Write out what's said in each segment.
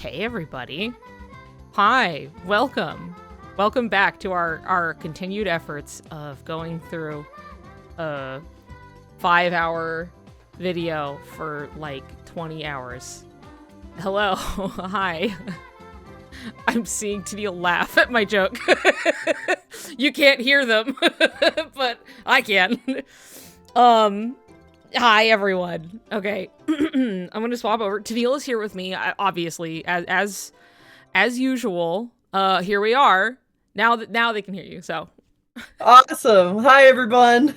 Hey everybody. Hi, welcome. Welcome back to our continued efforts of going through a 5-hour video for like 20 hours. Hello, hi. I'm seeing Tennille laugh at my joke. You can't hear them, but I can. Hi everyone. Okay, I'm gonna swap over. Tennille is here with me, obviously, as usual. Here we are. Now they can hear you. So Awesome. Hi, everyone.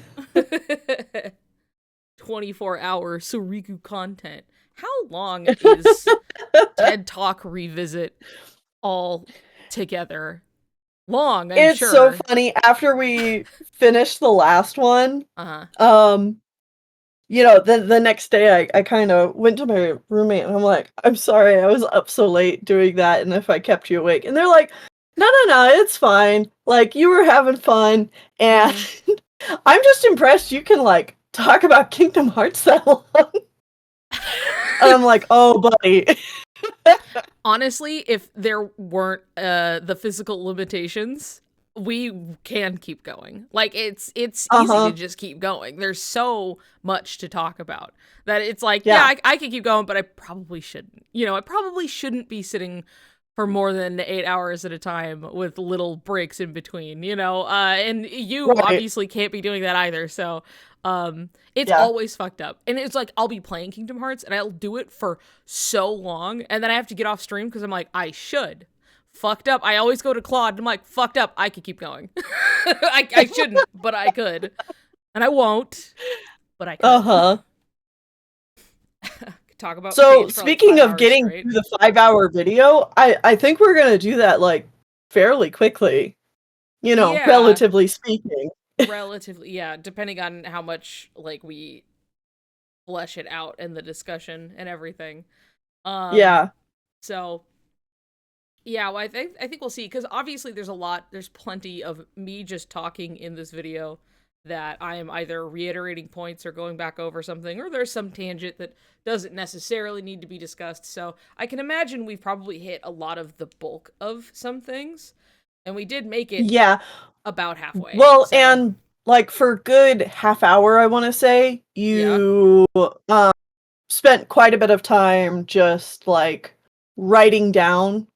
24-hour Soriku content. How long is TED Talk Revisit all together? Long, I'm It's so sure. funny. After we finished the last one, Uh-huh. um, the next day I kind of went to my roommate and I'm like, I'm sorry, I was up so late doing that, and if I kept you awake. And they're like, no, it's fine. Like, you were having fun, and I'm just impressed you can, like, talk about Kingdom Hearts that long. And I'm like, oh, buddy. Honestly, if there weren't the physical limitations, we can keep going. Like it's easy to just keep going. There's so much to talk about that it's like, yeah, I could keep going, but I probably shouldn't. I probably shouldn't be sitting for more than 8 hours at a time with little breaks in between, and you obviously can't be doing that either. So it's always fucked up. And it's like, I'll be playing Kingdom Hearts and I'll do it for so long. And then I have to get off stream because I'm like, I should. Fucked up. I always go to Claude and I'm like, fucked up. I could keep going. I shouldn't, but I could. And I won't, but I could. Talk about so speaking of getting through the 5-hour video, I think we're gonna do that like fairly quickly, relatively speaking. Relatively, yeah, depending on how much like we flesh it out in the discussion and everything. So yeah, well, I think we'll see, because obviously there's plenty of me just talking in this video that I am either reiterating points or going back over something, or there's some tangent that doesn't necessarily need to be discussed. So I can imagine we've probably hit a lot of the bulk of some things, and we did make it about halfway. Well, so. And like for good half hour, I want to say, you spent quite a bit of time just like writing down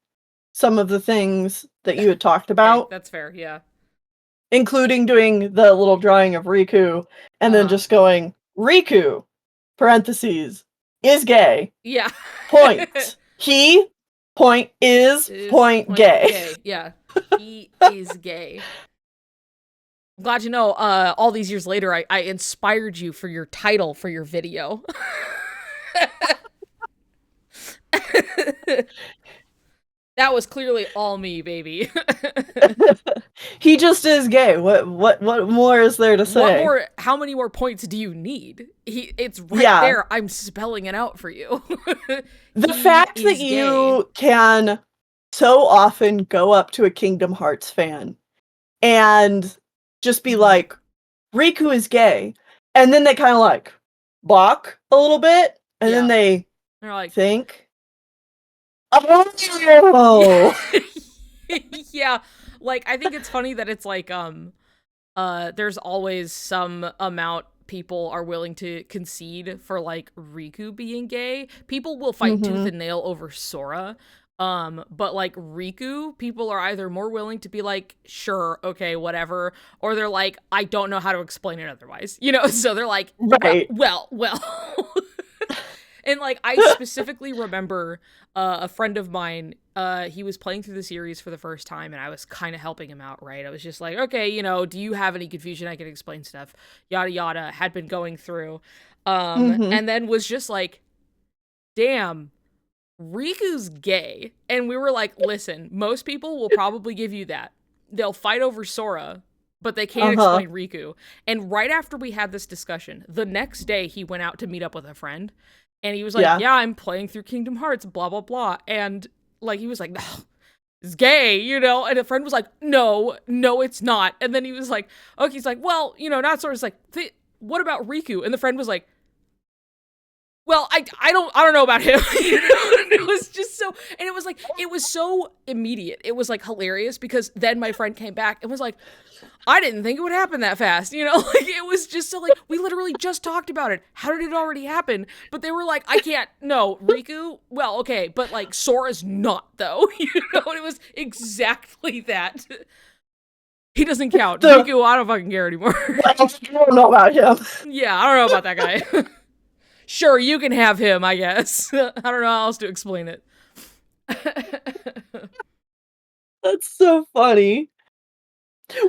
some of the things that you had talked about. Okay, that's fair, yeah. Including doing the little drawing of Riku, and then just going, Riku, parentheses, is gay. Yeah. Point. He, point, is point gay. Yeah. He is gay. I'm glad you know, all these years later, I inspired you for your title for your video. That was clearly all me, baby. He just is gay. What more is there to say? How many more points do you need? It's right there. I'm spelling it out for you. The fact that you can so often go up to a Kingdom Hearts fan and just be like, Riku is gay. And then they kind of like balk a little bit, and then they're like, think, oh. Yeah, like, I think it's funny that it's like, there's always some amount people are willing to concede for, like, Riku being gay. People will fight tooth and nail over Sora, but, like, Riku, people are either more willing to be like, sure, okay, whatever, or they're like, I don't know how to explain it otherwise, so they're like, well. And, like, I specifically remember a friend of mine, he was playing through the series for the first time, and I was kind of helping him out, right? I was just like, okay, do you have any confusion? I can explain stuff, yada yada, had been going through, and then was just like, damn, Riku's gay. And we were like, listen, most people will probably give you that. They'll fight over Sora, but they can't explain Riku. And right after we had this discussion, the next day he went out to meet up with a friend, and he was like, yeah, I'm playing through Kingdom Hearts, blah, blah, blah. And, like, he was like, no, it's gay, and a friend was like, no, it's not. And then he was like, okay, he's like, well, not sort of, like, what about Riku? And the friend was like, Well, I don't know about him. It was just so, and it was so immediate. It was like hilarious because then my friend came back and was like, I didn't think it would happen that fast. Like it was just so like, we literally just talked about it. How did it already happen? But they were like, I can't, no, Riku, well, okay, but like Sora's not though, and it was exactly that. He doesn't count. Riku, I don't fucking care anymore. I don't know about him. Yeah, I don't know about that guy. Sure, you can have him, I guess. I don't know how else to explain it. That's so funny.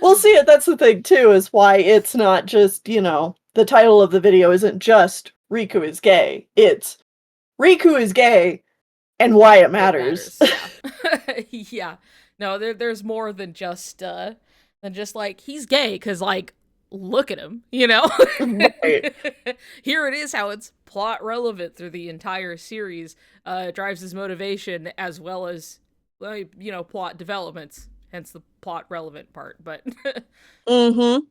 Well, see, that's the thing, too, is why it's not just, the title of the video isn't just Riku is gay. It's Riku is gay and why it matters. Yeah. Yeah. No, there's more than just like, he's gay, because, like, look at him, Right. Here it is how it's plot relevant through the entire series, drives his motivation as well as, plot developments, hence the plot relevant part, but Mm-hmm.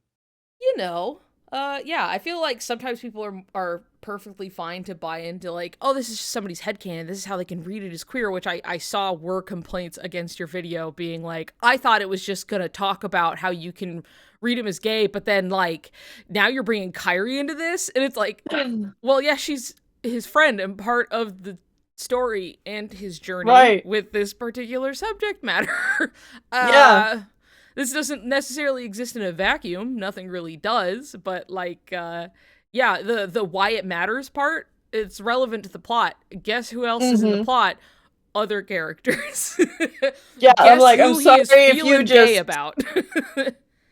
Yeah, I feel like sometimes people are perfectly fine to buy into like, oh, this is just somebody's headcanon, this is how they can read it as queer, which I saw were complaints against your video being like, I thought it was just gonna talk about how you can read him as gay, but then like, now you're bringing Kairi into this, and it's like, well, yeah, she's his friend and part of the story and his journey with this particular subject matter. Yeah. This doesn't necessarily exist in a vacuum. Nothing really does, but like, yeah, the why it matters part, it's relevant to the plot. Guess who else is in the plot? Other characters. Yeah, Guess I'm sorry if you gay about.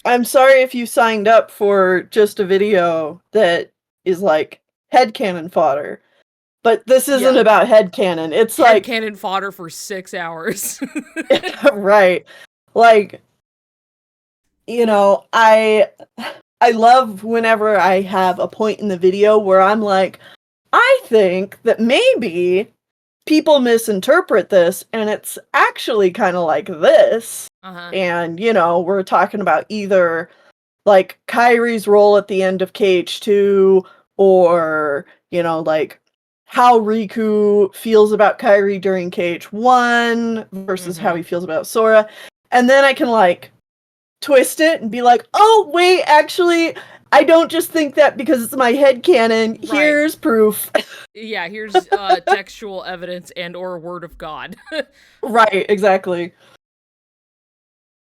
I'm sorry if you signed up for just a video that is like headcanon fodder. But this isn't about headcanon. It's like headcanon fodder for 6 hours. Right. Like, I love whenever I have a point in the video where I'm like, I think that maybe people misinterpret this and it's actually kind of like this. And, we're talking about either like Kairi's role at the end of KH2 or, like how Riku feels about Kairi during KH1 versus how he feels about Sora. And then I can like twist it and be like, oh, wait, actually, I don't just think that because it's my headcanon. Right. Here's proof. Yeah, here's textual evidence and or word of God. Right, exactly.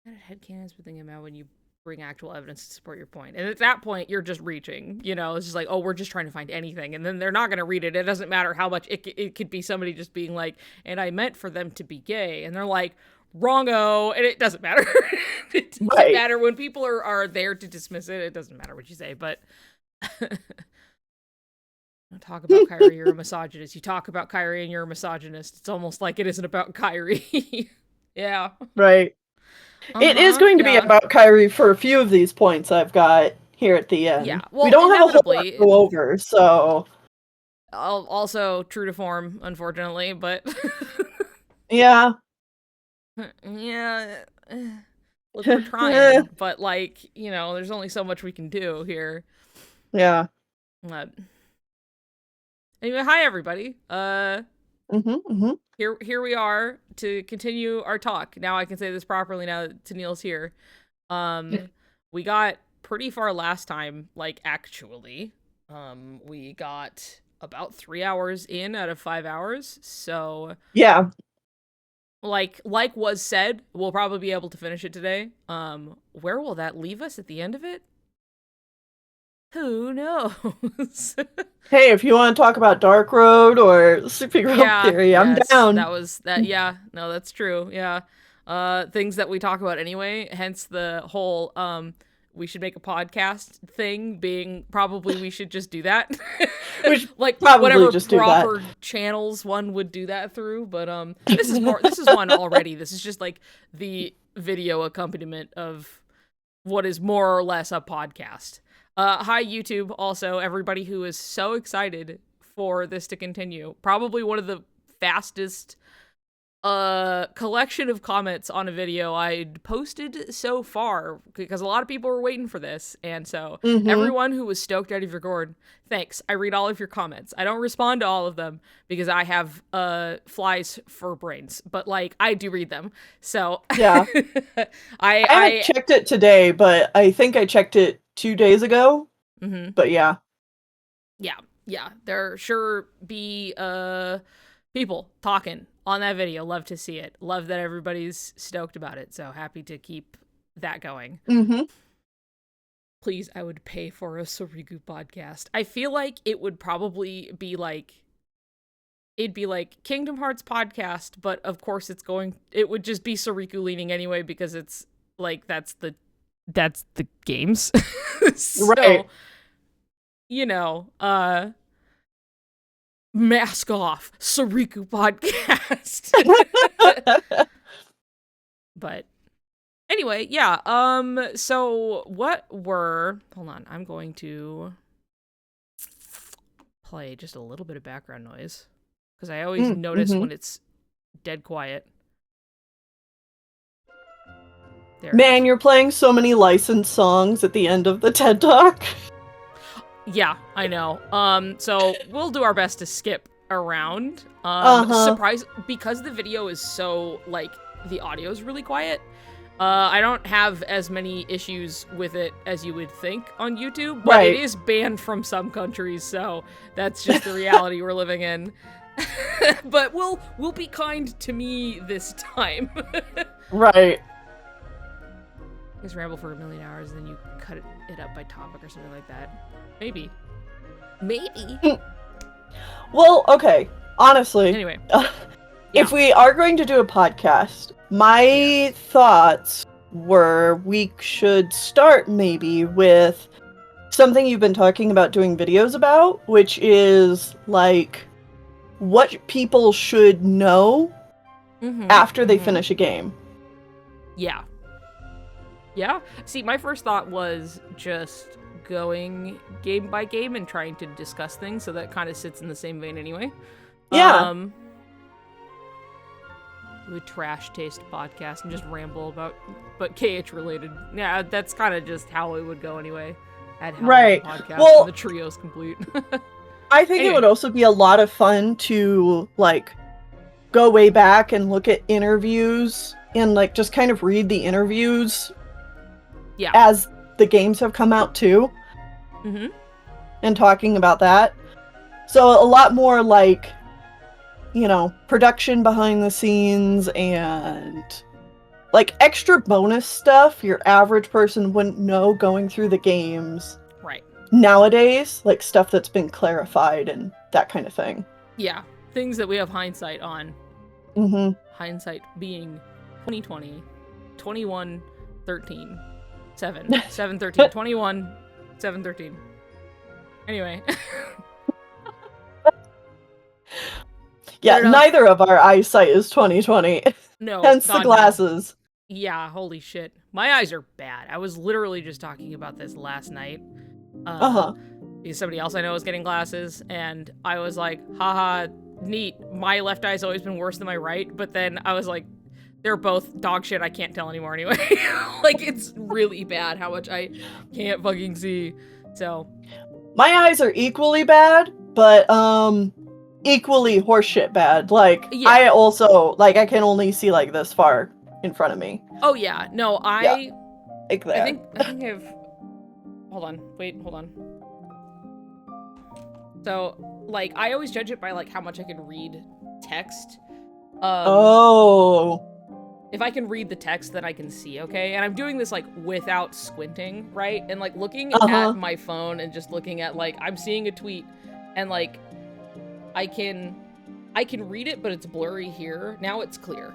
Headcanon is the thing about when you bring actual evidence to support your point. And at that point, you're just reaching. It's just like, oh, we're just trying to find anything. And then they're not going to read it. It doesn't matter how much. It could be somebody just being like, and I meant for them to be gay. And they're like, wrong-o, and it doesn't matter. It doesn't matter when people are there to dismiss it. It doesn't matter what you say, but don't talk about Kairi, you're a misogynist. You talk about Kairi and you're a misogynist. It's almost like it isn't about Kairi. Yeah. Right. It is going to be about Kairi for a few of these points I've got here at the end. Yeah. Well, we don't have a whole lot to go over, so also true to form, unfortunately, but yeah. Yeah, look, we're trying, but like, there's only so much we can do here. Yeah. Anyway, hi everybody. Here we are to continue our talk. Now I can say this properly now that Tennille's here. We got pretty far last time, like actually. We got about 3 hours in out of 5 hours, so yeah. Like was said, we'll probably be able to finish it today. Where will that leave us at the end of it? Who knows? Hey, if you want to talk about Dark Road or Sleeping Rope Theory, I'm down. Yeah, no, that's true. Yeah. Things that we talk about anyway, hence the whole we should make a podcast thing being probably we should just do that. Like whatever just proper channels one would do that through, but this is one already. This is just like the video accompaniment of what is more or less a podcast. Hi YouTube, also everybody who is so excited for this to continue. Probably one of the fastest collection of comments on a video I'd posted so far, because a lot of people were waiting for this, and so everyone who was stoked out of your gourd, thanks. I read all of your comments. I don't respond to all of them because I have flies for brains, but like I do read them. So yeah, I haven't checked it today, but I think I checked it 2 days ago. But yeah, there sure be people talking on that video. Love to see it. Love that everybody's stoked about it. So happy to keep that going. Please, I would pay for a Soriku podcast. I feel like it would probably be like, it'd be like Kingdom Hearts podcast, but of course it would just be Soriku leaning anyway, because it's like, that's the games. So, right. You know, mask off, Soriku podcast. But anyway, yeah, so hold on, I'm going to play just a little bit of background noise, because I always notice when it's dead quiet. There. Man, you're playing so many licensed songs at the end of the TED Talk. Yeah, I know. So we'll do our best to skip around. Surprise, because the video is so, like, the audio is really quiet. I don't have as many issues with it as you would think on YouTube, but it is banned from some countries, so that's just the reality we're living in. But we'll be kind to me this time. Right. Just ramble for 1,000,000 hours, then you cut it up by topic or something like that. Maybe. Well, okay. Honestly. Anyway. If we are going to do a podcast, my thoughts were we should start maybe with something you've been talking about doing videos about, which is like what people should know after they finish a game. Yeah. Yeah. See, my first thought was just going game by game and trying to discuss things, so that kind of sits in the same vein anyway. Yeah. We trash taste podcast and just ramble about, but KH related. Yeah, that's kind of just how it would go anyway. Right. Podcast well, the trio's complete. I think it would also be a lot of fun to like go way back and look at interviews and like just kind of read the interviews. Yeah. As the games have come out too. And talking about that. So a lot more like, you know, production behind the scenes and like extra bonus stuff your average person wouldn't know going through the games. Right. Nowadays, like stuff that's been clarified and that kind of thing. Yeah. Things that we have hindsight on. Hindsight being 2020, 21, 13. 7, 13, 21, 7, 13. Anyway. Yeah, neither of our eyesight is 2020. No. Hence the glasses. No. Yeah, holy shit. My eyes are bad. I was literally just talking about this last night. Because somebody else I know is getting glasses, and I was like, haha, neat. My left eye's always been worse than my right, but then I was like, they're both dog shit. I can't tell anymore anyway. Like, it's really bad how much I can't fucking see. So. My eyes are equally bad, but, equally horseshit bad. Like, I also, like, I can only see, like, this far in front of me. Oh, yeah. No, like that. I think I've... Hold on. So, like, I always judge it by, like, how much I can read text. If I can read the text, then I can see, okay? And I'm doing this, like, without squinting, right? And, like, looking at my phone and just looking at, like, I'm seeing a tweet, and, like, I can read it, but it's blurry here. Now it's clear.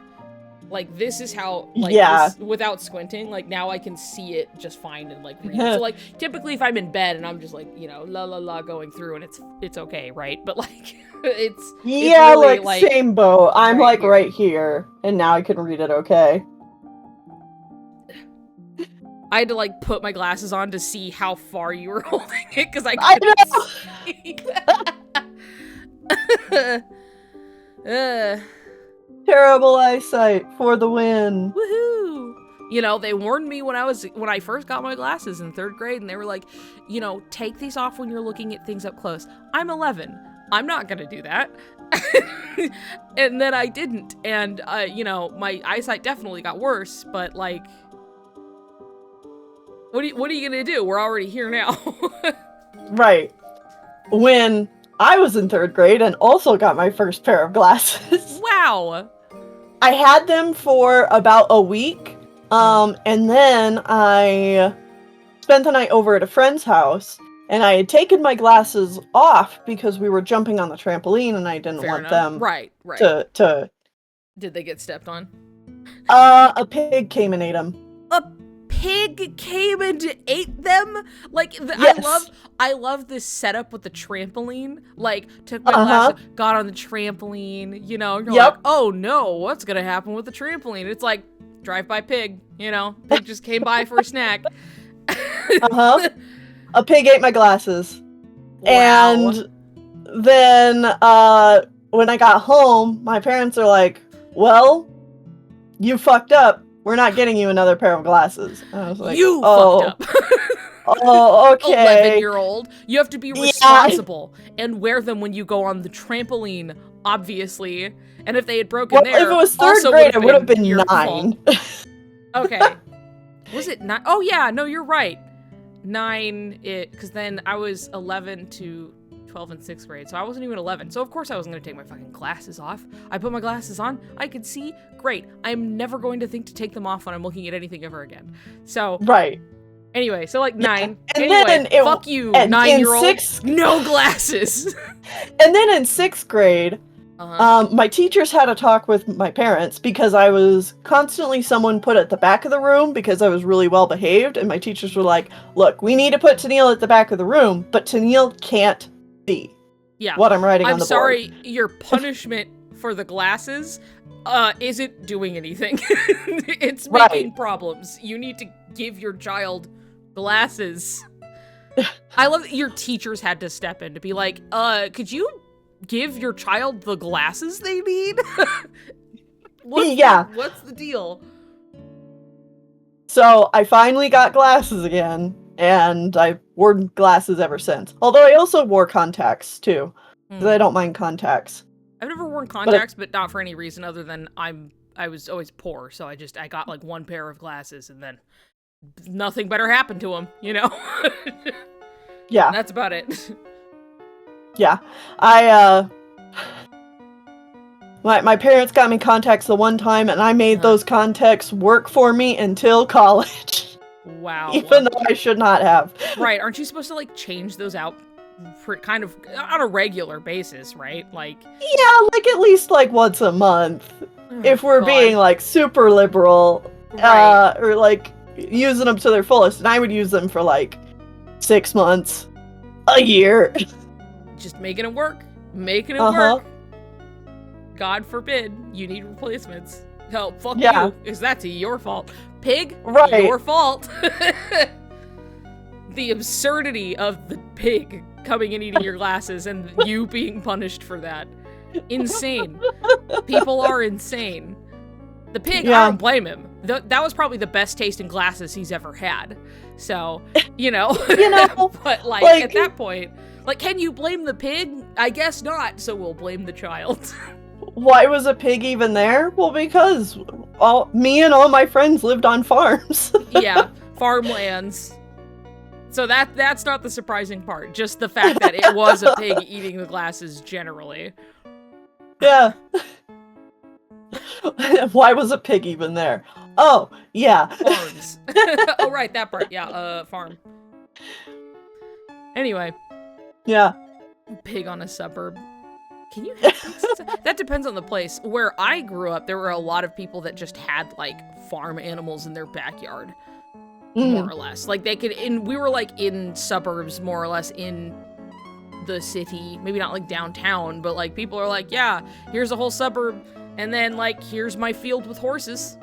Like, this is how, like, this, without squinting, like, now I can see it just fine and, like, read it. So, like, typically if I'm in bed and I'm just, like, you know, la la la going through and it's okay, right? But, like, it's really, like, same boat. I'm, right, like, here. Right here, and now I can read it okay. I had to, like, put my glasses on to see how far you were holding it, because I couldn't see. Terrible eyesight for the win. Woohoo! You know, they warned me when I first got my glasses in 3rd grade, and they were like, you know, take these off when you're looking at things up close. I'm 11. I'm not gonna do that. And then I didn't, and you know, my eyesight definitely got worse. But like, what are you gonna do? We're already here now. Right. When I was in 3rd grade and also got my first pair of glasses. Wow. I had them for about a week. And then I spent the night over at a friend's house, and I had taken my glasses off because we were jumping on the trampoline, and I didn't want them right to. Did they get stepped on? A pig came and ate them. A pig came and ate them? Like, Yes. I love this setup with the trampoline. Like, took my glasses, got on the trampoline, you know, you're like, oh no, what's gonna happen with the trampoline? It's like, drive-by pig, you know, pig just came by for a snack. A pig ate my glasses. Wow. And then, when I got home, my parents are like, well, you fucked up. We're not getting you another pair of glasses. And I was like, fucked up. Oh, okay. 11-year-old. You have to be responsible and wear them when you go on the trampoline, obviously. And if they had broken there, if it was 3rd grade, it would have been 9. Okay. Was it 9? Oh yeah, no, you're right. 9, because then I was 11 to 12 in 6th grade, so I wasn't even 11. So of course I wasn't going to take my fucking glasses off. I put my glasses on, I could see, great. I'm never going to think to take them off when I'm looking at anything ever again. So right. Anyway, so like 9. And anyway, then fuck you, 9-year-old. No glasses. And then in 6th grade, my teachers had a talk with my parents because I was constantly someone put at the back of the room because I was really well behaved, and my teachers were like, look, we need to put Tennille at the back of the room, but Tennille can't see what I'm writing on the board. I'm sorry, your punishment for the glasses isn't doing anything. It's making problems. You need to give your child glasses. I love that your teachers had to step in to be like, could you give your child the glasses they need? What's the deal? So I finally got glasses again, and I've worn glasses ever since. Although I also wore contacts too, because I don't mind contacts. I've never worn contacts, but not for any reason other than I was always poor, so I got like one pair of glasses, and then nothing better happened to them, you know? Yeah. That's about it. Yeah. My parents got me contacts the one time, and I made those contacts work for me until college. Wow. Even though I should not have. Right, aren't you supposed to, like, change those out for kind of on a regular basis, right? Like, yeah, like at least like once a month. If we're being like super liberal, or like using them to their fullest, and I would use them for like 6 months, a year. Just making it work. Making it work. God forbid you need replacements. Hell, fuck you. Is that's your fault. Pig, your fault. The absurdity of the pig coming and eating your glasses and you being punished for that. Insane. People are insane. The pig, I don't blame him. That was probably the best taste in glasses he's ever had. So, you know. But like at that point, like, can you blame the pig? I guess not, so we'll blame the child. Why was a pig even there? Well, because me and all my friends lived on farms. Yeah, farmlands. So that's not the surprising part. Just the fact that it was a pig eating the glasses generally. Yeah. Why was a pig even there? Oh, yeah. Farms. Oh, right, that part. Yeah, farm. Anyway. Yeah. Pig on a suburb. Can you have pigs? That depends on the place. Where I grew up, there were a lot of people that just had, like, farm animals in their backyard. More or less. Like, we were, like, in suburbs, more or less, in the city. Maybe not, like, downtown, but, like, people are like, yeah, here's a whole suburb, and then, like, here's my field with horses.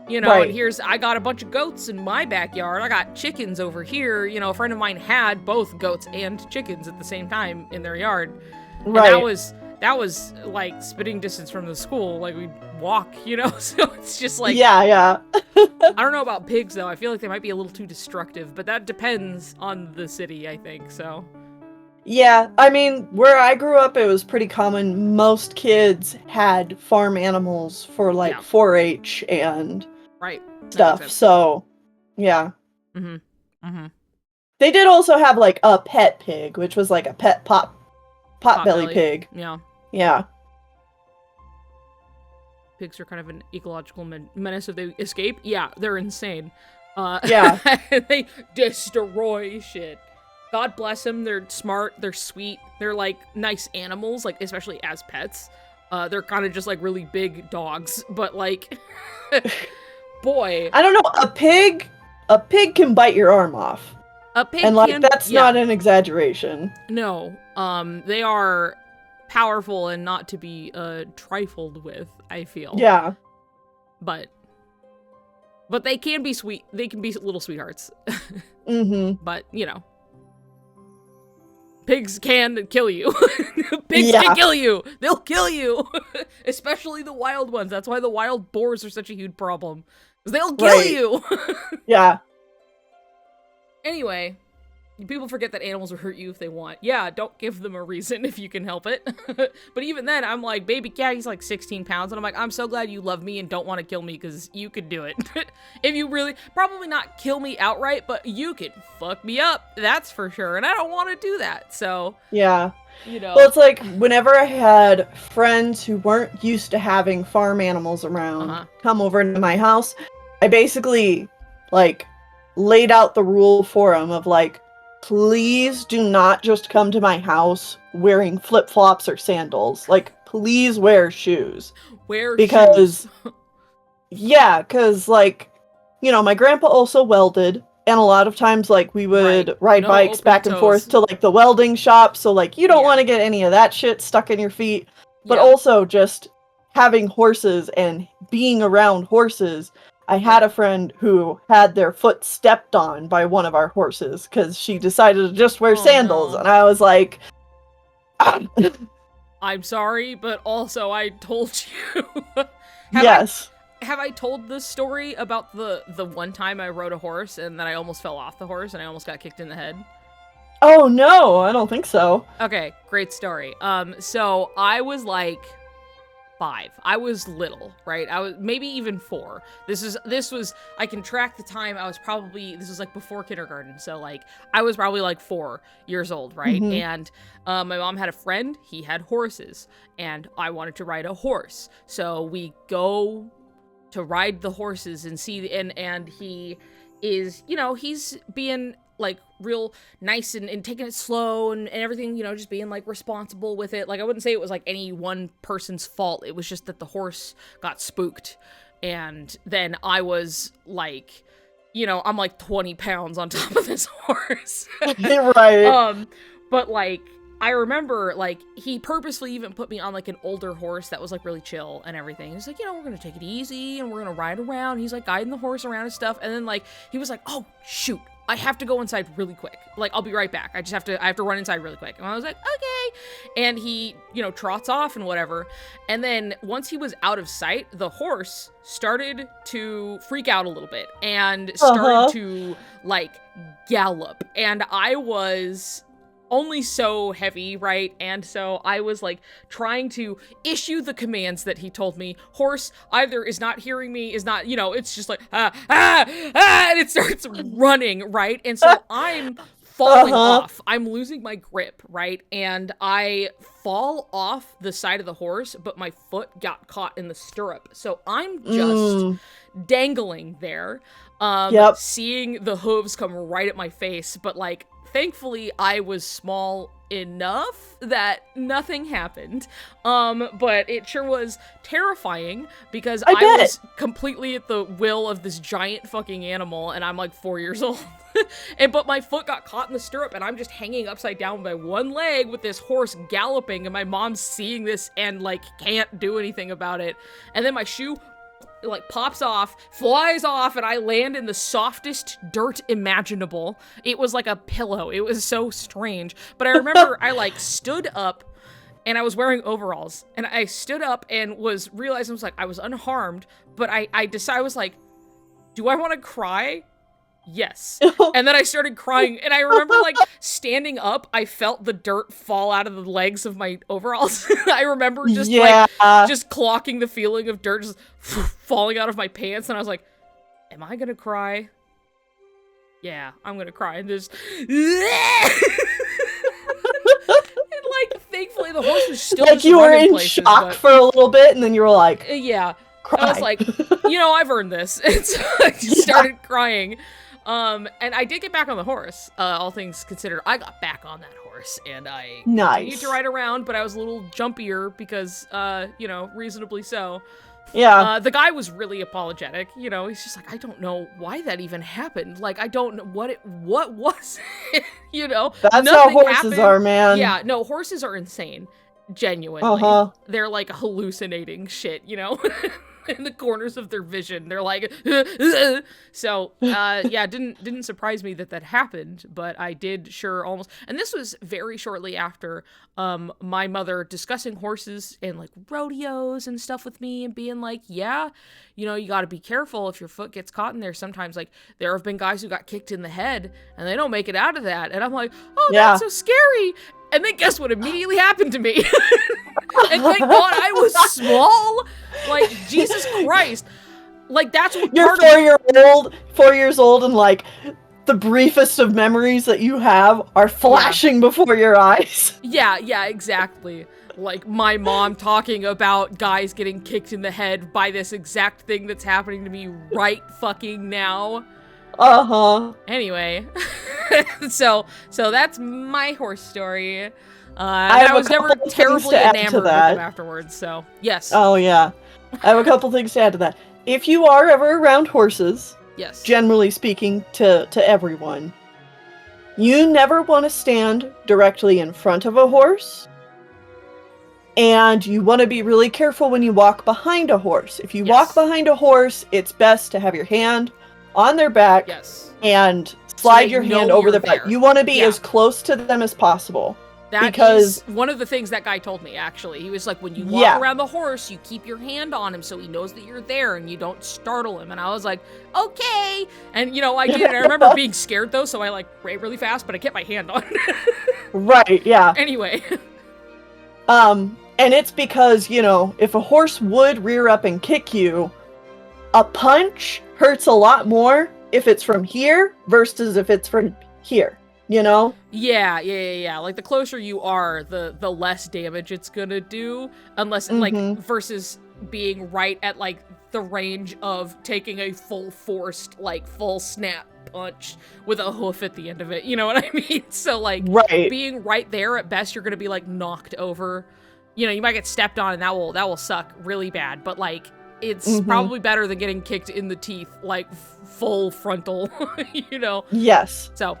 You know, and I got a bunch of goats in my backyard. I got chickens over here. You know, a friend of mine had both goats and chickens at the same time in their yard. And that was like spitting distance from the school. Like we'd walk, you know? So it's just like... Yeah. I don't know about pigs, though. I feel like they might be a little too destructive, but that depends on the city, I think, so... Yeah, I mean, where I grew up, it was pretty common. Most kids had farm animals for, like, 4-H and stuff, so, yeah. They did also have, like, a pet pig, which was, like, a pet potbelly pig. Yeah. Pigs are kind of an ecological menace if they escape. Yeah, they're insane. Yeah. They destroy shit. God bless them. They're smart. They're sweet. They're, like, nice animals, like, especially as pets. They're kind of just, like, really big dogs. But, like, boy. I don't know. A pig can bite your arm off. A pig and, like, that's not an exaggeration. No. They are powerful and not to be, trifled with, I feel. Yeah. But they can be sweet. They can be little sweethearts. But, you know. Pigs can kill you. Pigs can kill you. They'll kill you. Especially the wild ones. That's why the wild boars are such a huge problem. Because they'll kill you. Yeah. Anyway, people forget that animals will hurt you if they want. Yeah, don't give them a reason if you can help it. But even then, I'm like, baby cat, he's like 16 pounds. And I'm like, I'm so glad you love me and don't want to kill me because you could do it. If you really, probably not kill me outright, but you could fuck me up. That's for sure. And I don't want to do that. So, yeah. You know. Well, it's like whenever I had friends who weren't used to having farm animals around come over to my house, I basically, like, laid out the rule for them of, like, please do not just come to my house wearing flip-flops or sandals. Like, please wear shoes. Shoes. Yeah, because, like, you know, my grandpa also welded, and a lot of times, like, we would ride bikes back and forth to, like, the welding shop, so, like, you don't want to get any of that shit stuck in your feet. But also just having horses and being around horses. I had a friend who had their foot stepped on by one of our horses because she decided to just wear sandals, and I was like, I'm sorry, but also I told you. Have I told this story about the one time I rode a horse and then I almost fell off the horse and I almost got kicked in the head? Oh no, I don't think so. Okay, great story. So I was like 5. I was little, right? I was maybe even 4. This was, I can track the time. This was like before kindergarten. So like, I was probably like 4 years old, right? And my mom had a friend, he had horses, and I wanted to ride a horse. So we go to ride the horses and see, and he is, you know, he's being like real nice and taking it slow and everything, you know, just being like responsible with it. Like, I wouldn't say it was like any one person's fault. It was just that the horse got spooked. And then I was like, you know, I'm like 20 pounds on top of this horse. Right. But like, I remember, like, he purposely even put me on, like, an older horse that was, like, really chill and everything. He's like, you know, we're gonna take it easy, and we're gonna ride around. He's, like, guiding the horse around and stuff. And then, like, he was like, oh, shoot, I have to go inside really quick. Like, I'll be right back. I have to run inside really quick. And I was like, okay. And he, you know, trots off and whatever. And then once he was out of sight, the horse started to freak out a little bit and started to, like, gallop. And I was only so heavy, right? And so I was like trying to issue the commands that he told me. Horse either is not hearing me, is not, you know, it's just like, and it starts running, right? And so I'm falling off. I'm losing my grip, right? And I fall off the side of the horse, but my foot got caught in the stirrup. So I'm just dangling there, seeing the hooves come right at my face, but like, thankfully, I was small enough that nothing happened. But it sure was terrifying because I was completely at the will of this giant fucking animal, and I'm like 4 years old. But my foot got caught in the stirrup, and I'm just hanging upside down by one leg with this horse galloping, and my mom's seeing this and like can't do anything about it. And then my shoe like pops off, flies off, and I land in the softest dirt imaginable. It was like a pillow. It was so strange. But I remember I like stood up and I was wearing overalls, and I stood up and realized I was like, I was unharmed, but I decided, I was like, do I want to cry? Yes. And then I started crying, and I remember, like, standing up, I felt the dirt fall out of the legs of my overalls. I remember just, like, just clocking the feeling of dirt just falling out of my pants, and I was like, am I gonna cry? Yeah, I'm gonna cry, and just... Like, thankfully, the horse was still like just you were running in places, shock but... for a little bit, and then you were like, yeah. cry. I was like, I've earned this. And so I just started crying. And I did get back on the horse, all things considered. I got back on that horse, and I continued to ride around, but I was a little jumpier because, reasonably so. Yeah. The guy was really apologetic. He's just like, I don't know why that even happened. Like, I don't know what was it, That's how horses are, man. Yeah, no, horses are insane. Genuinely. They're like hallucinating shit, in the corners of their vision. They're like, so, didn't surprise me that happened, but I did almost, and this was very shortly after, my mother discussing horses and like rodeos and stuff with me and being like, yeah, you gotta be careful if your foot gets caught in there. Sometimes, like, there have been guys who got kicked in the head and they don't make it out of that. And I'm like, oh, that's so scary. And then guess what immediately happened to me? And thank God I was small. Like, Jesus Christ. Like, that's what you're 4 years old, and like the briefest of memories that you have are flashing before your eyes. Yeah, exactly. Like, my mom talking about guys getting kicked in the head by this exact thing that's happening to me right fucking now. Anyway, so that's my horse story. I was never terribly enamored with them afterwards, so yes. Oh yeah, I have a couple things to add to that. If you are ever around horses, yes, generally speaking to everyone, you never want to stand directly in front of a horse, and you want to be really careful when you walk behind a horse. If you walk behind a horse, it's best to have your hand on their back and slide your hand over their back. You want to be as close to them as possible. That is one of the things that guy told me, actually. He was like, when you walk around the horse, you keep your hand on him so he knows that you're there and you don't startle him. And I was like, okay. And, I did. And I remember being scared, though, so I, like, ran really fast, but I kept my hand on. Right, yeah. Anyway. And it's because, if a horse would rear up and kick you, a punch hurts a lot more if it's from here versus if it's from here, Yeah. Like, the closer you are, the less damage it's gonna do, unless, like, versus being right at, like, the range of taking a full forced, like, full snap punch with a hoof at the end of it, you know what I mean? So, like, being right there, at best, you're gonna be, like, knocked over. You might get stepped on, and that will suck really bad, but, like, it's probably better than getting kicked in the teeth, like, full frontal, Yes. So.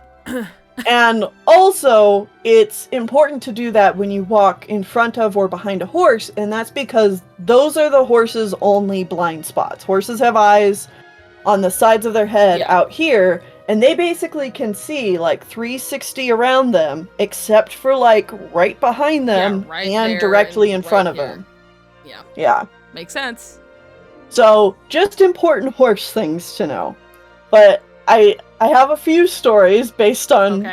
And also, it's important to do that when you walk in front of or behind a horse, and that's because those are the horse's only blind spots. Horses have eyes on the sides of their head out here, and they basically can see, like, 360 around them, except for, like, right behind them and directly in front of them. Yeah. Makes sense. So, just important horse things to know. But I have a few stories based on,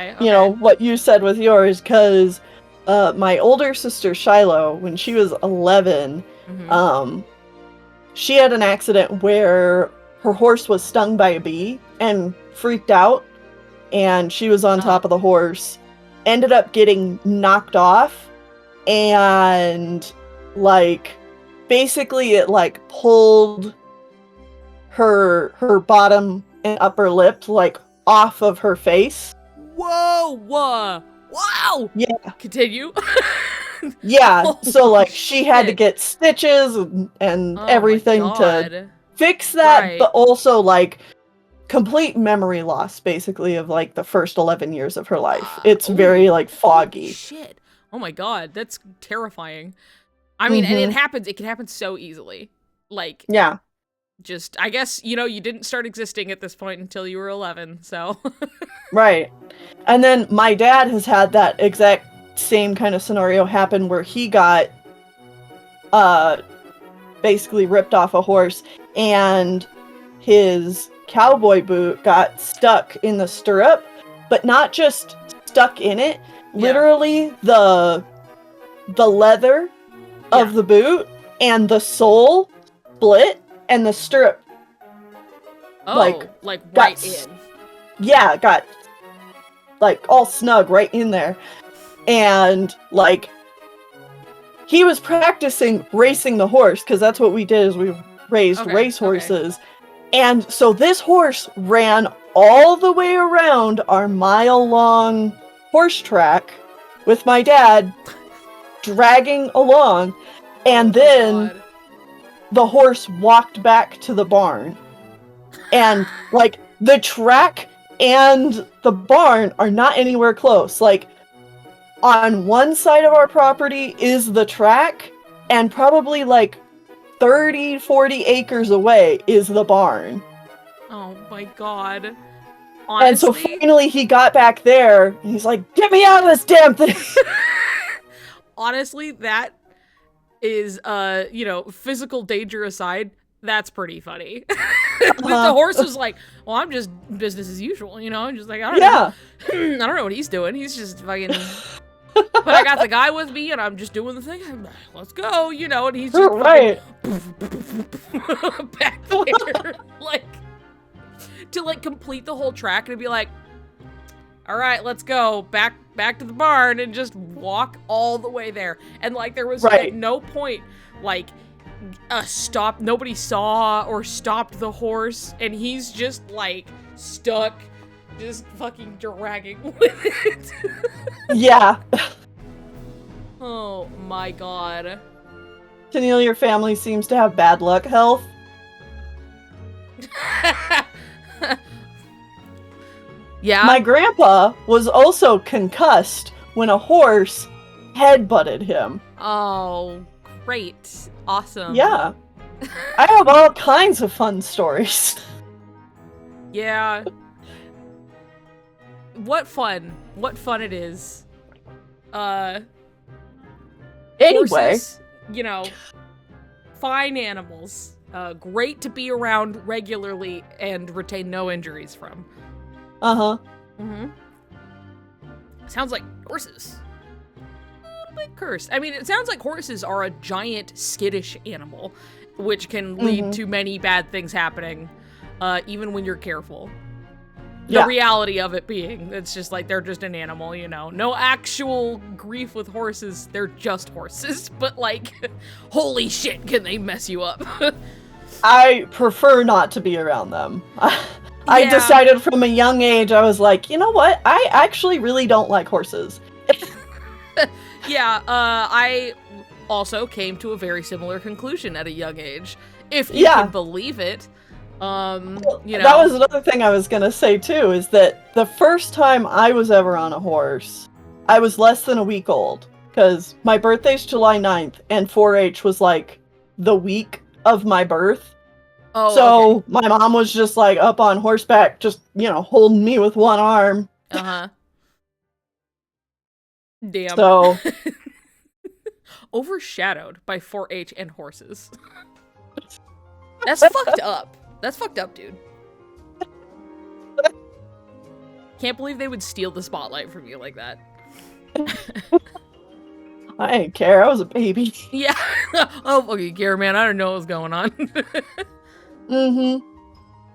what you said with yours, because my older sister, Shiloh, when she was 11, she had an accident where her horse was stung by a bee and freaked out, and she was on top of the horse, ended up getting knocked off, and, like, basically it, like, pulled her bottom and upper lip, like, off of her face. Whoa! Wow! Yeah. Continue. Yeah, so, like, she had to get stitches and everything to fix that, but also, like, complete memory loss, basically, of, like, the first 11 years of her life. It's very, like, foggy. Shit. Oh my god, that's terrifying. I mean, and it can happen so easily. Like, just, I guess, you didn't start existing at this point until you were 11, so. Right. And then my dad has had that exact same kind of scenario happen where he got basically ripped off a horse, and his cowboy boot got stuck in the stirrup, but not just stuck in it. Literally, the leather of the boot and the sole split, and the stirrup like right in. Yeah, got like all snug right in there. And like he was practicing racing the horse, because that's what we did, is we raised race horses. And so this horse ran all the way around our mile-long horse track with my dad dragging along, and then the horse walked back to the barn. And like the track and the barn are not anywhere close. Like on one side of our property is the track, and probably like 30-40 acres away is the barn. Oh my god. Honestly? And so finally he got back there, and he's like, "Get me out of this damn thing!" Honestly, that is, physical danger aside, that's pretty funny. The horse was like, well, I'm just business as usual, I'm just like, I don't know. I don't know what he's doing. He's just fucking... But I got the guy with me, and I'm just doing the thing. I'm like, let's go, and he's just back there, like, to like complete the whole track and be like, all right, let's go back to the barn, and just walk all the way there. And like there was at no point like stop. Nobody saw or stopped the horse, and he's just like stuck. Just fucking dragging with it. Yeah. Oh my god. Tennille, your family seems to have bad luck health. Yeah. My grandpa was also concussed when a horse headbutted him. Oh, great. Awesome. Yeah. I have all kinds of fun stories. Yeah. What fun it is. Anyway, horses, fine animals. Great to be around regularly and retain no injuries from. Uh-huh. Mm-hmm. Sounds like horses. A little bit cursed. I mean, it sounds like horses are a giant skittish animal, which can lead to many bad things happening, even when you're careful. The reality of it being, it's just like, they're just an animal, No actual grief with horses, they're just horses. But like, holy shit, can they mess you up? I prefer not to be around them. I decided from a young age, I was like, you know what? I actually really don't like horses. Yeah, I also came to a very similar conclusion at a young age, if you can believe it. That was another thing I was gonna say too, is that the first time I was ever on a horse, I was less than a week old, because my birthday's July 9th, and 4-H was like the week of my birth. Oh, so my mom was just like up on horseback, just, holding me with one arm. Uh-huh. Damn. So overshadowed by 4-H and horses. That's fucked up. That's fucked up, dude. Can't believe they would steal the spotlight from you like that. I didn't care. I was a baby. Yeah. Oh, fucking care, man. I don't know what was going on. Mm-hmm.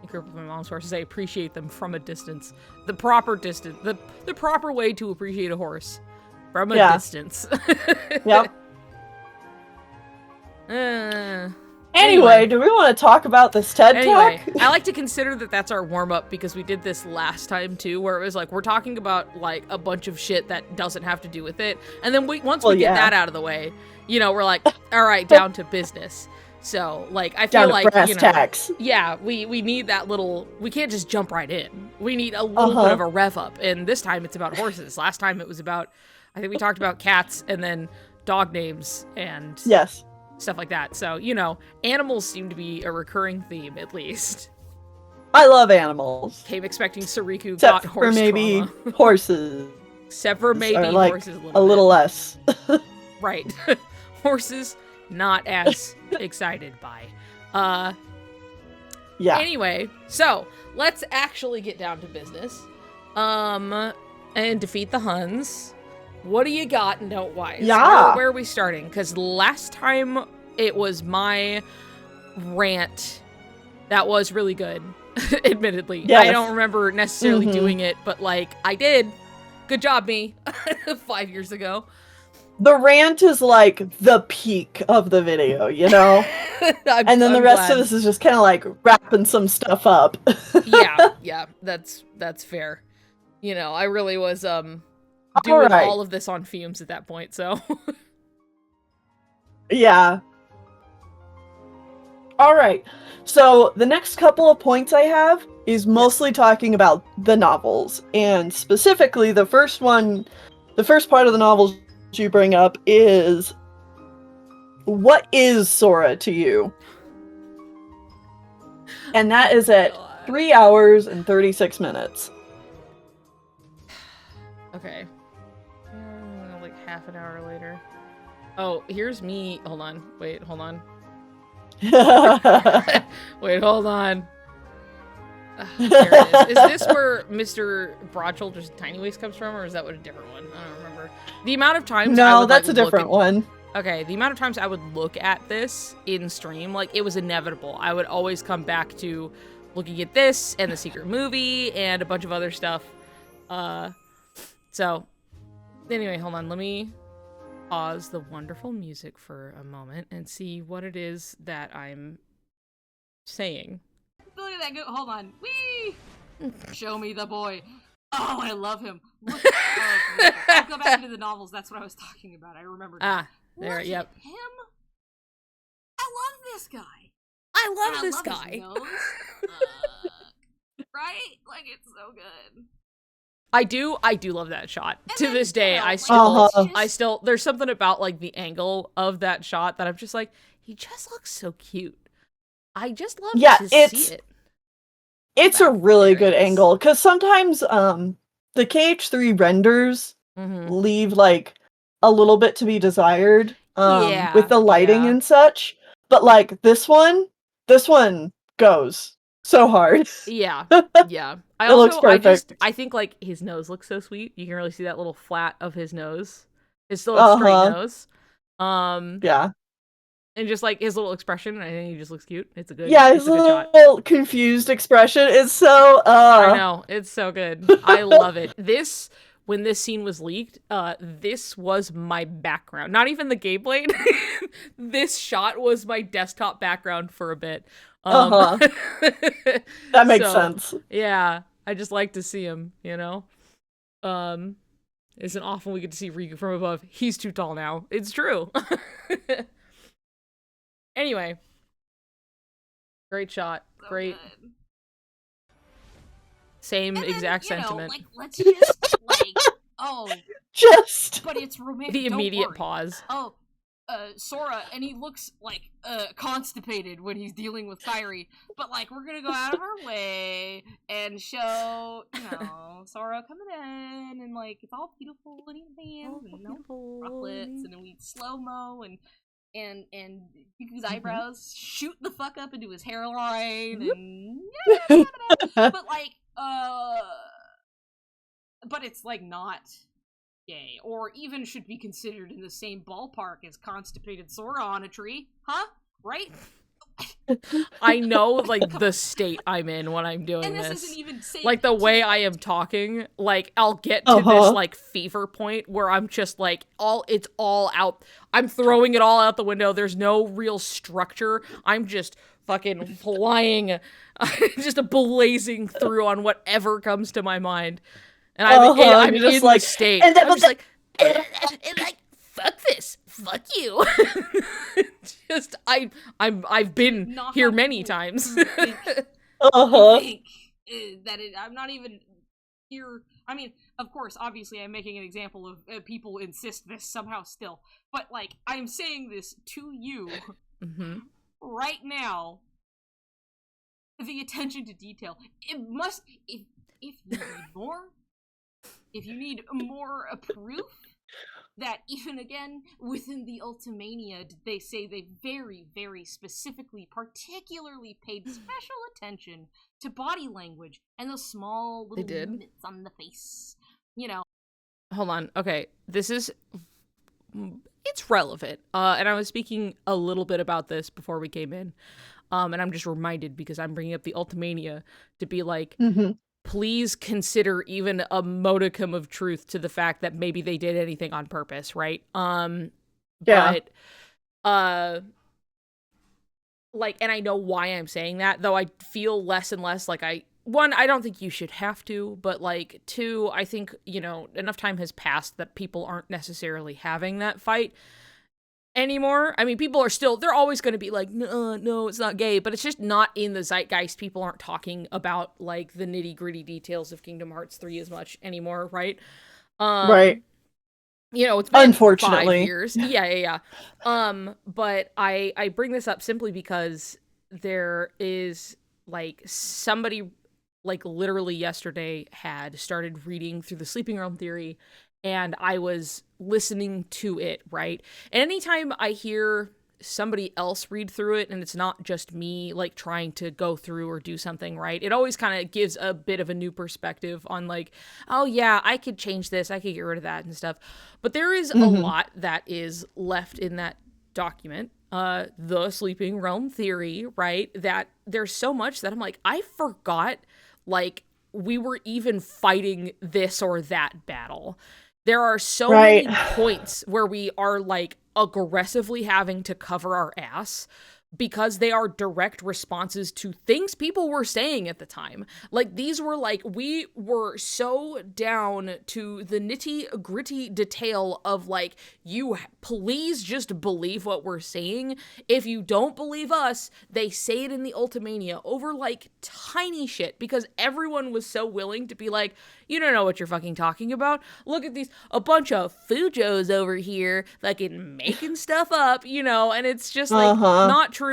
I grew up with my mom's horses. I appreciate them from a distance. The proper distance. The proper way to appreciate a horse. From a distance. Yep. Anyway, do we want to talk about this TED Talk? I like to consider that that's our warm-up, because we did this last time too, where it was like, we're talking about like a bunch of shit that doesn't have to do with it. And then once we get that out of the way, we're like, all right, down to business. So like, I feel like, brass tacks. Yeah, we need that little, we can't just jump right in. We need a little bit of a rev up. And this time it's about horses. Last time it was about, I think we talked about cats and then dog names and stuff like that. So, animals seem to be a recurring theme, at least. I love animals. Came expecting Soriku Except got horse for maybe trauma. horses. Except for maybe like horses a little less. Right. Horses not as excited by. Yeah. Anyway, so let's actually get down to business. And defeat the Huns. What do you got note-wise? Yeah. Where are we starting? Because last time it was my rant that was really good, admittedly. Yes. I don't remember necessarily doing it, but, like, I did. Good job, me. 5 years ago. The rant is, like, the peak of the video, you know? And then the rest of this is just kind of, like, wrapping some stuff up. yeah, that's fair. You know, I really was, doing all of this on fumes at that point, so. Yeah. Alright, so the next couple of points I have is mostly talking about the novels, and specifically the first part of the novels you bring up is, what is Sora to you? And that is at 3 hours and 36 minutes. Okay. Like half an hour later. Oh, here's me. Hold on. Wait, hold on. Wait, hold on. There it is. Is this where Mr. Broadshoulders Tiny Waist comes from, or is that what a different one? I don't remember. The amount of times I would, that's a different one. Okay, the amount of times I would look at this in stream, like, it was inevitable. I would always come back to looking at this and the secret movie and a bunch of other stuff. So, anyway, hold on. Let me pause the wonderful music for a moment and see what it is that I'm saying. Look at that go. Hold on. Whee! Show me the boy. Oh, I love him. Look, I'll go back into the novels. That's what I was talking about. I remembered. There, Look yep. at him. I love this guy. I love this his guy. nose. Right? Like, it's so good. I do love that shot. And to then, this day, you know, I still, there's something about, like, the angle of that shot that I'm just like, he just looks so cute. I just love to see it. It's a really good angle, because sometimes, the KH3 renders leave, like, a little bit to be desired, with the lighting and such, but, like, this one goes so hard. Yeah. It looks perfect. I think, like, his nose looks so sweet. You can really see that little flat of his nose. It's still a straight nose. Yeah. And just, like, his little expression, I think he just looks cute. It's a good his little confused expression is so, I know, it's so good. I love it. When this scene was leaked, this was my background. Not even the gameplay. This shot was my desktop background for a bit. That makes sense. Yeah, I just like to see him, you know? Isn't often we get to see Riku from above. He's too tall now. It's true. Anyway. Great shot. So Great. Good. Same exact sentiment. Like, let's just, like, but it's romantic. The immediate pause. Sora, and he looks, like, constipated when he's dealing with Kairi, but, like, we're gonna go out of our way and show, you know, Sora coming in, and, like, it's all beautiful, and he hands, and, you know, droplets, and then we slow-mo, and Riku's eyebrows shoot the fuck up into his hairline, and but, like, but it's, like, not gay, or even should be considered in the same ballpark as constipated Sora on a tree, huh? Right? I know, like, the state I'm in when I'm doing and this. Isn't even safe like, the way I am talking, like, I'll get to this, like, fever point where I'm just, like, it's all out. I'm throwing it all out the window. There's no real structure. I'm just fucking flying, just blazing through on whatever comes to my mind. And I'm just in, like, the state. And I'm just like, like, fuck this. Fuck you. Just, I've been here many times. I think that I'm not even here. I mean, of course, obviously, I'm making an example of people insist this somehow still. But, like, I'm saying this to you right now. The attention to detail. It must, if you need more, if you need more proof that even again within the Ultimania, they say they very, very specifically, particularly paid special attention to body language and those small little movements on the face. You know. Hold on. Okay, this is it's relevant. And I was speaking a little bit about this before we came in. And I'm just reminded because I'm bringing up the Ultimania to be like, please consider even a modicum of truth to the fact that maybe they did anything on purpose, right? But like, and I know why I'm saying that, though I feel less and less like I don't think you should have to, but like, two, I think, you know, enough time has passed that people aren't necessarily having that fight anymore. I mean, people are still, they're always going to be like, no, it's not gay, but it's just not in the zeitgeist. People aren't talking about like the nitty gritty details of Kingdom Hearts 3 as much anymore, right? Right. You know, it's been unfortunately 5 years. Yeah. But I bring this up simply because there is like somebody like literally yesterday had started reading through the Sleeping Realm theory, and I was listening to it, right? And anytime I hear somebody else read through it and it's not just me like trying to go through or do something, right, it always kind of gives a bit of a new perspective on like, oh yeah, I could change this, I could get rid of that and stuff. But there is a lot that is left in that document, the Sleeping Realm theory, right, that there's so much that I'm like, I forgot like we were even fighting this or that battle. There are so many points where we are like aggressively having to cover our ass because they are direct responses to things people were saying at the time. Like, these were like, we were so down to the nitty gritty detail of like, you please just believe what we're saying. If you don't believe us, they say it in the Ultimania over like tiny shit because everyone was so willing to be like, you don't know what you're fucking talking about. Look at these, a bunch of Fujos over here, fucking making stuff up, you know, and it's just like, not true.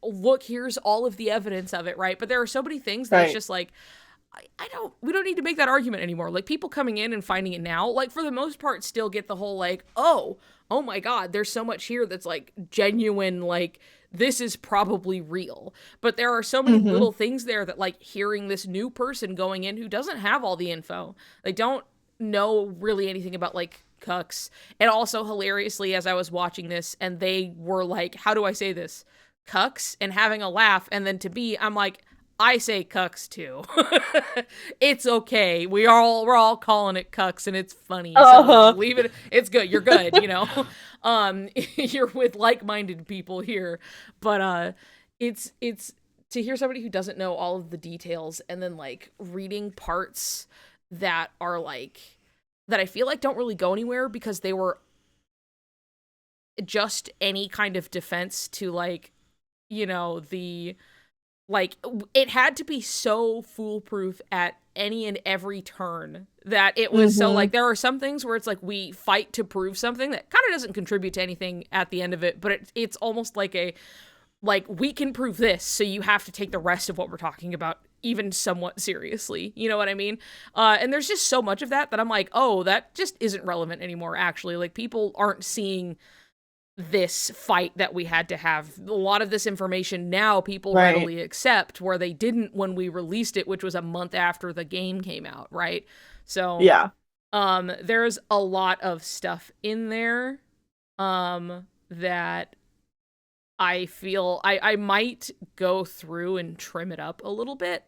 Look, here's all of the evidence of it, right? But there are so many things that it's just like, we don't need to make that argument anymore. Like, people coming in and finding it now, like, for the most part, still get the whole, like, oh my god, there's so much here that's, like, genuine, like, this is probably real. But there are so many little things there that, like, hearing this new person going in who doesn't have all the info, they don't know really anything about, like, cucks. And also, hilariously, as I was watching this, and they were like, how do I say this? Cucks, and having a laugh, and then to be, I'm like, I say cucks too. It's okay. We're all calling it cucks, and it's funny. So leave it. It's good. You're good. You know, you're with like-minded people here. But it's to hear somebody who doesn't know all of the details and then like reading parts that are like that I feel like don't really go anywhere because they were just any kind of defense to like, you know, the. Like, it had to be so foolproof at any and every turn that it was so, like, there are some things where it's like we fight to prove something that kind of doesn't contribute to anything at the end of it, but it's almost like we can prove this, so you have to take the rest of what we're talking about even somewhat seriously. You know what I mean? And there's just so much of that I'm like, oh, that just isn't relevant anymore, actually. Like, people aren't seeing this fight that we had to have. A lot of this information now people readily accept, where they didn't when we released it, which was a month after the game came out, right? So yeah, there's a lot of stuff in there that I feel I might go through and trim it up a little bit,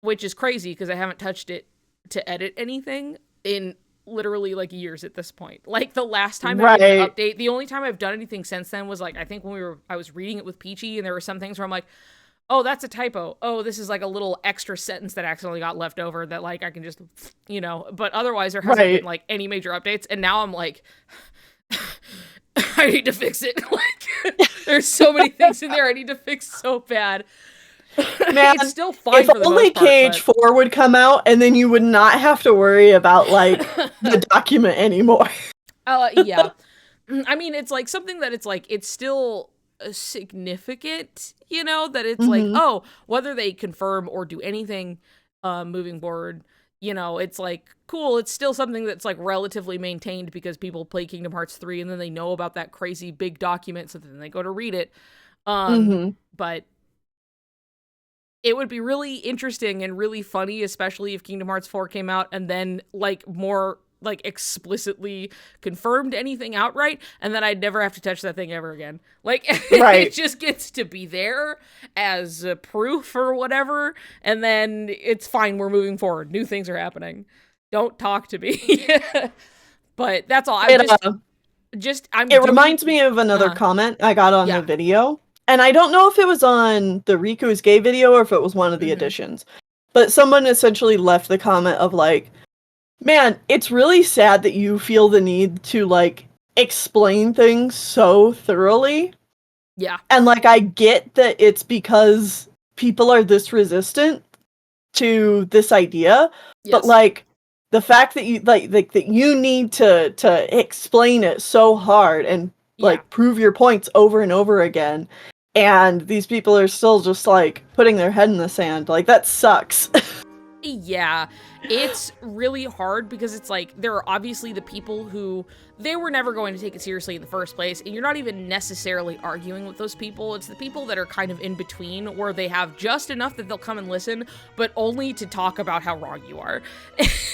which is crazy because I haven't touched it to edit anything in literally like years at this point. Like, the last time I did an update, the only time I've done anything since then was like, I think when I was reading it with Peachy, and there were some things where I'm like, oh, that's a typo. Oh, this is like a little extra sentence that accidentally got left over that like I can just, you know, but otherwise there hasn't been like any major updates. And now I'm like, I need to fix it. Like, there's so many things in there I need to fix so bad. Man, it's still fine if for the only most part, Cage 4 would come out, and then you would not have to worry about like the document anymore. Yeah. I mean, it's like something that it's like, it's still significant, you know, that it's like, oh, whether they confirm or do anything moving forward, you know, it's like, cool, it's still something that's like relatively maintained because people play Kingdom Hearts 3 and then they know about that crazy big document, so then they go to read it. But it would be really interesting and really funny, especially if Kingdom Hearts 4 came out and then like more like explicitly confirmed anything outright, and then I'd never have to touch that thing ever again. Like, it just gets to be there as proof or whatever, and then it's fine, we're moving forward. New things are happening. Don't talk to me. But that's all. It reminds me of another comment I got on the video. And I don't know if it was on the Riku's Gay video or if it was one of the editions. But someone essentially left the comment of like, man, it's really sad that you feel the need to like explain things so thoroughly. Yeah. And like I get that it's because people are this resistant to this idea, but like the fact that you like that you need to explain it so hard and like prove your points over and over again. And these people are still just, like, putting their head in the sand. Like, that sucks. Yeah, it's really hard because it's like, there are obviously the people who, they were never going to take it seriously in the first place, and you're not even necessarily arguing with those people. It's the people that are kind of in between, where they have just enough that they'll come and listen, but only to talk about how wrong you are.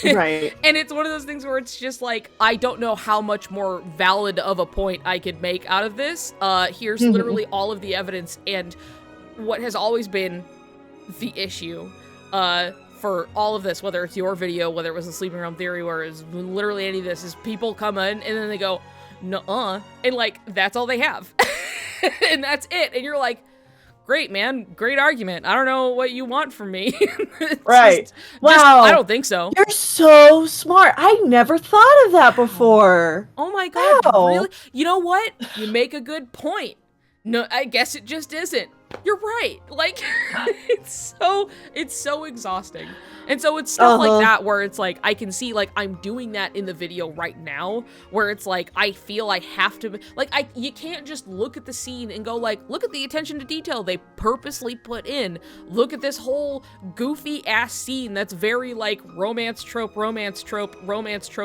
Right. And it's one of those things where it's just like, I don't know how much more valid of a point I could make out of this. Here's literally all of the evidence, and what has always been the issue, for all of this, whether it's your video, whether it was the Sleeping Realm Theory, or it's literally any of this, is people come in and then they go, nuh-uh, and like, that's all they have. And that's it. And you're like, great, man, great argument. I don't know what you want from me. Right. Wow. I don't think so. You're so smart. I never thought of that before. Oh my god, wow. Really? You know what? You make a good point. No, I guess it just isn't. You're right. Like, it's so exhausting. And so it's stuff like that where it's like, I can see, like, I'm doing that in the video right now, where it's like, I feel I have to, like, you can't just look at the scene and go like, look at the attention to detail they purposely put in. Look at this whole goofy ass scene that's very like romance trope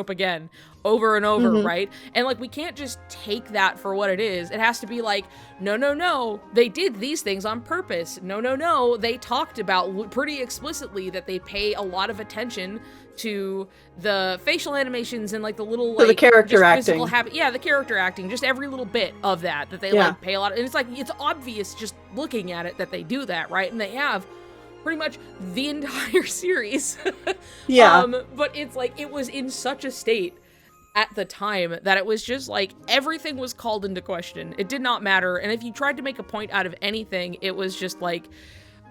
again. Over and over, right? And like, we can't just take that for what it is. It has to be like, no, they did these things on purpose. No, they talked about pretty explicitly that they pay a lot of attention to the facial animations and like the little like the character acting. The character acting, just every little bit of that they like pay a lot of, and it's like, it's obvious just looking at it that they do that, right? And they have pretty much the entire series. But it's like, it was in such a state at the time that it was just like, everything was called into question. It did not matter. And if you tried to make a point out of anything, it was just like,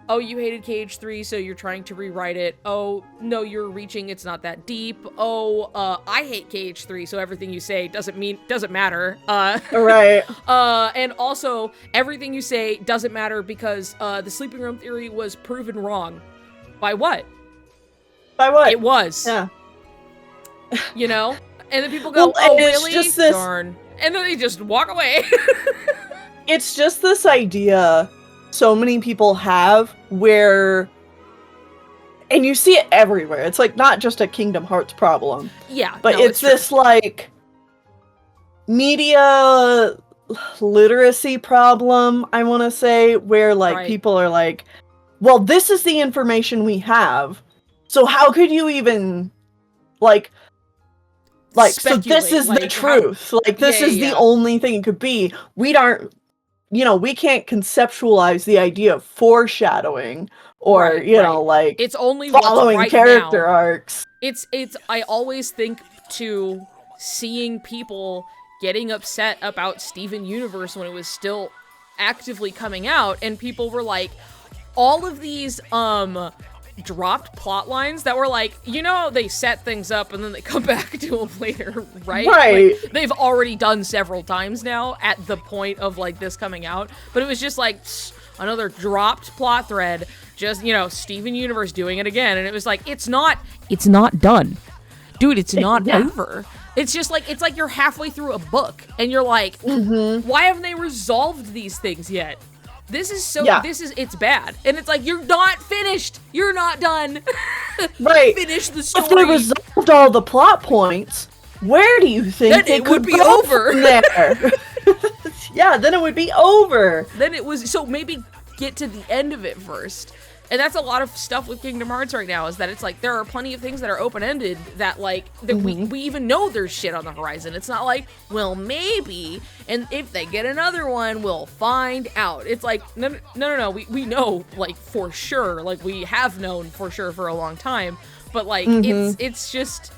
oh, you hated KH3, so you're trying to rewrite it. Oh, no, you're reaching, it's not that deep. Oh, I hate KH3, so everything you say doesn't matter. Right. And also, everything you say doesn't matter because the Sleeping Room Theory was proven wrong. By what? By what? It was. Yeah. You know? And then people go, well, oh, really? Just this... Darn. And then they just walk away. It's just this idea so many people have where... And you see it everywhere. It's like, not just a Kingdom Hearts problem. Yeah. But it's this, like, media literacy problem, I want to say, where, like, people are like, well, this is the information we have. So how could you even, like, so this is the truth. Like, this is the only thing it could be. We can't conceptualize the idea of foreshadowing or, you know, like, it's only following character arcs. I always think to seeing people getting upset about Steven Universe when it was still actively coming out, and people were like, all of these, dropped plot lines that were like, you know, they set things up and then they come back to them later, right? Right. Like, they've already done several times now at the point of like this coming out, but it was just like another dropped plot thread, just, you know, Steven Universe doing it again, and it was like, it's not done, dude. It's not over. It's just like, it's like you're halfway through a book and you're like, why haven't they resolved these things yet? This is it's bad. And it's like, you're not finished. You're not done. Right. Finish the If story. they resolved all the plot points, where do you think Then they it could would be go over. from there? Yeah, then it would be over. Then it was, so maybe get to the end of it first. And that's a lot of stuff with Kingdom Hearts right now, is that it's like, there are plenty of things that are open-ended that, like, that we even know there's shit on the horizon. It's not like, well, maybe, and if they get another one, we'll find out. It's like, no, we know, like, for sure, like, we have known for sure for a long time, but, like, it's just,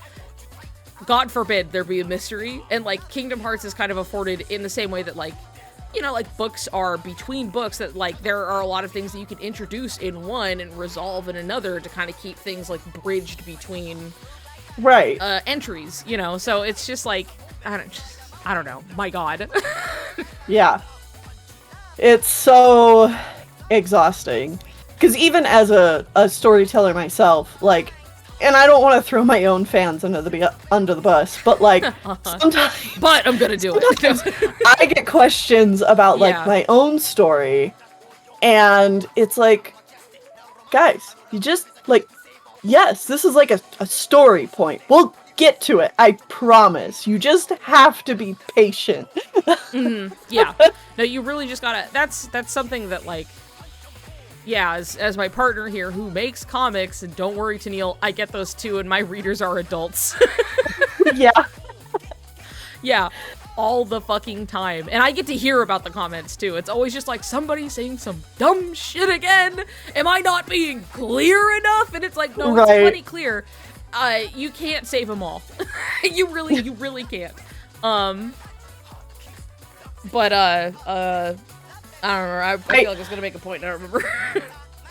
God forbid there be a mystery, and, like, Kingdom Hearts is kind of afforded in the same way that, like, you know, like, books are between books, that, like, there are a lot of things that you can introduce in one and resolve in another to kind of keep things, like, bridged between entries, you know? So it's just, like, I don't know. My God. Yeah. It's so exhausting. Because even as a storyteller myself, like, and I don't want to throw my own fans under the bus, but, like, sometimes... But I'm gonna do it. I get questions about, like, Yeah. my own story, and it's like, guys, you just, like, yes, this is, like, a story point. We'll get to it, I promise. You just have to be patient. Yeah. No, you really just gotta, that's something that, like, yeah, as my partner here who makes comics, and don't worry, Tennille, I get those too, and my readers are adults. Yeah. Yeah, all the fucking time. And I get to hear about the comments too. It's always just like, somebody saying some dumb shit again. Am I not being clear enough? And it's like, no, it's plenty clear. You can't save them all. you really can't. But I don't know. I feel like I was gonna make a point. I don't remember.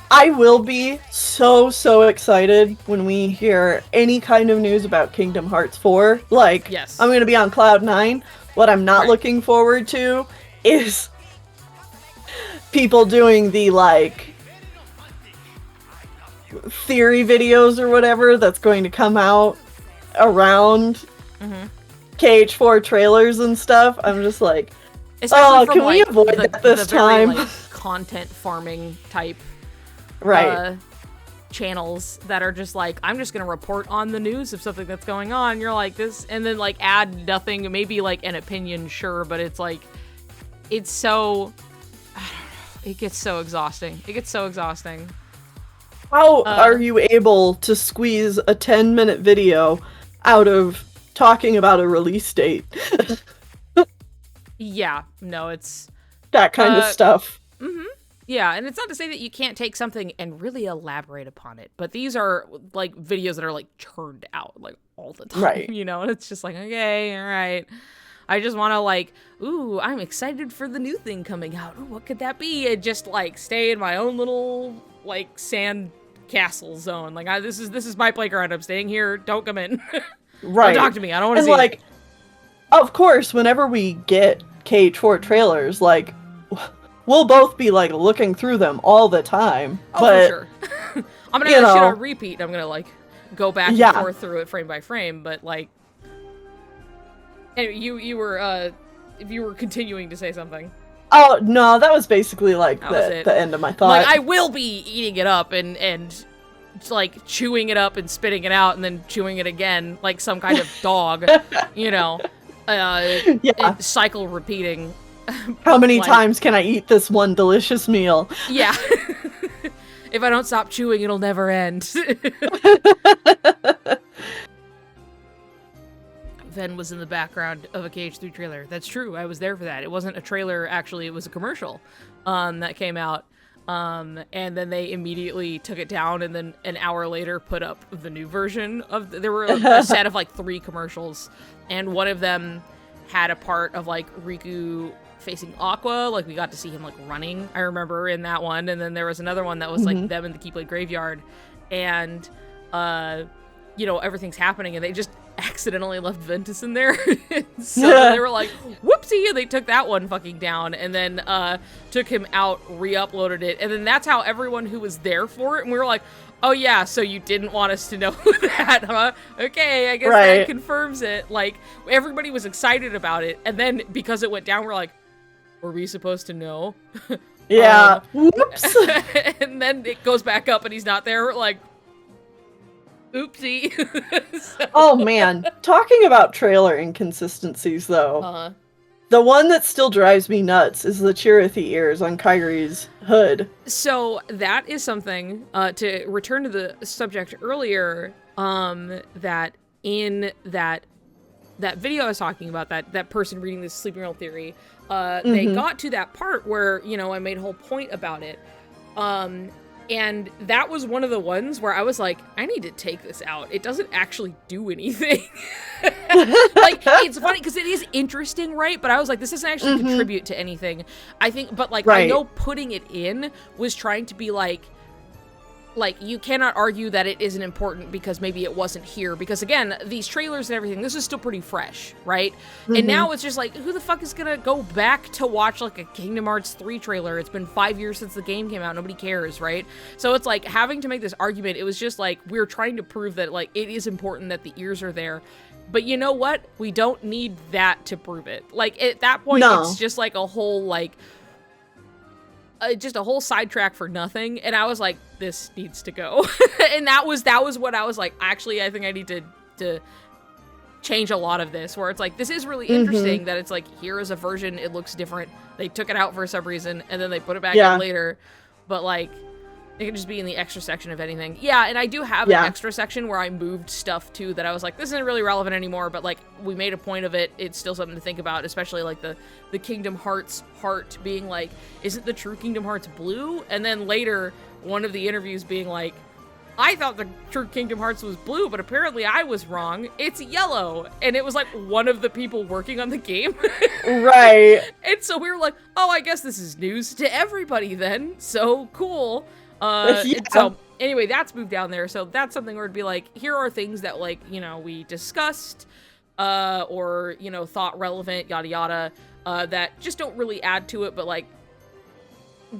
I will be so excited when we hear any kind of news about Kingdom Hearts 4. Like, yes. I'm gonna be on cloud 9. What I'm not looking forward to is people doing the, like, theory videos or whatever that's going to come out around KH4 trailers and stuff. I'm just like, especially from, can we like, avoid that this time? Very, like, content farming type channels that are just like, I'm just gonna report on the news of something that's going on. You're like, this, and then, like, add nothing, maybe, like, an opinion, sure, but it's like, it's so, I don't know, it gets so exhausting. It gets so exhausting. How are you able to squeeze a 10-minute video out of talking about a release date? Yeah, no, it's that kind of stuff. Yeah, and it's not to say that you can't take something and really elaborate upon it, but these are, like, videos that are, like, churned out, like, all the time, you know, and it's just like, okay, all right. I just want to, like, ooh, I'm excited for the new thing coming out. Ooh, what could that be? And just, like, stay in my own little, like, sand castle zone. Like, this is my playground. I'm staying here. Don't come in. Don't talk to me. I don't want to see like, it. Of course, whenever we get KH4 trailers, like, we'll both be, like, looking through them all the time. Oh, but, for sure. I'm gonna have that shit on repeat. I'm gonna, like, go back and forth through it frame by frame, but, like, anyway, you were continuing to say something. Oh, no, that was basically, like, the end of my thought. Like, I will be eating it up and like, chewing it up and spitting it out and then chewing it again, like some kind of dog, you know, cycle repeating. How many times can I eat this one delicious meal? Yeah. If I don't stop chewing, it'll never end. Ven was in the background of a KH3 trailer. That's true. I was there for that. It wasn't a trailer, actually. It was a commercial that came out. And then they immediately took it down, and then an hour later put up the new version of... There were a set of, like, 3 commercials, and one of them had a part of, like, Riku facing Aqua. Like, we got to see him, like, running, I remember, in that one. And then there was another one that was, like, them in the Keyblade Graveyard. And, you know, everything's happening, and they just accidentally left Ventus in there. So they were like, whoopsie, and they took that one fucking down, and then took him out, re-uploaded it, and then that's how everyone who was there for it, and we were like, oh yeah, so you didn't want us to know that, huh? Okay, I guess that confirms it. Like, everybody was excited about it, and then because it went down, we're like, were we supposed to know? Yeah. Whoops. And then it goes back up and he's not there. We're like, Oopsie. Oh man, talking about trailer inconsistencies though. The one that still drives me nuts is the Chirithy ears on Kyrie's hood. So that is something, to return to the subject earlier, that in that video I was talking about, that person reading this sleeping roll theory, they got to that part where, you know, I made a whole point about it. And that was one of the ones where I was like, I need to take this out. It doesn't actually do anything. Like, it's funny because it is interesting, right? But I was like, this doesn't actually contribute to anything. I think, but like, I know putting it in was trying to be like, you cannot argue that it isn't important because maybe it wasn't here. Because again, these trailers and everything, this is still pretty fresh, right? And now it's just like, who the fuck is gonna go back to watch like a Kingdom Hearts 3 trailer? It's been 5 years since the game came out. Nobody cares, right? So it's like having to make this argument. It was just like, we're trying to prove that like it is important that the ears are there. But you know what? We don't need that to prove it. Like at that point, it's just like a whole like, just a whole sidetrack for nothing. And I was like, this needs to go. And that was what I was like, actually, I think I need to change a lot of this, where it's like, this is really interesting that it's like, here is a version, it looks different. They took it out for some reason and then they put it back in later. But like, it could just be in the extra section of anything. Yeah, and I do have an extra section where I moved stuff too that I was like, this isn't really relevant anymore, but like, we made a point of it. It's still something to think about, especially like the Kingdom Hearts heart being like, isn't the true Kingdom Hearts blue? And then later, one of the interviews being like, I thought the true Kingdom Hearts was blue, but apparently I was wrong. It's yellow. And it was like one of the people working on the game. Right. And so we were like, oh, I guess this is news to everybody then. So cool. So anyway, that's moved down there. So that's something where it'd be like, here are things that like, you know, we discussed, or, you know, thought relevant, yada, yada, that just don't really add to it, but like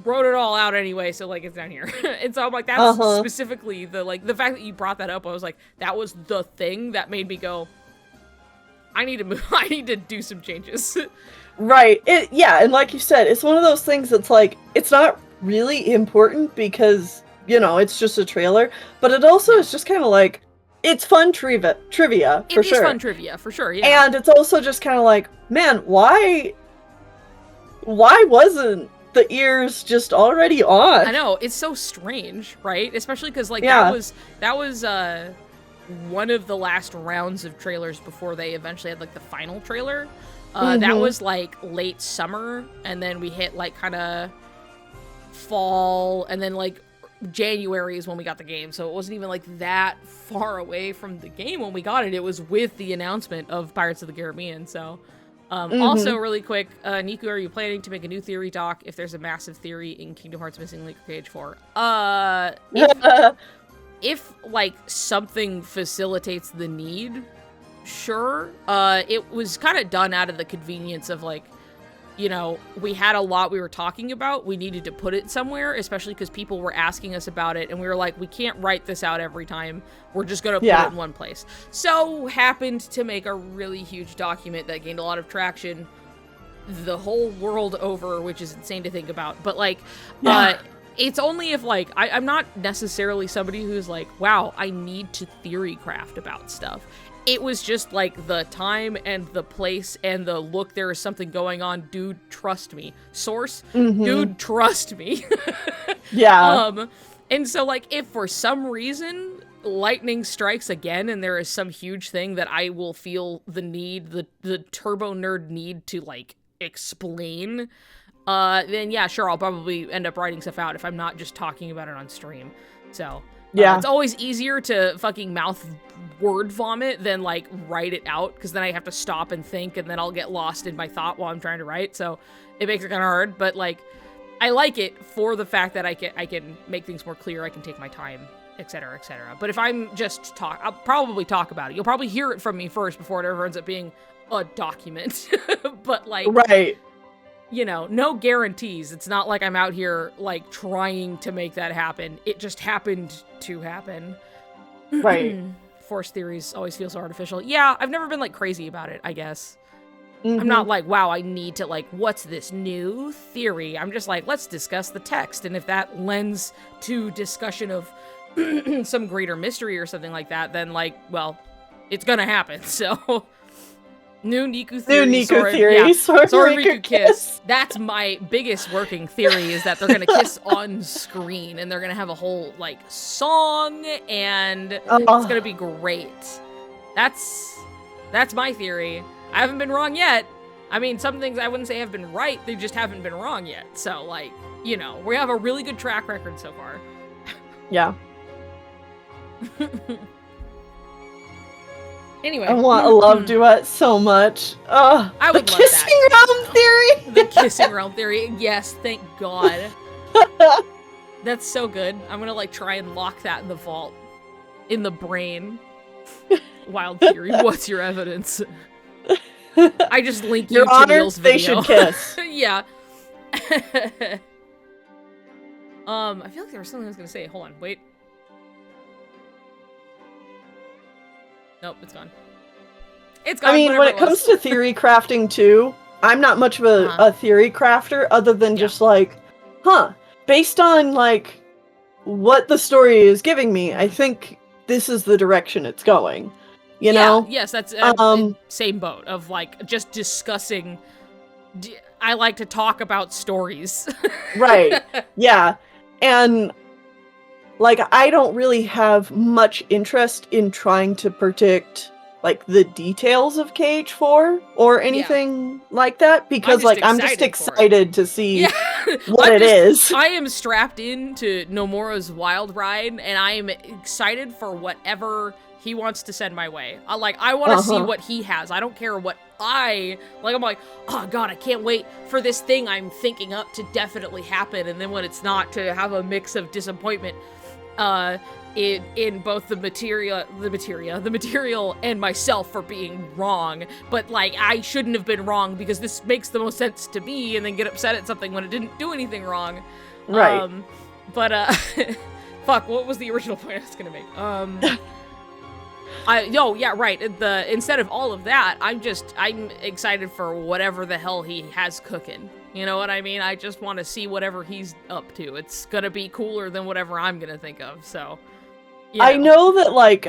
wrote it all out anyway. So like, it's down here. And so I'm like, that's specifically the fact that you brought that up. I was like, that was the thing that made me go, I need to move. I need to do some changes. Right. And like you said, it's one of those things that's like, it's not really important because, you know, it's just a trailer, but it also is just kind of like, it's fun trivia for sure. It is fun trivia for sure, yeah. And it's also just kind of like, man, why wasn't the ears just already on? I know, it's so strange, right? Especially because like that was one of the last rounds of trailers before they eventually had like the final trailer. That was like late summer, and then we hit like kind of fall, and then like January is when we got the game, so it wasn't even like that far away from the game when we got it. It was with the announcement of Pirates of the Caribbean. So also really quick, Niku, are you planning to make a new theory doc if there's a massive theory in Kingdom Hearts Missing Link or Cage 4? If like something facilitates the need, sure. It was kind of done out of the convenience of like, you know, we had a lot we were talking about. We needed to put it somewhere, especially because people were asking us about it. And we were like, we can't write this out every time. We're just going to put it in one place. So happened to make a really huge document that gained a lot of traction the whole world over, which is insane to think about. But like, it's only if like, I'm not necessarily somebody who's like, wow, I need to theory craft about stuff. It was just like the time and the place and the look, there is something going on. Dude, trust me. Source, dude, trust me. And so like, if for some reason lightning strikes again and there is some huge thing that I will feel the need, the turbo nerd need to like explain, then yeah, sure, I'll probably end up writing stuff out if I'm not just talking about it on stream. So it's always easier to fucking mouth word vomit than like write it out, because then I have to stop and think, and then I'll get lost in my thought while I'm trying to write. So it makes it kind of hard, but like I like it for the fact that I can make things more clear. I can take my time, etc., etc. But if I'm just I'll probably talk about it. You'll probably hear it from me first before it ever ends up being a document. But like, you know, no guarantees. It's not like I'm out here like trying to make that happen. It just happened to happen. Right. Force theories always feel so artificial. Yeah, I've never been like crazy about it, I guess. I'm not like, wow, I need to like, what's this new theory? I'm just like, let's discuss the text. And if that lends to discussion of some greater mystery or something like that, then, like, well, it's gonna happen, so... New Niku theory. New Niku theory. Yeah. Soriku kiss. That's my biggest working theory, is that they're gonna kiss on screen, and they're gonna have a whole, like, song, and it's gonna be great. That's my theory. I haven't been wrong yet. I mean, some things I wouldn't say have been right, they just haven't been wrong yet. So, like, you know, we have a really good track record so far. Yeah. Anyway. I want a love duet so much. I would love kissing that. realm theory! The kissing realm theory. Yes, thank God. That's so good. I'm gonna, like, try and lock that in the vault. In the brain. Wild theory. What's your evidence? I just link you to Neil's video. They should kiss. Yeah. I feel like there was something I was gonna say. Hold on, wait. Nope, it's gone. It's gone. I mean, when it comes to theory crafting too, I'm not much of a theory crafter, other than just like, based on like what the story is giving me, I think this is the direction it's going. You know? Yes, that's same boat of like just discussing. I like to talk about stories. Right. Yeah. And like, I don't really have much interest in trying to predict like the details of KH4 or anything like that, because I'm just excited to see what it is. I am strapped into Nomura's wild ride, and I am excited for whatever he wants to send my way. I want to see what he has. I don't care what I'm like, oh god, I can't wait for this thing I'm thinking up to definitely happen, and then when it's not, to have a mix of disappointment in both the material and myself for being wrong. But like, I shouldn't have been wrong because this makes the most sense to me, and then get upset at something when it didn't do anything wrong. Right. Fuck, what was the original point I was gonna make? Instead of all of that, I'm excited for whatever the hell he has cooking. You know what I mean? I just want to see whatever he's up to. It's gonna be cooler than whatever I'm gonna think of, so. You know. I know that, like,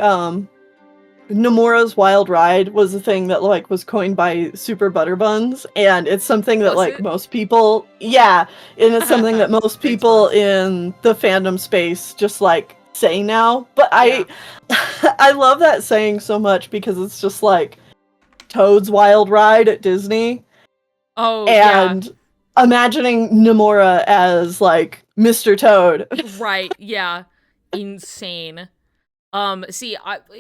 Nomura's Wild Ride was a thing that, like, was coined by Super Butterbuns, and it's something that, most people... Yeah, and it's something that most people in the fandom space just, like, say now. But I love that saying so much, because it's just, like, Toad's Wild Ride at Disney. Oh, and imagining Nomura as, like, Mr. Toad. Right, yeah. Insane. See,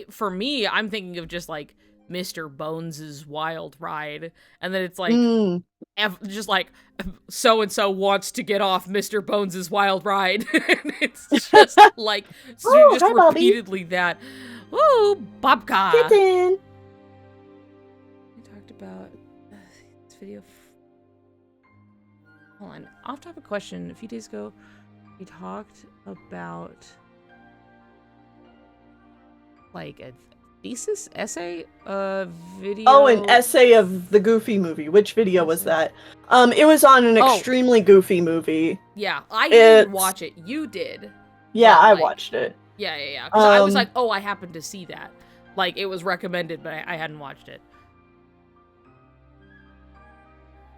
for me, I'm thinking of just, like, Mr. Bones's Wild Ride, and then it's like, just like, so-and-so wants to get off Mr. Bones's Wild Ride. It's just, like, repeatedly Bobby. That. Woo, Bobka! Kitten! We talked about this video. Hold on, off-topic question. A few days ago, we talked about like a thesis essay video. Oh, an essay of the Goofy movie. Which video was that? It was on an extremely goofy movie. Yeah, I didn't watch it. You did. Yeah, I watched it. Yeah. Because I was like, oh, I happened to see that. Like, it was recommended, but I hadn't watched it.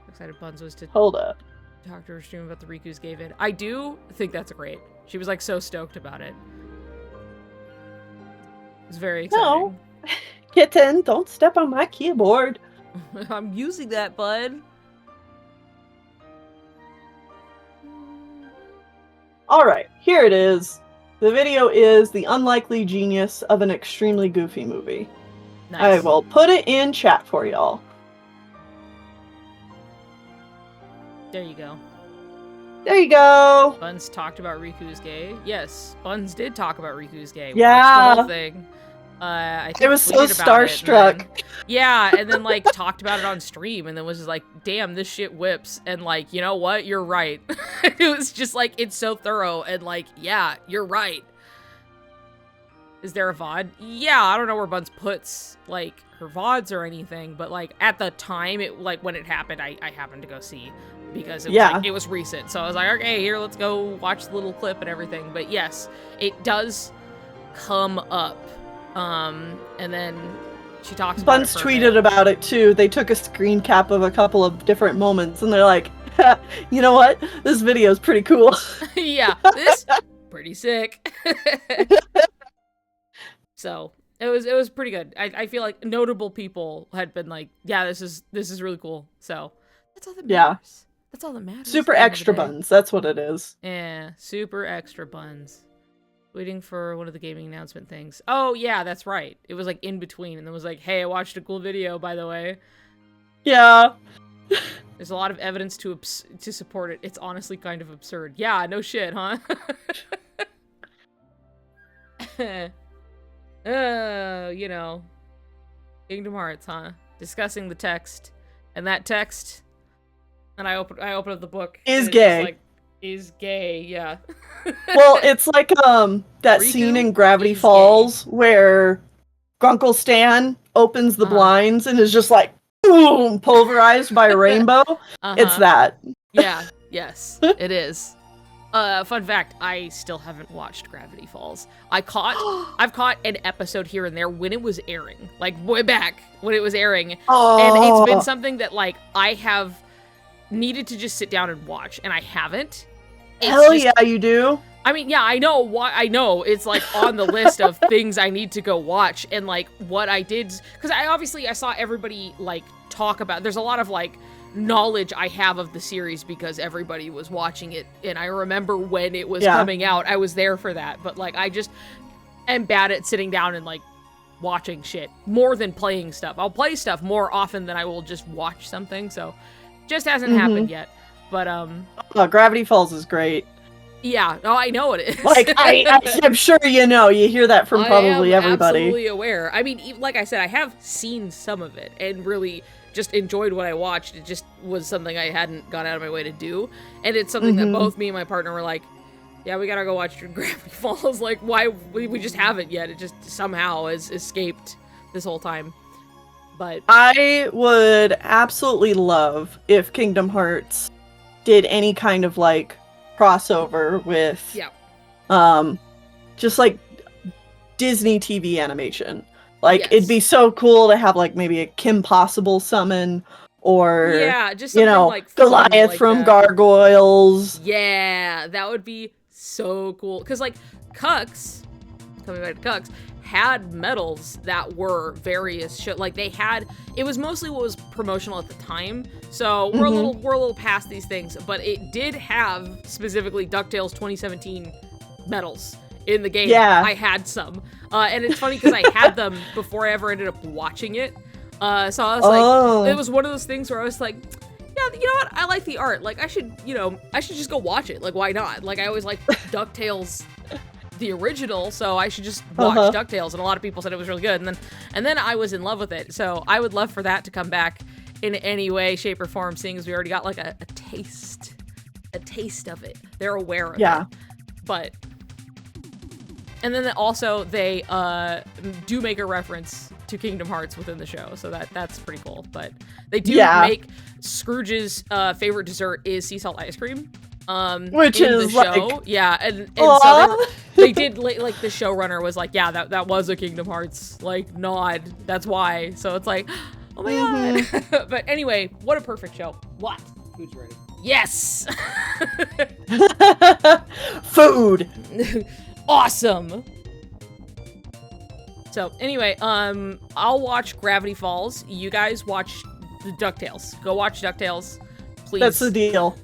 Excited Buns was to hold up. Talk to her stream about the Riku's gay vid. I do think that's great. She was like so stoked about it. It's very exciting. No. Kitten, don't step on my keyboard. I'm using that, bud. Alright, here it is. The video is The Unlikely Genius of an Extremely Goofy Movie. Nice. I will put it in chat for y'all. There you go. There you go. Buns talked about Riku's gay. Yes, Buns did talk about Riku's gay. Yeah. The whole thing. I was so starstruck. And then like talked about it on stream, and then was just like, damn, this shit whips. And like, you know what? You're right. It was just like, it's so thorough, and like, yeah, you're right. Is there a VOD? Yeah, I don't know where Buns puts like her VODs or anything, but like at the time, it like when it happened, I happened to go see. because it was recent. So I was like, okay, here, let's go watch the little clip and everything. But yes, it does come up. And then she talks about Buns tweeted about it too. They took a screen cap of a couple of different moments and they're like, you know what? This video is pretty cool. Yeah, this pretty sick. So it was pretty good. I feel like notable people had been like, yeah, this is really cool. So that's all that matters. Yeah. That's all that matters. Super extra buns. That's what it is. Yeah, super extra buns. Waiting for one of the gaming announcement things. Oh yeah, that's right. It was like in between, and it was like, hey, I watched a cool video, by the way. Yeah. There's a lot of evidence to support it. It's honestly kind of absurd. Yeah, no shit, huh? You know, Kingdom Hearts, huh? Discussing the text, and that text, and I open up the book. Is gay. Is gay, yeah. Well, it's like that scene in Gravity Falls where Grunkle Stan opens the blinds and is just like, boom, pulverized by a rainbow. It's that. Yeah, yes, it is. Fun fact, I still haven't watched Gravity Falls. I've caught an episode here and there when it was airing, like way back when it was airing. And it's been something that like I have needed to just sit down and watch, and I haven't. Hell yeah, you do. I mean, yeah, I know it's like on the list of things I need to go watch, and like what I did, because I saw everybody like talk about, there's a lot of like knowledge I have of the series because everybody was watching it, and I remember when it was coming out, I was there for that, but like I just am bad at sitting down and like watching shit more than playing stuff. I'll play stuff more often than I will just watch something, so just hasn't happened yet. But Gravity Falls is great. Yeah, no, I know it is. Like I'm sure you know. You hear that from probably everybody. I'm absolutely aware. I mean, like I said, I have seen some of it and really just enjoyed what I watched. It just was something I hadn't gone out of my way to do, and it's something that both me and my partner were like, "Yeah, we gotta go watch Gravity Falls." Like, why we just haven't yet? It just somehow has escaped this whole time. But I would absolutely love if Kingdom Hearts did any kind of like crossover with just like Disney TV animation. Like it'd be so cool to have like maybe a Kim Possible summon, or just you know, like Goliath like from that. Gargoyles. Yeah, that would be so cool. Because like Cucks, coming back to Cucks, had medals that were various shit. Like they had, it was mostly what was promotional at the time. So we're a little past these things, but it did have specifically DuckTales 2017 medals in the game. Yeah, I had some, and it's funny because I had them before I ever ended up watching it. So I was like, it was one of those things where I was like, yeah, you know what? I like the art. Like I should just go watch it. Like why not? Like I always like DuckTales. The original, so I should just watch DuckTales, and a lot of people said it was really good, and then I was in love with it, so I would love for that to come back in any way, shape, or form, seeing as we already got like a taste of it. They're aware of it. But and then also they do make a reference to Kingdom Hearts within the show, so that's pretty cool. But they do make Scrooge's favorite dessert is sea salt ice cream. Which in is the show, like, and so they did like the showrunner was like, yeah, that was a Kingdom Hearts like nod. That's why. So it's like, oh my god. But anyway, what a perfect show. What? Food's ready. Yes. Food. Awesome. So anyway, I'll watch Gravity Falls. You guys watch the DuckTales. Go watch DuckTales, please. That's the deal.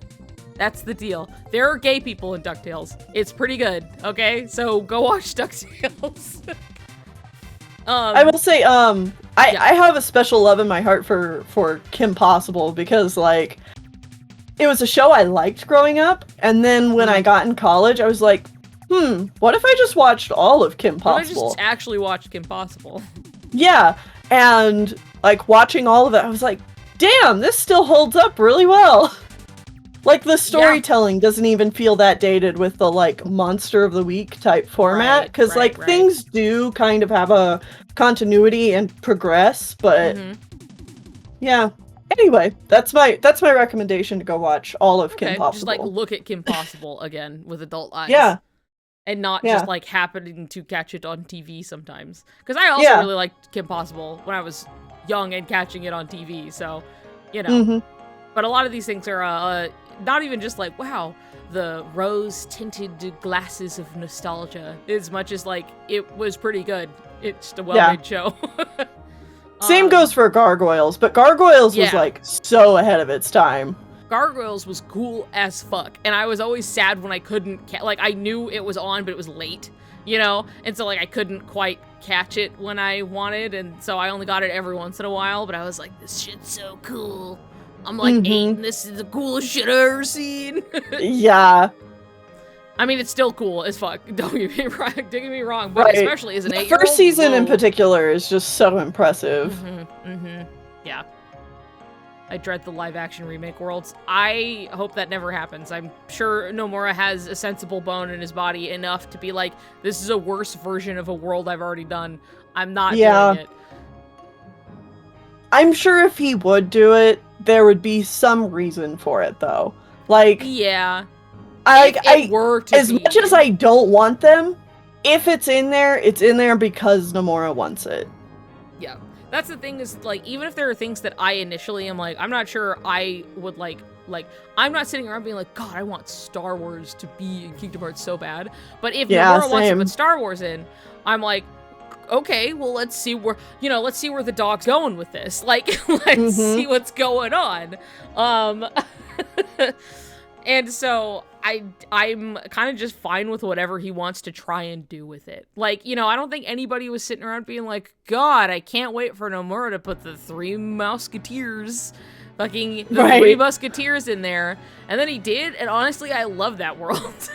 That's the deal. There are gay people in DuckTales. It's pretty good, okay? So go watch DuckTales. I will say, I have a special love in my heart for Kim Possible because, like, it was a show I liked growing up, and then when I got in college, I was like, what if I just watched all of Kim Possible? What if I just actually watched Kim Possible? Yeah, and, like, watching all of it, I was like, damn, this still holds up really well. Like, the storytelling doesn't even feel that dated with the, like, Monster of the Week type format. Because, things do kind of have a continuity and progress, but... Yeah. Anyway, that's my recommendation to go watch all of Kim Possible. Just like look at Kim Possible again with adult eyes. Yeah. And not Yeah. just like happening to catch it on TV sometimes. Because I also really liked Kim Possible when I was young and catching it on TV. So, you know. Mm-hmm. But a lot of these things are not even just like, wow, the rose-tinted glasses of nostalgia. As much as like, it was pretty good. It's just a well-made show. Same goes for Gargoyles, but Gargoyles was like so ahead of its time. Gargoyles was cool as fuck, and I was always sad when I couldn't like I knew it was on, but it was late, you know, and so like I couldn't quite catch it when I wanted, and so I only got it every once in a while. But I was like, this shit's so cool. I'm like 8, and this is the coolest shit I've ever seen. Yeah. I mean, it's still cool as fuck. Don't get me wrong, but especially as an 8-year-old. The first season in particular is just so impressive. Yeah. I dread the live-action remake worlds. I hope that never happens. I'm sure Nomura has a sensible bone in his body enough to be like, this is a worse version of a world I've already done. I'm not doing it. I'm sure if he would do it, there would be some reason for it, though. Like, yeah. As much as I don't want them, if it's in there because Nomura wants it. Yeah. That's the thing is, like, even if there are things that I initially am like, I'm not sure I would like, I'm not sitting around being like, God, I want Star Wars to be in Kingdom Hearts so bad. But if Nomura wants to put Star Wars in, I'm like, okay, well, let's see where the dog's going with this. Like, let's see what's going on. And so I'm kind of just fine with whatever he wants to try and do with it. Like, you know, I don't think anybody was sitting around being like, God, I can't wait for Nomura to put the Three Musketeers in there. And then he did, and honestly, I love that world.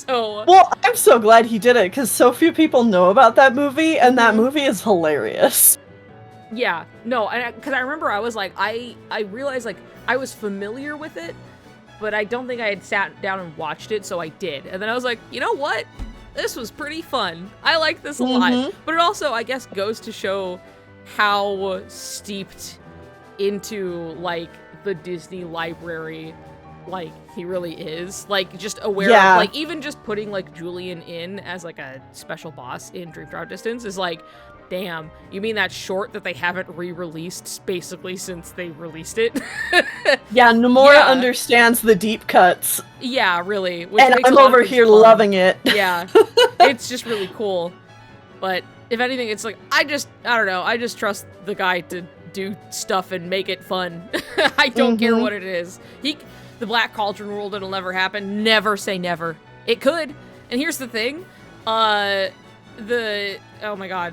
Well, I'm so glad he did it, because so few people know about that movie, and that movie is hilarious. Yeah, no, because I remember I was like, I realized, like, I was familiar with it, but I don't think I had sat down and watched it, so I did. And then I was like, you know what? This was pretty fun. I like this a lot. But it also, I guess, goes to show how steeped into, like, the Disney library, like, he really is. Like, just aware of, like, even just putting, like, Julian in as, like, a special boss in Dream Drop Distance is, like, damn, you mean that short that they haven't re-released basically since they released it? Yeah, Nomura understands the deep cuts. Yeah, really. And I'm over here loving it. Yeah, it's just really cool. But if anything, it's like, I don't know, I just trust the guy to do stuff and make it fun. I don't care what it is. The Black Cauldron world, it'll never happen. Never say never. It could. And here's the thing. Oh my god.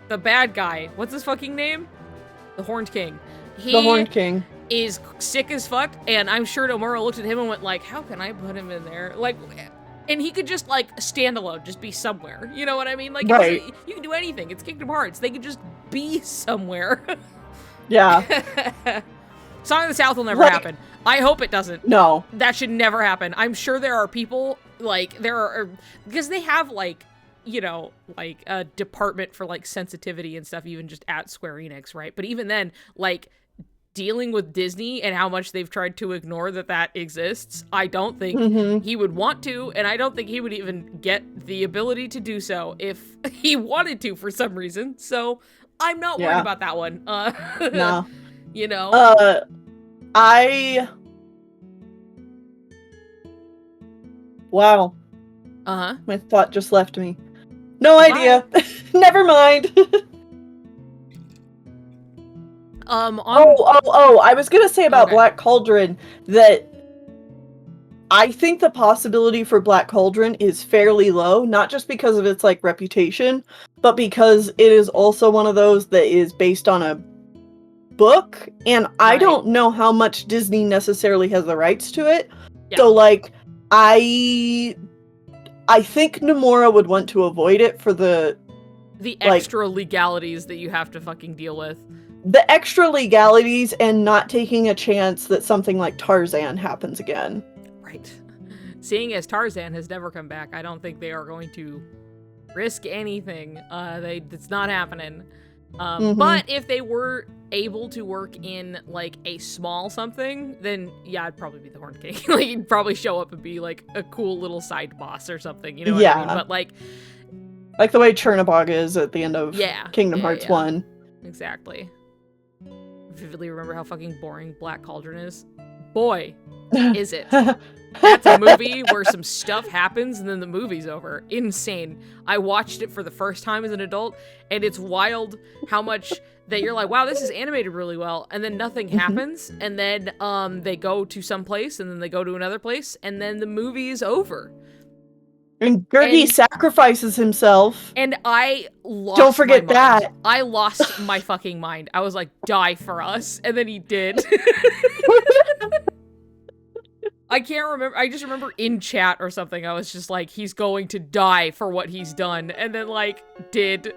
The bad guy. What's his fucking name? The Horned King. The Horned King is sick as fuck, and I'm sure Nomura looked at him and went like, how can I put him in there? Like, and he could just, like, stand alone, just be somewhere. You know what I mean? Like, you can do anything. It's Kingdom Hearts. They could just be somewhere. Yeah. Song of the South will never happen. I hope it doesn't. No. That should never happen. I'm sure there are people, like, because they have, like, you know, like, a department for, like, sensitivity and stuff, even just at Square Enix, right? But even then, like, dealing with Disney and how much they've tried to ignore that exists, I don't think he would want to, and I don't think he would even get the ability to do so if he wanted to for some reason. So I'm not worried about that one. No. You know? Wow. Uh-huh. My thought just left me. No idea. Never mind. I was gonna say about Black Cauldron that I think the possibility for Black Cauldron is fairly low, not just because of its, like, reputation, but because it is also one of those that is based on a book, and I don't know how much Disney necessarily has the rights to it. Yeah. So, like, I think Nomura would want to avoid it for the extra legalities that you have to fucking deal with. The extra legalities and not taking a chance that something like Tarzan happens again. Right. Seeing as Tarzan has never come back, I don't think they are going to risk anything. It's not happening. But if they were able to work in like a small something, then yeah, I'd probably be the Horn King. Like he'd probably show up and be like a cool little side boss or something, you know what I mean? But like the way Chernobog is at the end of Kingdom Hearts 1. Exactly. Vividly remember how fucking boring Black Cauldron is. Boy, is it. That's a movie where some stuff happens and then the movie's over. Insane. I watched it for the first time as an adult, and it's wild how much that you're like, wow, this is animated really well, and then nothing happens, and then they go to some place, and then they go to another place, and then the movie is over. And Gurgi sacrifices himself. And I lost Don't forget my mind. that. I lost my fucking mind. I was like, die for us. And then he did. I can't remember. I just remember in chat or something, I was just like, he's going to die for what he's done. And then, like, did.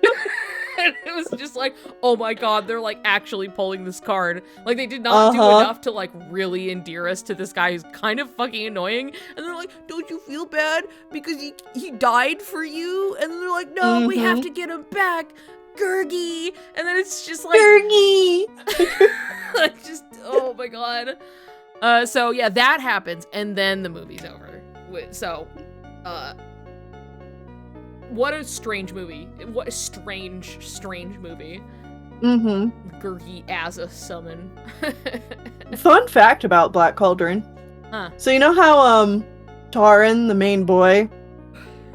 And it was just like, oh my god, they're, like, actually pulling this card. Like, they did not do enough to, like, really endear us to this guy who's kind of fucking annoying. And they're like, don't you feel bad because he died for you? And they're like, no, we have to get him back. Gurgi. And then it's just like... Gurgi! Just, oh my god. So yeah, that happens, and then the movie's over. So, what a strange movie. What a strange movie. Gurgi as a summon. Fun fact about Black Cauldron. So you know how, Taran, the main boy,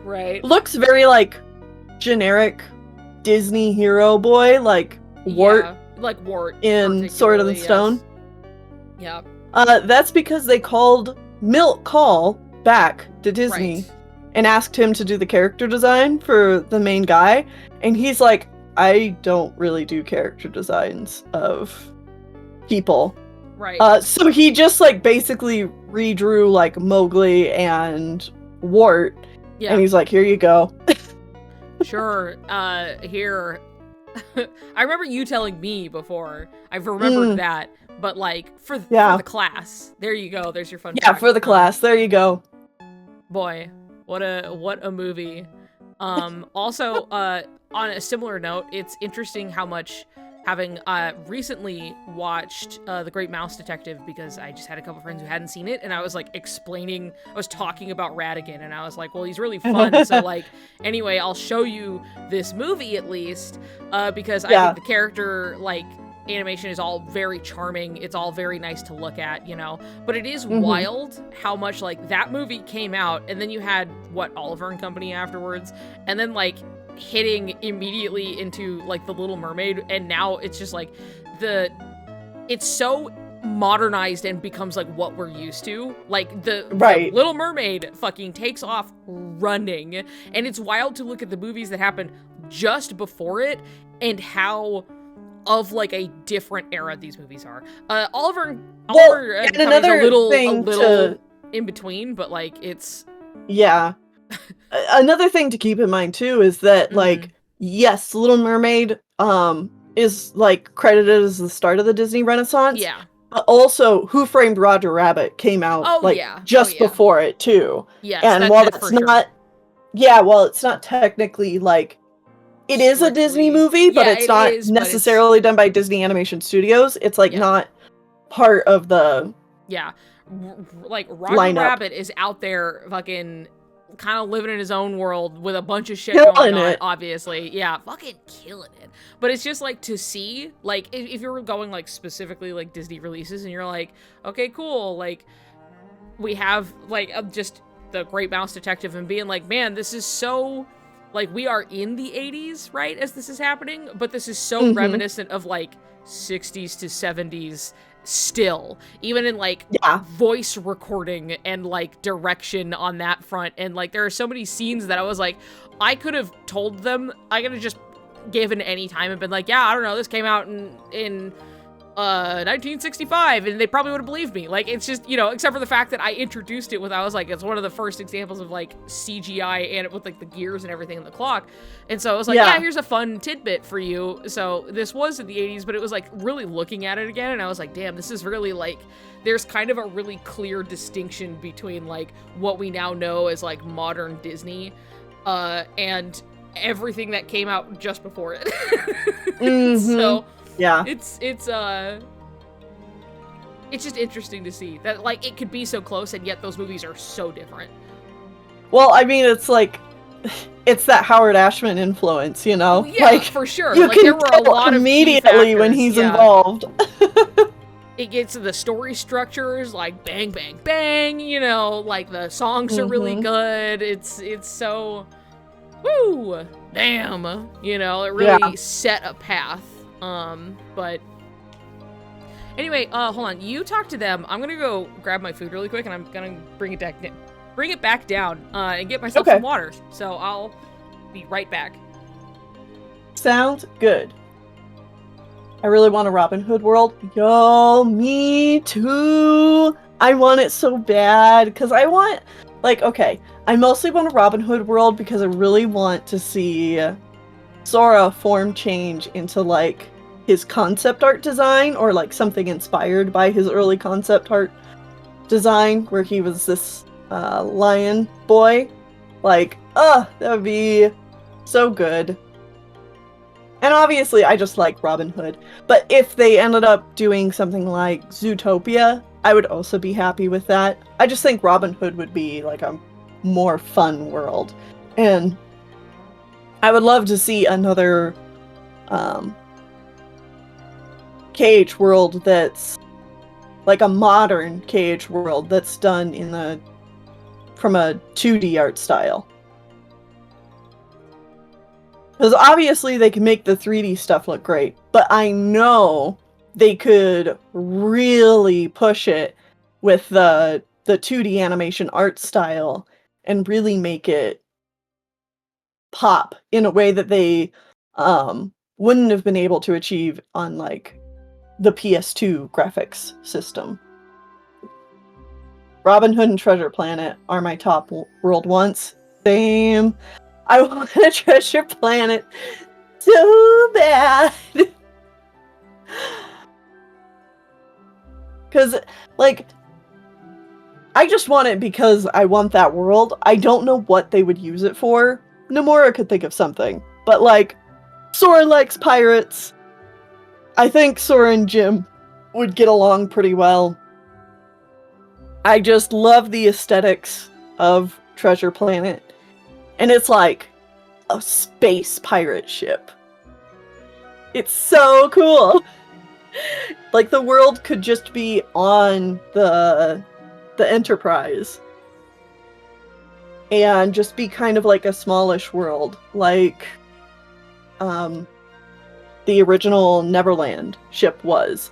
right, looks very, like, generic Disney hero boy, like Wart. Yeah, like Wart. In Sword in the Stone. Yeah. That's because they called Milt Kahl back to Disney and asked him to do the character design for the main guy. And he's like, I don't really do character designs of people. Right. So he just, like, basically redrew, like, Mowgli and Wart. Yeah. And he's like, here you go. Sure. Here. I remember you telling me before. I've remembered that. But, like, for the class. There you go. There's your fun fact. Yeah, for the class. There you go. Boy, what a movie. Also, on a similar note, it's interesting how much, having recently watched The Great Mouse Detective, because I just had a couple friends who hadn't seen it, and I was, like, I was talking about Ratigan, and I was like, well, he's really fun, so, like, anyway, I'll show you this movie, at least, because I think the character, like, animation is all very charming. It's all very nice to look at, you know? But it is wild how much, like, that movie came out, and then you had, Oliver and Company afterwards, and then, like, hitting immediately into, like, The Little Mermaid, and now it's just, like, it's so modernized and becomes, like, what we're used to. Like, the Little Mermaid fucking takes off running, and it's wild to look at the movies that happened just before it, and how of, like, a different era these movies are. Oliver and another a little in between, but, like, it's... Yeah. Another thing to keep in mind, too, is that, like, yes, Little Mermaid is, like, credited as the start of the Disney Renaissance. Yeah. But also, Who Framed Roger Rabbit came out, just before it, too. Yes, and while it's not... Sure. Yeah, well, it's not technically, like... It is a Disney movie, but it's not necessarily done by Disney Animation Studios. It's, like, not part of the... Yeah. Like, Roger Rabbit is out there fucking kind of living in his own world with a bunch of shit going on, obviously. Yeah, fucking killing it. But it's just, like, to see, like, if you're going, like, specifically, like, Disney releases, and you're like, okay, cool, like, we have, like, just The Great Mouse Detective, and being like, man, this is so... Like, we are in the 80s, right, as this is happening, but this is so reminiscent of, like, 60s to 70s still. Even in, like, voice recording and, like, direction on that front. And, like, there are so many scenes that I was like, I could have told them, I could have just given any time and been like, yeah, I don't know, this came out in 1965, and they probably would have believed me. Like, it's just, you know, except for the fact that I introduced it with, I was like, it's one of the first examples of, like, CGI and with, like, the gears and everything in the clock. And so I was like, yeah, here's a fun tidbit for you. So this was in the 80s, but it was, like, really looking at it again, and I was like, damn, this is really, like, there's kind of a really clear distinction between, like, what we now know as, like, modern Disney, and everything that came out just before it. So yeah, it's just interesting to see that, like, it could be so close and yet those movies are so different. Well, I mean, it's like, it's that Howard Ashman influence, you know? Yeah, like, for sure. You like, can there were a tell lot of immediately when he's involved. It gets to the story structures, like, bang, bang, bang, you know, like, the songs are really good. It's so, woo, damn, you know, it really set a path. But anyway, hold on, you talk to them. I'm gonna go grab my food really quick, and I'm gonna bring it back down, and get myself some water. So I'll be right back. Sounds good. I really want a Robin Hood world. Yo, me too. I want it so bad, because I want, like, okay, I mostly want a Robin Hood world because I really want to see Sora form change into, like, his concept art design, or, like, something inspired by his early concept art design, where he was this lion boy. Like, that would be so good. And obviously, I just like Robin Hood. But if they ended up doing something like Zootopia, I would also be happy with that. I just think Robin Hood would be, like, a more fun world. And I would love to see another KH world that's, like, a modern KH world that's done from a 2D art style. Because obviously they can make the 3D stuff look great, but I know they could really push it with the 2D animation art style and really make it pop in a way that they wouldn't have been able to achieve on, like, the PS2 graphics system. Robin Hood and Treasure Planet are my top world wants. Same. I want a Treasure Planet so bad. Because, like, I just want it because I want that world. I don't know what they would use it for. Nomura could think of something. But, like, Sora likes pirates. I think Sora and Jim would get along pretty well. I just love the aesthetics of Treasure Planet. And it's like a space pirate ship. It's so cool. Like, the world could just be on the Enterprise. And just be kind of like a smallish world. Like, the original Neverland ship was.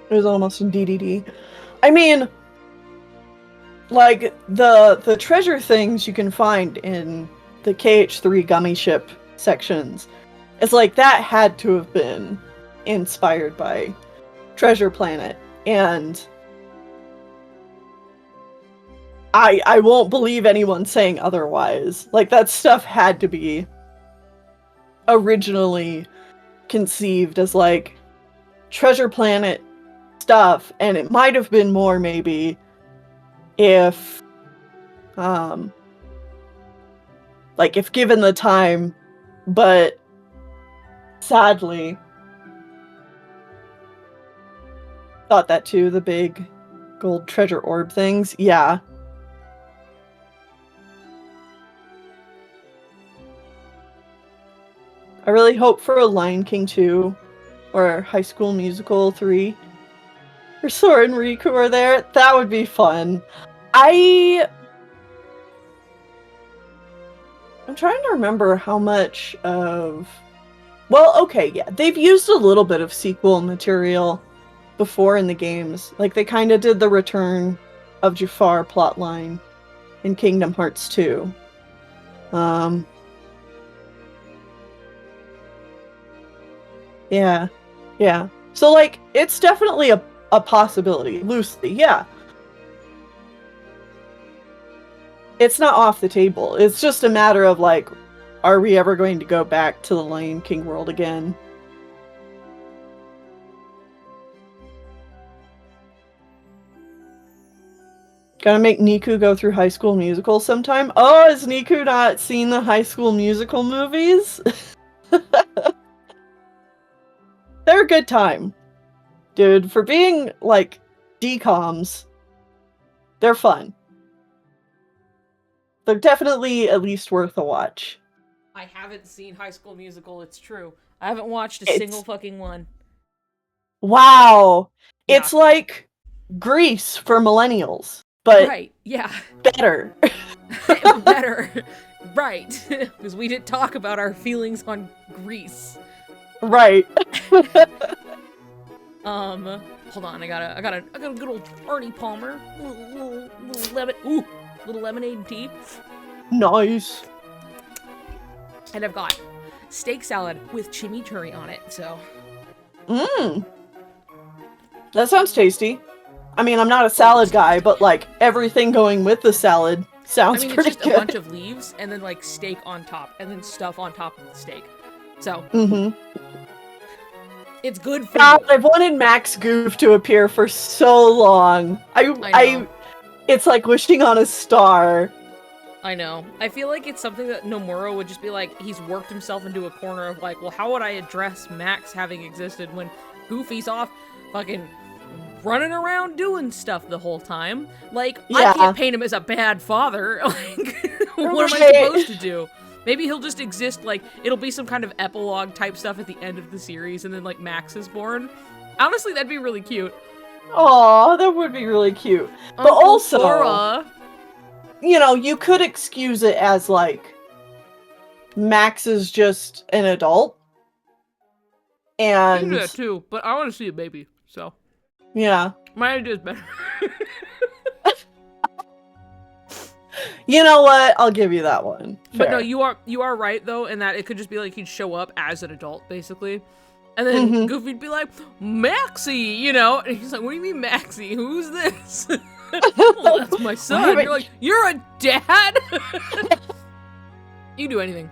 It was almost in DDD. I mean, like, the treasure things you can find in the KH3 gummy ship sections, it's like that had to have been inspired by Treasure Planet, and I won't believe anyone saying otherwise. Like, that stuff had to be originally conceived as, like, Treasure Planet stuff, and it might have been more, maybe, if like, if given the time, but sadly thought that too, the big gold treasure orb things. Yeah. I really hope for a Lion King 2 or High School Musical 3. Or Sora and Riku are there. That would be fun. I'm trying to remember how much of... Well, okay, yeah. They've used a little bit of sequel material before in the games. Like, they kind of did the Return of Jafar plotline in Kingdom Hearts 2. Yeah. Yeah. So, like, it's definitely a possibility. Loosely, yeah. It's not off the table. It's just a matter of, like, are we ever going to go back to the Lion King world again? Gotta make Niku go through High School Musical sometime. Oh, has Niku not seen the High School Musical movies? They're a good time. Dude, for being, like, DCOMs, they're fun. They're definitely at least worth a watch. I haven't seen High School Musical, it's true. I haven't watched a single fucking one. Wow! Yeah. It's like Grease for millennials, but right, yeah. better. Better. Right. Because we didn't talk about our feelings on Grease. Right. Hold on, I got a good old Arnie Palmer. Little lemonade and tea. Nice. And I've got steak salad with chimichurri on it, so. That sounds tasty. I mean, I'm not a salad guy, but like everything going with the salad sounds pretty it's just good. a bunch of leaves and then like steak on top and then stuff on top of the steak. So. It's good for you. I've wanted Max Goof to appear for so long. It's like wishing on a star. I know. I feel like it's something that Nomura would just be like, he's worked himself into a corner of like, well, how would I address Max having existed when Goofy's off fucking running around doing stuff the whole time? Like, I can't paint him as a bad father. Like, what am I supposed to do? Maybe he'll just exist, like, it'll be some kind of epilogue type stuff at the end of the series, and then, like, Max is born. Honestly, that'd be really cute. Aw, that would be really cute. But Uncle also, Sora. You know, you could excuse it as, like, Max is just an adult. And... You can do that, too, but I want to see a baby, so. Yeah. My idea is better. You know what? I'll give you that one. Fair. But no, you are right though, in that it could just be like he'd show up as an adult, basically. And then Goofy'd be like, Maxie, you know? And he's like, what do you mean Maxie? Who's this? Well, that's my son. You're like, you're a dad? You do anything.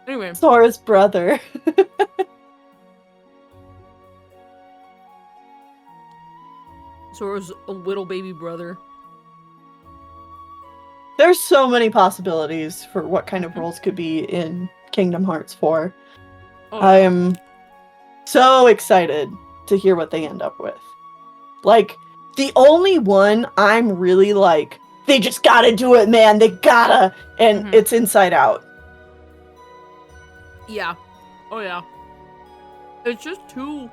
Anyway. Sora's brother. Sora's a little baby brother. There's so many possibilities for what kind of roles could be in Kingdom Hearts 4. Oh. I am so excited to hear what they end up with. Like, the only one I'm really like, they just gotta do it, man, they gotta! And it's Inside Out. Yeah. Oh yeah. It's just too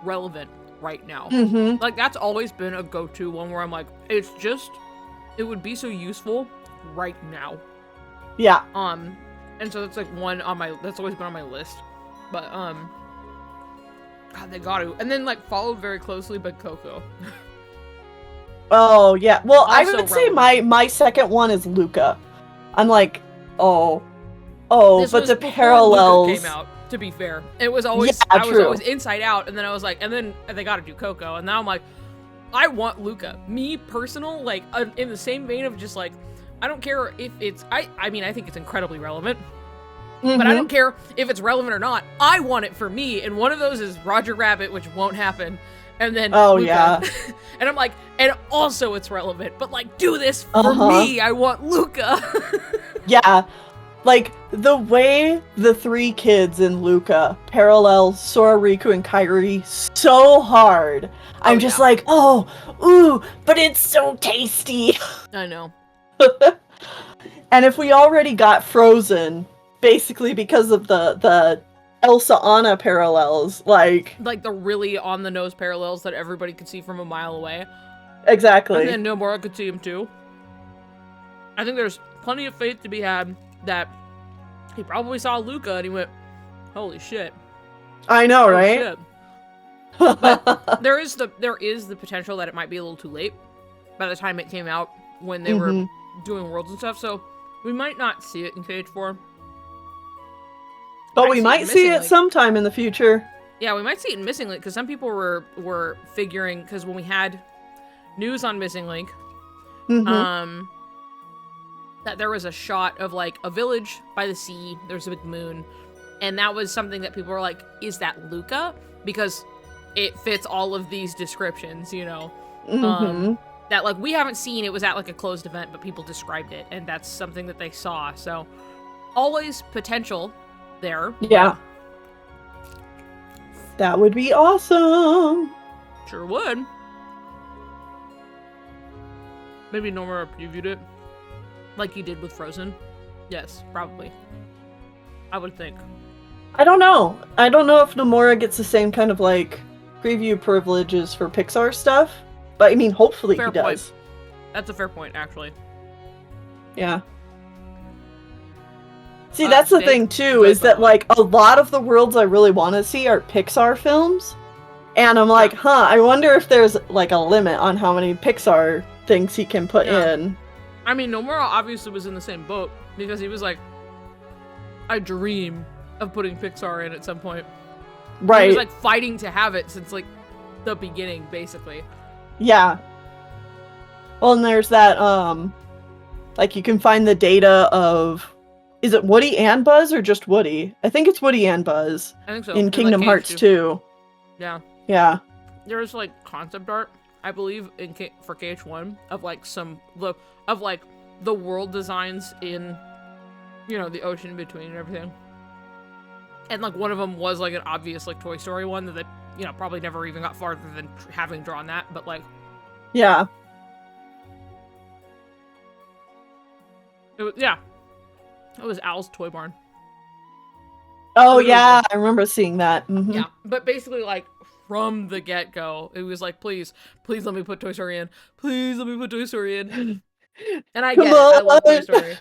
relevant right now. Like, that's always been a go-to one where I'm like, it's just... It would be so useful right now. Yeah. And so that's like one on my, that's always been on my list. But, God, they got to. And then, like, followed very closely by Coco. Oh, yeah. Well, I Also would say my second one is Luca. I'm like, but the parallels... Luca came out, to be fair. It was always, yeah, I was always Inside Out, and then I was like, and then they gotta do Coco, and now I'm like, I want Luca. Me, personal, like, in the same vein of just, like, I don't care if it's... I mean, I think it's incredibly relevant. But I don't care if it's relevant or not. I want it for me, and one of those is Roger Rabbit, which won't happen. And then Luca. Yeah. And I'm like, and also it's relevant, but, like, do this for me. I want Luca. Yeah. Like, the way the three kids in Luca parallel Soriku and Kairi so hard. I'm just like, but it's so tasty. I know. And if we already got Frozen, basically because of the Elsa Anna parallels, like the really on-the-nose parallels that everybody could see from a mile away. Exactly. And then Nomura could see him too. I think there's plenty of faith to be had that he probably saw Luca and he went, holy shit. I know, Holy right? Shit. But there is the potential that it might be a little too late by the time it came out when they were doing worlds and stuff, so we might not see it in KH4. But we might see it sometime in the future. Yeah, we might see it in Missing Link, because some people were figuring, because when we had news on Missing Link, that there was a shot of, like, a village by the sea, there's a big moon, and that was something that people were like, is that Luca? Because it fits all of these descriptions, you know. Mm-hmm. That, like, we haven't seen. It was at, like, a closed event, but people described it, and that's something that they saw. So, always potential there. Yeah. That would be awesome. Sure would. Maybe Nomura previewed it, like he did with Frozen. Yes, probably. I would think. I don't know. I don't know if Nomura gets the same kind of, like, preview privileges for Pixar stuff. But, I mean, hopefully Fair he does. point. That's a fair point, actually. Yeah. See, that's the thing, too, is that, like, a lot of the worlds I really want to see are Pixar films. And I'm like, I wonder if there's, like, a limit on how many Pixar things he can put in. I mean, Nomura obviously was in the same boat, because he was like, I dream of putting Pixar in at some point. Right. He was, like, fighting to have it since, like, the beginning, basically. Yeah. Well, and there's that, like, you can find the data of, is it Woody and Buzz, or just Woody? I think it's Woody and Buzz. I think so. In Kingdom Hearts 2. Yeah. Yeah. There was, like, concept art, I believe, for KH1, of, like, the world designs in, you know, the ocean between and everything. And, like, one of them was, like, an obvious, like, Toy Story one that, you know, probably never even got farther than having drawn that, but, like... Yeah. It was, yeah. It was Al's Toy Barn. Oh, yeah, I remember seeing that. Mm-hmm. Yeah, but basically, like, from the get-go, it was like, please let me put Toy Story in. Please let me put Toy Story in. And I get it. I love Toy Story.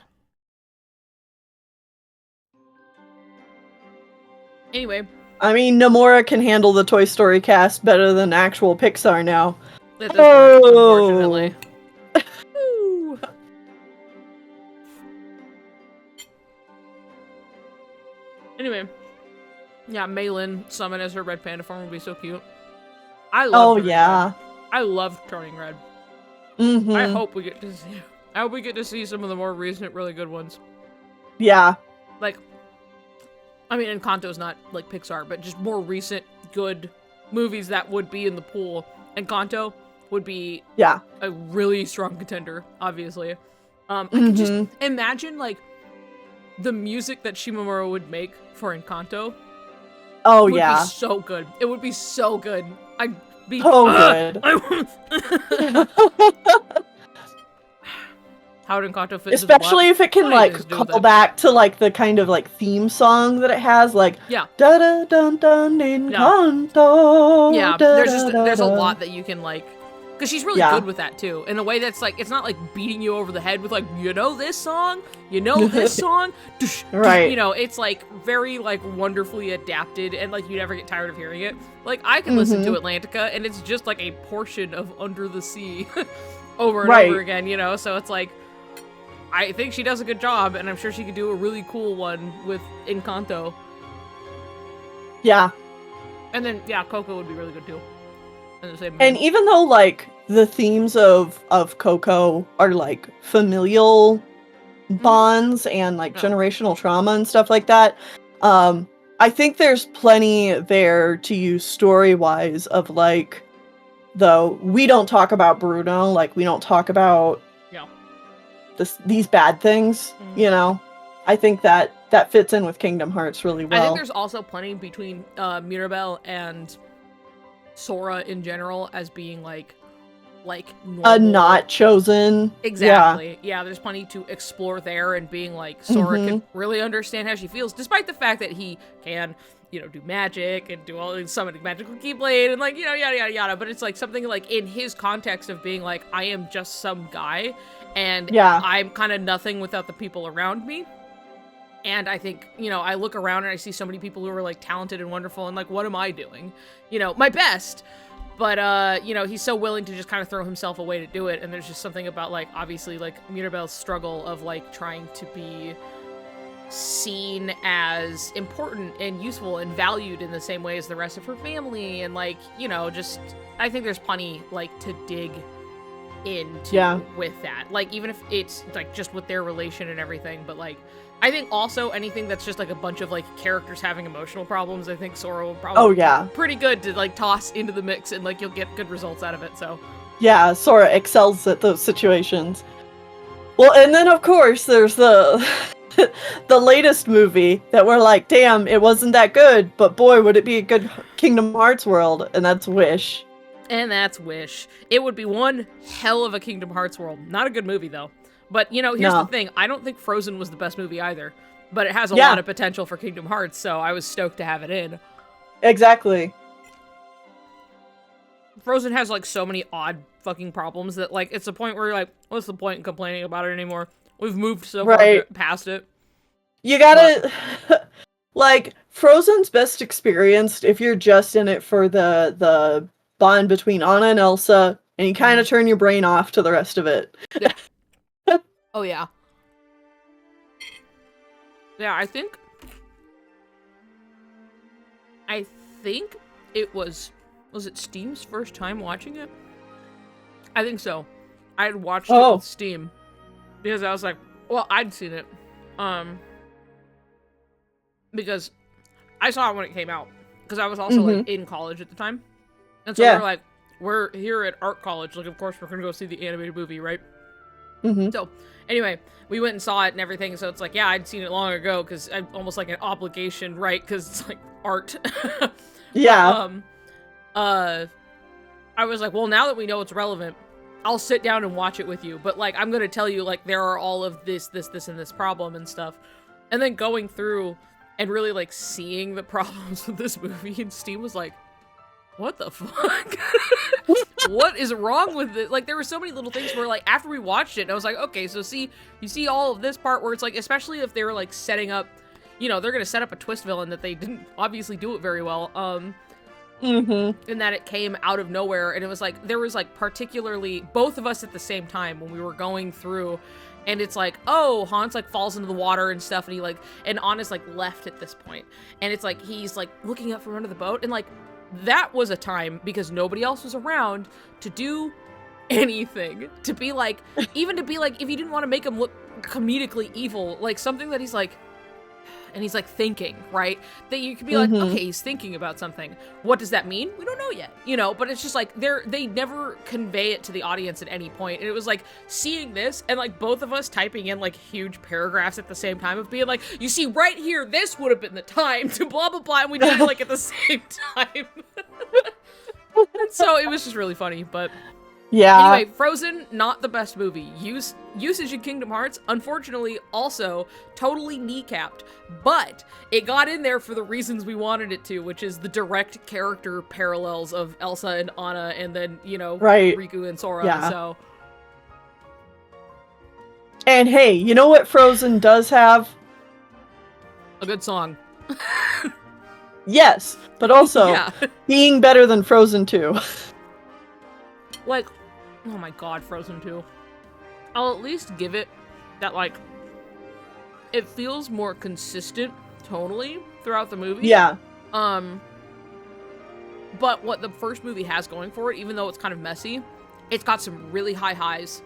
Anyway. I mean, Nomura can handle the Toy Story cast better than actual Pixar now. At this point, unfortunately. Anyway. Yeah, Maylin summon as her red panda form would be so cute. I love Turning Red. I love Turning Red. Mm-hmm. I hope we get to see some of the more recent really good ones. Yeah. Like, I mean, Encanto's not, like, Pixar, but just more recent, good movies that would be in the pool. Encanto would be a really strong contender, obviously. I can just imagine, like, the music that Shimomura would make for Encanto. Oh, would be so good. It would be so good. I'd be... good. How would Encanto fit? Especially if it can, like, call back to, like, the kind of, like, theme song that it has, like, da da dun dun Encanto. Yeah, there's a lot that you can, like, because she's really good with that too, in a way that's like, it's not like beating you over the head with like, you know this song, right? You know, it's like very like wonderfully adapted, and like you never get tired of hearing it. Like I can listen to Atlantica, and it's just like a portion of Under the Sea over and over again, you know. So it's like, I think she does a good job, and I'm sure she could do a really cool one with Encanto. Yeah. And then Coco would be really good too. And even though, like, the themes of Coco are, like, familial bonds and, like, generational trauma and stuff like that, I think there's plenty there to use story-wise of, like, though, we don't talk about Bruno, like, we don't talk about these bad things, you know? I think that fits in with Kingdom Hearts really well. I think there's also plenty between Mirabelle and Sora in general as being like normal. A not chosen. Exactly. Yeah, there's plenty to explore there, and being like Sora can really understand how she feels, despite the fact that he can, you know, do magic and do all these summoning magical keyblade and like, you know, yada yada yada. But it's like something like in his context of being like, I am just some guy, and I'm kind of nothing without the people around me. And I think, you know, I look around and I see so many people who are, like, talented and wonderful, and, like, what am I doing? You know, my best. But, you know, he's so willing to just kind of throw himself away to do it, and there's just something about, like, obviously, like, Mirabelle's struggle of, like, trying to be seen as important and useful and valued in the same way as the rest of her family, and, like, you know, just, I think there's plenty, like, to dig into with that. Like, even if it's like just with their relation and everything, but like I think also anything that's just like a bunch of like characters having emotional problems, I think Sora will probably be pretty good to like toss into the mix, and like you'll get good results out of it. So yeah, Sora excels at those situations. Well, and then of course there's the the latest movie that we're like, damn, it wasn't that good, but boy, would it be a good Kingdom Hearts world, and that's Wish. And that's Wish. It would be one hell of a Kingdom Hearts world. Not a good movie, though. But, you know, here's the thing. I don't think Frozen was the best movie either. But it has a lot of potential for Kingdom Hearts, so I was stoked to have it in. Exactly. Frozen has, like, so many odd fucking problems that, like, it's a point where you're like, what's the point in complaining about it anymore? We've moved so far past it. You gotta... like, Frozen's best experienced if you're just in it for the bond between Anna and Elsa, and you kind of turn your brain off to the rest of it. Yeah. Oh, yeah. Yeah, I think it was it Steam's first time watching it? I think so. I had watched it with Steam because I was like, well, I'd seen it. Because I saw it when it came out, because I was also like in college at the time. And so we're like, we're here at art college, like of course we're gonna go see the animated movie, right? So anyway, we went and saw it and everything, so it's like, yeah, I'd seen it long ago, because I'm almost like an obligation, right? Because it's like art. Yeah. But, I was like, well, now that we know it's relevant, I'll sit down and watch it with you, but like I'm gonna tell you like there are all of this and this problem and stuff. And then going through and really like seeing the problems with this movie, and Steve was like, what the fuck? What is wrong with it? Like, there were so many little things where, like, after we watched it, I was like, okay, so you see all of this part where it's like, especially if they were like setting up, you know, they're gonna set up a twist villain that they didn't obviously do it very well, in that it came out of nowhere, and it was like, there was like particularly both of us at the same time when we were going through, and it's like, oh, Hans like falls into the water and stuff, and he like, and Anna's like left at this point, and it's like he's like looking up from under the boat, and like that was a time because nobody else was around to do anything, to be like, even to be like, if you didn't want to make him look comedically evil, like something that he's like, and he's like thinking, right? That you could be like, okay, he's thinking about something. What does that mean? We don't know yet, you know, but it's just like, they never convey it to the audience at any point. And it was like seeing this and like both of us typing in like huge paragraphs at the same time of being like, you see right here, this would have been the time to blah, blah, blah. And we did it like at the same time. So it was just really funny, but yeah. Anyway, Frozen, not the best movie. Usage in Kingdom Hearts, unfortunately, also totally kneecapped. But it got in there for the reasons we wanted it to, which is the direct character parallels of Elsa and Anna, and then, you know, Riku and Sora. Yeah. So. And hey, you know what Frozen does have? A good song. Yes, but also being better than Frozen 2. Like, oh my god, Frozen 2. I'll at least give it that, like, it feels more consistent tonally throughout the movie. Yeah. But what the first movie has going for it, even though it's kind of messy, it's got some really high highs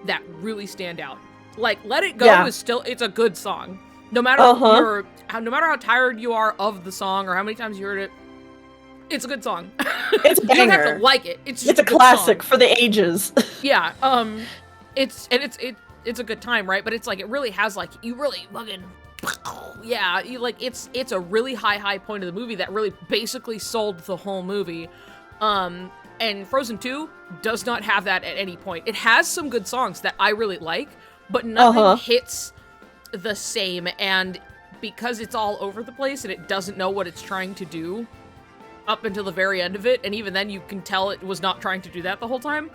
that really stand out. Like, Let It Go is still, it's a good song. No matter no matter how tired you are of the song or how many times you heard it, it's a good song. It's a banger. You don't have to like it. It's just a classic for the ages. Yeah. It's a good time, right? But it's like, it really has like, you really fucking, yeah, you like, it's a really high point of the movie that really basically sold the whole movie. And Frozen 2 does not have that at any point. It has some good songs that I really like, but nothing hits the same. And because it's all over the place and it doesn't know what it's trying to do up until the very end of it, and even then you can tell it was not trying to do that the whole time.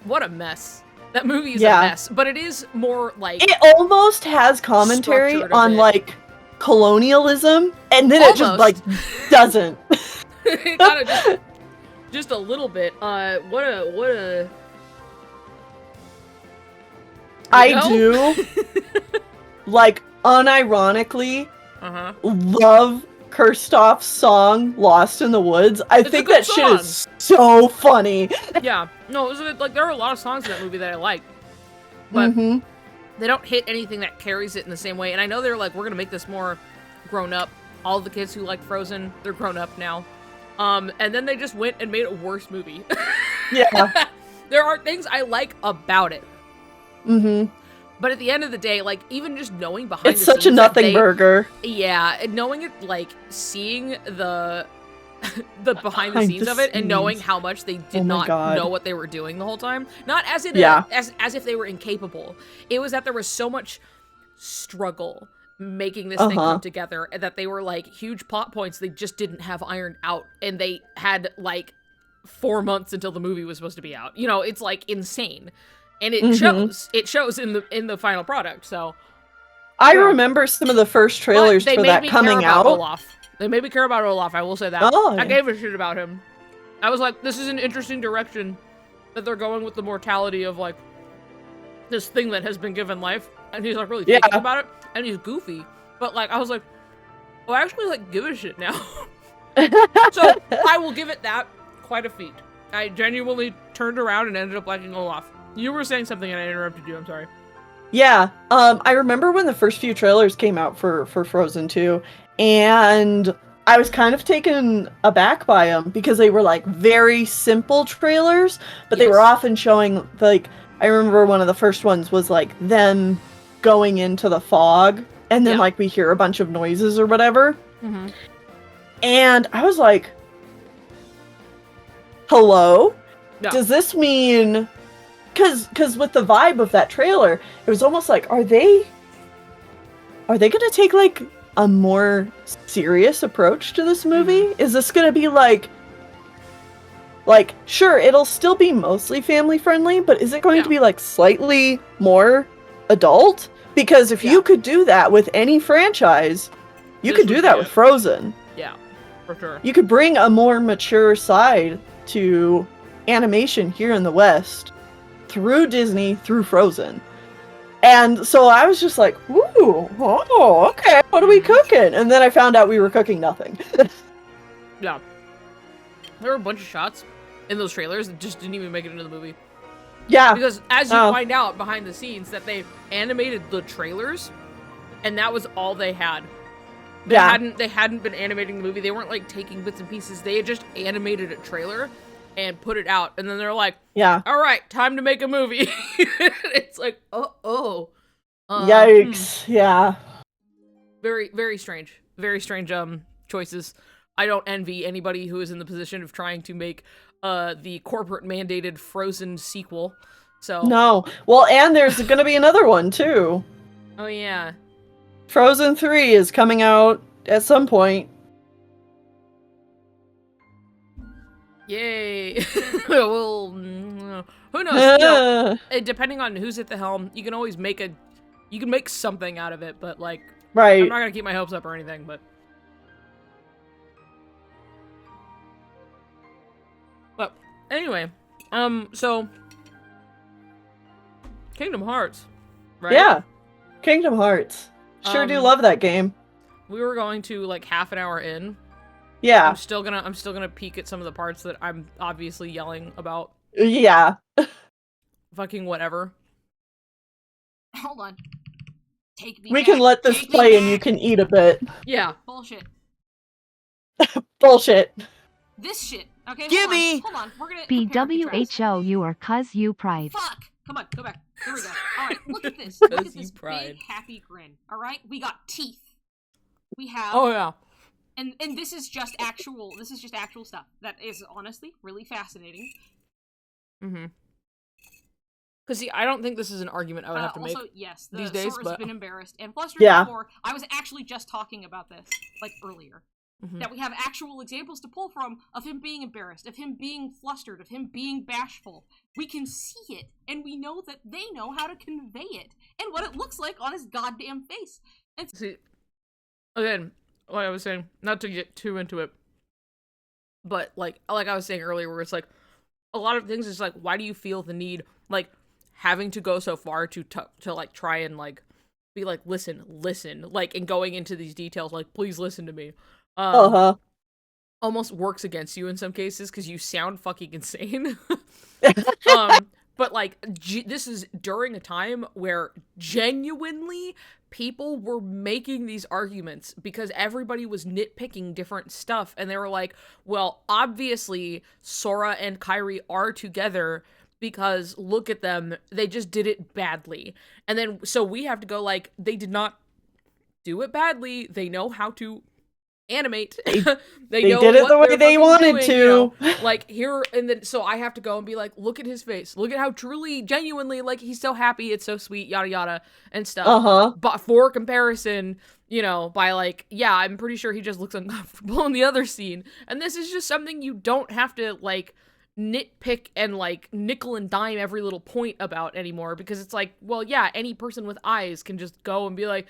What a mess. That movie is a mess, but it is more like... It almost has commentary on, like, colonialism, and then it just, like, doesn't. It kind of just a little bit. What a... I do, like, unironically, love Kirstoff's song, Lost in the Woods. I think that shit is so funny. Yeah. No, it was like there are a lot of songs in that movie that I like, but they don't hit anything that carries it in the same way. And I know they're like, we're gonna make this more grown up. All the kids who like Frozen, they're grown up now. And then they just went and made a worse movie. Yeah. There are things I like about it. Mm-hmm. But at the end of the day, like, even just knowing behind It's the such a scenes nothing burger. Yeah, and knowing it, like, seeing the behind the scenes of it, and knowing how much they did not know what they were doing the whole time. Not as in as if they were incapable. It was that there was so much struggle making this thing come together, and that they were, like, huge plot points they just didn't have ironed out, and they had, like, 4 months until the movie was supposed to be out. You know, it's, like, insane. And it shows. It shows in the final product. So I remember some of the first trailers for that coming out. Olaf. They made me care about Olaf. I will say that. Oh, I gave a shit about him. I was like, this is an interesting direction that they're going with the mortality of like this thing that has been given life, and he's like really thinking about it, and he's goofy. But like, I was like, oh, I actually like give a shit now. So I will give it that. Quite a feat. I genuinely turned around and ended up liking Olaf. You were saying something and I interrupted you, I'm sorry. Yeah, I remember when the first few trailers came out for Frozen 2, and I was kind of taken aback by them, because they were, like, very simple trailers, but they were often showing, like, I remember one of the first ones was, like, them going into the fog, and then, like, we hear a bunch of noises or whatever, and I was like, hello? Yeah. Does this mean... Because with the vibe of that trailer, it was almost like, are they gonna take, like, a more serious approach to this movie? Is this gonna be, like, sure, it'll still be mostly family-friendly, but is it going to be, like, slightly more adult? Because if you could do that with any franchise, you could do that with Frozen. Yeah, for sure. You could bring a more mature side to animation here in the West. Through Disney, through Frozen. And so I was just like, ooh, oh, okay, what are we cooking? And then I found out we were cooking nothing. Yeah. There were a bunch of shots in those trailers that just didn't even make it into the movie. Yeah. Because as you find out behind the scenes, that they animated the trailers, and that was all they had. They hadn't been animating the movie. They weren't like taking bits and pieces. They had just animated a trailer and put it out, and then they're like, all right, time to make a movie. It's like, yikes. Yeah. Very, very strange. Very strange choices. I don't envy anybody who is in the position of trying to make the corporate mandated Frozen sequel. So no. Well, and there's gonna be another one too. Oh yeah. Frozen 3 is coming out at some point. Yay. Well, who knows? You know, depending on who's at the helm, you can always make something out of it, but like, right. I'm not gonna keep my hopes up or anything, but anyway, so Kingdom Hearts, right? Yeah, Kingdom Hearts. Sure do love that game. We were going to like half an hour in. Yeah. I'm still gonna peek at some of the parts that I'm obviously yelling about. Yeah. Fucking whatever. Hold on. Take me We back. can let this Take play me and you back. can eat a bit. Yeah. Bullshit. Bullshit. This shit. Okay, Gimme! hold on. We're gonna compare and contrast. BWHO, you are cuz you pride. Fuck! Come on, go back. Here we go. Alright, look at this. Look at this big happy grin. Alright? We got teeth. We have Oh yeah. And this is just actual stuff. That is honestly really fascinating. Mm-hmm. Because see, I don't think this is an argument I would have to make. Also, yes, these days, Sora's been embarrassed and flustered before. I was actually just talking about this, like, earlier. Mm-hmm. That we have actual examples to pull from of him being embarrassed, of him being flustered, of him being bashful. We can see it, and we know that they know how to convey it, and what it looks like on his goddamn face. And see, again, like I was saying, not to get too into it, but like I was saying earlier, where it's like, a lot of things is like, why do you feel the need, like, having to go so far to like try and like be like, listen, like, and going into these details, like, please listen to me. almost works against you in some cases because you sound fucking insane. But like this is during a time where genuinely people were making these arguments because everybody was nitpicking different stuff, and they were like, well, obviously Sora and Kairi are together because look at them, they just did it badly. And then so we have to go like, they did not do it badly, they know how to animate. they know did it what the way they're they fucking wanted doing, to. you know? Like here, and then so I have to go and be like, look at his face, look at how truly genuinely like he's so happy, it's so sweet, yada yada and stuff. But for comparison, you know, by like, yeah, I'm pretty sure he just looks uncomfortable in the other scene, and this is just something you don't have to like nitpick and like nickel and dime every little point about anymore, because it's like, well, yeah, any person with eyes can just go and be like,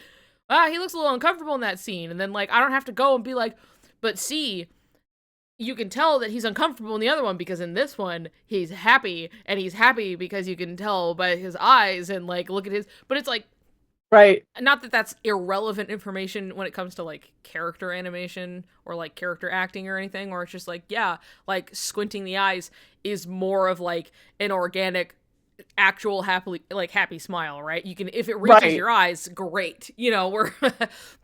he looks a little uncomfortable in that scene. And then, like, I don't have to go and be like, but see, you can tell that he's uncomfortable in the other one because in this one, he's happy. And he's happy because you can tell by his eyes and, like, look at his... But it's, like... Right. Not that that's irrelevant information when it comes to, like, character animation or, like, character acting or anything. Or it's just, like, yeah, like, squinting the eyes is more of, like, an organic... actual happy smile, right? You can, if it reaches your eyes, great, you know.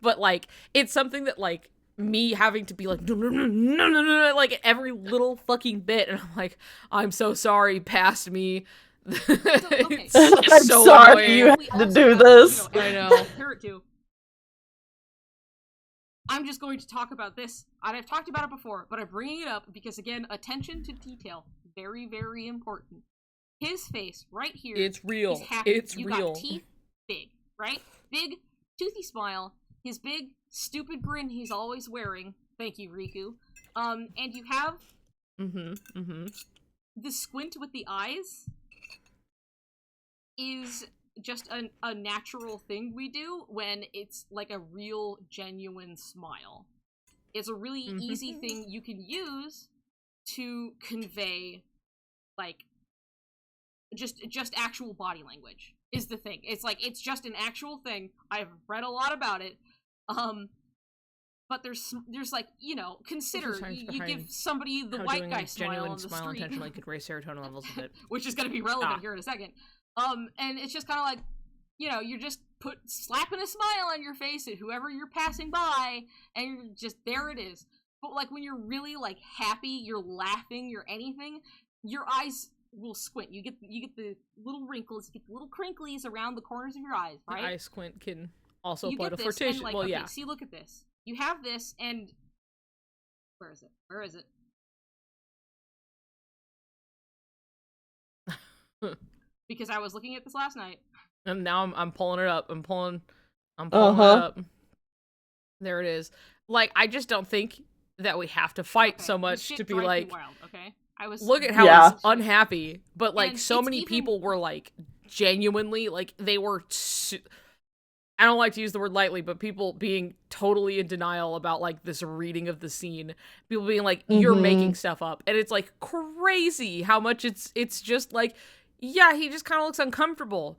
But like it's something that like me having to be like no, like every little fucking bit, and I'm like, I'm so sorry, past me. I'm so sorry annoying. You had to do this. I know. I'm just going to talk about this. I've talked about it before, but I'm bringing it up because again, attention to detail, very, very important. His face right here. It's real. Is happy. It's you real. Got teeth, big, right? Big, toothy smile. His big, stupid grin he's always wearing. Thank you, Riku. And you have the squint with the eyes is just a natural thing we do when it's like a real, genuine smile. It's a really easy thing you can use to convey, like, just actual body language is the thing. It's like, it's just an actual thing. I've read a lot about it. But there's like, you know, consider you give somebody the white guy smile on the street. Intentionally could raise serotonin levels a bit. Which is going to be relevant here in a second. And it's just kind of like, you know, you're just slapping a smile on your face at whoever you're passing by, and you're just, there it is. But like when you're really like happy, you're laughing, you're anything, your eyes will squint. You get the little wrinkles, you get the little crinklies around the corners of your eyes, right? The eye squint can also apply to flirtation. Like, well, okay, yeah. See, look at this. You have this, and where is it? Because I was looking at this last night. And now I'm pulling it up. I'm pulling it up. There it is. Like, I just don't think that we have to fight so much to be like, wild, okay? Look at how he's unhappy. But like, and so many people were like genuinely like, they were I don't like to use the word lightly, but people being totally in denial about like this reading of the scene. People being like, you're making stuff up. And it's like crazy how much it's just like, yeah, he just kind of looks uncomfortable.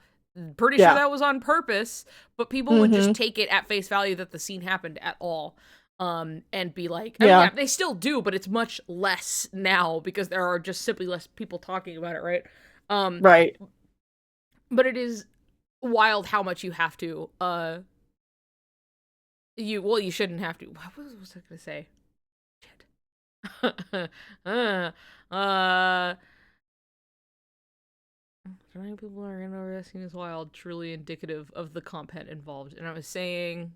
Pretty sure that was on purpose, but people would just take it at face value that the scene happened at all. And be like, I mean, yeah, they still do, but it's much less now because there are just simply less people talking about it, right? Right. But it is wild how much you have to, you shouldn't have to. What was I gonna say? Shit. Many people are gonna over that scene is wild, truly indicative of the content involved. And I was saying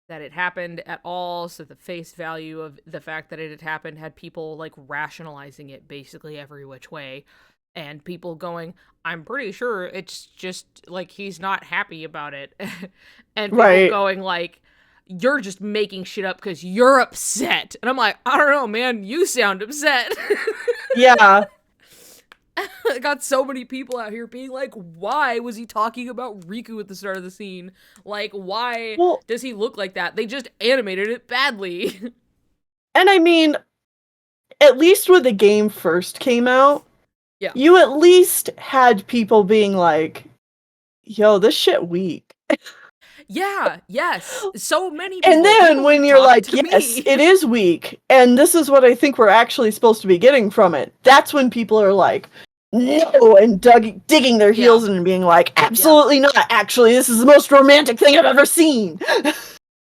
that it happened at all, so the face value of the fact that it had happened had people like rationalizing it basically every which way, and people going, I'm pretty sure it's just like he's not happy about it. And people going like, you're just making shit up because you're upset. And I'm like, I don't know, man, you sound upset. Yeah. I got so many people out here being like, why was he talking about Riku at the start of the scene? Like, why does he look like that? They just animated it badly. And I mean, at least when the game first came out, you at least had people being like, yo, this shit weak. Yeah, yes. So many people. And then People when you're talk like, to yes, me. it is weak, and this is what I think we're actually supposed to be getting from it, that's when people are like, no, and digging their Yeah. heels in and being like, absolutely not, actually, this is the most romantic thing I've ever seen.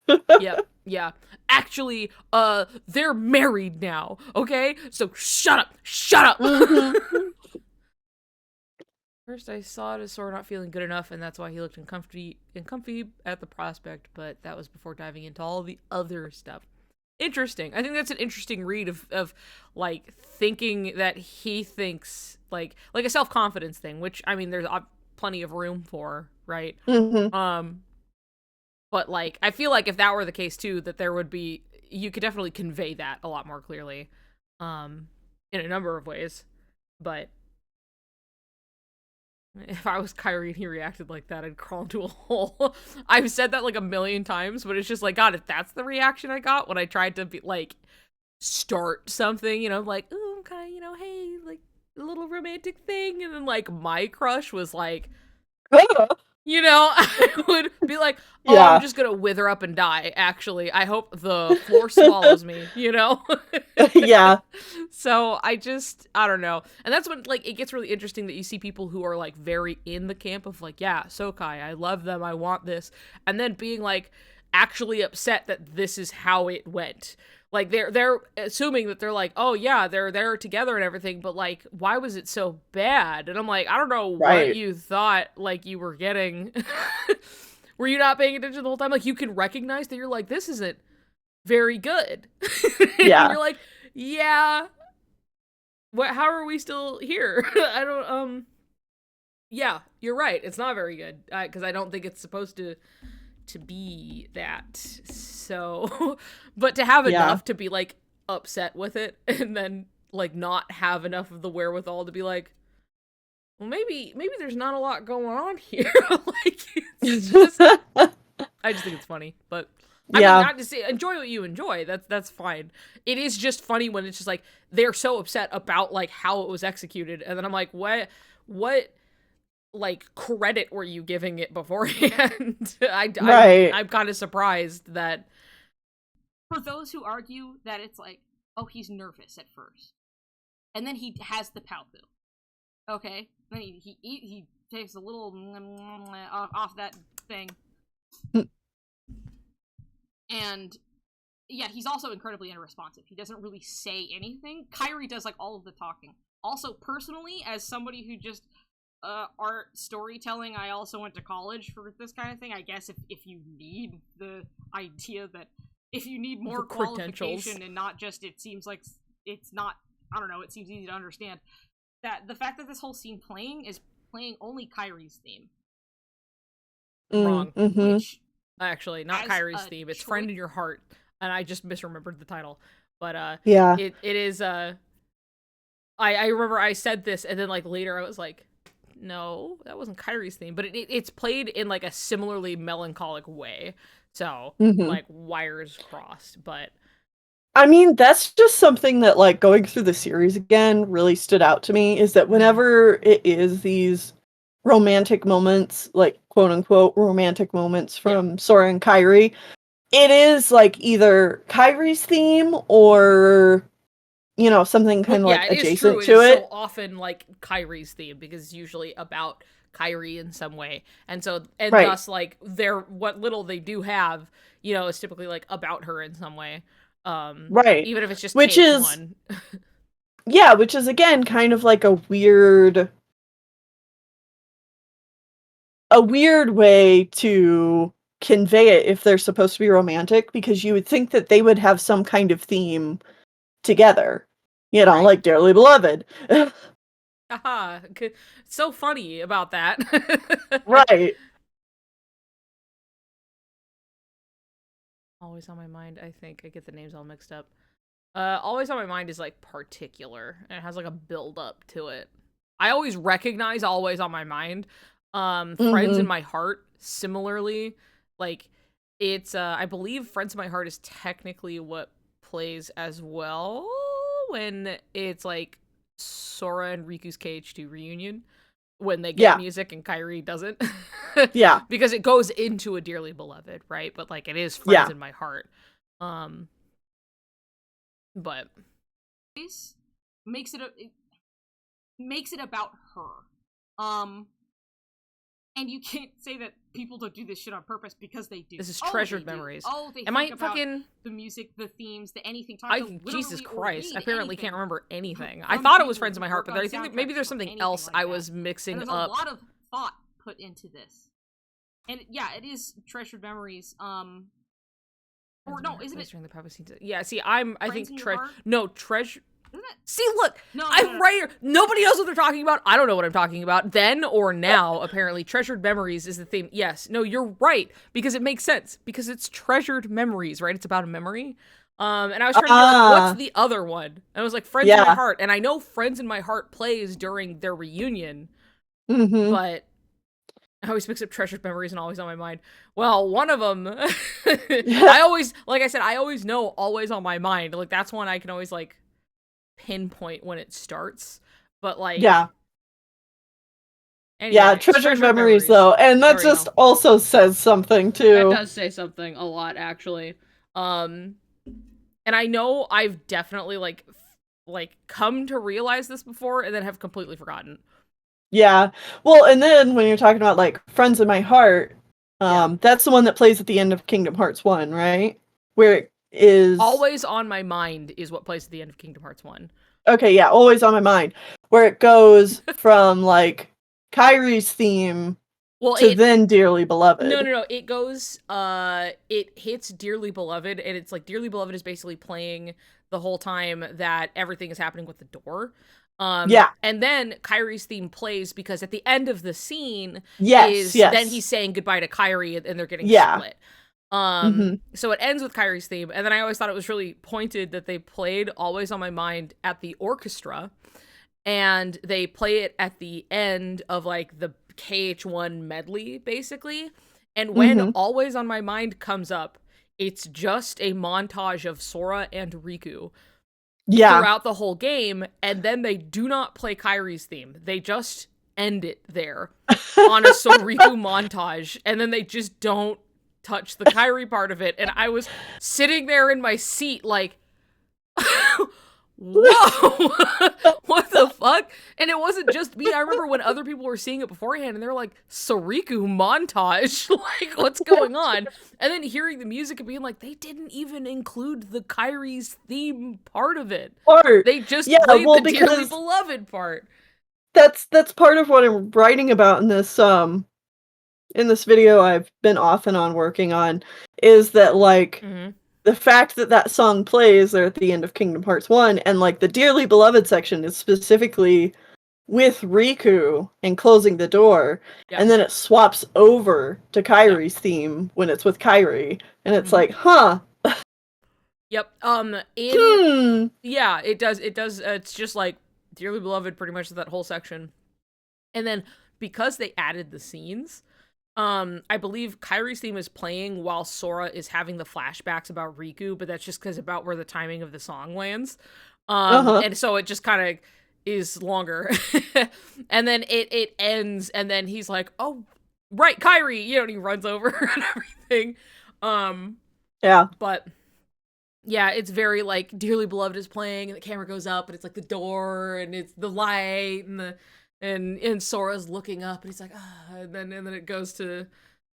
Yep. Yeah. Actually, they're married now, okay? So shut up. Shut up. Mhm. First, I saw it as Sora not feeling good enough, and that's why he looked uncomfy at the prospect, but that was before diving into all the other stuff. Interesting. I think that's an interesting read of like, thinking that he thinks, like a self-confidence thing, which, I mean, there's plenty of room for, right? Mhm. But, like, I feel like if that were the case, too, that there would be, you could definitely convey that a lot more clearly, in a number of ways, but if I was Kyrie and he reacted like that, I'd crawl into a hole. I've said that like a million times, but it's just like, God, if that's the reaction I got when I tried to be like, start something, like, ooh, I'm kind of, hey, like, a little romantic thing, and then like my crush was like, I would be like, oh, I'm Yeah. just gonna wither up and die, actually. I hope the floor swallows me, Yeah. So I don't know. And that's when, like, it gets really interesting that you see people who are, like, very in the camp of, like, yeah, Sokai, I love them, I want this. And then being, like, actually upset that this is how it went. Like, they're assuming that they're like, oh, yeah, they're together and everything, but, like, why was it so bad? And I'm like, I don't know what Right. you thought, like, you were getting. Were you not paying attention the whole time? Like, you can recognize that you're like, this isn't very good. Yeah. And you're like, yeah, how are we still here? I don't, yeah, you're right. It's not very good. Because I don't think it's supposed to be that. So, but to have Yeah. enough to be, like, upset with it, and then, like, not have enough of the wherewithal to be like, well, maybe there's not a lot going on here. Like, it's just, I just think it's funny, but I mean, Yeah. not to say enjoy what you enjoy. That's fine. It is just funny when it's just like they're so upset about, like, how it was executed, and then I'm like, what like credit were you giving it beforehand? Right. I'm kind of surprised that. For those who argue that it's like, oh, he's nervous at first, and then he has the palpu. Okay, then he takes a little off that thing. And yeah, he's also incredibly unresponsive. He doesn't really say anything. Kyrie does, like, all of the talking. Also, personally, as somebody who just art storytelling, I also went to college for this kind of thing. I guess if you need the idea that if you need more qualification and not just, it seems like it's not, I don't know, it seems easy to understand, that the fact that this whole scene is playing only Kyrie's theme. Wrong. Mm-hmm. Which, actually, not as Kyrie's a theme. It's choice- Friend in Your Heart, and I just misremembered the title. But Yeah. it is I remember I said this, and then, like, later I was like, no, that wasn't Kyrie's theme, but it's played in, like, a similarly melancholic way. So, like, wires crossed, but I mean, that's just something that, like, going through the series again really stood out to me, is that whenever it is these romantic moments, like, quote unquote romantic moments from Sora and Kyrie, it is, like, either Kyrie's theme or, something kind of, like, it is adjacent true. to It is it. so often, like, Kyrie's theme, because it's usually about Kyrie in some way. And so, and Right. thus, like, what little they do have, is typically, like, about her in some way. Right. Even if it's just Which take is one. Yeah, which is, again, kind of like a weird way to convey it if they're supposed to be romantic, because you would think that they would have some kind of theme together. Right. Like Dearly Beloved. Haha. So funny about that. Right. Always on My Mind, I think. I get the names all mixed up. Always on My Mind is, like, particular, and it has, like, a build up to it. I always recognize Always on My Mind. Friends in My Heart, similarly, like, it's, I believe Friends in My Heart is technically what plays as well when it's, like, Sora and Riku's KH2 reunion. when they get Yeah. music and Kyrie doesn't. Yeah. Because it goes into a Dearly Beloved, right? But like it is Friends Yeah. in My Heart. But makes it about her. And you can't say that people don't do this shit on purpose because they do. This is treasured they memories. Do. Oh, they Am think I about fucking the music, the themes, the anything. Jesus Christ! I apparently can't remember anything. I From thought it was people Friends in My who Heart, but work I on think that soundtracks maybe there's for something anything else like I that. was mixing And up. there's a lot of thought put into this, and yeah, it is treasured memories. Or no, isn't it? During the privacy? Yeah. See, I Friends in think Your Heart? treasure. Isn't it? See, look, No, I'm right here. Nobody knows what they're talking about. I don't know what I'm talking about. Then or now, apparently, treasured memories is the theme. Yes, no, you're right, because it makes sense, because it's treasured memories, right? It's about a memory. And I was trying to be like, what's the other one? And I was like, Friends in My Heart. And I know Friends in My Heart plays during their reunion, but I always mix up treasured memories and Always on My Mind. Well, one of them, I always know Always on My Mind. Like, that's one I can always, like, pinpoint when it starts. But, like... Anyway, yeah, treasured memories, though. And that just also says something, too. That does say something a lot, actually. And I know I've definitely, like, come to realize this before and then have completely forgotten. Yeah. Well, and then when you're talking about, like, Friends in My Heart, that's the one that plays at the end of Kingdom Hearts 1, right? Where it is... Always on My Mind is what plays at the end of Kingdom Hearts 1. Okay, yeah, Always on My Mind. Where it goes from, like, Kyrie's theme to then Dearly Beloved. No. It goes, it hits Dearly Beloved, and it's like Dearly Beloved is basically playing the whole time that everything is happening with the door. Yeah. And then Kyrie's theme plays because at the end of the scene yes. then he's saying goodbye to Kyrie and they're getting split. So it ends with Kyrie's theme, and then I always thought it was really pointed that they played Always on My Mind at the orchestra, and they play it at the end of like the KH1 medley, basically. And when Always on My Mind comes up, it's just a montage of Sora and Riku throughout the whole game, and then they do not play Kyrie's theme. They just end it there on a Soriku montage, and then they just don't touch the Kyrie part of it. And I was sitting there in my seat like, whoa, what the fuck? And it wasn't just me. I remember when other people were seeing it beforehand and they were like, Soriku montage, like, what's going on? And then hearing the music and being like, they didn't even include the Kyrie's theme part of it. They just played the Dearly Beloved part. That's part of what I'm writing about in this video I've been off and on working on, is that, like, the fact that song plays there at the end of Kingdom Hearts 1, and, like, the Dearly Beloved section is specifically with Riku and closing the door, and then it swaps over to Kyrie's theme when it's with Kyrie, and it's like, huh. Yep. Yeah, it does, it's just, like, Dearly Beloved pretty much that whole section. And then, because they added the scenes, I believe Kyrie's theme is playing while Sora is having the flashbacks about Riku, but that's just because about where the timing of the song lands. And so it just kind of is longer. And then it ends, and then he's like, oh, right, Kyrie, you know, and he runs over and everything. But yeah, it's very, like, Dearly Beloved is playing, and the camera goes up, and it's, like, the door, and it's the light, and Sora's looking up, and he's like, and then it goes to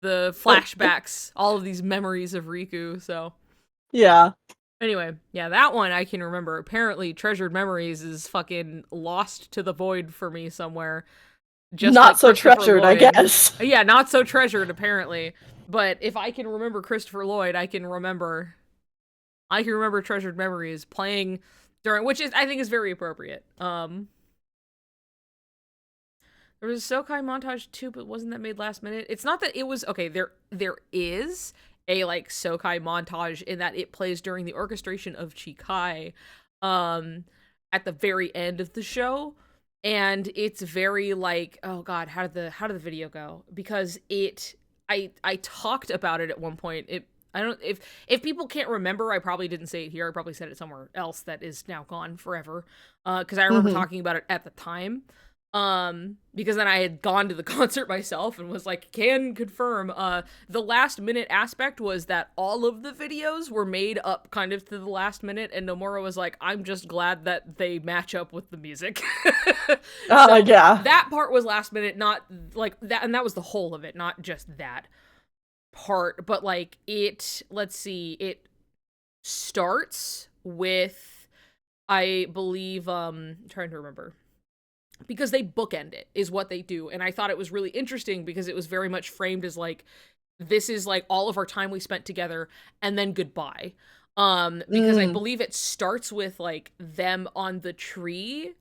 the flashbacks, all of these memories of Riku, so. Yeah. Anyway, yeah, that one I can remember. Apparently, Treasured Memories is fucking lost to the void for me somewhere. Just not like so treasured, I guess. Yeah, not so treasured, apparently. But if I can remember Christopher Lloyd, I can remember Treasured Memories playing during, which is, I think, is very appropriate. There was a Sokai montage too, but wasn't that made last minute? It's not that it was, okay, there is a, like, Sokai montage in that it plays during the orchestration of Chikai at the very end of the show. And it's very, like, oh god, how did the video go? Because I talked about it at one point. I don't, if people can't remember, I probably didn't say it here. I probably said it somewhere else that is now gone forever. Because I remember talking about it at the time. Because then I had gone to the concert myself and was like, can confirm. The last minute aspect was that all of the videos were made up kind of to the last minute, and Nomura was like, I'm just glad that they match up with the music. So yeah. that part was last minute, not like that, and that was the whole of it, not just that part, but like let's see, it starts with, I believe, I'm trying to remember, because they bookend it is what they do. And I thought it was really interesting because it was very much framed as like, this is like all of our time we spent together and then goodbye. Because I believe it starts with like them on the tree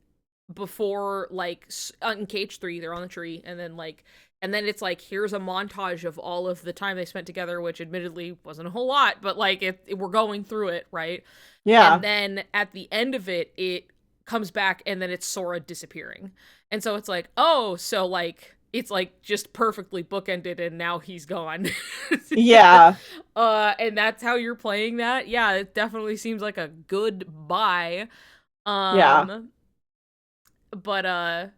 before, like, in Cage 3, they're on the tree, and then it's like, here's a montage of all of the time they spent together, which admittedly wasn't a whole lot, but like we're going through it, right? Yeah. And then at the end of it, it comes back, and then it's Sora disappearing. And so it's like, oh, so like it's like just perfectly bookended, and now he's gone. Yeah. And that's how you're playing that. Yeah, it definitely seems like a good buy. Yeah. But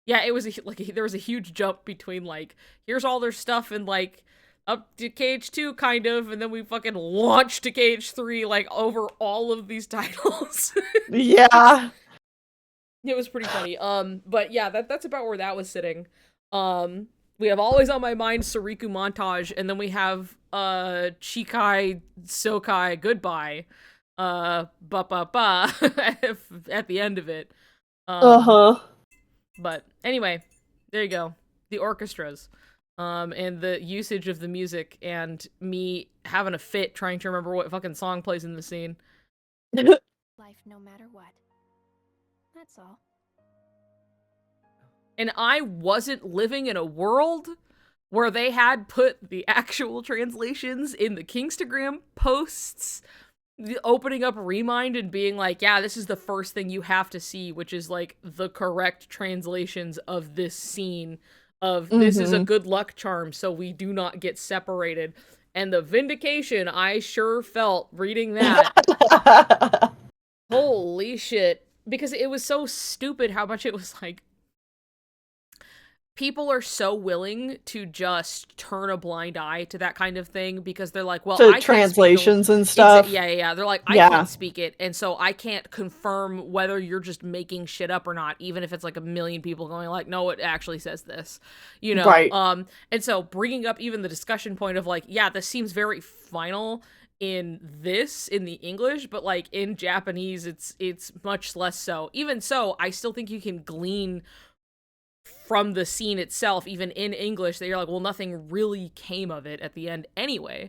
yeah, it was there was a huge jump between like, here's all their stuff and like up to Cage 2 kind of, and then we fucking launched to Cage 3 like over all of these titles. Yeah. It was pretty funny. But yeah, that's about where that was sitting. We have Always on My Mind Soriku montage, and then we have Chikai Sokai Goodbye. Ba ba ba at the end of it. But anyway, there you go. The orchestras. And the usage of the music, and me having a fit trying to remember what fucking song plays in the scene. Life no matter what. That's all. And I wasn't living in a world where they had put the actual translations in the Kingstagram posts, opening up Remind and being like, yeah, this is the first thing you have to see, which is like the correct translations of this scene of this is a good luck charm, so we do not get separated. And the vindication I sure felt reading that. Holy shit. Because it was so stupid how much it was like, people are so willing to just turn a blind eye to that kind of thing because they're like, well, I translations and stuff. Yeah. They're like, I can't speak it, and so I can't confirm whether you're just making shit up or not, even if it's like a million people going like, no, it actually says this, you know? Right. And so bringing up even the discussion point of like, yeah, this seems very final in the English, but like in Japanese, it's much less so. Even so, I still think you can glean from the scene itself, even in English, that you're like, well, nothing really came of it at the end anyway.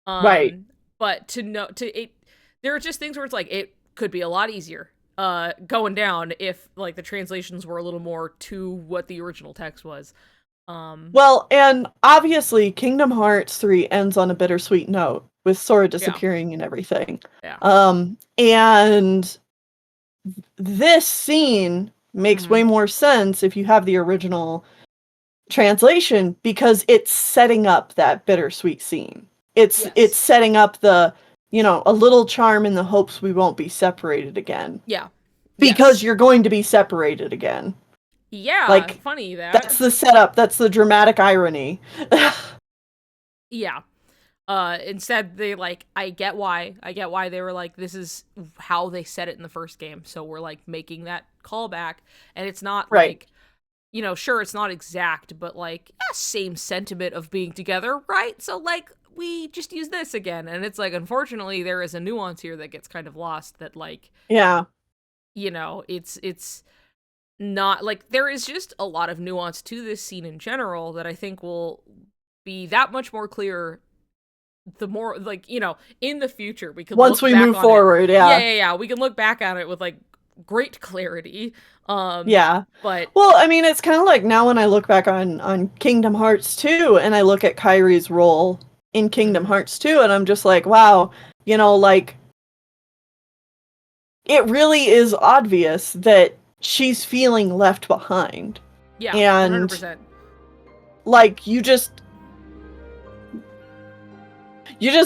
Right. But there are just things where it's like, it could be a lot easier going down if like the translations were a little more to what the original text was. Well, and obviously Kingdom Hearts 3 ends on a bittersweet note with Sora disappearing and everything. Yeah. And this scene makes way more sense if you have the original translation, because it's setting up that bittersweet scene. It's setting up the, a little charm in the hopes we won't be separated again. Yeah. Because you're going to be separated again. Yeah, like, funny that. That's the setup. That's the dramatic irony. Yeah. Instead, they like, I get why they were like, this is how they said it in the first game, so we're like making that callback, and it's not like, sure, it's not exact, but like, same sentiment of being together, right? So like, we just use this again, and it's like, unfortunately, there is a nuance here that gets kind of lost, that like, it's not like, there is just a lot of nuance to this scene in general that I think will be that much more clear the more, like, in the future we can once we move forward. We can look back at it with like great clarity. But well, I mean, it's kind of like now when I look back on Kingdom Hearts 2 and I look at Kairi's role in Kingdom Hearts 2, and I'm just like, wow, like, it really is obvious that she's feeling left behind. Yeah, and 100%. Like, you just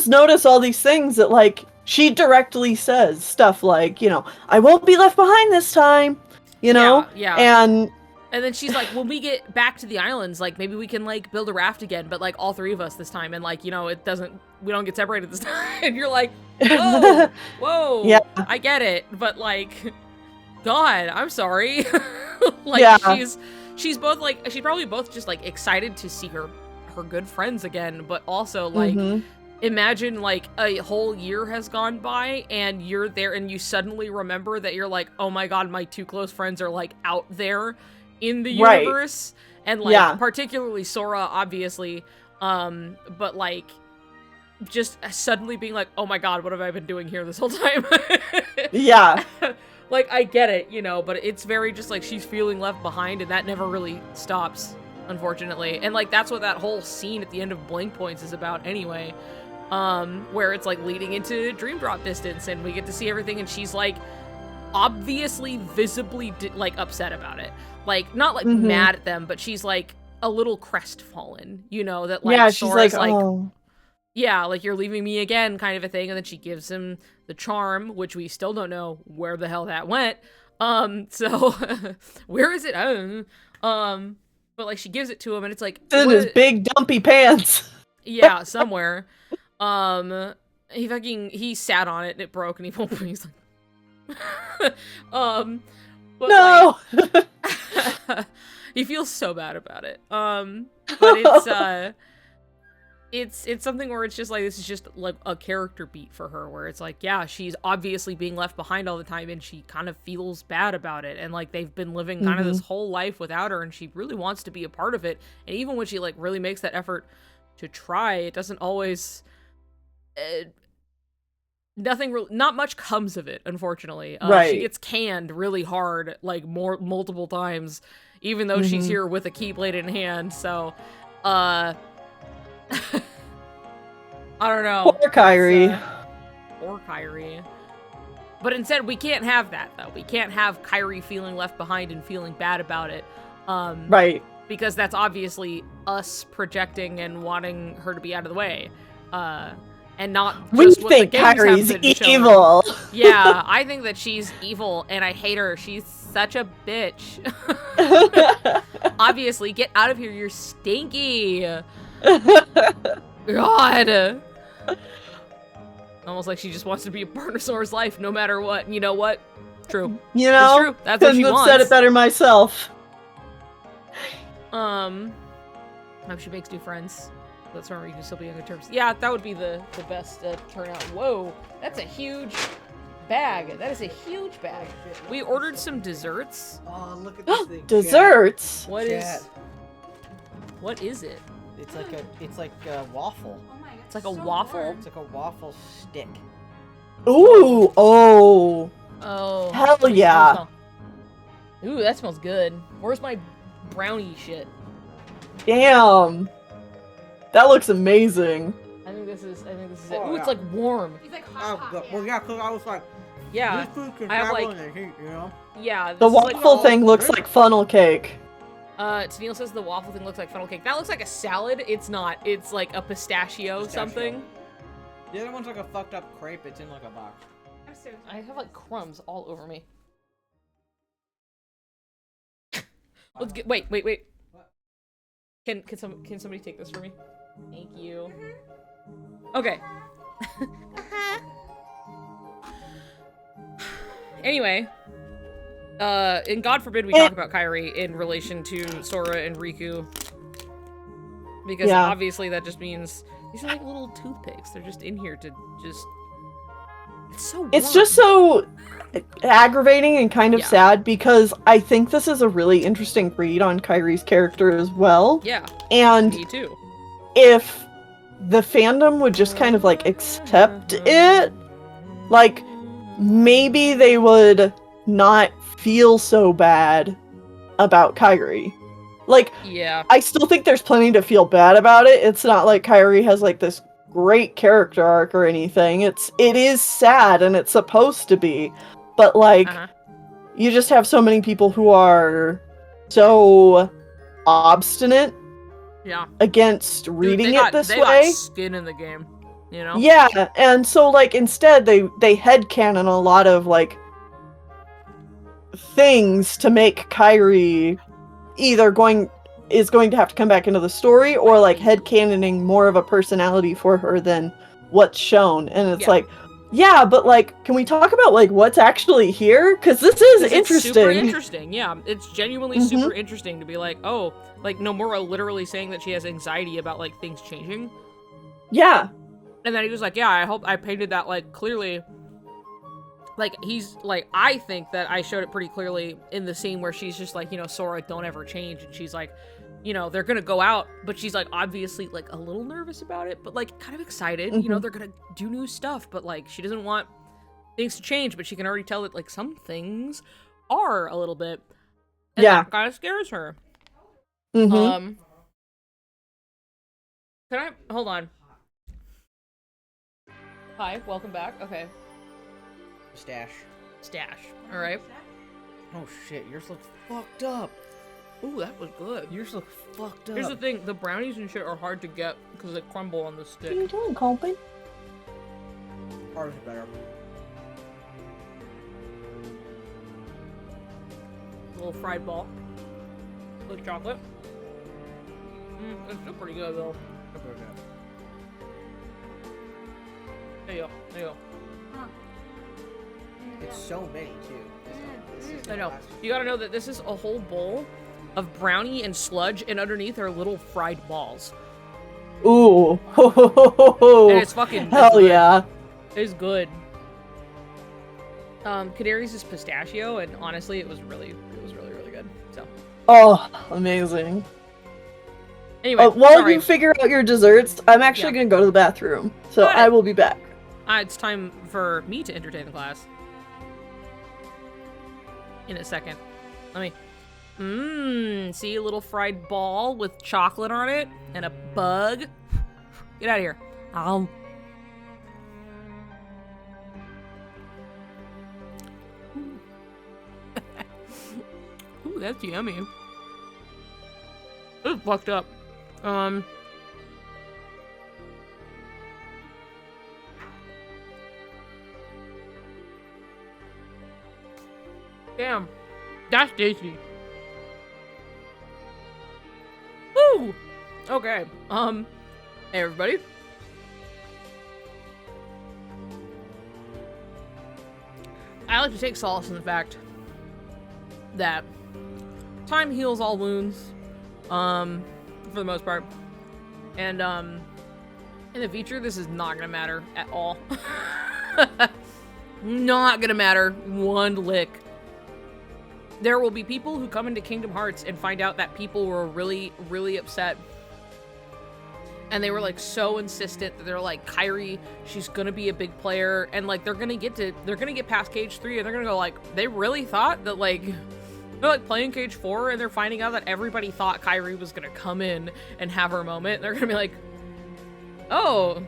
notice all these things that, like, she directly says stuff like, I won't be left behind this time, Yeah. And And then she's like, when we get back to the islands, like, maybe we can, like, build a raft again, but, like, all 3 of us this time, and, like, you know, we don't get separated this time. And you're like, whoa, Yeah. I get it, but, like, God, I'm sorry. Like, Yeah. she's both, like, she's probably both just, like, excited to see her good friends again, but also, like, imagine, like, a whole year has gone by, and you're there, and you suddenly remember that you're like, oh my God, my 2 close friends are, like, out there in the universe, and, like, particularly Sora, obviously, but, like, just suddenly being like, oh my God, what have I been doing here this whole time? Yeah. Like, I get it, you know, but it's very just, like, she's feeling left behind, and that never really stops, unfortunately. And, like, that's what that whole scene at the end of Blank Points is about anyway, where it's, like, leading into Dream Drop Distance, and we get to see everything, and she's, like, obviously, visibly, like, upset about it. Like, not, like, mad at them, but she's, like, a little crestfallen, you know, that, like, yeah, she's Sora's like, oh. Yeah, like, you're leaving me again, kind of a thing, and then she gives him the charm, which we still don't know where the hell that went. So, where is it? I don't know. But, like, she gives it to him, and it's like... It's in his big dumpy pants. Yeah, somewhere. He sat on it, and it broke, and he won't... He's like... but, no! Like, he feels so bad about it. But it's something where it's just like, this is just like a character beat for her, where it's like, yeah, she's obviously being left behind all the time, and she kind of feels bad about it, and like they've been living kind of this whole life without her, and she really wants to be a part of it. And even when she like really makes that effort to try, it doesn't always not much comes of it, unfortunately. Right. She gets canned really hard, like multiple times, even though she's here with a Keyblade in hand. So I don't know. Poor Kairi. Or Kairi. But instead, we can't have that, though. We can't have Kairi feeling left behind and feeling bad about it. Right. Because that's obviously us projecting and wanting her to be out of the way. And not just what the games have been showing. Evil. Yeah, I think that she's evil, and I hate her. She's such a bitch. Obviously, get out of here. You're stinky. God. Almost like she just wants to be a part of Sora's life, no matter what. And you know what? True. You know, it's true. That's what she couldn't have wants. said it better myself. I hope she makes new friends. Let's remember you can still be on good terms. Yeah, that would be the best turnout. Whoa, that's a huge bag. That is a huge bag. We ordered some desserts. Oh, look at this thing. Desserts? What is it? It's like a waffle. Oh my god. It's like a waffle? It's like a waffle stick. Ooh, oh. Oh. Hell yeah. Ooh, that smells good. Where's my brownie shit? Damn. That looks amazing. I think this is it. Oh, Ooh, yeah. it's like warm. He's like hot, Oh, well, yeah, because I was like, Yeah. this food can I have, travel like- in the heat, you know? Yeah. The this is, like, waffle all- thing looks like funnel cake. Tennille says the waffle thing looks like funnel cake. That looks like a salad. It's not. It's like a pistachio. Something. The other one's like a fucked up crepe. It's in like a box. I have like crumbs all over me. Let's get. Wait. Can somebody take this for me? Thank you. Okay. Anyway, and God forbid we talk about Kairi in relation to Sora and Riku, because obviously that just means these are like little toothpicks. They're just in here to just. It's so. Warm. It's just so aggravating and kind of sad, because I think this is a really interesting read on Kairi's character as well. Yeah. And me too. If the fandom would just kind of like accept it, like maybe they would not feel so bad about Kairi. Like, yeah, I still think there's plenty to feel bad about it. It's not like Kairi has like this great character arc or anything. It is sad, and it's supposed to be, but like you just have so many people who are so obstinate against reading it this they way. Got skin in the game, you know? Yeah, and so like instead they headcanon a lot of like things to make Kairi either is going to have to come back into the story, or like headcanoning more of a personality for her than what's shown. And it's like, yeah, but like, can we talk about like what's actually here? Because this is interesting. It's super interesting, yeah. It's genuinely super interesting to be like, oh, like Nomura literally saying that she has anxiety about like things changing. Yeah. And then he was like, yeah, I hope I painted that like clearly. Like, he's like, I think that I showed it pretty clearly in the scene where she's just like, you know, Sora, don't ever change. And she's like, you know, they're gonna go out, but she's like obviously like a little nervous about it, but like kind of excited. You know, they're gonna do new stuff, but like she doesn't want things to change, but she can already tell that like some things are a little bit. And that kind of scares her. Can I hold on? Hi, welcome back. Okay. Stash. All right. Oh shit, yours looks fucked up. Ooh, that was good. Yours look fucked up. Here's the thing, the brownies and shit are hard to get because they crumble on the stick. What are you doing, Colby? Ours is better. A little fried ball. With chocolate. It's still pretty good though. There you go. It's so many too. I know. You gotta know that this is a whole bowl of brownie and sludge, and underneath are little fried balls. Ooh. And it's fucking hell yeah. It's good. Canary's is pistachio, and honestly, it was really good. So. Oh, amazing. Anyway, while you figure out your desserts, I'm actually gonna go to the bathroom, so I will be back. It's time for me to entertain the class. In a second. Let me... see a little fried ball with chocolate on it and a bug. Get out of here. Ooh, that's yummy. This is fucked up. Damn. That's tasty. Woo! Okay. Hey everybody. I like to take solace in the fact that time heals all wounds, for the most part. And, in the future, this is not gonna matter at all. Not gonna matter one lick. There will be people who come into Kingdom Hearts and find out that people were really, really upset. And they were, like, so insistent that they're like, Kairi, she's gonna be a big player. And, like, they're gonna get past Cage 3 and they're gonna go, like, they really thought that, like, they're, like, playing Cage 4 and they're finding out that everybody thought Kairi was gonna come in and have her moment. And they're gonna be like, oh,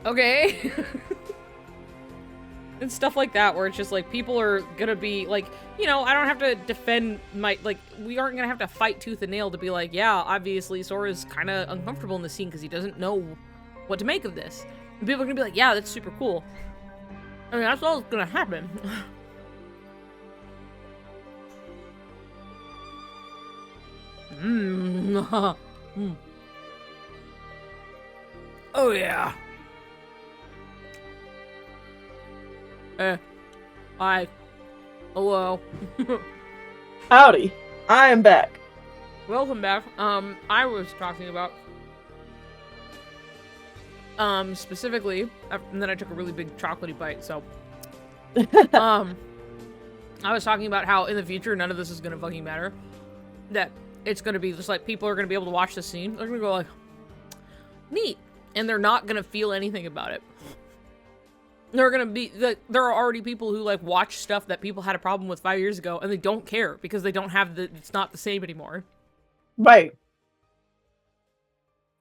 okay. And stuff like that, where it's just like people are gonna be like, you know, I don't have to defend my, like, we aren't gonna have to fight tooth and nail to be like, yeah, obviously Sora's kind of uncomfortable in the scene because he doesn't know what to make of this. And people are gonna be like, yeah, that's super cool. I mean, that's all that's gonna happen. Oh yeah. Hi. Hello. Howdy. I am back. Welcome back. I was talking about, specifically, and then I took a really big chocolatey bite, so, I was talking about how in the future, none of this is gonna fucking matter. That it's gonna be just like, people are gonna be able to watch the scene, they're gonna go like, neat, and they're not gonna feel anything about it. There are already people who, like, watch stuff that people had a problem with 5 years ago, and they don't care, because they don't have it's not the same anymore. Right.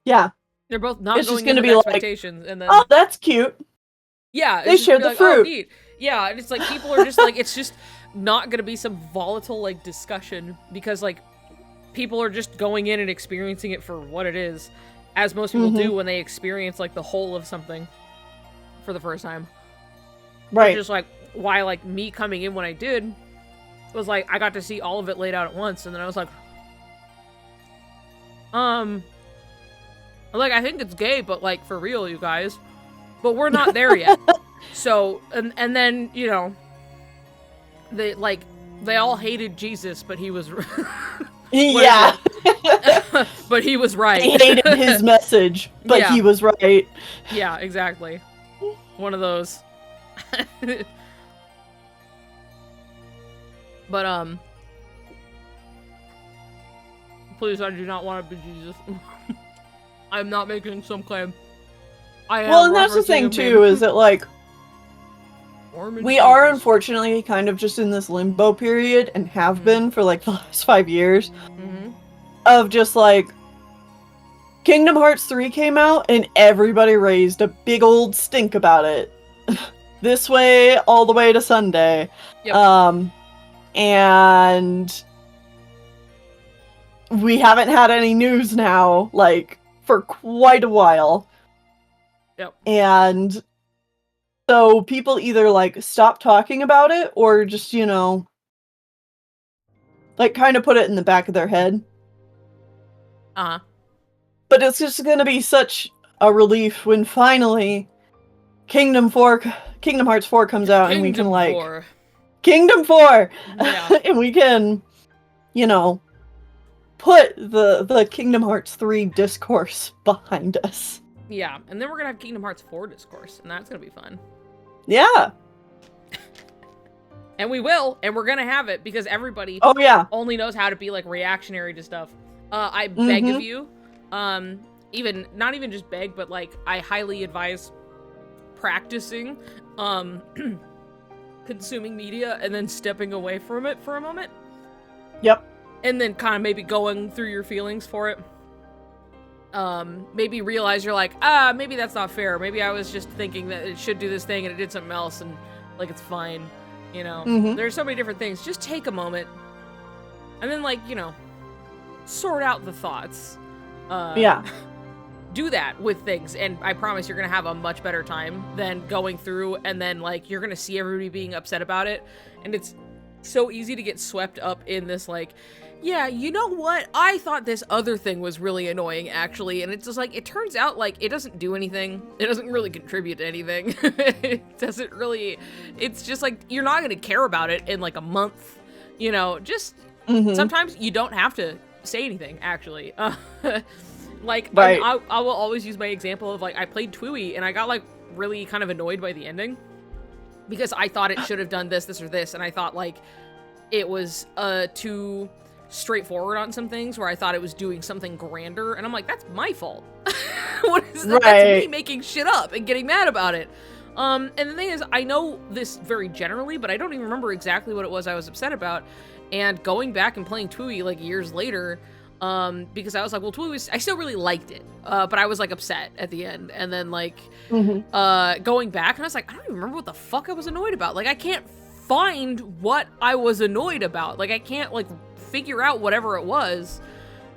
Yeah. They're both not it's going just gonna in be with like, expectations, and then... oh, that's cute. Yeah. They shared the like, fruit. Oh, neat. Yeah, and it's like, people are just like, it's just not gonna be some volatile, like, discussion, because, like, people are just going in and experiencing it for what it is, as most people do when they experience, like, the whole of something for the first time. Right. Just like why, like, me coming in when I did was like I got to see all of it laid out at once, and then I was like, Like, I think it's gay, but, like, for real, you guys. But we're not there yet. So, and then, you know, they all hated Jesus, but he was... Yeah. But he was right. They hated his message, but Yeah. he was right. Yeah, exactly. One of those. But, please, I do not want to be Jesus. I'm not making some claim. I am. Well, and that's the thing, too, is that, like, we are unfortunately kind of just in this limbo period, and have been for, like, the last 5 years, of just, like, Kingdom Hearts 3 came out, and everybody raised a big old stink about it. This way, all the way to Sunday. Yep. And we haven't had any news now, like, for quite a while. Yep. And so people either, like, stop talking about it, or just, you know, like, kind of put it in the back of their head. Uh-huh. But it's just gonna be such a relief when finally Kingdom Hearts 4 comes out, and we can, like... Kingdom 4! Yeah. And we can, you know, put the Kingdom Hearts 3 discourse behind us. Yeah, and then we're gonna have Kingdom Hearts 4 discourse, and that's gonna be fun. Yeah. And we will, and we're gonna have it, because everybody only knows how to be, like, reactionary to stuff. I beg of you, not even just beg, but, like, I highly advise practicing, consuming media, and then stepping away from it for a moment. Yep. And then kind of maybe going through your feelings for it. Maybe realize you're like, maybe that's not fair. Maybe I was just thinking that it should do this thing and it did something else, and, like, it's fine. You know? There's so many different things. Just take a moment. And then, like, you know, sort out the thoughts. Yeah. Do that with things, and I promise you're gonna have a much better time than going through and then, like, you're gonna see everybody being upset about it, and it's so easy to get swept up in this, like, yeah, you know what, I thought this other thing was really annoying, actually, and it's just like, it turns out, like, it doesn't do anything, it doesn't really contribute to anything, it doesn't really, it's just like, you're not gonna care about it in, like, a month, you know, just, sometimes you don't have to say anything, actually, like, right. I will always use my example of, like, I played Twooey, and I got, like, really kind of annoyed by the ending. Because I thought it should have done this, or this, and I thought, like, it was, too straightforward on some things, where I thought it was doing something grander, and I'm like, that's my fault. What is that? Right. That's me making shit up and getting mad about it. And the thing is, I know this very generally, but I don't even remember exactly what it was I was upset about. And going back and playing Twooey, like, years later... because I was like, well, I still really liked it, but I was, like, upset at the end, and then, like, going back, and I was like, I don't even remember what the fuck I was annoyed about, like, I can't find what I was annoyed about, like, I can't, like, figure out whatever it was,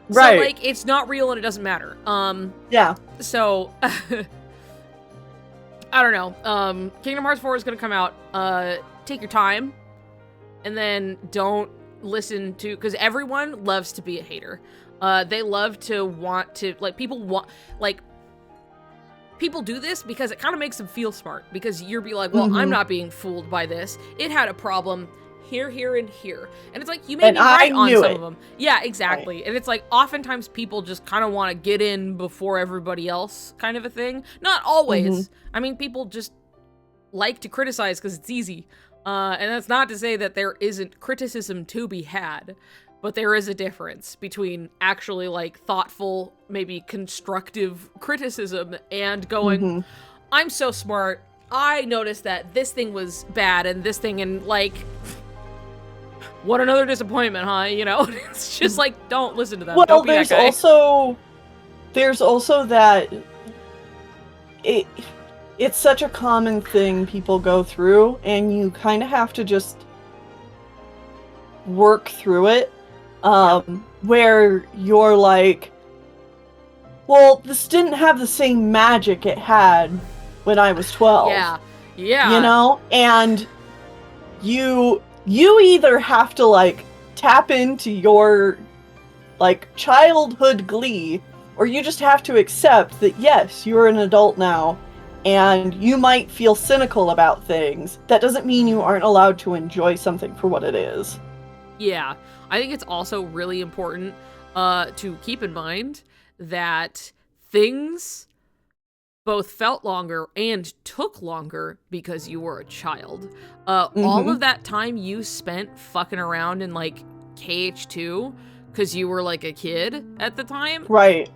right, so, like, it's not real, and it doesn't matter, yeah, so, I don't know, Kingdom Hearts 4 is gonna come out, take your time, and then don't listen to, because everyone loves to be a hater. They love to want to, like, people do this because it kind of makes them feel smart, because you'll be like, well, I'm not being fooled by this. It had a problem here, here, and here. And it's like, you may be right on some of them. Yeah, exactly. Right. And it's like, oftentimes people just kind of want to get in before everybody else, kind of a thing. Not always. I mean, people just like to criticize because it's easy. And that's not to say that there isn't criticism to be had, but there is a difference between actually, like, thoughtful, maybe constructive criticism and going, I'm so smart, I noticed that this thing was bad and this thing, and, like, what another disappointment, huh? You know, it's just like, don't listen to them. Well, don't be that guy. There's also that it's such a common thing people go through, and you kind of have to just work through it, where you're like, well, this didn't have the same magic it had when I was 12. Yeah. Yeah. You know? And you either have to, like, tap into your like childhood glee, or you just have to accept that yes, you're an adult now, and you might feel cynical about things. That doesn't mean you aren't allowed to enjoy something for what it is. Yeah, I think it's also really important to keep in mind that things both felt longer and took longer because you were a child. All of that time you spent fucking around in like KH2 because you were like a kid at the time. Right.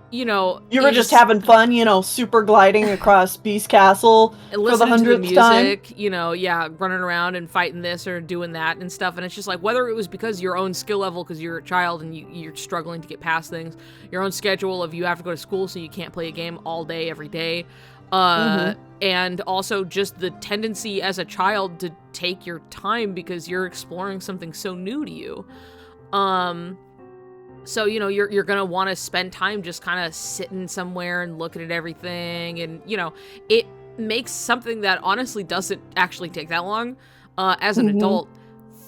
You know, You were just having fun, you know, super gliding across Beast Castle for the 100th time. You know, yeah, running around and fighting this or doing that and stuff. And it's just like, whether it was because your own skill level, because you're a child and you're struggling to get past things, your own schedule of you have to go to school so you can't play a game all day, every day. And also just the tendency as a child to take your time because you're exploring something so new to you. So, you know, you're going to want to spend time just kind of sitting somewhere and looking at everything. And, you know, it makes something that honestly doesn't actually take that long as an adult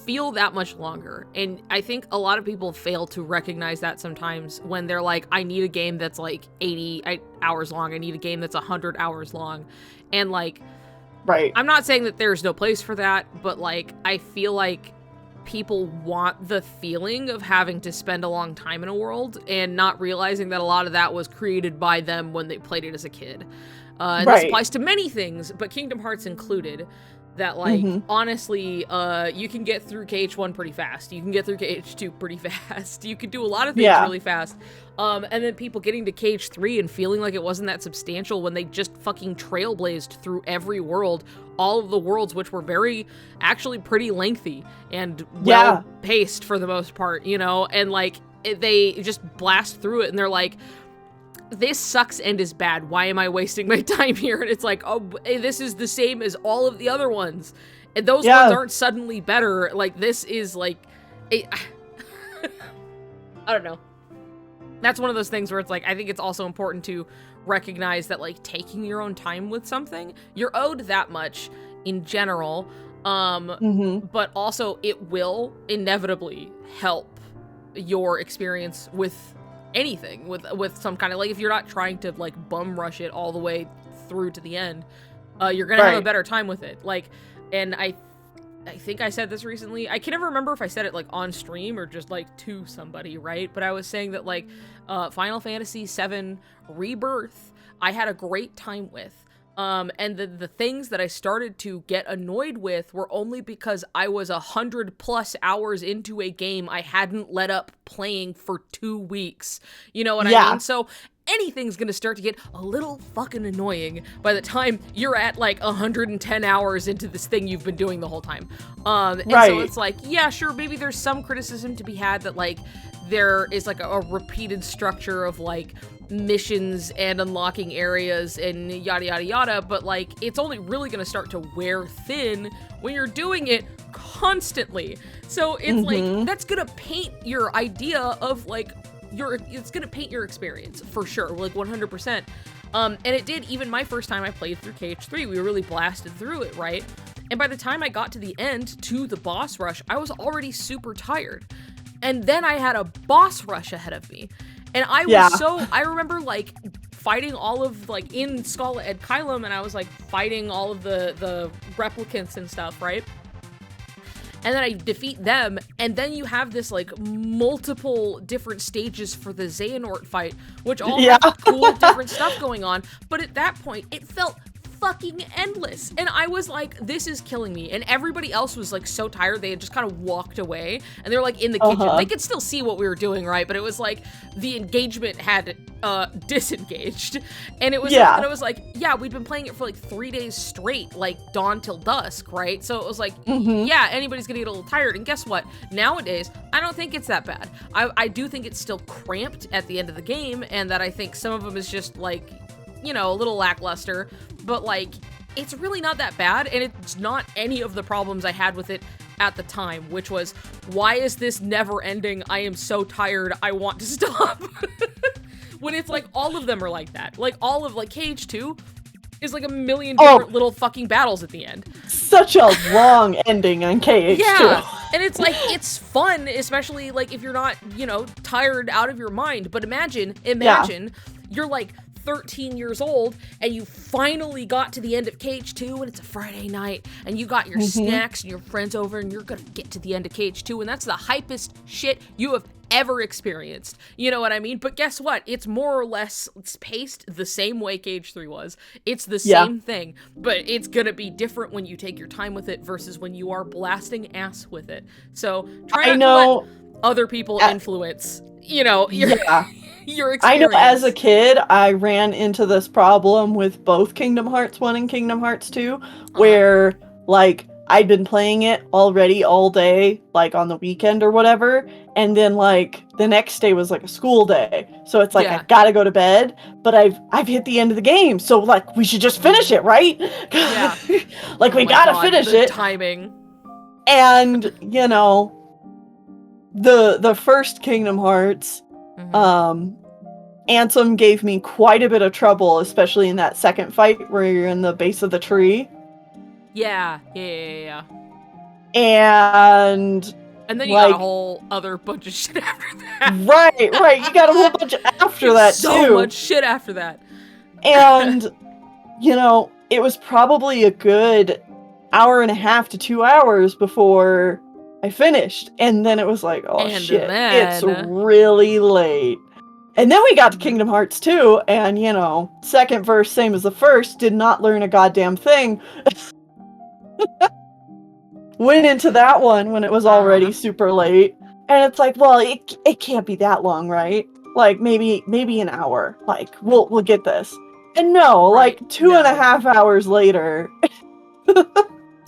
feel that much longer. And I think a lot of people fail to recognize that sometimes when they're like, I need a game that's like 80 hours long. I need a game that's 100 hours long. And like, right. I'm not saying that there's no place for that, but like, I feel like people want the feeling of having to spend a long time in a world and not realizing that a lot of that was created by them when they played it as a kid. And this applies to many things, but Kingdom Hearts included. That, like, honestly, you can get through KH1 pretty fast. You can get through KH2 pretty fast. You can do a lot of things really fast. And then people getting to KH3 and feeling like it wasn't that substantial when they just fucking trailblazed through every world, all of the worlds, which were actually pretty lengthy and well-paced for the most part, you know? And, like, they just blast through it and they're like, this sucks and is bad. Why am I wasting my time here? And it's like, oh, this is the same as all of the other ones. And those ones aren't suddenly better. Like, this is like, I don't know. That's one of those things where it's like, I think it's also important to recognize that, like, taking your own time with something, you're owed that much in general. But also it will inevitably help your experience with anything, with some kind of, like, if you're not trying to like bum rush it all the way through to the end, you're gonna have a better time with it. Like, and I think I said this recently, I can never remember if I said it like on stream or just like to somebody, right? But I was saying that like Final Fantasy VII Rebirth I had a great time with. And the things that I started to get annoyed with were only because I was 100+ hours into a game I hadn't let up playing for 2 weeks. You know what I mean? So anything's gonna start to get a little fucking annoying by the time you're at like 110 hours into this thing you've been doing the whole time. And so it's like, yeah, sure, maybe there's some criticism to be had that like there is like a repeated structure of like missions and unlocking areas and yada yada yada, but like it's only really gonna start to wear thin when you're doing it constantly. So it's like that's gonna paint your idea of like it's gonna paint your experience for sure, like 100%. And it did. Even my first time I played through KH3, we really blasted through it, right? And by the time I got to the end, to the boss rush, I was already super tired. And then I had a boss rush ahead of me. And I was I remember like fighting all of like in Skull and Kylum, and I was like fighting all of the replicants and stuff, right? And then I defeat them, and then you have this like multiple different stages for the Xehanort fight, which all have cool different stuff going on. But at that point, it felt fucking endless, and I was like, this is killing me. And everybody else was like so tired they had just kind of walked away, and they're like in the kitchen. They could still see what we were doing, right? But it was like the engagement had disengaged, and it was and I was like, yeah, we'd been playing it for like 3 days straight, like dawn till dusk, right? So it was like, yeah, anybody's gonna get a little tired. And guess what, nowadays I don't think it's that bad. I do think it's still cramped at the end of the game, and that I think some of them is just like, you know, a little lackluster, but like it's really not that bad, and it's not any of the problems I had with it at the time, which was, why is this never ending? I am so tired, I want to stop. When it's like all of them are like that. Like all of like KH2 is like a million different little fucking battles at the end. So such a long ending on KH2. Yeah, and it's like, it's fun, especially like if you're not, tired out of your mind. But imagine, you're like 13 years old and you finally got to the end of KH2 and it's a Friday night and you got your snacks and your friends over and you're gonna get to the end of KH2 and that's the hypest shit you have ever experienced. You know what I mean? But guess what? It's more or less paced the same way KH3 was. It's the same thing, but it's gonna be different when you take your time with it versus when you are blasting ass with it. So try not to let other people influence, your experience. I know as a kid, I ran into this problem with both Kingdom Hearts 1 and Kingdom Hearts 2, where, like, I'd been playing it already all day, like, on the weekend or whatever, and then, like, the next day was, like, a school day. So it's like, I gotta go to bed, but I've hit the end of the game, so, like, we should just finish it, right? Yeah. Like, we gotta finish it. Timing. And, the first Kingdom Hearts, Ansem gave me quite a bit of trouble, especially in that second fight where you're in the base of the tree. Yeah. And then you got a whole other bunch of shit after that. Right. You got a whole bunch after that, too. So much shit after that. And, it was probably a good hour and a half to 2 hours before I finished. And then it was like, shit, it's really late. And then we got to Kingdom Hearts 2, and, second verse, same as the first, did not learn a goddamn thing. Went into that one when it was already super late, and it's like, well, it can't be that long, right? Like, maybe an hour. Like, we'll get this. And no, like, 2.5 hours later...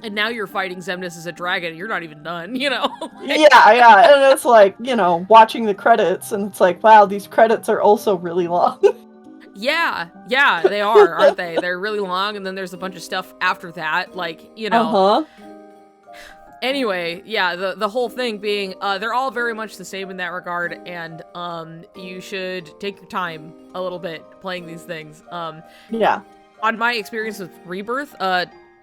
And now you're fighting Xemnas as a dragon, and you're not even done, Yeah, and it's like, watching the credits, and it's like, wow, these credits are also really long. Yeah, they are, aren't they? They're really long, and then there's a bunch of stuff after that, like, Anyway, yeah, the whole thing being, they're all very much the same in that regard, and, you should take your time a little bit playing these things. Yeah. On my experience with Rebirth,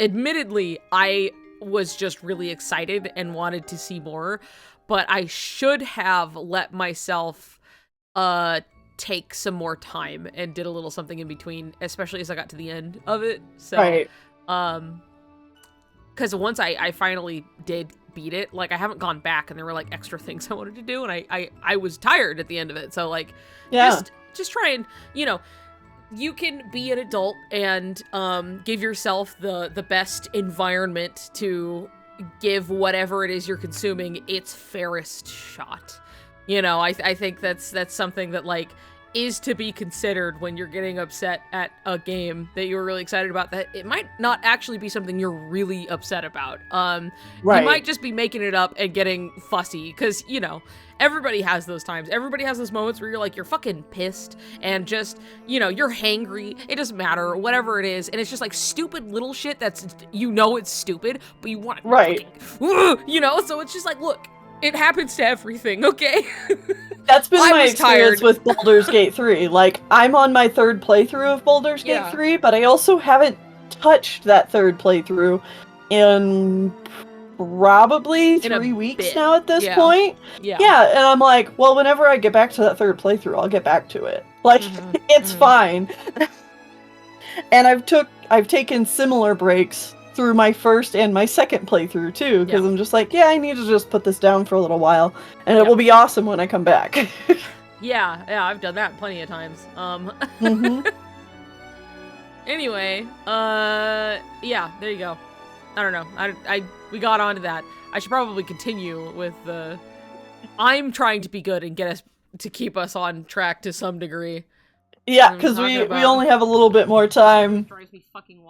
admittedly, I was just really excited and wanted to see more, but I should have let myself take some more time and did a little something in between, especially as I got to the end of it. So, because once I finally did beat it, like, I haven't gone back, and there were, like, extra things I wanted to do, and I was tired at the end of it, so, like, just try and, you can be an adult and give yourself the best environment to give whatever it is you're consuming its fairest shot. I think that's something that, like, is to be considered when you're getting upset at a game that you were really excited about, that it might not actually be something you're really upset about. You might just be making it up and getting fussy, because, everybody has those times. Everybody has those moments where you're like, you're fucking pissed and just, you're hangry. It doesn't matter, whatever it is. And it's just like stupid little shit that's, it's stupid, but you want to fucking, so it's just like, look, it happens to everything, okay? That's been my experience with Baldur's Gate 3. Like, I'm on my third playthrough of Baldur's Gate 3, but I also haven't touched that third playthrough in probably 3 weeks now at this point. Yeah, and I'm like, well, whenever I get back to that third playthrough, I'll get back to it. Like, it's fine. And I've taken similar breaks through my first and my second playthrough too, because I'm just like, I need to just put this down for a little while, and it will be awesome when I come back. yeah, I've done that plenty of times. Anyway, yeah, there you go. I don't know. We got onto that. I should probably continue with the... I'm trying to be good and keep us on track to some degree. Yeah, because we only have a little bit more time.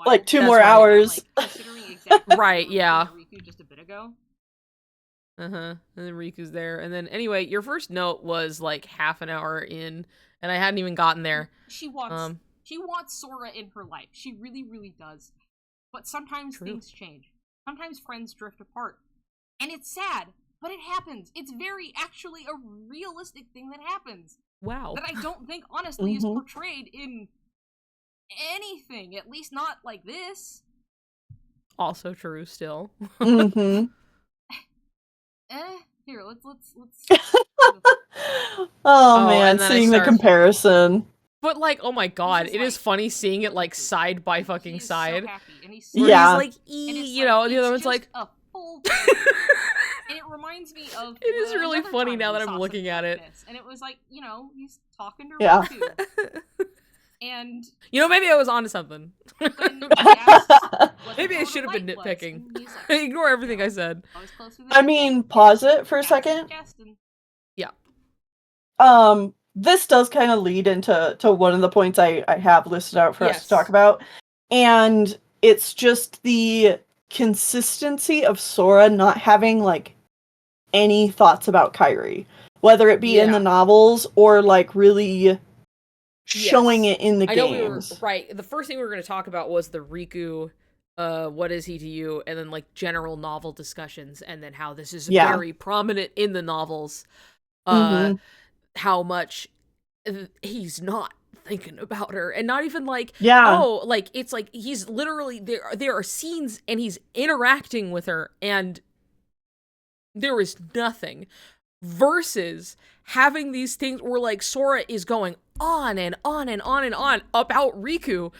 Like 2 more hours. Right, yeah. Riku just a bit ago. And then Riku's there. And then, anyway, your first note was like half an hour in, and I hadn't even gotten there. She wants Sora in her life. She really, really does. But sometimes things change. Sometimes friends drift apart. And it's sad, but it happens. It's actually a realistic thing that happens. Wow. That I don't think, honestly, is portrayed in anything. At least not like this. Also true still. Mm-hmm. Here, let's Oh Oh, man, and then I seeing the start comparison. But like, oh my god, just it is like- funny seeing it like side by fucking he is side. so happy, and he's Where Yeah. he's like, and it's you know, and the it's other one's just like, a full and it reminds me of it is really another funny time now we that saw I'm looking something at like it. this, and it was like, you know, he's talking to Yeah. Riku, and You know, maybe I was onto something. when he asks what Maybe the I code should of have been light was, nitpicking. and he's like, Ignore everything you know, I said. I was closer than I you mean, think. pause it for a Taps his second. chest and- This does kind of lead into one of the points I have listed out for us to talk Yes. about. And it's just the consistency of Sora not having like any thoughts about Kairi. Whether it be in the Yeah. novels or like really showing Yes. it in the I know we were games. right. The first thing we were going to talk about was the Riku, what is he to you, and then like general novel discussions, and then how this is Yeah. very prominent in the novels. Mhm. How much he's not thinking about her, and not even like, Yeah. oh, like it's like he's literally there are scenes and he's interacting with her and there is nothing, versus having these things where like Sora is going on and on and on and on about Riku,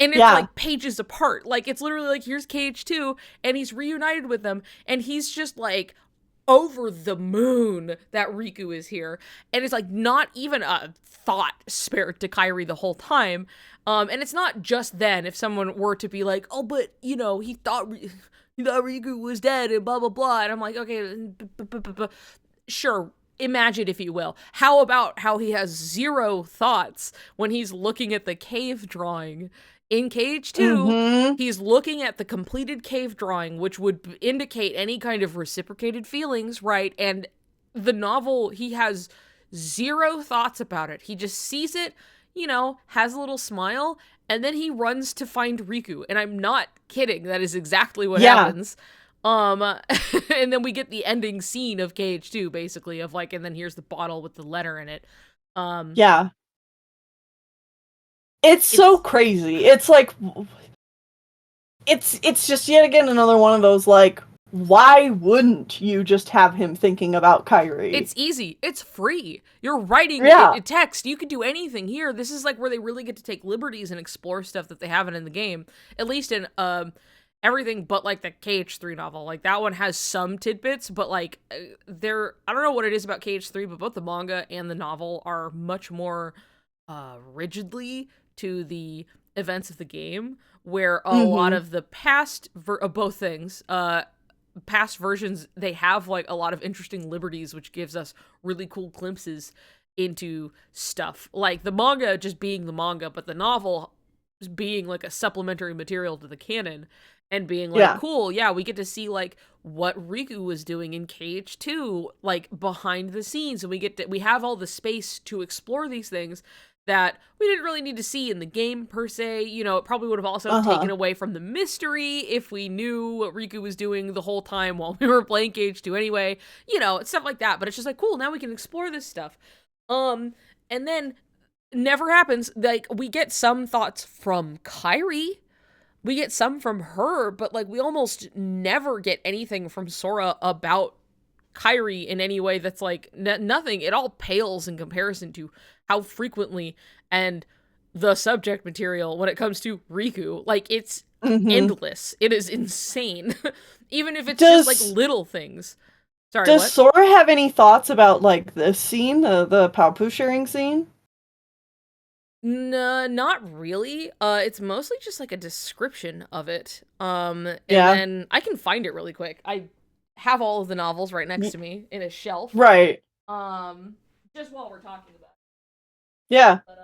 and it's Yeah. like pages apart. Like it's literally like, here's KH2 and he's reunited with them and he's just like over the moon that Riku is here, and it's like not even a thought spared to Kairi the whole time. And it's not just then if someone were to be like, oh, but you know, he thought Riku was dead and blah blah blah, and I'm like, okay, sure, imagine if you will. How about how he has zero thoughts when he's looking at the cave drawing in KH2? Mhm. He's looking at the completed cave drawing, which would indicate any kind of reciprocated feelings, right? And the novel, he has zero thoughts about it. He just sees it, you know, has a little smile, and then he runs to find Riku. And I'm not kidding. That is exactly what Yeah. happens. And then we get the ending scene of KH2, basically, of like, and then here's the bottle with the letter in it. Yeah. It's so crazy. It's like it's just yet again another one of those like, why wouldn't you just have him thinking about Kairi? It's easy. It's free. You're writing Yeah. text. You can do anything here. This is like where they really get to take liberties and explore stuff that they haven't in the game. At least in everything but like the KH3 novel. Like that one has some tidbits, but like I don't know what it is about KH3, but both the manga and the novel are much more rigidly to the events of the game, where a lot of the past both things, past versions, they have like a lot of interesting liberties, which gives us really cool glimpses into stuff. Like the manga just being the manga, but the novel being like a supplementary material to the canon, and being like, Yeah. cool, yeah, we get to see like what Riku was doing in KH2, like behind the scenes, and we have all the space to explore these things that we didn't really need to see in the game per se. You know, it probably would have also taken away from the mystery if we knew what Riku was doing the whole time while we were playing KH2 anyway. You know, stuff like that. But it's just like, cool, now we can explore this stuff. And then never happens. Like, we get some thoughts from Kairi. We get some from her, but like we almost never get anything from Sora about Kairi in any way that's like nothing. It all pales in comparison to how frequently and the subject material when it comes to Riku, like it's endless. It is insane. Even if it's just like little things. Sorry, Does what? Sora have any thoughts about like this scene, the Paopu sharing scene? No, not really. It's mostly just like a description of it. And Yeah. then I can find it really quick. I have all of the novels right next to me in a shelf. Right. Just while we're talking about it. Yeah. But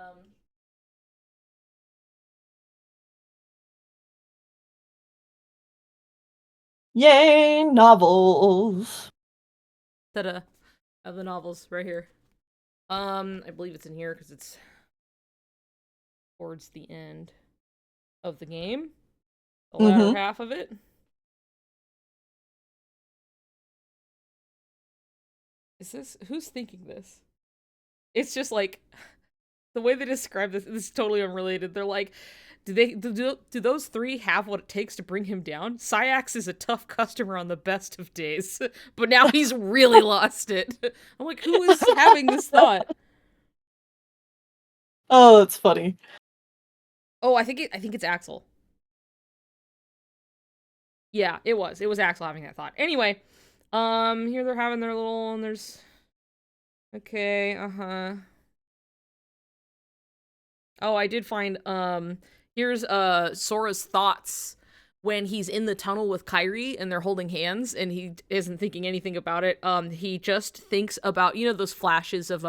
Yay, novels. ta-da, of the novels right here. I believe it's in here because it's towards the end of the game. The latter half of it. Who's thinking this? It's just like, the way they describe this is totally unrelated. They're like, Do those three have what it takes to bring him down? Syax is a tough customer on the best of days, but now he's really lost it. I'm like, who is having this thought? Oh, that's funny. Oh, I think it's Axel. Yeah, it was. It was Axel having that thought. Anyway, here they're having their little, and there's... Okay, Oh, I did find, here's, Sora's thoughts when he's in the tunnel with Kairi and they're holding hands and he isn't thinking anything about it. He just thinks about, you know, those flashes of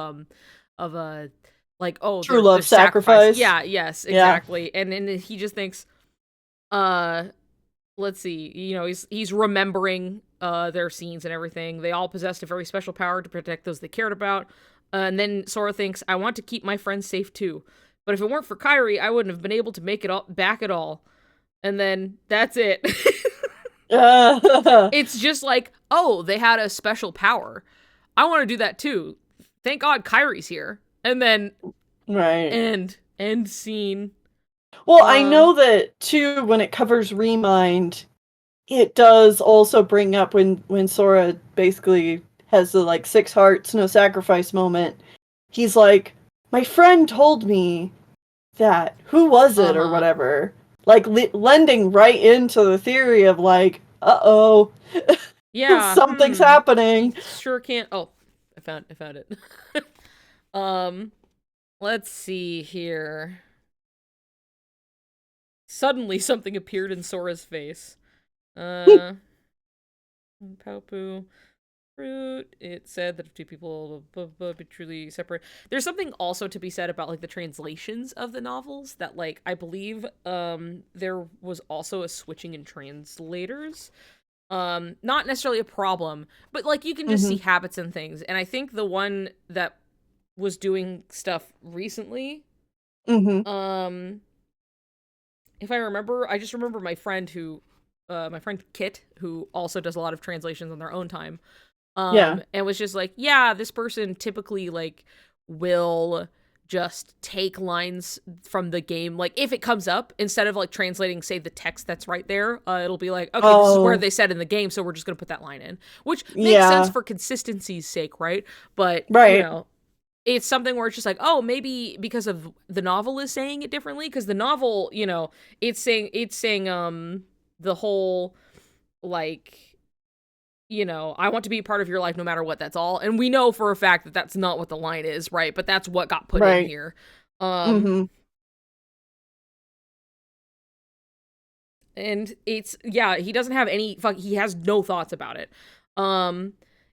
like, oh, True love sacrifice. Yeah, yes, exactly. Yeah. And then he just thinks, let's see, you know, he's remembering their scenes and everything. They all possessed a very special power to protect those they cared about. And then Sora thinks, I want to keep my friends safe too. But if it weren't for Kairi, I wouldn't have been able to make it all back at all. And then that's it. It's just like, oh, they had a special power. I want to do that too. Thank God Kairi's here. And then end scene. Well, I know that too when it covers Remind, it does also bring up when Sora basically has the like 6 hearts, no sacrifice moment. He's like, my friend told me that. Who was it or whatever? Like lending right into the theory of like, uh-oh. Yeah. Something's happening. Sure can't. Oh, I found it. Let's see here. Suddenly something appeared in Sora's face. Paupu fruit. It said that if two people be truly separate. There's something also to be said about like the translations of the novels that like I believe there was also a switching in translators. Not necessarily a problem, but like you can just see habits and things. And I think the one that was doing stuff recently, if I remember, I just remember my friend Kit, who also does a lot of translations on their own time. And was just like, yeah, this person typically like will just take lines from the game, like if it comes up, instead of like translating, say, the text that's right there, it'll be like, okay, this is where they said in the game, so we're just gonna put that line in, which makes sense for consistency's sake, right? But you know, it's something where it's just like, oh, maybe because of the novel is saying it differently, because the novel, you know, it's saying the whole like, you know, I want to be a part of your life no matter what, that's all. And we know for a fact that that's not what the line is, right? But that's what got put in here. And it's, yeah, he doesn't have any, he has no thoughts about it.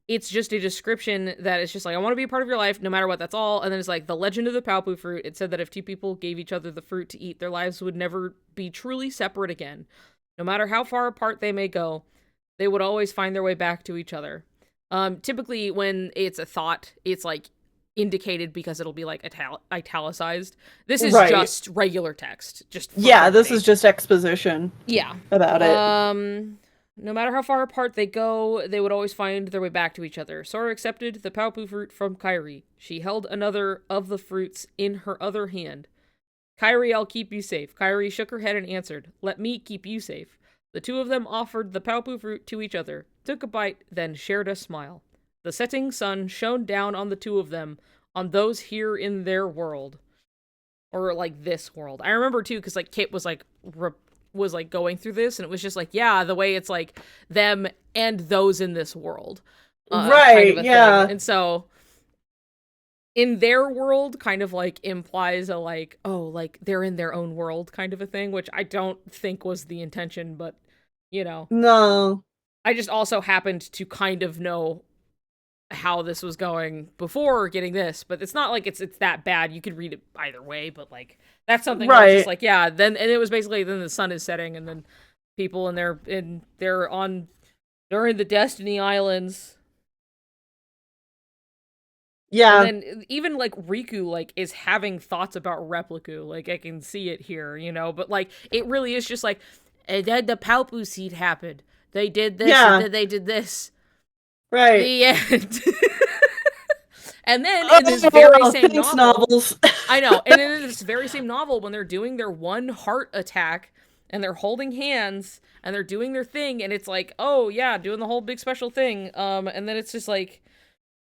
It's just a description that is just like, I want to be a part of your life no matter what, that's all. And then it's like, the legend of the Paupu fruit. It said that if two people gave each other the fruit to eat, their lives would never be truly separate again. No matter how far apart they may go, they would always find their way back to each other. Typically, when it's a thought, it's like indicated because it'll be like italicized. This is just regular text. Just this is just exposition. Yeah, about it. No matter how far apart they go, they would always find their way back to each other. Sora accepted the Paupu fruit from Kairi. She held another of the fruits in her other hand. Kairi, I'll keep you safe. Kairi shook her head and answered, let me keep you safe. The two of them offered the Paupu fruit to each other, took a bite, then shared a smile. The setting sun shone down on the two of them, on those here in their world. Or, like, this world. I remember, too, because, like, Kit was, like, going through this, and it was just, like, yeah, the way it's, like, them and those in this world. Kind of thing. And so, in their world kind of like implies a like, oh, like they're in their own world kind of a thing, which I don't think was the intention, but you know. No. I just also happened to kind of know how this was going before getting this, but it's not like it's that bad. You could read it either way, but like that's something that's just like, yeah, then and it was basically then the sun is setting and then people they're in the Destiny Islands. Yeah. And then even, like, Riku, like, is having thoughts about Repliku. Like, I can see it here, you know? But, like, it really is just like, and then the Paupu seed happened. They did this, and then they did this. Right. The end. And then in this very same thanks, novel, novels. I know, and in this very same novel, when they're doing their one heart attack, and they're holding hands, and they're doing their thing, and it's like, oh yeah, doing the whole big special thing, and then it's just like,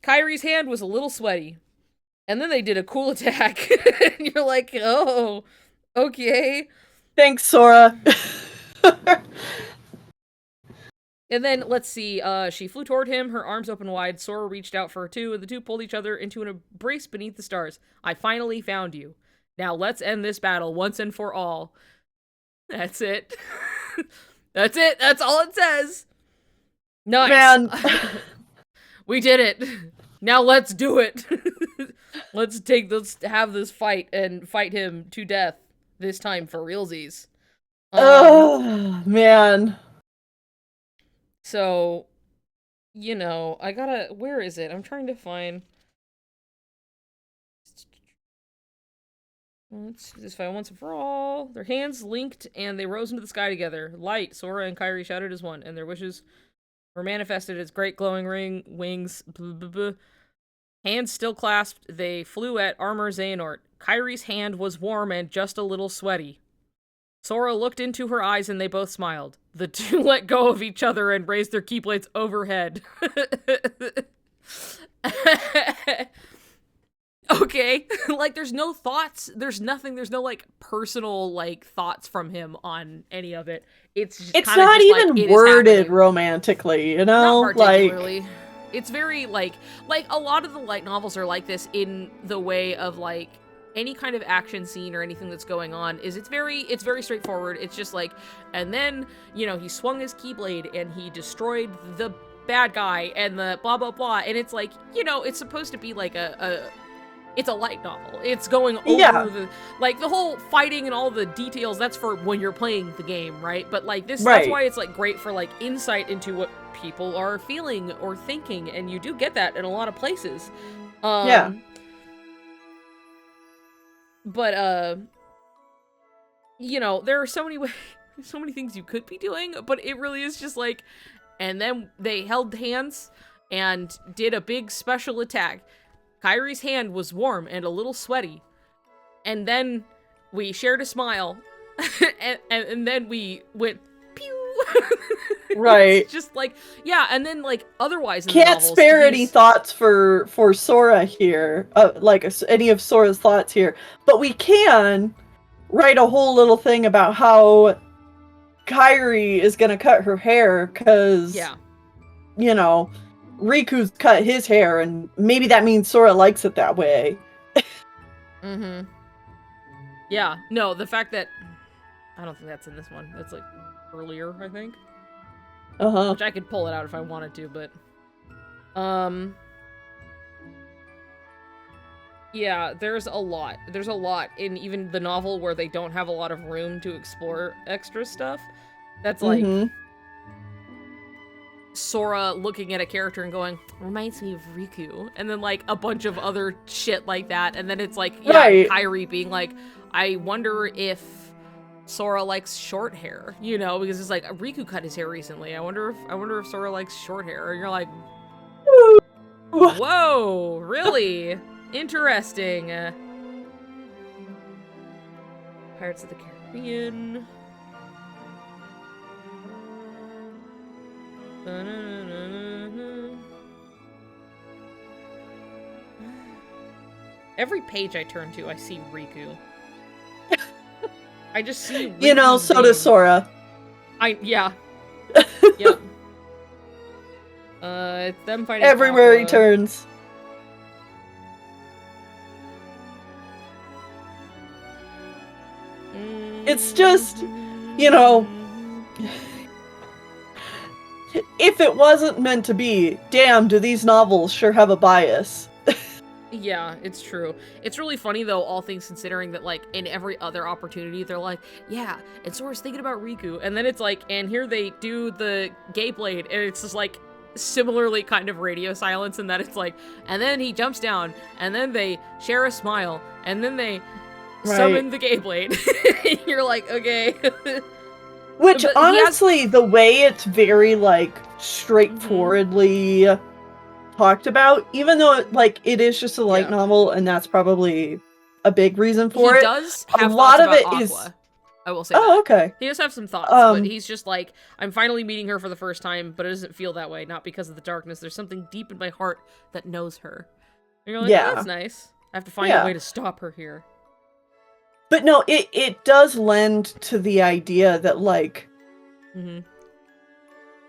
Kyrie's hand was a little sweaty, and then they did a cool attack, and you're like, oh, okay. Thanks, Sora. And then, let's see, she flew toward him, her arms open wide. Sora reached out for her too, and the two pulled each other into an embrace beneath the stars. I finally found you. Now let's end this battle once and for all. That's it. That's it. That's all it says. Nice. Man. We did it. Now let's do it. Let's have this fight and fight him to death. This time for realsies. Oh, man. So, you know, I gotta... Where is it? I'm trying to find... Let's do this fight once and for all. Their hands linked, and they rose into the sky together. Light, Sora and Kairi shouted as one, and their wishes were manifested as great glowing wings. Blah, blah, blah. Hands still clasped, they flew at Armor Xehanort. Kairi's hand was warm and just a little sweaty. Sora looked into her eyes and they both smiled. The two let go of each other and raised their keyblades overhead. Okay. Like, there's no thoughts. There's nothing. There's no, like, personal, like, thoughts from him on any of it. It's not just, even like, worded romantically, you know? Not particularly. It's very, like, a lot of the light novels are like this in the way of, like, any kind of action scene or anything that's going on is it's very straightforward. It's just like, and then, you know, he swung his keyblade and he destroyed the bad guy and the blah, blah, blah. And it's like, you know, it's supposed to be like it's a light novel. It's going over the whole fighting and all the details, that's for when you're playing the game, right? But like this, that's why it's like great for like insight into what people are feeling or thinking. And you do get that in a lot of places. But, you know, there are so many ways, so many things you could be doing, but it really is just like, and then they held hands and did a big special attack. Kairi's hand was warm and a little sweaty. And then we shared a smile. and then we went, pew! Right. It's just like, yeah, and then, like, otherwise in Can't the novels, spare any thoughts for Sora here, like any of Sora's thoughts here, but we can write a whole little thing about how Kairi is gonna cut her hair, because, you know, Riku's cut his hair, and maybe that means Sora likes it that way. Mm-hmm. Yeah, no, the fact that... I don't think that's in this one. That's, like, earlier, I think. Uh-huh. Which I could pull it out if I wanted to, but... Yeah, there's a lot. There's a lot in even the novel where they don't have a lot of room to explore extra stuff. That's, like... Sora looking at a character and going, reminds me of Riku, and then like a bunch of other shit like that, and then it's like, Kairi being like, I wonder if Sora likes short hair, you know, because it's like, Riku cut his hair recently, I wonder if Sora likes short hair, and you're like, whoa, really? Interesting. Pirates of the Caribbean. Every page I turn to, I see Riku. I just see Riku. You know, so does Sora. Yeah. Yep. It's them fighting everywhere he turns. It's just, you know, if it wasn't meant to be, damn, do these novels sure have a bias. Yeah, it's true. It's really funny, though, all things considering that, like, in every other opportunity, they're like, yeah, and Sora's thinking about Riku, and then it's like, and here they do the gay blade, and it's just, like, similarly kind of radio silence, in that it's like, and then he jumps down, and then they share a smile, and then they summon the gay blade. You're like, okay. Which, but honestly, the way it's very, like, straightforwardly talked about, even though it is just a light novel, and that's probably a big reason for he it. does have a lot thoughts of about it Aqua. is. I will say Oh, that. okay. He does have some thoughts, but he's just like, I'm finally meeting her for the first time, but it doesn't feel that way. Not because of the darkness. There's something deep in my heart that knows her. And you're like, oh, that's nice. I have to find a way to stop her here. But no, it does lend to the idea that, like,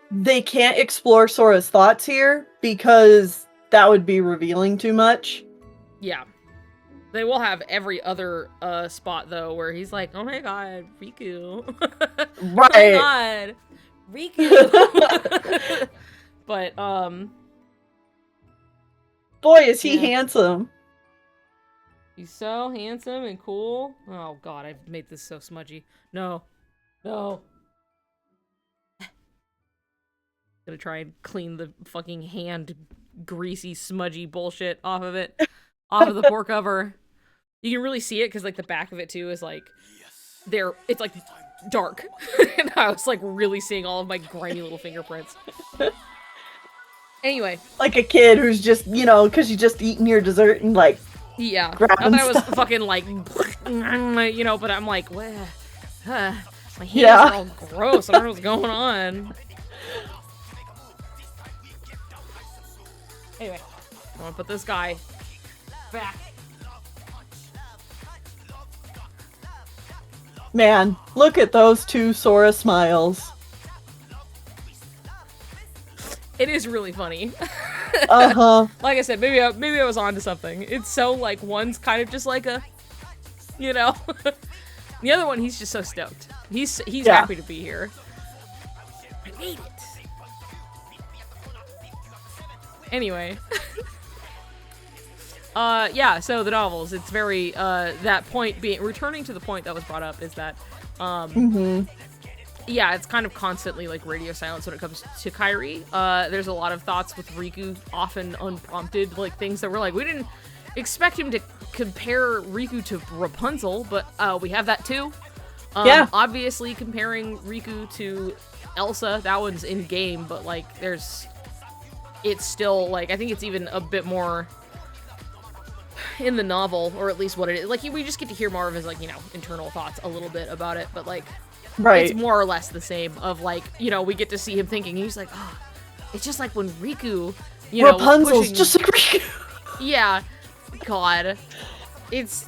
they can't explore Sora's thoughts here because that would be revealing too much. Yeah. They will have every other spot, though, where he's like, oh my god, Riku. Right. Oh my god, Riku. But, boy, is he handsome. He's so handsome and cool. Oh god, I've made this so smudgy. No. No. Gonna try and clean the fucking hand greasy, smudgy bullshit off of it. Off of the poor cover. You can really see it because, like, the back of it, too, is, like, it's, like, dark. And I was, like, really seeing all of my grimy little fingerprints. Anyway. Like a kid who's just, because you just eaten your dessert and, like, yeah. Not that I was fucking, like, but I'm like, what? My hands are all gross. I don't know what's going on. Anyway. I want to put this guy back. Man, look at those two Sora smiles. It is really funny. Uh-huh. Like I said, maybe I was onto something. It's so, like, one's kind of just like a, The other one, he's just so stoked. He's happy to be here. I made it. Anyway. Yeah, so the novels, it's very, that point returning to the point that was brought up is that, yeah, it's kind of constantly, like, radio silence when it comes to Kairi. There's a lot of thoughts with Riku, often unprompted, like, things that were like, we didn't expect him to compare Riku to Rapunzel, but, we have that too. Obviously, comparing Riku to Elsa, that one's in-game, but, like, it's still, like, I think it's even a bit more in the novel, or at least what it is. Like, we just get to hear more of his, like, internal thoughts a little bit about it, but, like, it's more or less the same of, like, we get to see him thinking, he's like, oh, it's just like when Riku, Rapunzel's just like Riku. Yeah. God. It's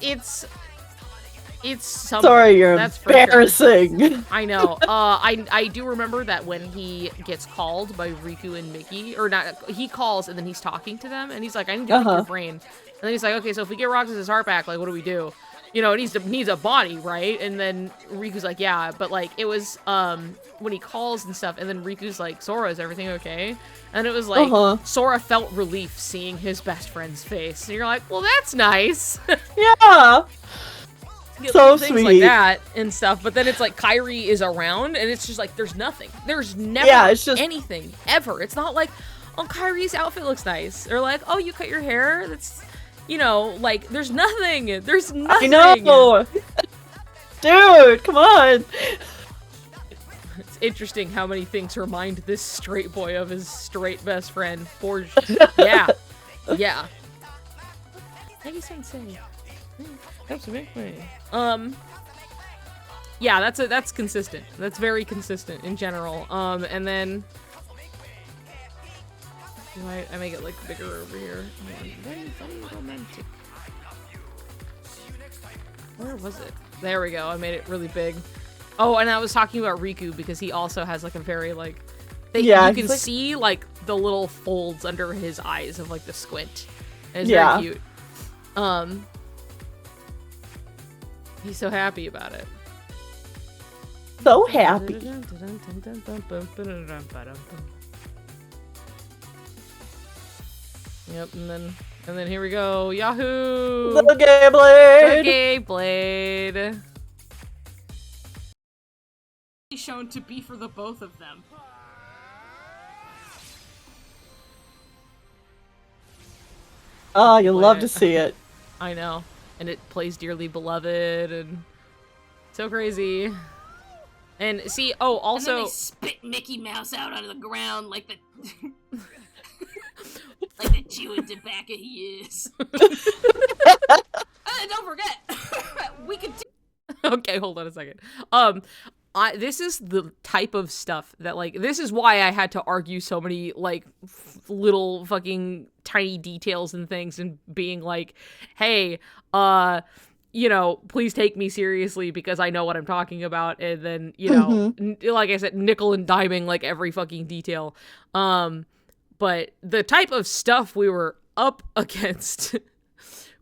something. Sorry, you're That's embarrassing. Sure. I know. I do remember that when he gets called by Riku and Mickey, or not, he calls and then he's talking to them, and he's like, I need to pick your brain. And then he's like, okay, so if we get Roxas' heart back, like, what do we do? It needs a body, right? And then Riku's like, yeah, but, like, it was, when he calls and stuff, and then Riku's like, Sora, is everything okay? And it was like, Sora felt relief seeing his best friend's face. And you're like, well, that's nice. Yeah. So things sweet. Like that and stuff, but then it's like Kairi is around, and it's just like, there's nothing. There's never it's just anything, ever. It's not like, oh, Kairi's outfit looks nice. Or like, oh, you cut your hair? That's... like, there's nothing. There's nothing. I know. Dude, come on. It's interesting how many things remind this straight boy of his straight best friend, Forge. Yeah. Yeah. Thank you, Sensei. Yeah, that's consistent. That's very consistent in general. And then... I make it, like, bigger over here. Very romantic. Where was it? There we go. I made it really big. Oh, and I was talking about Riku because he also has, like, a very, like... you can see, like, the little folds under his eyes of, like, the squint. And it's very cute. He's so happy about it. So happy. Yep, and then here we go. Yahoo! The gay blade! The gay blade. Shown to be for the both of them. Oh, you'll love to see it. I know. And it plays Dearly Beloved, and so crazy. And see, also... And then they spit Mickey Mouse out onto the ground like the... like the you in tobacco he is. Don't forget, we could. Okay, hold on a second. This is the type of stuff that, like, this is why I had to argue so many, like, little fucking tiny details and things, and being like, hey, you know, please take me seriously because I know what I'm talking about, and then, you know, like I said, nickel and diming, like, every fucking detail. But the type of stuff we were up against...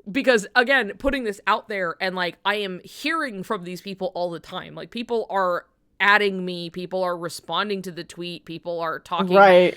Because, again, putting this out there, and, like, I am hearing from these people all the time. Like, people are adding me, people are responding to the tweet, people are talking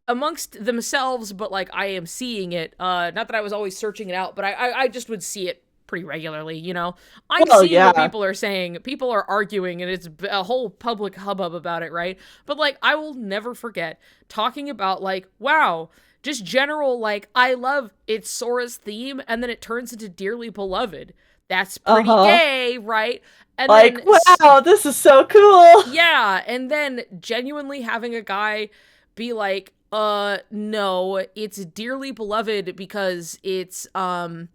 amongst themselves, but, like, I am seeing it. Not that I was always searching it out, but I just would see it pretty regularly, you know? I'm seeing what people are saying. People are arguing, and it's a whole public hubbub about it, right? But, like, I will never forget talking about, like, wow... Just general, like, I love it's Sora's theme, and then it turns into Dearly Beloved. That's pretty gay, right? And like, then, wow, this is so cool. Yeah, and then genuinely having a guy be like, no, it's Dearly Beloved because it's about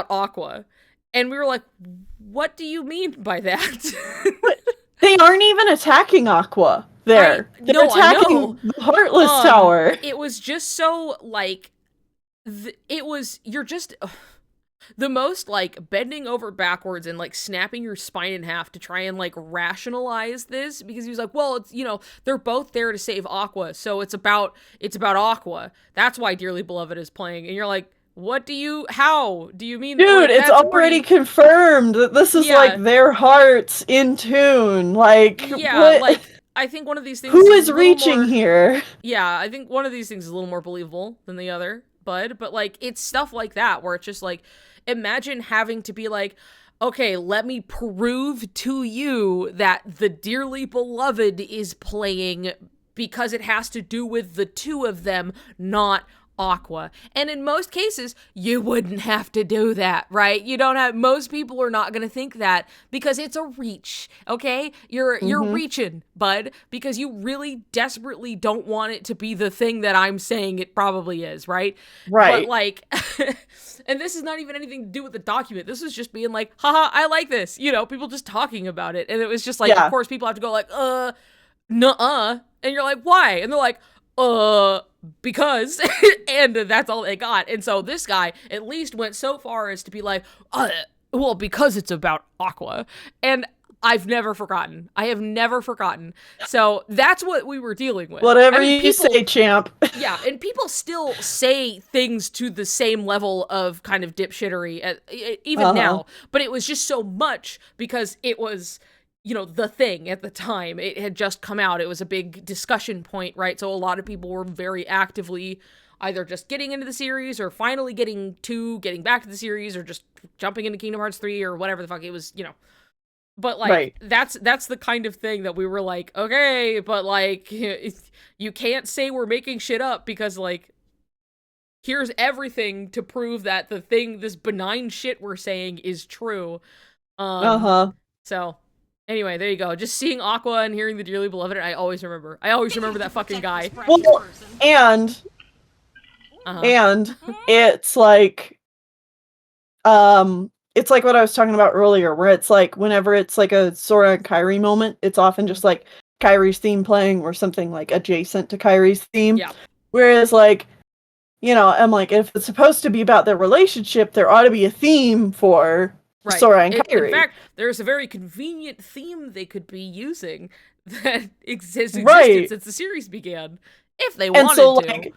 Aqua. And we were like, what do you mean by that? They aren't even attacking Aqua. They're attacking the Heartless Tower. It was just so, like, you're just, the most, like, bending over backwards and, like, snapping your spine in half to try and, like, rationalize this, because he was like, well, it's, you know, they're both there to save Aqua, so it's about Aqua. That's why Dearly Beloved is playing, and you're like, how do you mean? Dude, it's already confirmed that this is, like, their hearts in tune, like, yeah, like, I think one of these things who is reaching here? Yeah, I think one of these things is a little more believable than the other, but like, it's stuff like that where it's just like, imagine having to be like, okay, let me prove to you that the Dearly Beloved is playing because it has to do with the two of them, not Aqua. And in most cases, you wouldn't have to do that, right? Most people are not going to think that because it's a reach, okay? You're reaching, bud, because you really desperately don't want it to be the thing that I'm saying it probably is, right? Right. But, like, and this is not even anything to do with the document. This was just being like, haha, I like this. You know, people just talking about it. And it was just like, of course, people have to go like, nuh-uh. And you're like, why? And they're like, because, and that's all they got. And so this guy at least went so far as to be like, well, because it's about Aqua. And I've never forgotten. I have never forgotten. So that's what we were dealing with. Whatever you say, champ. Yeah, and people still say things to the same level of kind of dipshittery, even now. But it was just so much because it was... you know, the thing at the time. It had just come out. It was a big discussion point, right? So a lot of people were very actively either just getting into the series or finally getting back to the series or just jumping into Kingdom Hearts 3 or whatever the fuck it was, you know. But, like, that's the kind of thing that we were like, okay, but, like, you can't say we're making shit up because, like, here's everything to prove that this benign shit we're saying is true. So... anyway, there you go. Just seeing Aqua and hearing the Dearly Beloved, I always remember that fucking guy. Well, and it's like, it's like what I was talking about earlier, where it's like, whenever it's like a Sora and Kairi moment, it's often just like Kairi's theme playing or something like adjacent to Kairi's theme. Yeah. Whereas, like, you know, I'm like, if it's supposed to be about their relationship, there ought to be a theme for... right. Sora and Kairi. In fact, there's a very convenient theme they could be using that existed since the series began, if they wanted to. Like,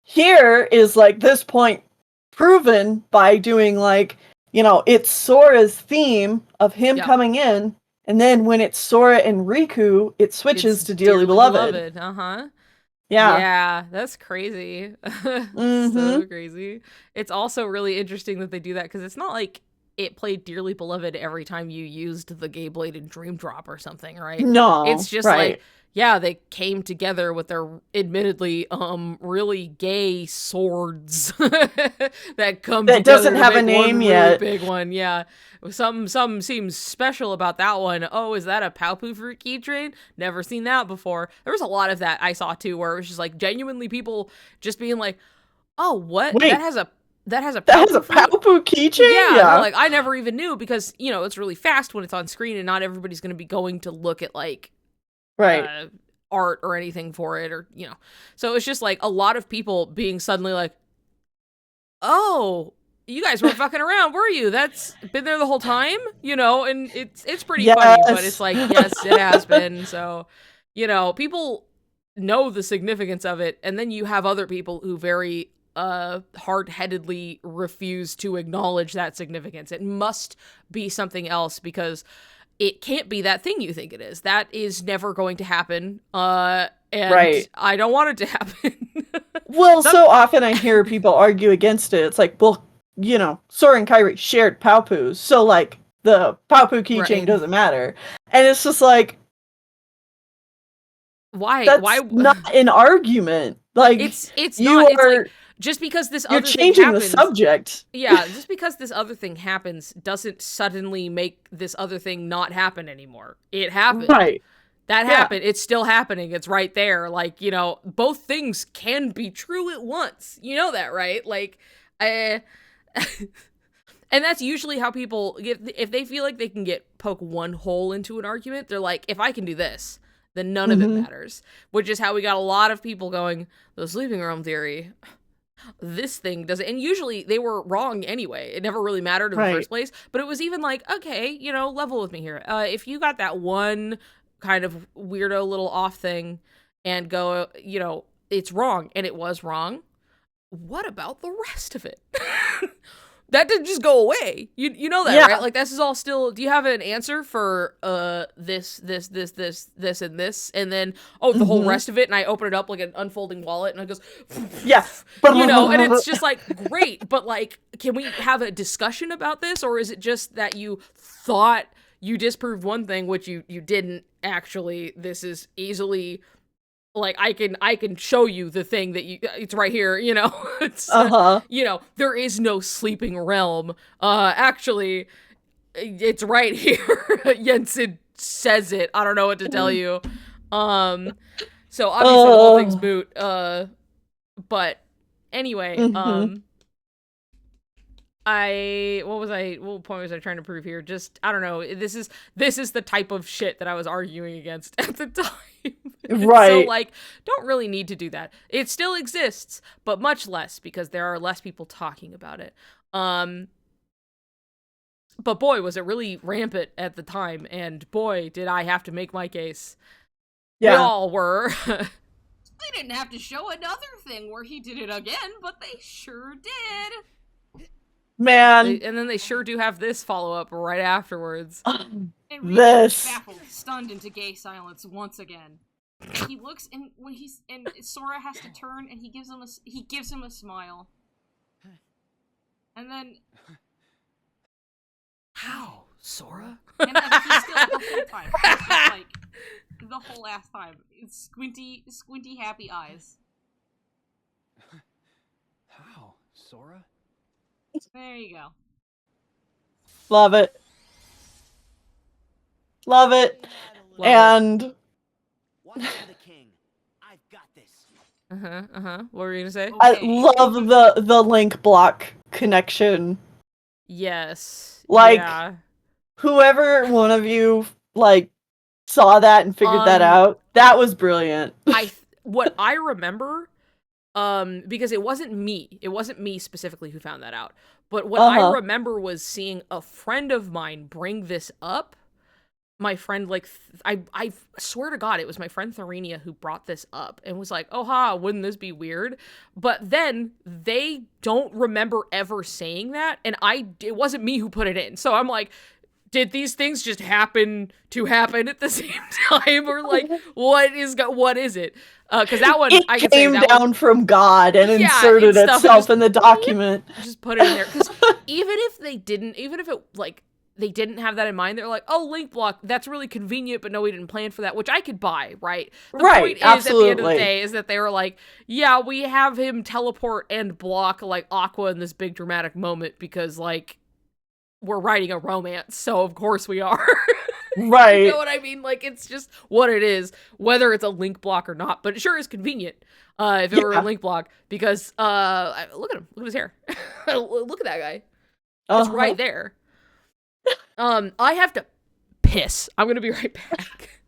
here is, like, this point proven by doing, like, you know, it's Sora's theme of him coming in, and then when it's Sora and Riku, it switches to Dearly Beloved. Yeah, that's crazy. So crazy. It's also really interesting that they do that, because it's not like it played Dearly Beloved every time you used the Gay Blade and Dream Drop or something, right? No, it's just like, yeah, they came together with their admittedly really gay swords that come that together doesn't to have a make name one yet. really big one, yeah. Something seems special about that one. Oh, is that a Paupu fruit keychain? Never seen that before. There was a lot of that I saw too, where it was just like genuinely people just being like, oh, what? Wait. That has a That has a Palpoo fruit? Palpoo keychain? Yeah. No, like, I never even knew because, you know, it's really fast when it's on screen and not everybody's going to be going to look at, like, Right. art or anything for it or, you know. So it's just, like, a lot of people being suddenly like, oh, you guys weren't fucking around, were you? That's been there the whole time, you know, and it's pretty funny, but it's like, yes, it has been. So, you know, people know the significance of it, and then you have other people who very hard-headedly refuse to acknowledge that significance. It must be something else because it can't be that thing you think it is. That is never going to happen. And Right. I don't want it to happen. Well, so often I hear people argue against it. It's like, well, you know, Sora and Kairi shared Palpoos, so like the Palpoo keychain Right. doesn't matter. And it's just like, Why? that's Why? not an argument. Like, It's you not. It's are like just because this you're other thing changing the happens. subject. Yeah, just because this other thing happens doesn't suddenly make this other thing not happen anymore. It happened. Right. That Yeah. happened. It's still happening. It's right there. Like, you know, both things can be true at once. You know that, right? Like, and that's usually how people get, if they feel like they can poke one hole into an argument, they're like, if I can do this, then none of it matters. Which is how we got a lot of people going, the sleeping room theory, this thing doesn't, and usually they were wrong anyway. It never really mattered in the first place, but it was even like, okay, you know, level with me here. If you got that one kind of weirdo little off thing and go, you know, it's wrong, and it was wrong, what about the rest of it? That didn't just go away. You know that, right? Like, this is all still, do you have an answer for this, and this, and then, oh, the whole rest of it, and I open it up like an unfolding wallet, and it goes, Yeah. you know, and it's just like, great, but like, can we have a discussion about this, or is it just that you thought you disproved one thing, which you didn't actually? This is easily, like, I can show you the thing that it's right here, you know. It's you know, there is no sleeping realm. Actually, it's right here. Jensen says it. I don't know what to tell you. So obviously the whole thing's moot. But anyway, what point was I trying to prove here? Just, I don't know. This is the type of shit that I was arguing against at the time. Right. So, like, don't really need to do that. It still exists, but much less because there are less people talking about it. But boy, was it really rampant at the time, and boy, did I have to make my case. Yeah. We all were. They didn't have to show another thing where he did it again, but they sure did. Man. And then they sure do have this follow-up right afterwards. And Rika This. is baffled, stunned into gay silence once again. And he looks, and Sora has to turn, and he gives him a smile. And then, how, Sora? And then he's still the whole time. He's just like the whole last time. It's squinty, happy eyes. How, Sora? There you go. Love it. Love it. And Watch for the king. I've got this. What were you gonna say? I love the link block connection. Yes. Like, yeah. Whoever one of you, like, saw that and figured that out, that was brilliant. What I remember, because it wasn't me specifically who found that out, but what I remember was seeing a friend of mine bring this up. My friend, like, I swear to God, it was my friend Tharinia who brought this up and was like, oh ha, wouldn't this be weird? But then they don't remember ever saying that, and it wasn't me who put it in. So I'm like, did these things just happen at the same time? Or like, what is it? Because that one, I can say came that down one, from God and inserted itself in the document. Just put it in there. Because even if they didn't have that in mind, they're like, oh, link block, that's really convenient, but no, we didn't plan for that, which I could buy, right? The point is, absolutely. at the end of the day, is that they were like, yeah, we have him teleport and block, like, Aqua in this big dramatic moment because, like, we're writing a romance, so of course we are. Right. You know what I mean? Like, it's just what it is, whether it's a link block or not. But it sure is convenient if it were a link block, because look at him. Look at his hair. Look at that guy. It's right there. I have to piss. I'm gonna be right back.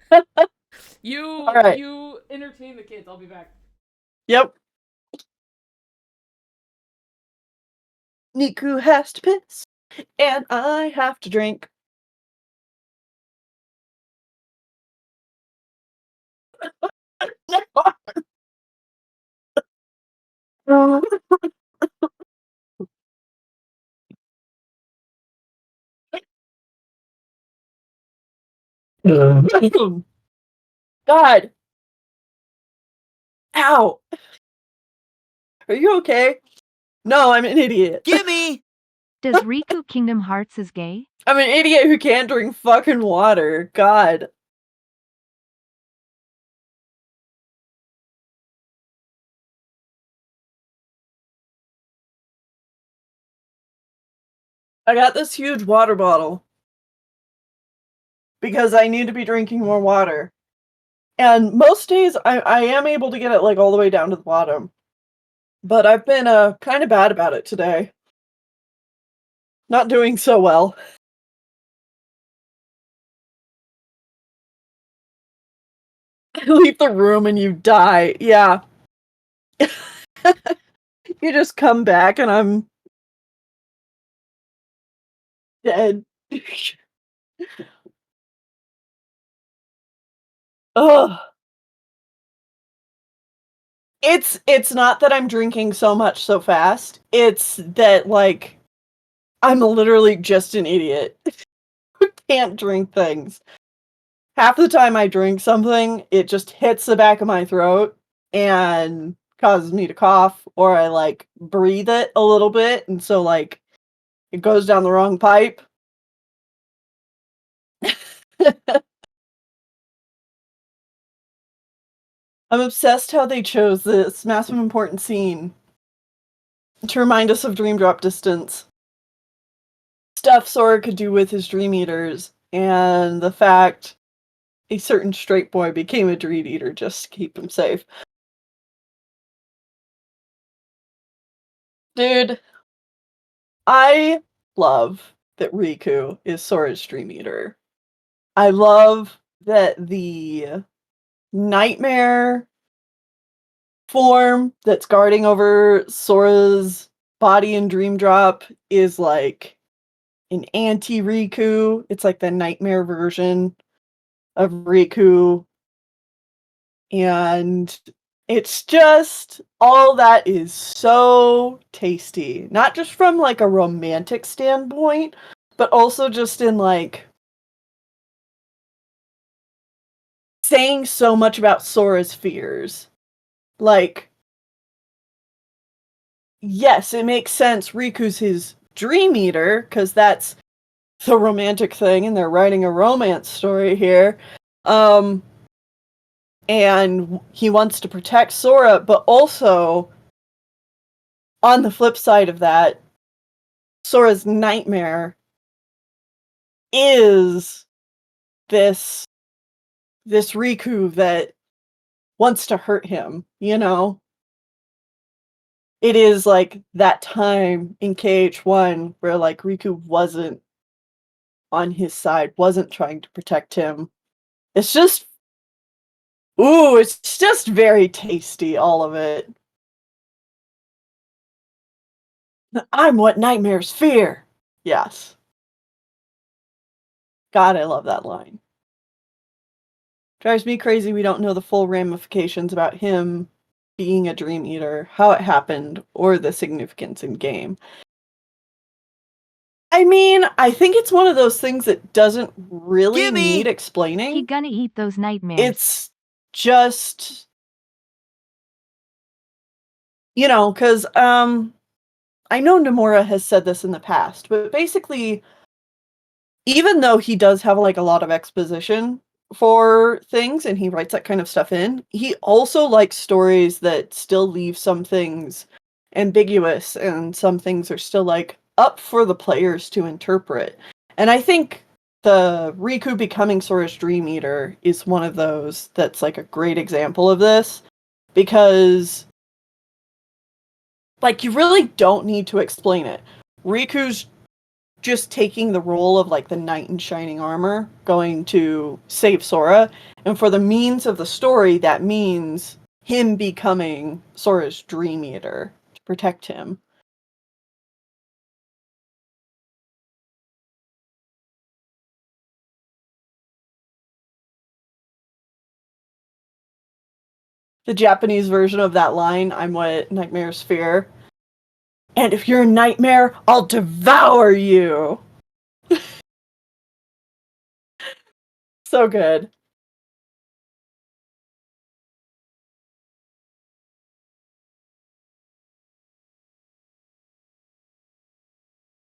You entertain the kids. I'll be back. Yep. Niku has to piss, and I have to drink. God. Ow. Are you okay? No, I'm an idiot. Gimme! Does Riku Kingdom Hearts is gay? I'm an idiot who can't drink fucking water. God. I got this huge water bottle because I need to be drinking more water. And most days I am able to get it like all the way down to the bottom. But I've been kind of bad about it today. Not doing so well. I leave the room and you die. Yeah. You just come back and I'm dead. Ugh. It's not that I'm drinking so much so fast. It's that, like, I'm literally just an idiot who can't drink things. Half the time I drink something, it just hits the back of my throat and causes me to cough, or I, like, breathe it a little bit, and so, like, it goes down the wrong pipe. I'm obsessed how they chose this massive important scene to remind us of Dream Drop Distance. Stuff Sora could do with his Dream Eaters, and the fact a certain straight boy became a Dream Eater just to keep him safe. Dude, I love that Riku is Sora's Dream Eater. I love that the nightmare form that's guarding over Sora's body in Dream Drop is like an anti-Riku. It's like the nightmare version of Riku. And it's just, all that is so tasty. Not just from like a romantic standpoint, but also just in like saying so much about Sora's fears. Like, yes, it makes sense Riku's his Dream Eater, because that's the romantic thing, and they're writing a romance story here. And he wants to protect Sora, but also, on the flip side of that, Sora's nightmare is this Riku that wants to hurt him, you know? It is like that time in KH1 where like Riku wasn't on his side, wasn't trying to protect him. It's just, ooh, it's just very tasty, all of it. I'm what nightmares fear. Yes. God, I love that line. Drives me crazy we don't know the full ramifications about him being a Dream Eater, how it happened, or the significance in game. I mean, I think it's one of those things that doesn't really need explaining. He gonna eat those nightmares. It's just, you know, because I know Nomura has said this in the past, but basically, even though he does have like a lot of exposition for things and he writes that kind of stuff in, he also likes stories that still leave some things ambiguous and some things are still like up for the players to interpret. And I think the Riku becoming Sora's Dream Eater is one of those that's like a great example of this, because like you really don't need to explain it. Riku's just taking the role of like the knight in shining armor, going to save Sora, and for the means of the story, that means him becoming Sora's Dream Eater to protect him. The Japanese version of that line, I'm what nightmares fear. And if you're a nightmare, I'll devour you! So good.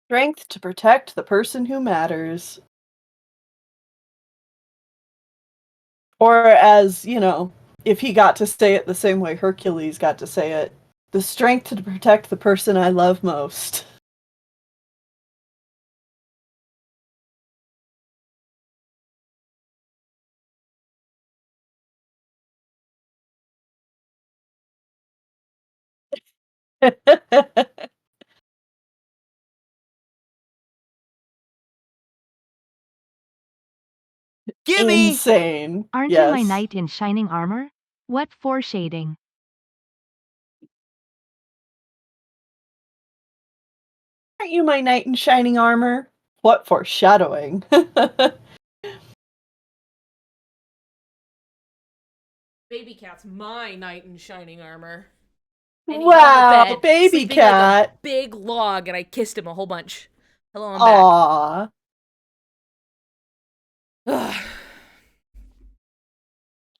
Strength to protect the person who matters. Or as, if he got to say it the same way Hercules got to say it, the strength to protect the person I love most. Gimme! Insane. Aren't Yes. you my knight in shining armor? What foreshading. Aren't you my knight in shining armor? What foreshadowing. Baby cat's my knight in shining armor. And he's Wow, on the bed, baby sleeping like cat. a big log, and I kissed him a whole bunch. Hello, I'm Aww. back.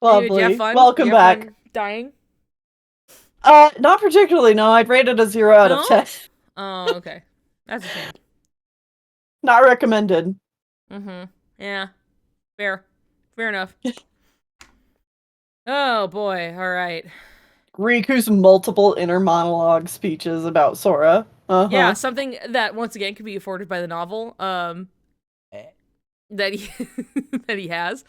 Lovely. Did you have fun? Welcome Did you have back. fun dying? Not particularly, no. I'd rate it a 0 out of 10. Oh, okay. That's a shame. Not recommended. Mm-hmm. Yeah. Fair. Fair enough. Oh, boy. All right. Riku's multiple inner monologue speeches about Sora. Uh-huh. Yeah, something that, once again, can be afforded by the novel, that he that he has.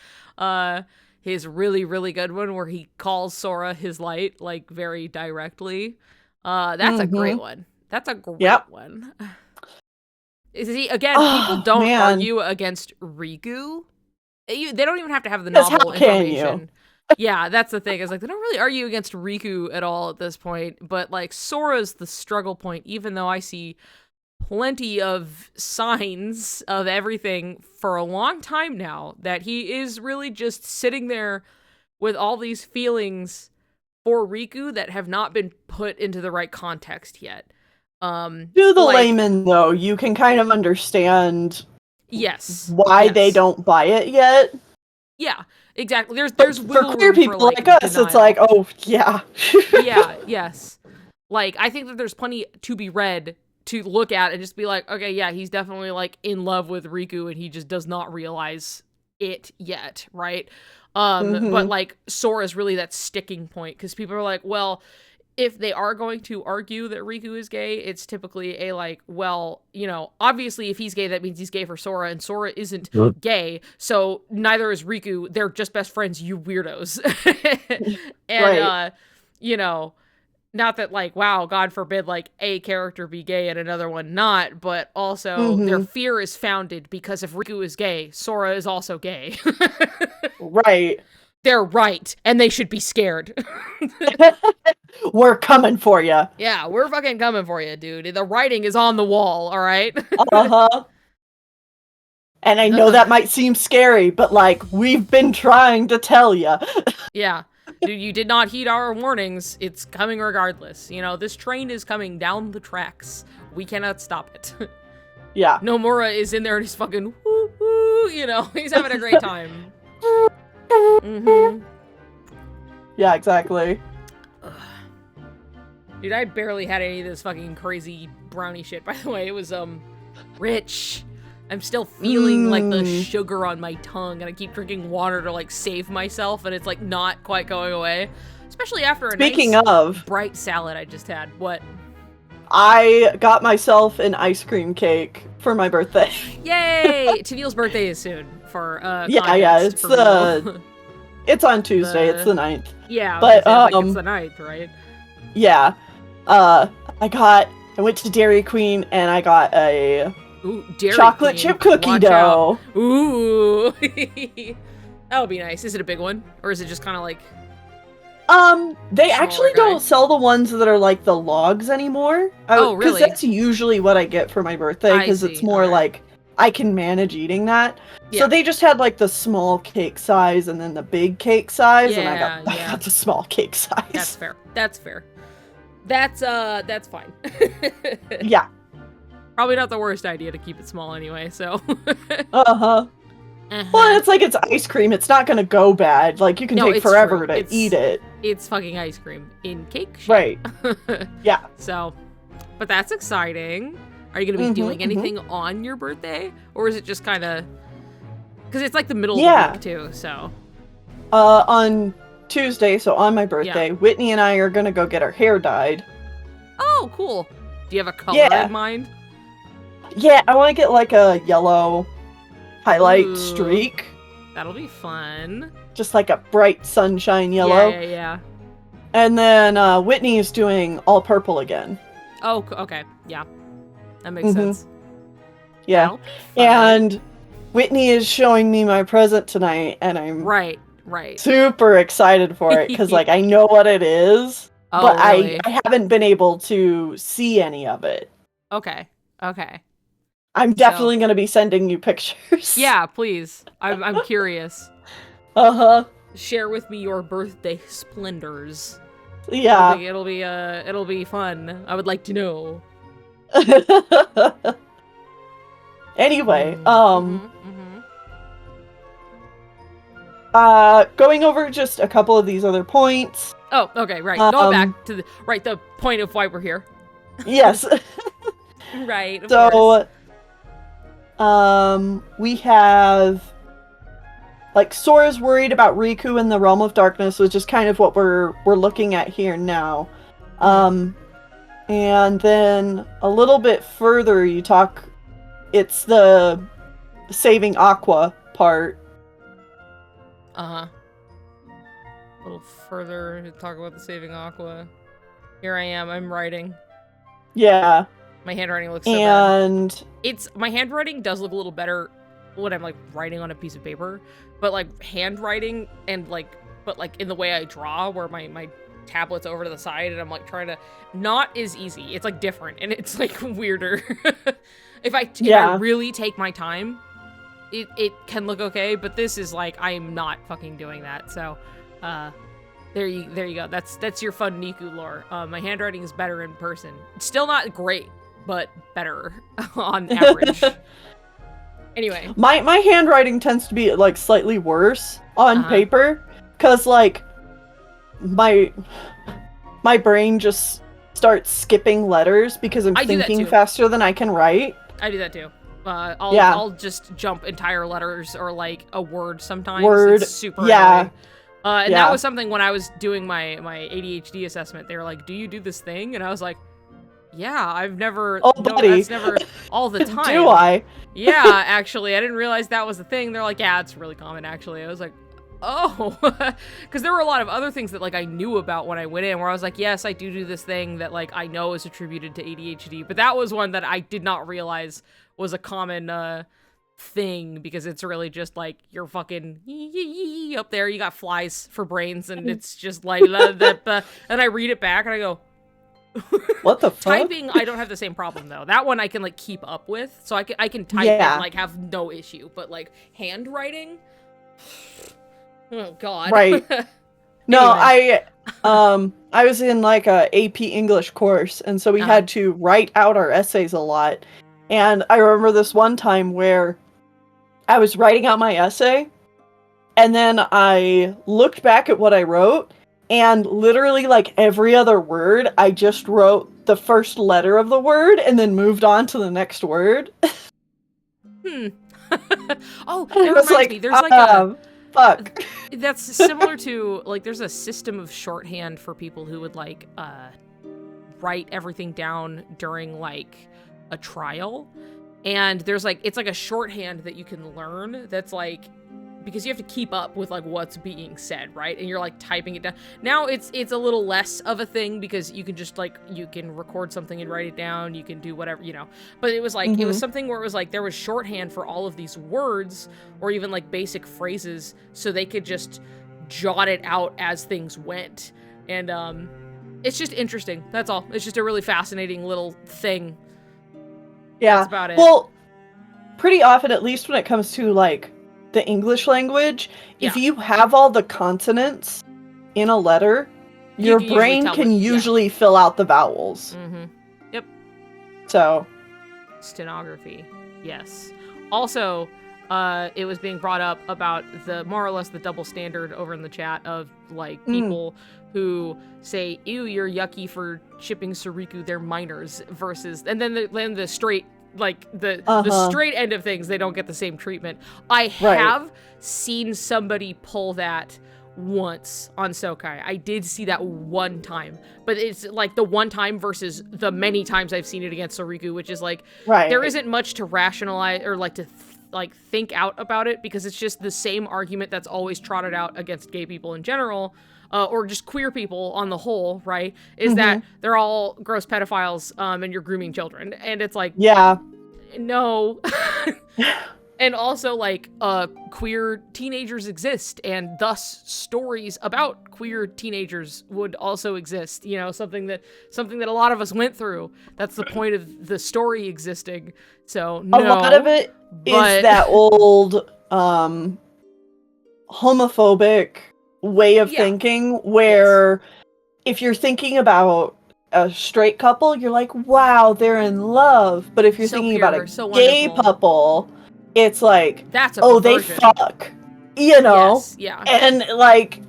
His really, really good one where he calls Sora his light, like, very directly. That's a great one. That's a great one. See, again, people don't argue against Riku. They don't even have to have the novel information. Yeah, that's the thing. Is like they don't really argue against Riku at all at this point, but like Sora's the struggle point, even though I see plenty of signs of everything for a long time now that he is really just sitting there with all these feelings for Riku that have not been put into the right context yet. To the layman, though, you can kind of understand why they don't buy it yet. Yeah, exactly. There's for queer people like us, denial. it's like, oh, yeah. Yes. Like, I think that there's plenty to be read to look at and just be like, okay, yeah, he's definitely, like, in love with Riku and he just does not realize it yet, right? But, like, Sora's really that sticking point, because people are like, well, if they are going to argue that Riku is gay, it's typically a like, well, obviously if he's gay, that means he's gay for Sora, and Sora isn't gay, so neither is Riku. They're just best friends, you weirdos. And, not that like, wow, God forbid, like a character be gay and another one not, but also their fear is founded because if Riku is gay, Sora is also gay. Right. They're right, and they should be scared. We're coming for you. Yeah, we're fucking coming for you, dude. The writing is on the wall, all right? Uh-huh. And I know that might seem scary, but, like, we've been trying to tell you. Yeah. Dude, you did not heed our warnings. It's coming regardless. This train is coming down the tracks. We cannot stop it. Yeah. Nomura is in there and he's fucking woo-woo, he's having a great time. Yeah, exactly. Dude, I barely had any of this fucking crazy brownie shit, by the way. It was, rich. I'm still feeling, like, the sugar on my tongue, and I keep drinking water to, like, save myself, and it's, like, not quite going away. Especially after a nice, bright salad I just had. What? I got myself an ice cream cake for my birthday. Yay! Tennille's birthday is soon. For yeah, context, it's for people. it's on Tuesday. It's the 9th. Yeah, but like it's the 9th, right? Yeah. I went to Dairy Queen and I got a chocolate chip cookie dough. Out. Ooh. That'll be nice. Is it a big one? Or is it just kind of like... They actually don't sell the ones that are like the logs anymore. Oh, really? Because that's usually what I get for my birthday, because it's more like I can manage eating that. Yeah. So they just had like the small cake size and then the big cake size, and I got the small cake size. That's fair. That's fair. That's fine. Yeah. Probably not the worst idea to keep it small anyway, so. Well, it's like it's ice cream. It's not gonna go bad. Like, you can take forever to eat it. It's fucking ice cream in cake shape. Right. Yeah. So, but that's exciting. Are you gonna be doing anything on your birthday? Or is it just kind of... Because it's like the middle of the week, too, so... On Tuesday, so on my birthday, Whitney and I are gonna go get our hair dyed. Oh, cool. Do you have a color in mind? Yeah, I want to get like a yellow highlight streak. That'll be fun. Just like a bright sunshine yellow. Yeah. And then Whitney is doing all purple again. Oh, okay. Yeah. That makes sense. Yeah. And Whitney is showing me my present tonight, and I'm right. super excited for it, because like I know what it is, but really? I haven't been able to see any of it. Okay. I'm definitely going to be sending you pictures. Yeah, please. I'm curious. Share with me your birthday splendors. Yeah. It'll be fun. I would like to know. Anyway, going over just a couple of these other points. Oh, okay, right. Going back to the point of why we're here. Yes. Right. Of course. We have, like, Sora's worried about Riku in the Realm of Darkness, which is kind of what we're looking at here now. And then a little bit further, it's the saving Aqua part. A little further to talk about the saving Aqua. Here I am. I'm writing. Yeah. My handwriting looks so bad. My handwriting does look a little better when I'm like writing on a piece of paper, but like handwriting and but in the way I draw, where my tablet's over to the side and I'm like trying to, not as easy. It's like different and it's like weirder. If I really take my time, it can look okay, but this is like, I'm not fucking doing that. So, there you go. That's your fun Niku lore. My handwriting is better in person. It's still not great, but better on average. Anyway. My handwriting tends to be like slightly worse on paper, because like my brain just starts skipping letters because I'm thinking faster than I can write. I do that too. I'll just jump entire letters or like a word sometimes. It's super annoying. And that was something when I was doing my ADHD assessment. They were like, "Do you do this thing?" And I was like, "Yeah, I've never." Oh, buddy. That's never all the time. Do I? Yeah, actually, I didn't realize that was the thing. They're like, "Yeah, it's really common." Actually, I was like, "Oh," because there were a lot of other things that like I knew about when I went in, where I was like, "Yes, I do this thing that like I know is attributed to ADHD," but that was one that I did not realize was a common thing, because it's really just like you're fucking up there, you got flies for brains, and it's just like and I read it back and I go, what the fuck? Typing, I don't have the same problem though. That one I can like keep up with, so I can type and like have no issue, but like handwriting, oh god. Right. No, I was in like a AP English course, and so we had to write out our essays a lot. And I remember this one time where I was writing out my essay, and then I looked back at what I wrote, and literally, like, every other word, I just wrote the first letter of the word, and then moved on to the next word. Oh, that reminds me, there's like fuck. That's similar to, like, there's a system of shorthand for people who would, like, write everything down during, like, a trial. And there's like, it's like a shorthand that you can learn that's like, because you have to keep up with like what's being said, right? And you're like typing it down. Now it's a little less of a thing because you can just like, you can record something and write it down. You can do whatever, you know. But it was like, it was something where it was like, there was shorthand for all of these words or even like basic phrases so they could just jot it out as things went. And it's just interesting. That's all. It's just a really fascinating little thing. Yeah. That's about it. Well, pretty often, at least when it comes to like the English language, if you have all the consonants in a letter, your brain can usually fill out the vowels. Yep. So. Stenography. Yes. Also, it was being brought up about the more or less the double standard over in the chat of like people who say, ew, you're yucky for shipping Soriku, they're minors, versus, and then the straight, like the straight end of things, they don't get the same treatment. I have seen somebody pull that once on Sokai. I did see that one time, but it's like the one time versus the many times I've seen it against Soriku, which is like, there isn't much to rationalize or like to think out about it, because it's just the same argument that's always trotted out against gay people in general, or just queer people on the whole, right? Is that they're all gross pedophiles, and you're grooming children. And it's like, no. And also, like, queer teenagers exist, and thus stories about queer teenagers would also exist. You know, something that a lot of us went through. That's the point of the story existing. So, no. A lot of it is that old, homophobic way of thinking, where if you're thinking about a straight couple, you're like, wow, they're in love. But if you're thinking about a gay couple, it's like, that's they fuck, you know? Yeah. And like,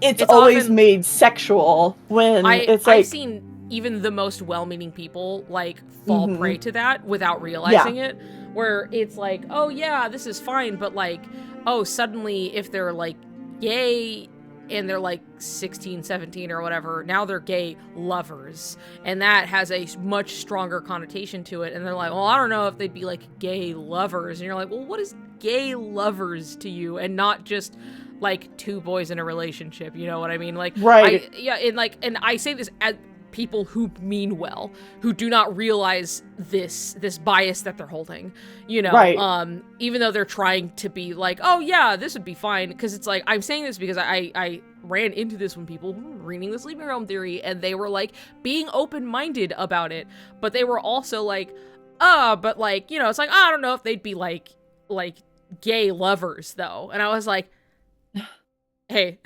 it's always often made sexual when it's like, I've seen even the most well-meaning people like fall prey to that without realizing it, where it's like, oh yeah, this is fine, but like, oh, suddenly if they're like gay and they're like 16, 17 or whatever, now they're gay lovers. And that has a much stronger connotation to it. And they're like, well, I don't know if they'd be like gay lovers. And you're like, well, what is gay lovers to you? And not just like two boys in a relationship. You know what I mean? Like, and I say this as people who mean well, who do not realize this bias that they're holding, you know, even though they're trying to be like, oh yeah, this would be fine. Because it's like, I'm saying this because I ran into this when people were reading the Sleeping Realm theory, and they were like being open-minded about it, but they were also like, but like, you know, it's like, I don't know if they'd be like gay lovers though. And I was like, hey,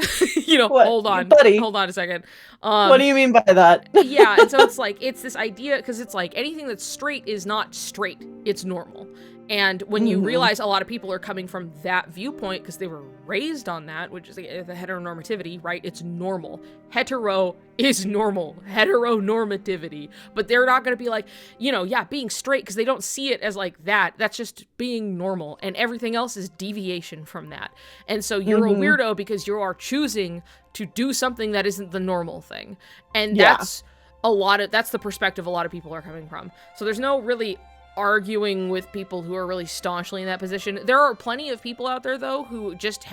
you know, hold on, buddy. Hold on a second. What do you mean by that? Yeah, and so it's like, it's this idea, because it's like anything that's straight is not straight, it's normal. And when you realize a lot of people are coming from that viewpoint because they were raised on that, which is the heteronormativity, right? It's normal. Hetero is normal. Heteronormativity. But they're not going to be like, you know, yeah, being straight, because they don't see it as like that. That's just being normal. And everything else is deviation from that. And so you're a weirdo because you are choosing to do something that isn't the normal thing. And that's the perspective a lot of people are coming from. So there's no really arguing with people who are really staunchly in that position. There are plenty of people out there, though, who just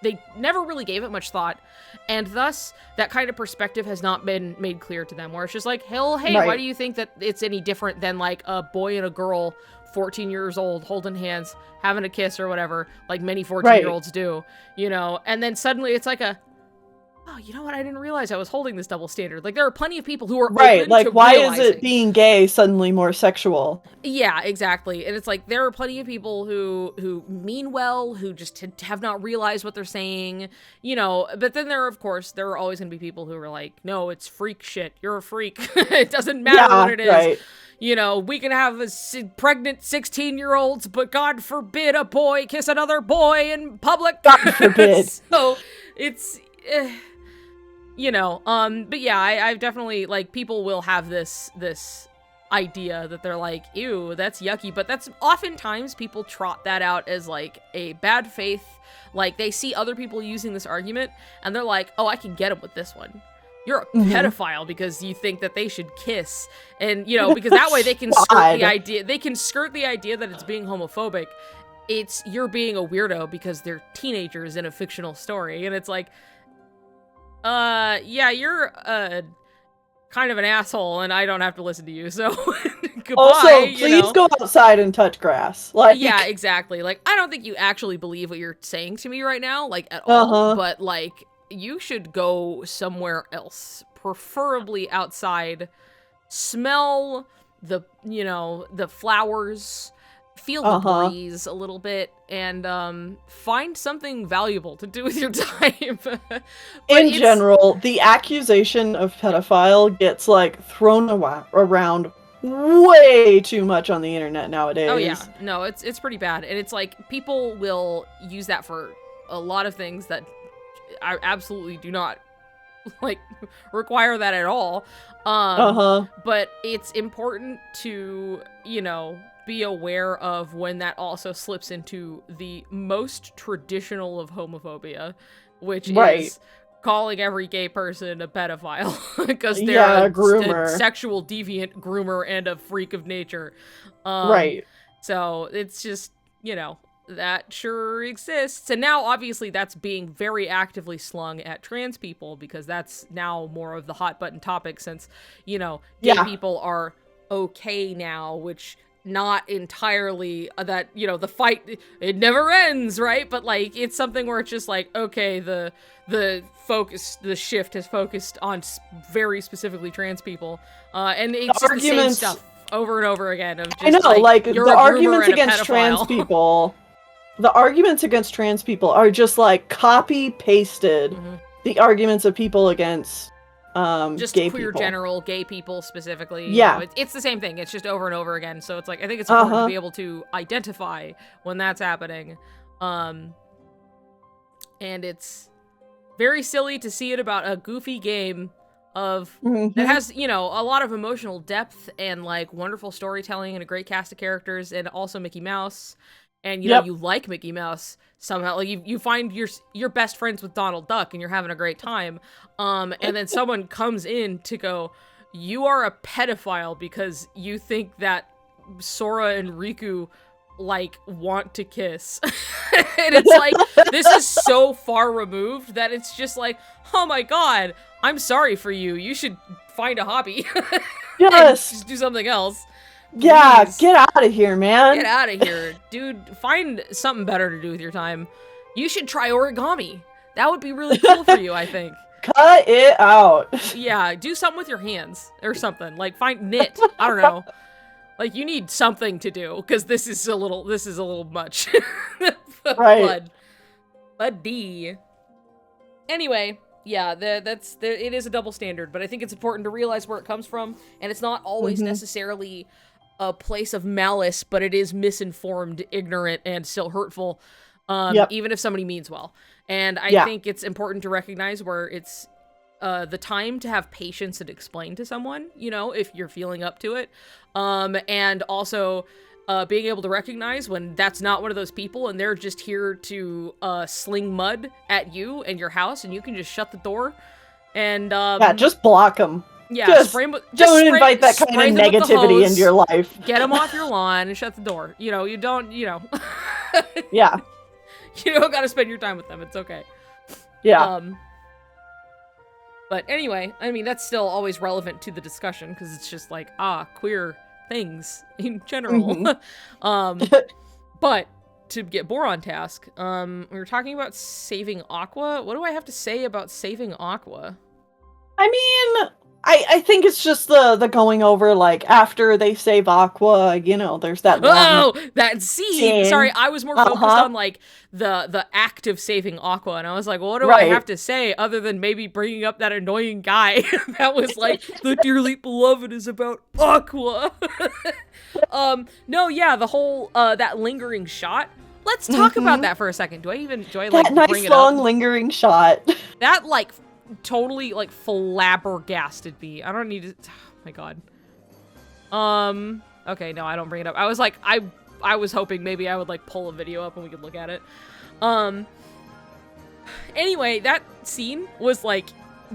they never really gave it much thought, and thus that kind of perspective has not been made clear to them, where it's just like, hell, hey, why do you think that it's any different than like a boy and a girl, 14 years old, holding hands, having a kiss or whatever, like many 14-year-olds do, you know? And then suddenly it's like oh, you know what? I didn't realize I was holding this double standard. Like, there are plenty of people who are open like, to why realizing. is it being gay suddenly more sexual? Yeah, exactly. And it's like, there are plenty of people who mean well, who just have not realized what they're saying, you know. But then there are always going to be people who are like, no, it's freak shit. You're a freak. It doesn't matter what it is. Right. You know, we can have pregnant 16-year-olds, but God forbid a boy kiss another boy in public. God forbid. So it's... you know, but yeah, I've definitely, like, people will have this idea that they're like, ew, that's yucky, but that's oftentimes people trot that out as like a bad faith, like they see other people using this argument and they're like, oh, I can get them with this one, you're a pedophile because you think that they should kiss. And, you know, because that way they can skirt the idea. They can skirt the idea that it's being homophobic. It's you're being a weirdo because they're teenagers in a fictional story. And it's like, yeah, you're kind of an asshole and I don't have to listen to you. So goodbye. Also, please go outside and touch grass. Like, yeah, exactly. Like, I don't think you actually believe what you're saying to me right now, like, at all. But, like, you should go somewhere else, preferably outside, smell the, you know, the flowers, feel the breeze a little bit, and find something valuable to do with your time. In general, the accusation of pedophile gets, like, thrown around way too much on the internet nowadays. Oh yeah, no, it's pretty bad, and it's like people will use that for a lot of things that I absolutely do not like require that at all. But it's important to, you know, be aware of when that also slips into the most traditional of homophobia, which is calling every gay person a pedophile because they're a sexual deviant groomer and a freak of nature. So it's just, you know, that sure exists. And now, obviously, that's being very actively slung at trans people because that's now more of the hot button topic since, you know, gay people are okay now, which not entirely that, you know, the fight, it never ends, right? But, like, it's something where it's just like, okay, the shift has focused on very specifically trans people. And it's just the same stuff over and over again. Of just, I know, like the arguments against trans people. The arguments against trans people are just like copy-pasted the arguments of people against just gay queer people. general, gay people specifically. Yeah. You know, it's the same thing. It's just over and over again. So it's like, I think it's important to be able to identify when that's happening. And it's very silly to see it about a goofy game of that has, you know, a lot of emotional depth and like wonderful storytelling and a great cast of characters and also Mickey Mouse. And, you know, you like Mickey Mouse somehow. Like, you find you're best friends with Donald Duck and you're having a great time. And then someone comes in to go, you are a pedophile because you think that Sora and Riku, like, want to kiss. And it's like, this is so far removed that it's just like, oh my god, I'm sorry for you. You should find a hobby. Yes. Just do something else. Yeah, get out of here, man. Get out of here. Dude, find something better to do with your time. You should try origami. That would be really cool for you, I think. Cut it out. Yeah, do something with your hands or something. Like, knit. I don't know. Like, you need something to do, because this is a little much. Right. Buddy. Anyway, yeah, it is a double standard, but I think it's important to realize where it comes from, and it's not always necessarily a place of malice, but it is misinformed, ignorant, and still hurtful, even if somebody means well. And I think it's important to recognize where it's the time to have patience and explain to someone, you know, if you're feeling up to it. And also being able to recognize when that's not one of those people and they're just here to sling mud at you and your house, and you can just shut the door and just block them. Yeah, don't invite that kind of negativity into your life. Get them off your lawn and shut the door. You know, you don't, you know. Yeah. You don't gotta spend your time with them. It's okay. Yeah. But anyway, I mean, that's still always relevant to the discussion because it's just like, queer things in general. But to get more on task, we were talking about saving Aqua. What do I have to say about saving Aqua? I mean, I think it's just the going over, like, after they save Aqua, you know, there's that that scene. Sorry, I was more focused on, like, the act of saving Aqua, and I was like, well, what do I have to say other than maybe bringing up that annoying guy that was like, the dearly beloved is about Aqua. No, yeah, the whole, that lingering shot. Let's talk about that for a second. Do I like, nice bring it up? That nice long lingering shot. That, like, totally, like, flabbergasted me. I don't need to... Oh, my God. Okay, no, I don't bring it up. I was like, I was hoping maybe I would, like, pull a video up and we could look at it. Anyway, that scene was, like,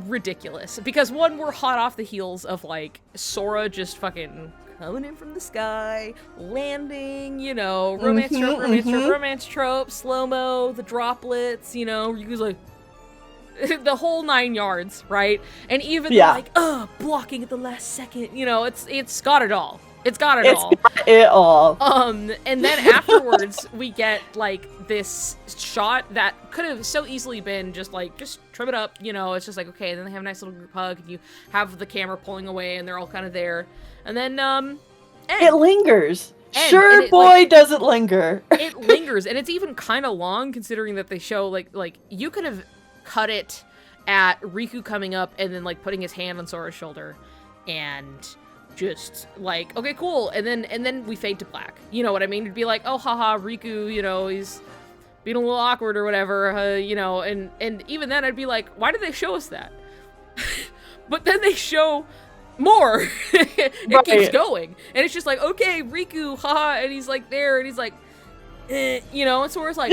ridiculous. Because one, we're hot off the heels of, like, Sora just fucking coming in from the sky, landing, you know, romance trope, slow-mo, the droplets, you know, Riku's like, the whole 9 yards, right? And even like, blocking at the last second, you know, it's got it all. It's got it all. And then afterwards, we get, like, this shot that could have so easily been just trim it up, you know, it's just like, okay, and then they have a nice little group hug, and you have the camera pulling away, and they're all kind of there. And then, it lingers. Does it linger. It lingers, and it's even kind of long, considering that they show, like, you could have cut it at Riku coming up, and then, like, putting his hand on Sora's shoulder, and just like, okay, cool, and then we fade to black. You know what I mean? It'd be like, oh, haha, Riku, you know, he's being a little awkward or whatever, you know, and even then I'd be like, why did they show us that? But then they show more. It keeps going, and it's just like, okay, Riku, haha, and he's like there, and he's like, you know, and Sora's like,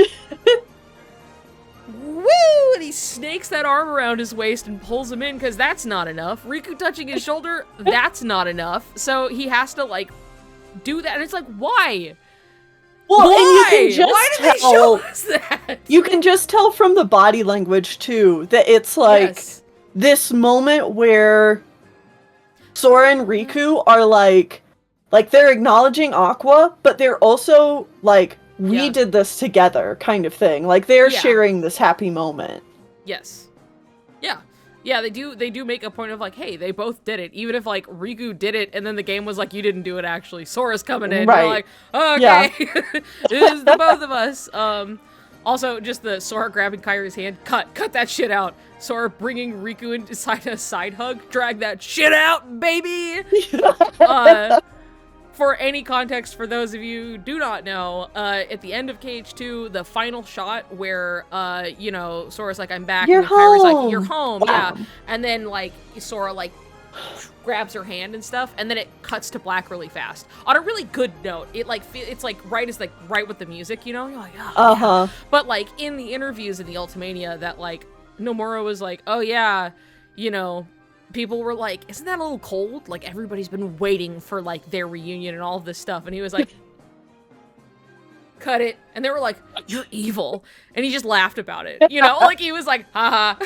woo! And he snakes that arm around his waist and pulls him in, because that's not enough. Riku touching his shoulder, that's not enough. So he has to, like, do that. And it's like, why? Well, why? And you can just why did they show us that? You can just tell from the body language, too, that it's, like, this moment where Sora and Riku are, like, they're acknowledging Aqua, but they're also, like, we did this together kind of thing. Like, they're sharing this happy moment. Yes. Yeah. Yeah, they do make a point of, like, hey, they both did it. Even if, like, Riku did it, and then the game was like, you didn't do it, actually. Sora's coming in. Right. You're like, oh, okay. Yeah. It is the both of us. Also, just the Sora grabbing Kairi's hand. Cut that shit out. Sora bringing Riku inside a side hug. Drag that shit out, baby! For any context, for those of you who do not know, at the end of KH2, the final shot where, you know, Sora's like, I'm back, and Kairi's like, you're home, wow. yeah. And then, like, Sora, like, grabs her hand and stuff, and then it cuts to black really fast. On a really good note, it's, like, right with the music, you know? You're like, oh, yeah. But, like, in the interviews in the Ultimania, that, like, Nomura was like, oh, yeah, you know, people were like, isn't that a little cold? Like, everybody's been waiting for, like, their reunion and all of this stuff. And he was like, cut it. And they were like, you're evil. And he just laughed about it. You know? Like, he was like, haha.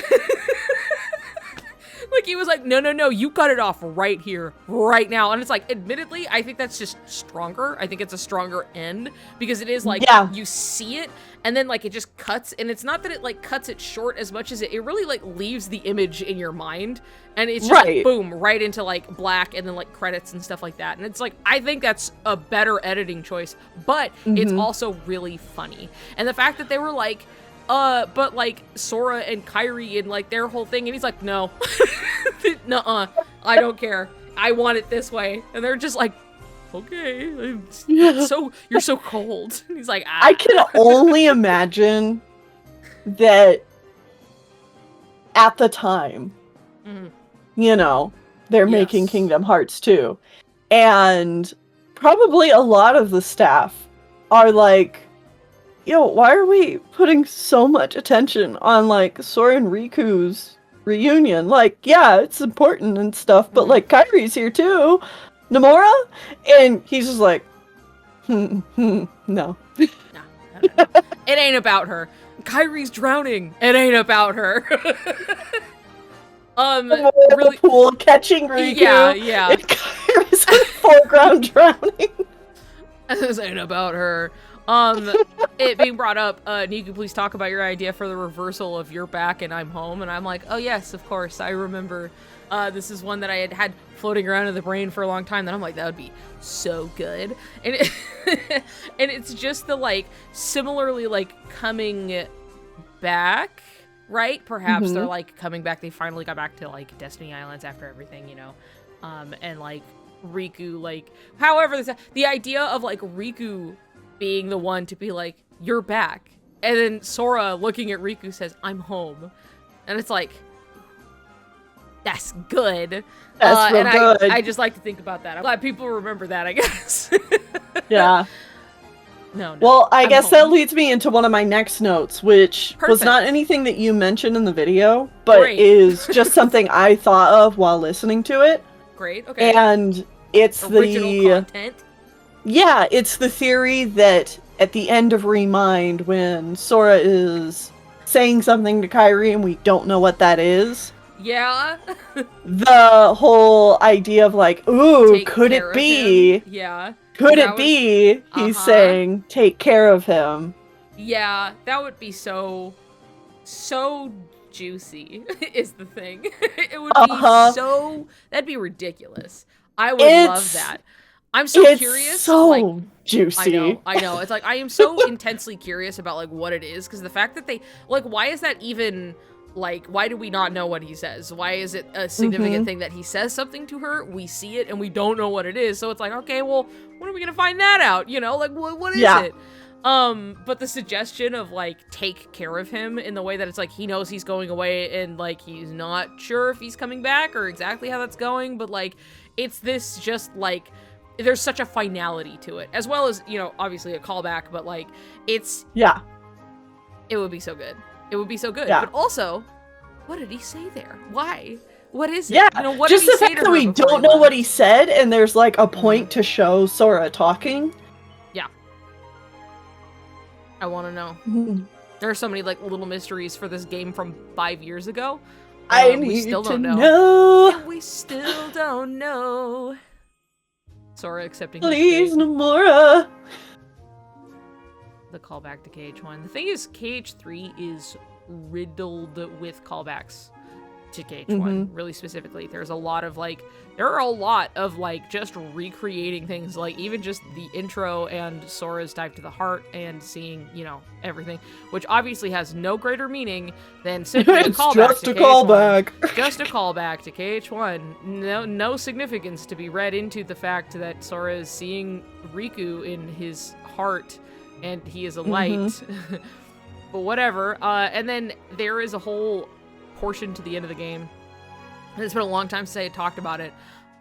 Like, he was like, no, you cut it off right here, right now. And it's like, admittedly, I think that's just stronger. I think it's a stronger end, because it is like, you see it, and then, like, it just cuts, and it's not that it, like, cuts it short as much as it really, like, leaves the image in your mind, and it's just, like, boom, right into, like, black, and then, like, credits and stuff like that. And it's like, I think that's a better editing choice, but it's also really funny. And the fact that they were like, but, like, Sora and Kairi and, like, their whole thing, and he's like, no. Nuh-uh. I don't care. I want it this way. And they're just like, okay. You're so cold. And he's like, I can only imagine that at the time, you know, they're making Kingdom Hearts 2. And probably a lot of the staff are like, yo, why are we putting so much attention on, like, Sora and Riku's reunion? Like, yeah, it's important and stuff, but, like, Kairi's here too. Nomura? And he's just like, no. No. It ain't about her. Kairi's drowning. It ain't about her. Really, the pool catching Riku. Yeah. And Kairi's in the foreground drowning. This ain't about her. It being brought up, Niku, please talk about your idea for the reversal of you're back and I'm home. And I'm like, oh yes, of course, I remember. This is one that I had floating around in the brain for a long time. That I'm like, that would be so good. And and it's just the, like, similarly, like, coming back, right? Perhaps they're, like, coming back. They finally got back to, like, Destiny Islands after everything, you know? And, like, Riku, like, however, the idea of, like, Riku being the one to be like, you're back. And then Sora looking at Riku says, I'm home. And it's like, that's good. That's real good. I just like to think about that. I'm glad people remember that, I guess. Yeah. No. Well, I I'm guess home. that leads me into one of my next notes, which was not Perfect. anything that you mentioned in the video, but Great. is just something I thought of while listening to it. Great. Okay. And it's Original content. Yeah, it's the theory that at the end of Remind, when Sora is saying something to Kairi and we don't know what that is, Yeah. the whole idea of like, ooh, Take could care it of be? him. Yeah. Could That it be he's saying, take care of him? Yeah, that would be so juicy is the thing. It would be so, that'd be ridiculous. I would love that. I'm so curious. So like, juicy. I know. It's like, I am so intensely curious about like what it is, because the fact that they, like, why is that even, like, why do we not know what he says? Why is it a significant thing that he says something to her, we see it, and we don't know what it is? So it's like, okay, well, when are we gonna find that out? You know, like, what is it? But the suggestion of, like, take care of him in the way that it's like he knows he's going away and, like, he's not sure if he's coming back or exactly how that's going, but, like, it's this just, like, there's such a finality to it, as well as, you know, obviously a callback, but, like, it's... Yeah. It would be so good. It would be so good. Yeah. But also, what did he say there? Why? What is it? Yeah, You know, what just did he the say fact to that her we before don't he know what left? he said, and there's like a point to show Sora talking. Yeah. I want to know. There are so many like little mysteries for this game from 5 years ago. I we need still to don't know. And we still don't know. Sora accepting Please, his fate. Nomura. The callback to KH1. The thing is, KH3 is riddled with callbacks to KH1, really specifically. There's a lot of, like, there are a lot of, like, just recreating things, like, even just the intro and Sora's dive to the heart and seeing, you know, everything, which obviously has no greater meaning than simply a callback just to a KH1. callback. Just a callback to KH1. No significance to be read into the fact that Sora is seeing Riku in his heart, and he is a light. But whatever. And then there is a whole portion to the end of the game. And it's been a long time since I had talked about it.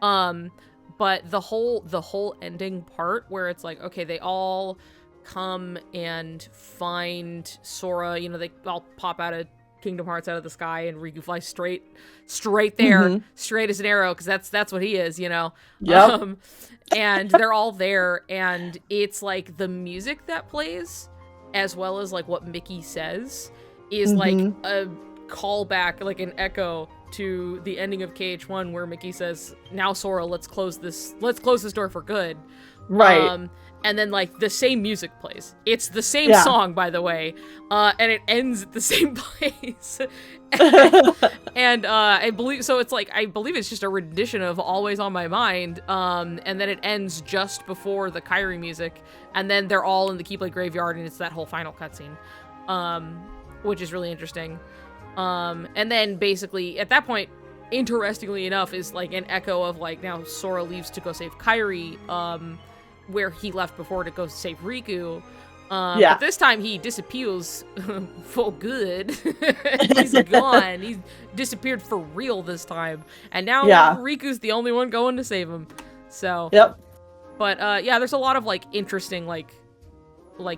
But the whole ending part where it's like, okay, they all come and find Sora, you know, they all pop out of Kingdom Hearts out of the sky, and Riku flies straight there, straight as an arrow, because that's what he is, you know. Yep. And they're all there, and it's like the music that plays, as well as like what Mickey says, is like a callback, like an echo to the ending of KH1, where Mickey says, "Now Sora, let's close this door for good." Right. And then like the same music plays. It's the same song, by the way, and it ends at the same place. And I believe it's just a rendition of "Always on My Mind," and then it ends just before the Kairi music, and then they're all in the Keyblade graveyard, and it's that whole final cutscene, which is really interesting. And then basically at that point, interestingly enough, is like an echo of like now Sora leaves to go save Kairi, where he left before to go save Riku. But this time he disappears for good. He's gone. He's disappeared for real this time. And now Riku's the only one going to save him. So. Yep. But yeah, there's a lot of like interesting like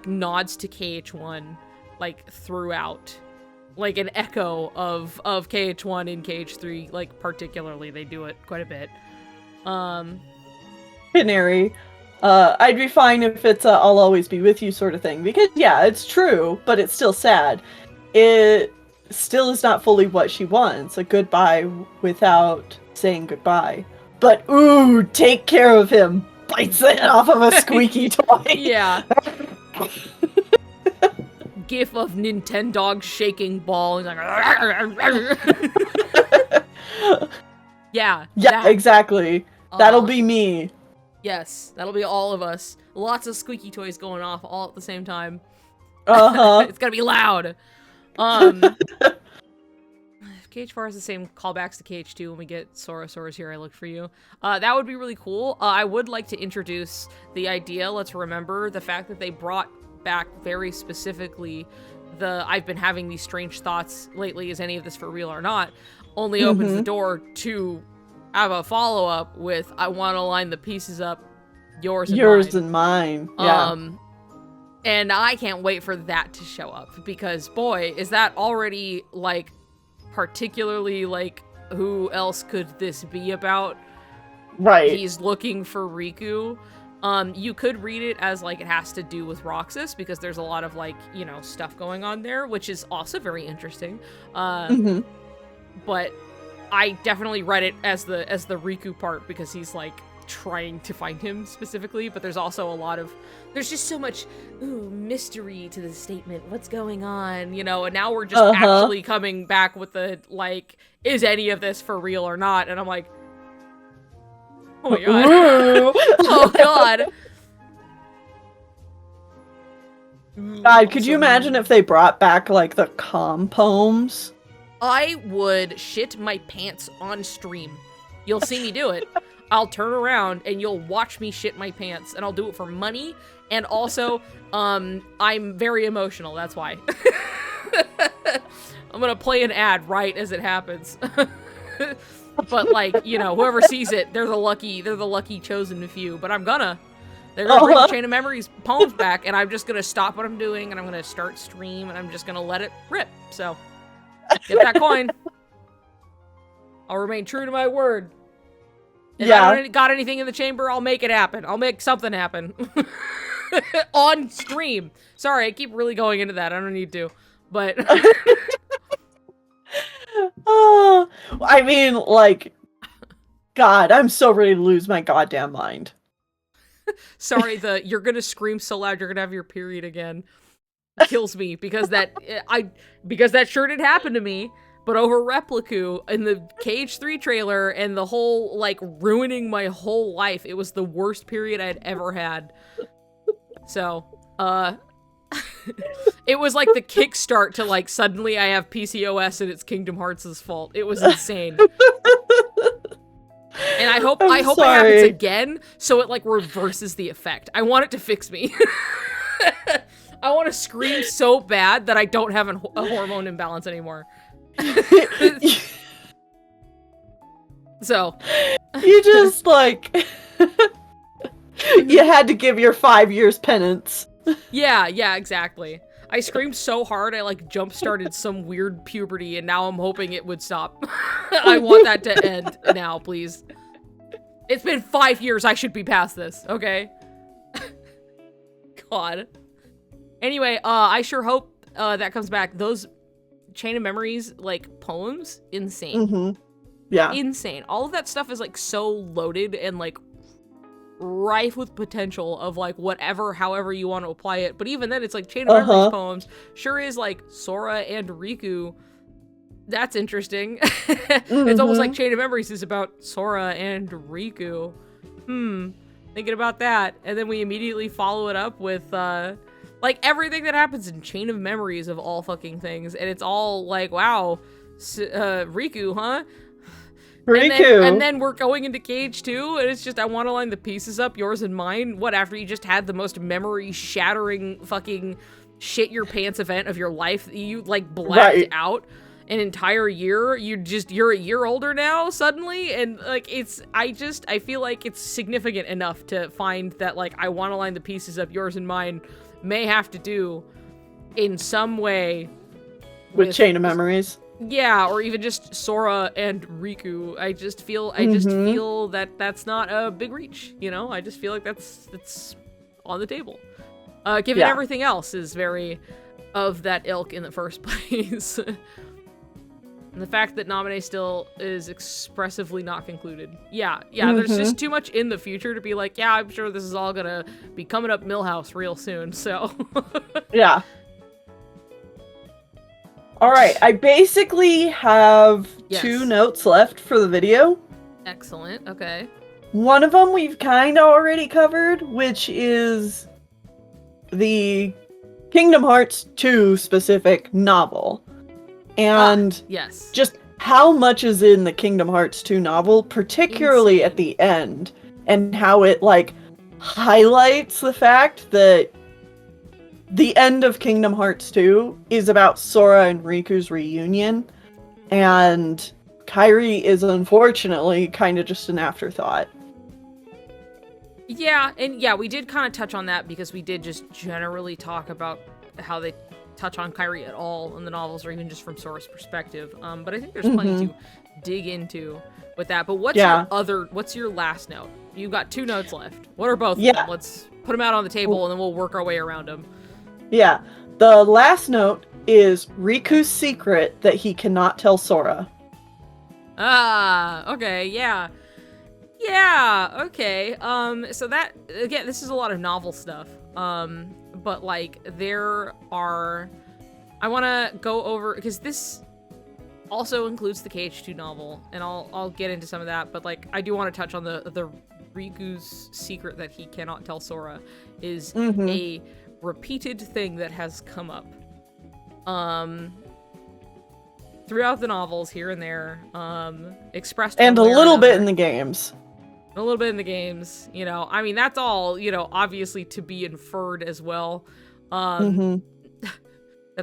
nods to KH1 like throughout. Like an echo of KH1 and KH3, like particularly they do it quite a bit. Canary. I'd be fine if it's a "I'll always be with you" sort of thing, because yeah, it's true, but it's still sad. It still is not fully what she wants, a goodbye without saying goodbye. But ooh, take care of him. Bites it off of a squeaky toy. Yeah. GIF of Nintendog shaking ball. He's like, yeah. Yeah, exactly. That'll be me. Yes, that'll be all of us. Lots of squeaky toys going off all at the same time. It's gonna be loud. KH4 has the same callbacks to KH2 when we get Sora's Here I Look For You. That would be really cool. I would like to introduce the idea, let's remember, the fact that they brought back very specifically the "I've been having these strange thoughts lately, is any of this for real or not," only opens the door to have a follow-up with "I want to line the pieces up, yours and mine." And mine. Yeah. And I can't wait for that to show up, because boy, is that already, like, particularly, like, who else could this be about? Right. He's looking for Riku. You could read it as, like, it has to do with Roxas, because there's a lot of, like, you know, stuff going on there, which is also very interesting. But I definitely read it as the Riku part, because he's, like, trying to find him specifically, but there's also a lot of, there's just so much mystery to the statement, what's going on, you know, and now we're just actually coming back with the, like, is any of this for real or not? And I'm like, oh my god. Oh god. God, could you imagine if they brought back, like, the calm poems? I would shit my pants on stream. You'll see me do it. I'll turn around and you'll watch me shit my pants, and I'll do it for money, and also, I'm very emotional, that's why. I'm gonna play an ad right as it happens. But, like, you know, whoever sees it, they're the lucky chosen few, but they're gonna bring the Chain of Memories poems back, and I'm just gonna stop what I'm doing, and I'm gonna start stream, and I'm just gonna let it rip, so, get that coin. I'll remain true to my word. If I don't got anything in the chamber, I'll make it happen. I'll make something happen. On stream. Sorry, I keep really going into that. I don't need to. But... I mean, like... God, I'm so ready to lose my goddamn mind. Sorry, you're gonna scream so loud you're gonna have your period again. It kills me, because that sure did happen to me. But over Repliku, in the Cage 3 trailer, and the whole, like, ruining my whole life, it was the worst period I'd ever had. So, it was like the kickstart to, like, suddenly I have PCOS and it's Kingdom Hearts' fault. It was insane. And I hope it happens again, so it, like, reverses the effect. I want it to fix me. I want to scream so bad that I don't have a hormone imbalance anymore. So you just, like, you had to give your 5 years penance. Yeah, exactly. I screamed so hard I, like, jump-started some weird puberty, and now I'm hoping it would stop. I want that to end now, please. It's been 5 years, I should be past this, okay? God. Anyway, I sure hope that comes back. Those Chain of Memories, like, poems, insane. Yeah. Insane. All of that stuff is, like, so loaded and, like, rife with potential of, like, however you want to apply it. But even then, it's like Chain of Memories poems sure is, like, Sora and Riku. That's interesting. It's almost like Chain of Memories is about Sora and Riku. Thinking about that. And then we immediately follow it up with, like, everything that happens in Chain of Memories of all fucking things. And it's all like, wow, Riku, huh? Riku. And then we're going into Cage 2, and it's just, I want to line the pieces up, yours and mine. What, after you just had the most memory-shattering fucking shit-your-pants event of your life, you, like, blacked out an entire year? You're a year older now, suddenly? And, like, I feel like it's significant enough to find that, like, I want to line the pieces up, yours and mine may have to do, in some way, with Chain of Memories. Yeah, or even just Sora and Riku. I just feel that that's not a big reach, you know? I just feel like that's on the table. Given everything else is very of that ilk in the first place. And the fact that Naminé still is expressively not concluded. Yeah, there's just too much in the future to be like, yeah, I'm sure this is all gonna be coming up Millhouse real soon, so. Yeah. Alright, I basically have 2 notes left for the video. Excellent, okay. One of them we've kind of already covered, which is the Kingdom Hearts 2 specific novel. And just how much is in the Kingdom Hearts 2 novel, particularly at the end, and how it, like, highlights the fact that the end of Kingdom Hearts 2 is about Sora and Riku's reunion, and Kairi is unfortunately kind of just an afterthought. Yeah, and yeah, we did kind of touch on that because we did just generally talk about how they touch on Kyrie at all in the novels, or even just from Sora's perspective. But I think there's plenty to dig into with that. But what's your last note? You've got 2 notes left. What are both of them? Let's put them out on the table, and then we'll work our way around them. Yeah. The last note is Riku's secret that he cannot tell Sora. Ah, okay, yeah. Yeah, okay. So that, again, this is a lot of novel stuff. But, like, there are... I want to go over... Because this also includes the KH2 novel, and I'll get into some of that, but, like, I do want to touch on the Riku's secret that he cannot tell Sora is a repeated thing that has come up. Throughout the novels, here and there, expressed... And a little bit in the games. A little bit in the games, you know. I mean, that's all, you know, obviously to be inferred as well. That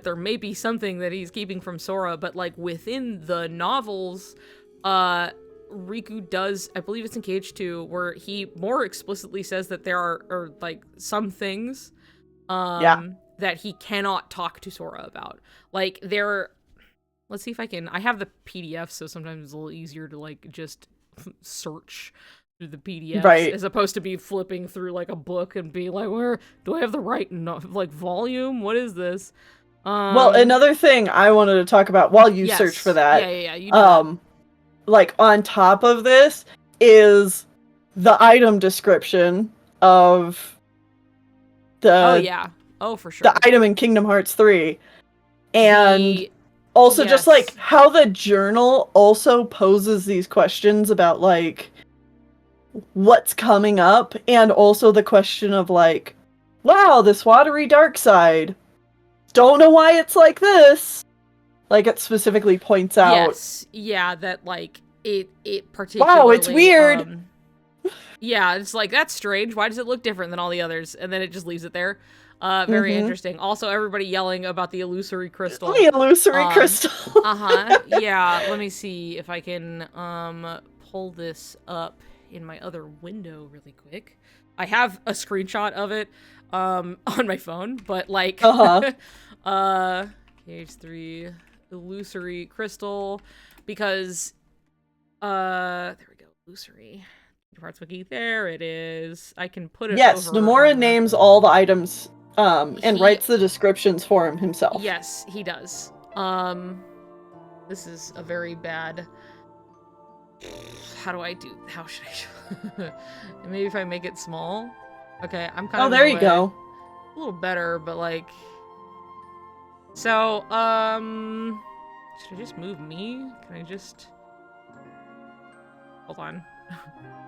there may be something that he's keeping from Sora, but, like, within the novels, Riku does, I believe it's in KH2, where he more explicitly says that there are like, some things, that he cannot talk to Sora about. Like, let's see if I have the PDF, so sometimes it's a little easier to, like, just search through the PDFs, as opposed to be flipping through, like, a book and be like, where do I have the right like volume? What is this? Well, another thing I wanted to talk about while you search for that, you do like, on top of this is the item description of the for sure, the item in Kingdom Hearts 3, and also just, like, how the journal also poses these questions about, like, what's coming up, and also the question of, like, wow, this watery dark side, don't know why it's like this. Like, it specifically points out that, like, it particularly, wow, it's weird. It's like, that's strange, why does it look different than all the others? And then it just leaves it there. Very interesting. Also, everybody yelling about the illusory crystal. The illusory crystal. Yeah, let me see if I can pull this up in my other window really quick. I have a screenshot of it on my phone, but, like, KH3 illusory crystal, because there we go, illusory parts wiki, there it is. I can put it over. Nomura names all the items and writes the descriptions for him himself. Yes, he does. This is a very bad... How should I... Maybe if I make it small? Okay, I'm kind of... Oh, there you go. A little better, but, like... So, should I just move me? Can I just... Hold on.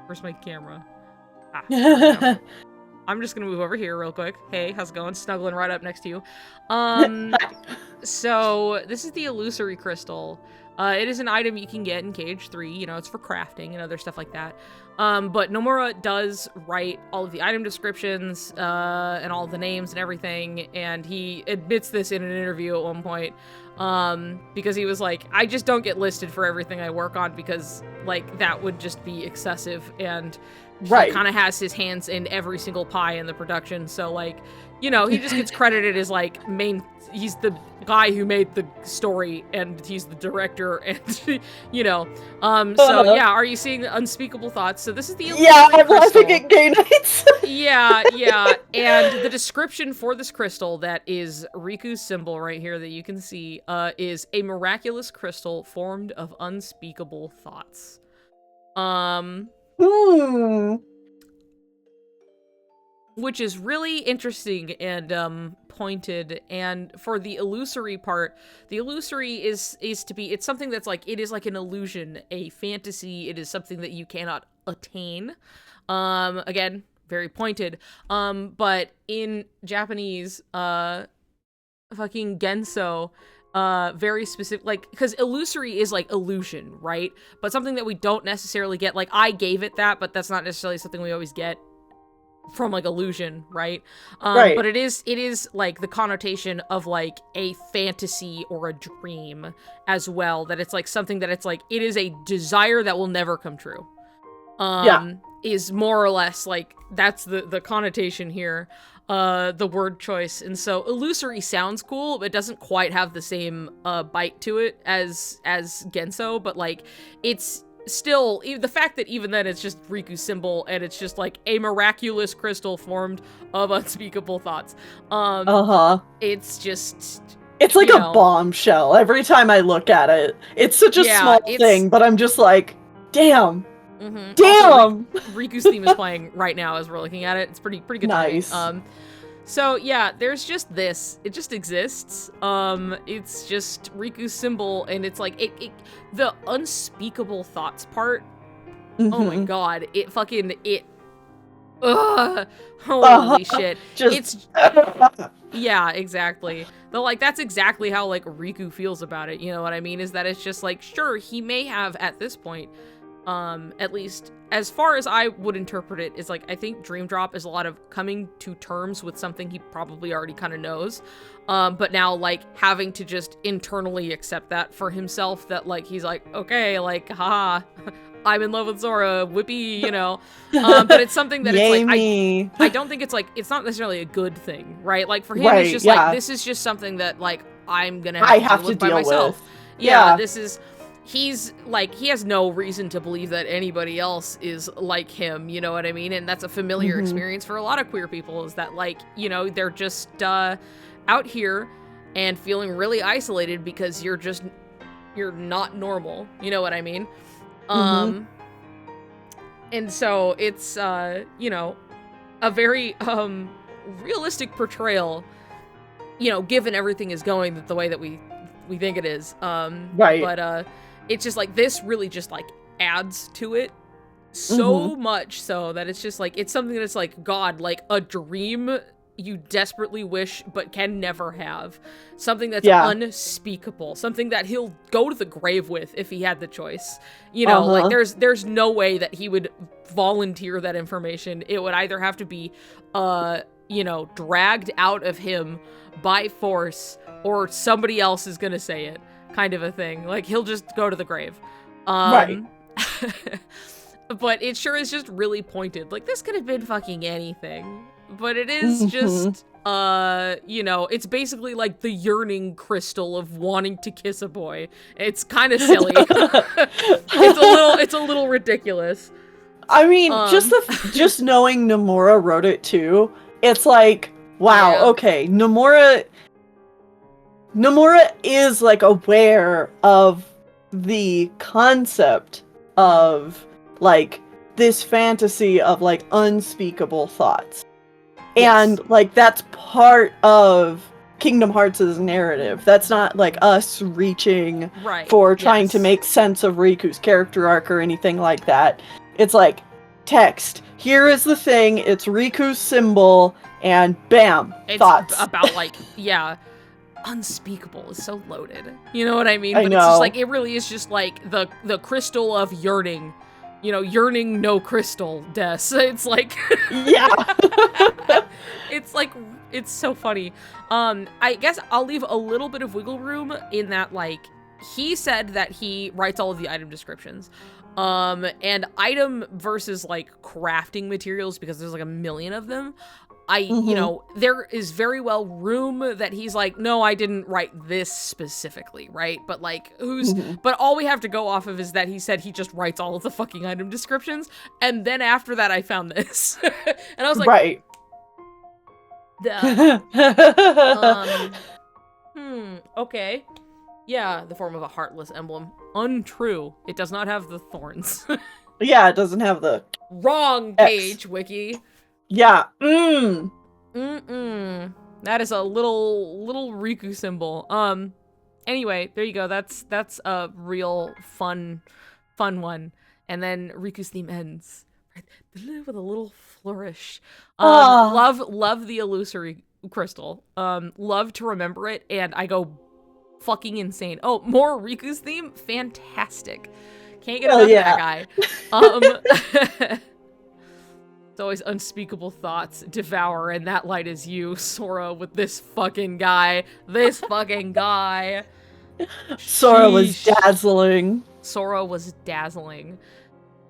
Where's my camera? I'm just gonna move over here real quick. Hey, how's it going? Snuggling right up next to you. So, this is the illusory crystal. It is an item you can get in KH3, you know, it's for crafting and other stuff like that. But Nomura does write all of the item descriptions, and all the names and everything, and he admits this in an interview at one point, because he was like, I just don't get listed for everything I work on because, like, that would just be excessive, and he kind of has his hands in every single pie in the production, so, like, you know, he just gets credited as, like, he's the guy who made the story, and he's the director, and, you know, so, yeah, are you seeing Unspeakable Thoughts? So this is the illusory I'm crystal. laughing at Gay Nights. yeah, and the description for this crystal that is Riku's symbol right here that you can see, is a miraculous crystal formed of unspeakable thoughts. Which is really interesting and pointed. And for the illusory part, the illusory is to be, it's something that's like, it is like an illusion, a fantasy. It is something that you cannot attain. Again, very pointed. But in Japanese, fucking Genso, very specific, like, because illusory is like illusion, right? But something that we don't necessarily get, like, I gave it that, but that's not necessarily something we always get from, like, illusion, right? But it is like the connotation of, like, a fantasy or a dream as well, that it's like something that it's like, it is a desire that will never come true. is more or less like that's the connotation here, the word choice. And so illusory sounds cool, but it doesn't quite have the same bite to it as Genso, but like it's still the fact that even then it's just Riku's symbol and it's just like a miraculous crystal formed of unspeakable thoughts. It's just, it's like a bombshell every time I look at it. It's such a small thing, but I'm just like, damn. Damn! Also, Riku's theme is playing right now as we're looking at it. It's pretty good. Nice. So yeah, there's just this. It just exists. It's just Riku's symbol, and it's like the unspeakable thoughts part. Oh my god! Holy shit! Yeah, exactly. Though, like, that's exactly how like Riku feels about it. You know what I mean? Is that it's just like, sure, he may have at this point. At least as far as I would interpret it, is like, I think Dream Drop is a lot of coming to terms with something he probably already kind of knows, but now like having to just internally accept that for himself, that like he's like, okay, like, haha, I'm in love with Zora, whippy, you know. But it's something that it's like I don't think it's like, it's not necessarily a good thing, right? Like for him, it's just like, this is just something that like I'm gonna have to deal with by myself. Yeah, this is. He's like, he has no reason to believe that anybody else is like him, you know what I mean? And that's a familiar experience for a lot of queer people, is that like, you know, they're just out here and feeling really isolated because you're not normal, you know what I mean? And so it's you know, a very realistic portrayal, you know, given everything is going the way that we think it is. But it's just like, this really just like adds to it so much so that it's just like, it's something that's like, God, like a dream you desperately wish but can never have. Something that's unspeakable. Something that he'll go to the grave with if he had the choice. You know, like there's no way that he would volunteer that information. It would either have to be, you know, dragged out of him by force, or somebody else is gonna say it, kind of a thing. Like, he'll just go to the grave. But it sure is just really pointed. Like, this could have been fucking anything. But it is just, you know, it's basically like the yearning crystal of wanting to kiss a boy. It's kind of silly. It's a little ridiculous. I mean, just knowing Nomura wrote it too, it's like, wow, okay, Nomura is like aware of the concept of like this fantasy of like unspeakable thoughts. And like that's part of Kingdom Hearts' narrative. That's not like us reaching for trying to make sense of Riku's character arc or anything like that. It's like, text, here is the thing, it's Riku's symbol, and bam, it's thoughts. About like, unspeakable is so loaded. You know what I mean? But it's just like, it really is just like the crystal of yearning. You know, yearning no crystal, Des. It's like... It's like, it's so funny. I guess I'll leave a little bit of wiggle room in that, like, he said that he writes all of the item descriptions. And item versus, like, crafting materials, because there's, like, a million of them. You know, there is very well room that he's like, no, I didn't write this specifically, right? But like, but all we have to go off of is that he said he just writes all of the fucking item descriptions. And then after that, I found this. And I was like, okay. Yeah, the form of a heartless emblem. Untrue. It does not have the thorns. Yeah, it doesn't have the... Wrong page, Wiki. Yeah. That is a little Riku symbol. Anyway, there you go. That's a real fun one. And then Riku's theme ends with a little flourish. Love the illusory crystal. Love to remember it, and I go fucking insane. Oh, more Riku's theme? Fantastic. Can't get enough of that guy. It's always unspeakable thoughts devour, and that light is you, Sora, with this fucking guy. Sora was dazzling. Sora was dazzling.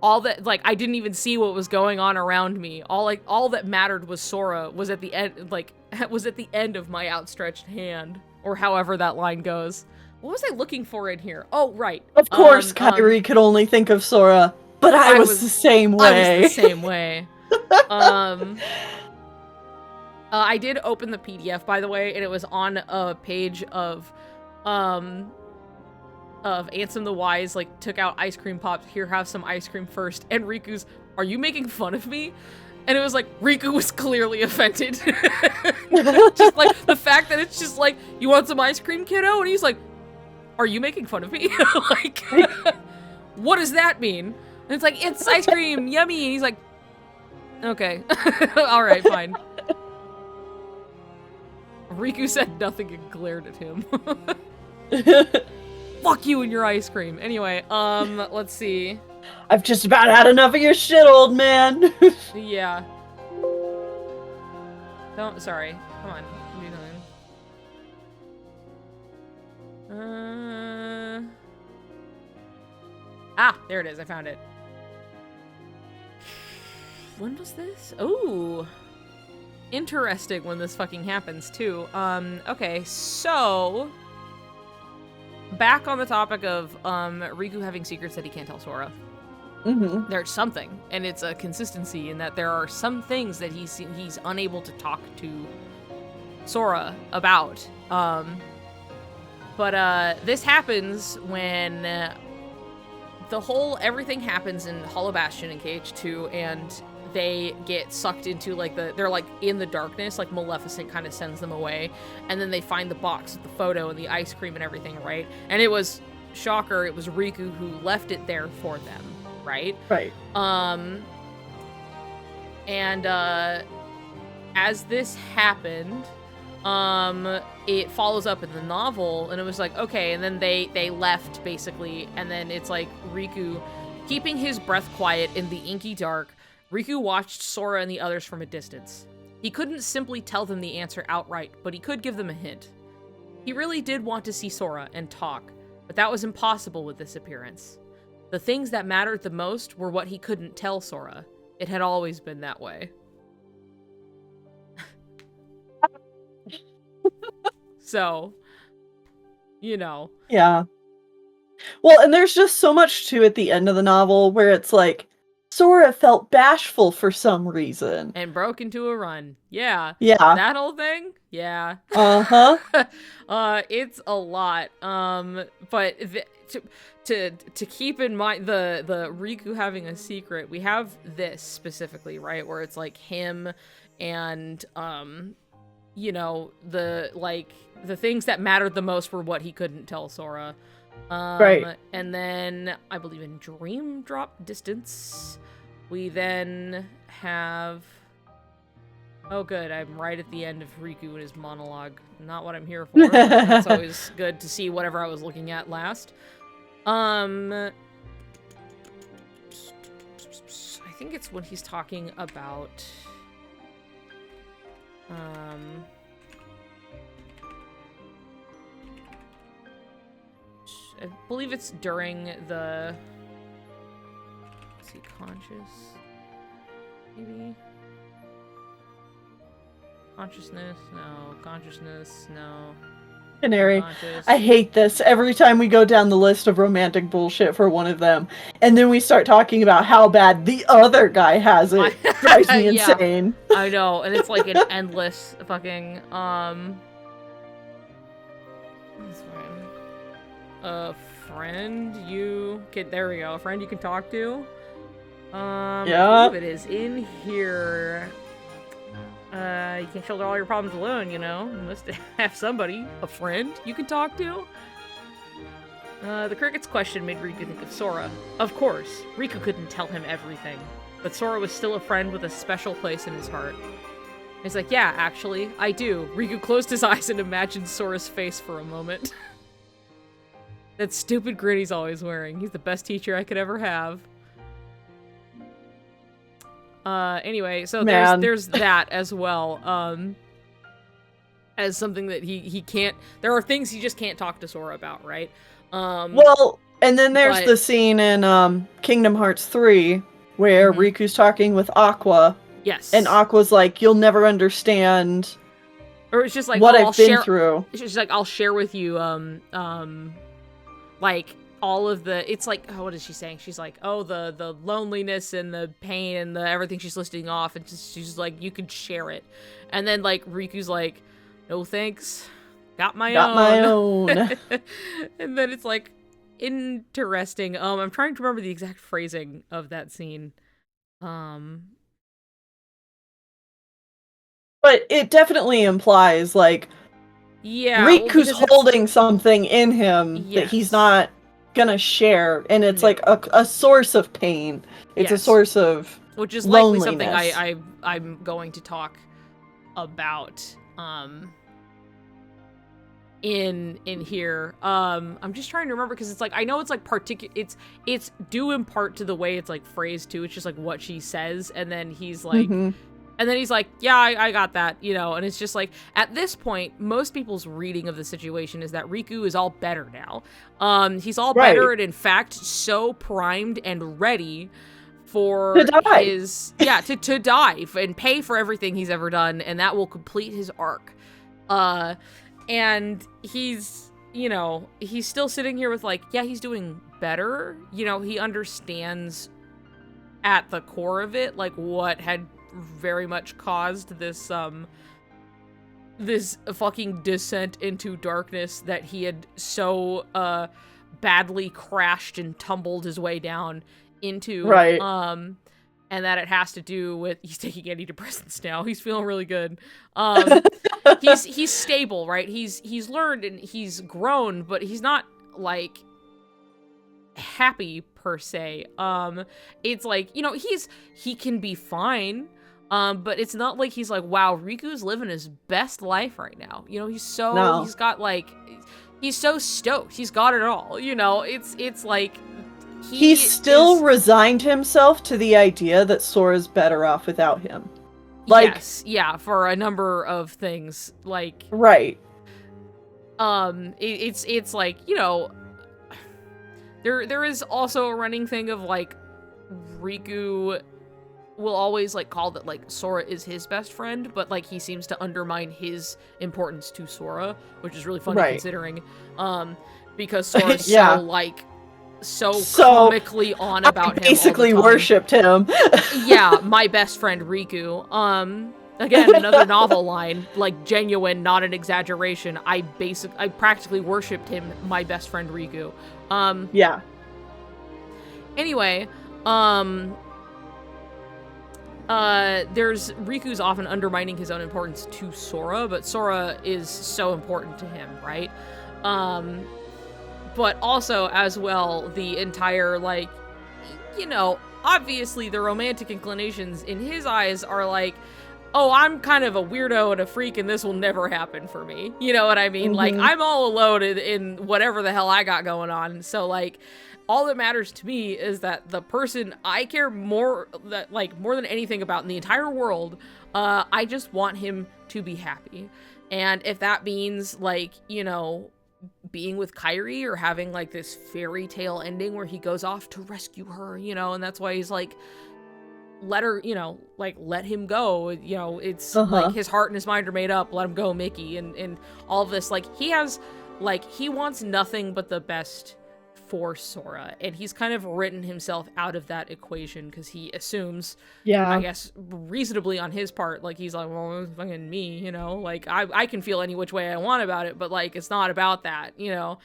all that, like, I didn't even see what was going on around me. All that mattered was Sora was at the end, like, was at the end of my outstretched hand, or however that line goes. What was I looking for in here? Oh, right. Of course, Kairi could only think of Sora, but I was the same way. I was the same way. I did open the PDF, by the way, and it was on a page of Ansem the Wise, like, took out ice cream pops. Here, have some ice cream first. And Riku's, are you making fun of me? And it was like, Riku was clearly offended. Just like, the fact that it's just like, you want some ice cream, kiddo? And he's like, are you making fun of me? Like, what does that mean? And it's like, it's ice cream, yummy. And he's like, okay. All right, fine. Riku said nothing and glared at him. Fuck you and your ice cream. Anyway, let's see. I've just about had enough of your shit, old man. Yeah. Don't, sorry. Come on. What are you doing? Ah, there it is. I found it. When was this? Oh. Interesting when this fucking happens, too. Okay, so... Back on the topic of Riku having secrets that he can't tell Sora. Mm-hmm. There's something, and it's a consistency in that there are some things that he's unable to talk to Sora about. But this happens when everything happens in Hollow Bastion in KH2, and they get sucked into, like, they're, like, in the darkness, like, Maleficent kind of sends them away, and then they find the box with the photo and the ice cream and everything, right? And it was, shocker, it was Riku who left it there for them, right? Right. And, as this happened, it follows up in the novel, and it was like, okay, and then they left, basically, and then it's like Riku keeping his breath quiet in the inky dark. Riku watched Sora and the others from a distance. He couldn't simply tell them the answer outright, but he could give them a hint. He really did want to see Sora and talk, but that was impossible with this appearance. The things that mattered the most were what he couldn't tell Sora. It had always been that way. So, you know. Yeah. Well, and there's just so much to at the end of the novel where it's like, Sora felt bashful for some reason. And broke into a run. Yeah. Yeah. That whole thing? Yeah. Uh-huh. It's a lot. But to keep in mind the Riku having a secret, we have this specifically, right? Where it's like him and you know, the things that mattered the most were what he couldn't tell Sora. Right. And then I believe in Dream Drop Distance, we then have, oh good, I'm right at the end of Riku and his monologue. Not what I'm here for. It's always good to see whatever I was looking at last. I think it's when he's talking about I believe it's during the, let's see, conscious, maybe? Consciousness, no. Consciousness, no. Canary. Conscious. I hate this every time we go down the list of romantic bullshit for one of them, and then we start talking about how bad the other guy has it. Drives me insane. I know, and it's like an endless fucking, a friend you can, there we go, a friend you can talk to. Yeah. I believe it is in here. You can't shoulder all your problems alone, you know. You must have somebody, a friend you can talk to. The cricket's question made Riku think of Sora. Of course, Riku couldn't tell him everything, but Sora was still a friend with a special place in his heart. He's like, yeah, actually, I do. Riku closed his eyes and imagined Sora's face for a moment. That stupid grin he's always wearing. He's the best teacher I could ever have. Anyway, so there's that as well. As something that he can't, there are things he just can't talk to Sora about, right? Well, And then there's But- the scene in Kingdom Hearts 3 where Riku's talking with Aqua, Yes. and Aqua's like, "You'll never understand or it's just like, what oh, I've been through." It's just like, I'll share with you, like, all of the, it's like, oh, what is she saying? She's like, oh, the loneliness and the pain and the everything she's listing off, and she's like, you could share it. And then, like, Riku's like, no thanks, got my own. And then it's like, interesting. I'm trying to remember the exact phrasing of that scene. But it definitely implies, like, yeah, Riku's holding something in him that he's not gonna share, and it's like a source of pain. It's a source of which is likely loneliness. something I'm going to talk about in here. I'm just trying to remember, because it's like, I know it's like it's due in part to the way it's like phrased too. It's just like what she says, and then he's like and then he's like, yeah, I got that, you know. And it's just like, at this point, most people's reading of the situation is that Riku is all better now. He's all better, and in fact so primed and ready for to die. to die and pay for everything he's ever done, and that will complete his arc. And he's, you know, he's still sitting here with like, yeah, he's doing better. You know, he understands at the core of it, like, what had very much caused this this fucking descent into darkness that he had so badly crashed and tumbled his way down into. And that it has to do with, he's taking antidepressants now. He's feeling really good. He's stable, right? He's learned and he's grown, but he's not like happy per se. It's like, you know, he can be fine. But it's not like he's like, wow, Riku's living his best life right now. You know, he's got like, he's so stoked. He's got it all. You know, it's like, he still resigned himself to the idea that Sora's better off without him. Like, yes, yeah, for a number of things, like, it's like, you know, there is also a running thing of like, Riku will always like call that like Sora is his best friend, but like he seems to undermine his importance to Sora, which is really funny considering, because Sora's so comically on about him. Basically worshipped him. Yeah, my best friend Riku. Again, another novel line, like genuine, not an exaggeration. I practically worshipped him, my best friend Riku. Yeah. Anyway, there's Riku's often undermining his own importance to Sora, but Sora is so important to him, right? But also, as well, the entire, like, you know, obviously the romantic inclinations in his eyes are like, oh, I'm kind of a weirdo and a freak and this will never happen for me. You know what I mean? Like, I'm all alone in whatever the hell I got going on. So, like, all that matters to me is that the person I care more than anything about in the entire world, I just want him to be happy. And if that means, like, you know, being with Kairi or having like this fairy tale ending where he goes off to rescue her, you know, and that's why he's like, let her, you know, like, let him go, you know, it's like his heart and his mind are made up, let him go, Mickey, and all of this, like, he wants nothing but the best for Sora, and he's kind of written himself out of that equation because he assumes, I guess reasonably on his part, like, he's like, well, it's fucking me, you know, like, I can feel any which way I want about it, but like, it's not about that, you know.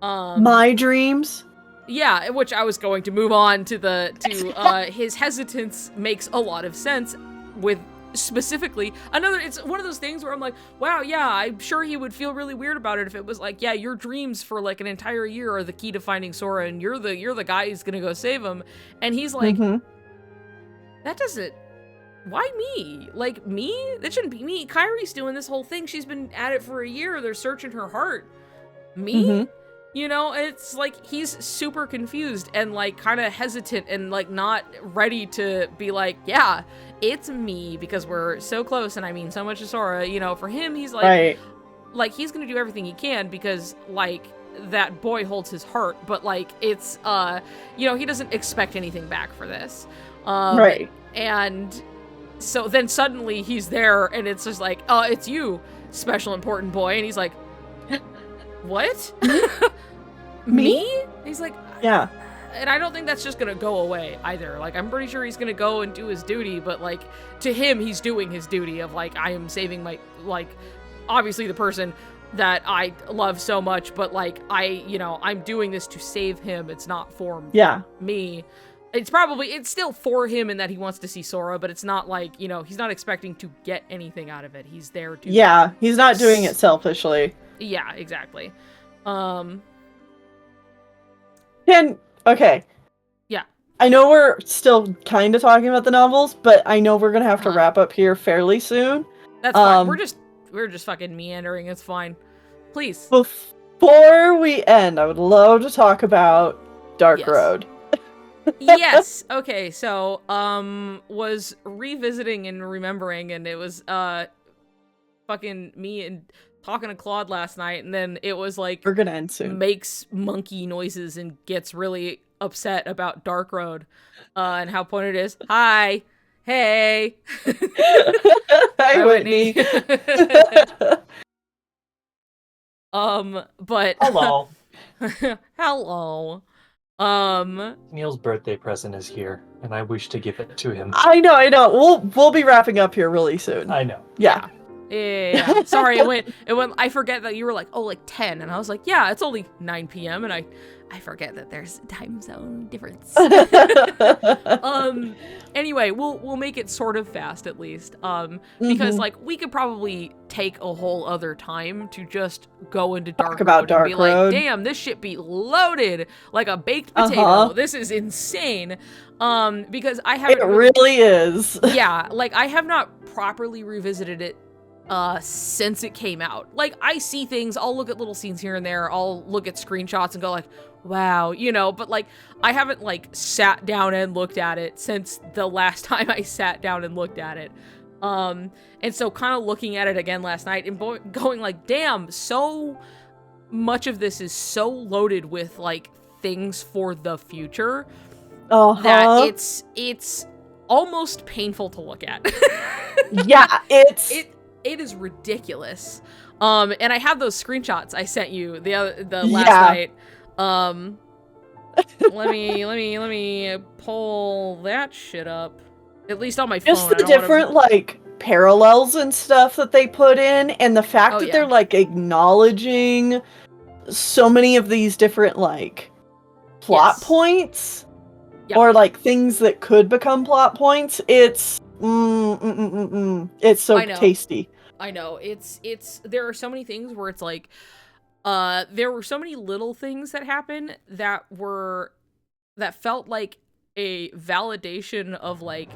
My dreams. Yeah, which I was going to move on to his hesitance makes a lot of sense with specifically it's one of those things where I'm like, wow, yeah, I'm sure he would feel really weird about it if it was like, yeah, your dreams for like an entire year are the key to finding Sora and you're the guy who's gonna go save him, and he's like, that doesn't, why me? Like, me? That shouldn't be me. Kairi's doing this whole thing, she's been at it for a year, they're searching her heart. Me? You know, it's like, he's super confused and like kind of hesitant and like not ready to be like, yeah, it's me, because we're so close and I mean so much to Sora, you know. For him, he's like, like, he's gonna do everything he can because, like, that boy holds his heart, but like it's he doesn't expect anything back for this. Right. And so then suddenly he's there and it's just like, oh, it's you, special important boy. And he's like, what? Me? He's like, yeah. And I don't think that's just gonna go away either. Like, I'm pretty sure he's gonna go and do his duty, but like, to him, he's doing his duty of like, I am saving my, like, obviously the person that I love so much, but like, I'm doing this to save him. It's not for me. It's still for him in that he wants to see Sora, but it's not like, he's not expecting to get anything out of it. He's there to... Yeah, he's not doing it selfishly. Yeah, exactly. Okay. Yeah. I know we're still kind of talking about the novels, but I know we're gonna have to wrap up here fairly soon. That's fine. We're just fucking meandering. It's fine. Please. Before we end, I would love to talk about Dark Road. Yes. Okay. So, was revisiting and remembering, and it was fucking me and talking to Claude last night, and then it was like we're gonna end soon. Makes monkey noises and gets really upset about Dark Road, and how pointed it is. Hi, hey, hi, Whitney. But hello. Hello. Neil's birthday present is here, and I wish to give it to him. I know. We'll be wrapping up here really soon. I know. Yeah. Yeah. Sorry, it went. I forget that you were like, oh, like 10, and I was like, yeah, it's only 9 p.m. and I forget that there's a time zone difference. Anyway, we'll make it sort of fast at least. Because like we could probably take a whole other time to just go into Dark Road and be like, damn, this shit be loaded like a baked potato. This is insane. Because I haven't. It really is. Yeah, like I have not properly revisited it since it came out. Like, I see things, I'll look at little scenes here and there, I'll look at screenshots and go like, wow, but like, I haven't like sat down and looked at it since the last time I sat down and looked at it. And so kind of looking at it again last night and going like, damn, so much of this is so loaded with like things for the future that it's almost painful to look at. Yeah, it is ridiculous. And I have those screenshots I sent you the last night. Let me pull that shit up. At least on my phone. Just the different like parallels and stuff that they put in, and the fact that they're like acknowledging so many of these different like plot points or like things that could become plot points. It's it's so tasty. I know. It's there are so many things where it's like there were so many little things that happened that felt like a validation of like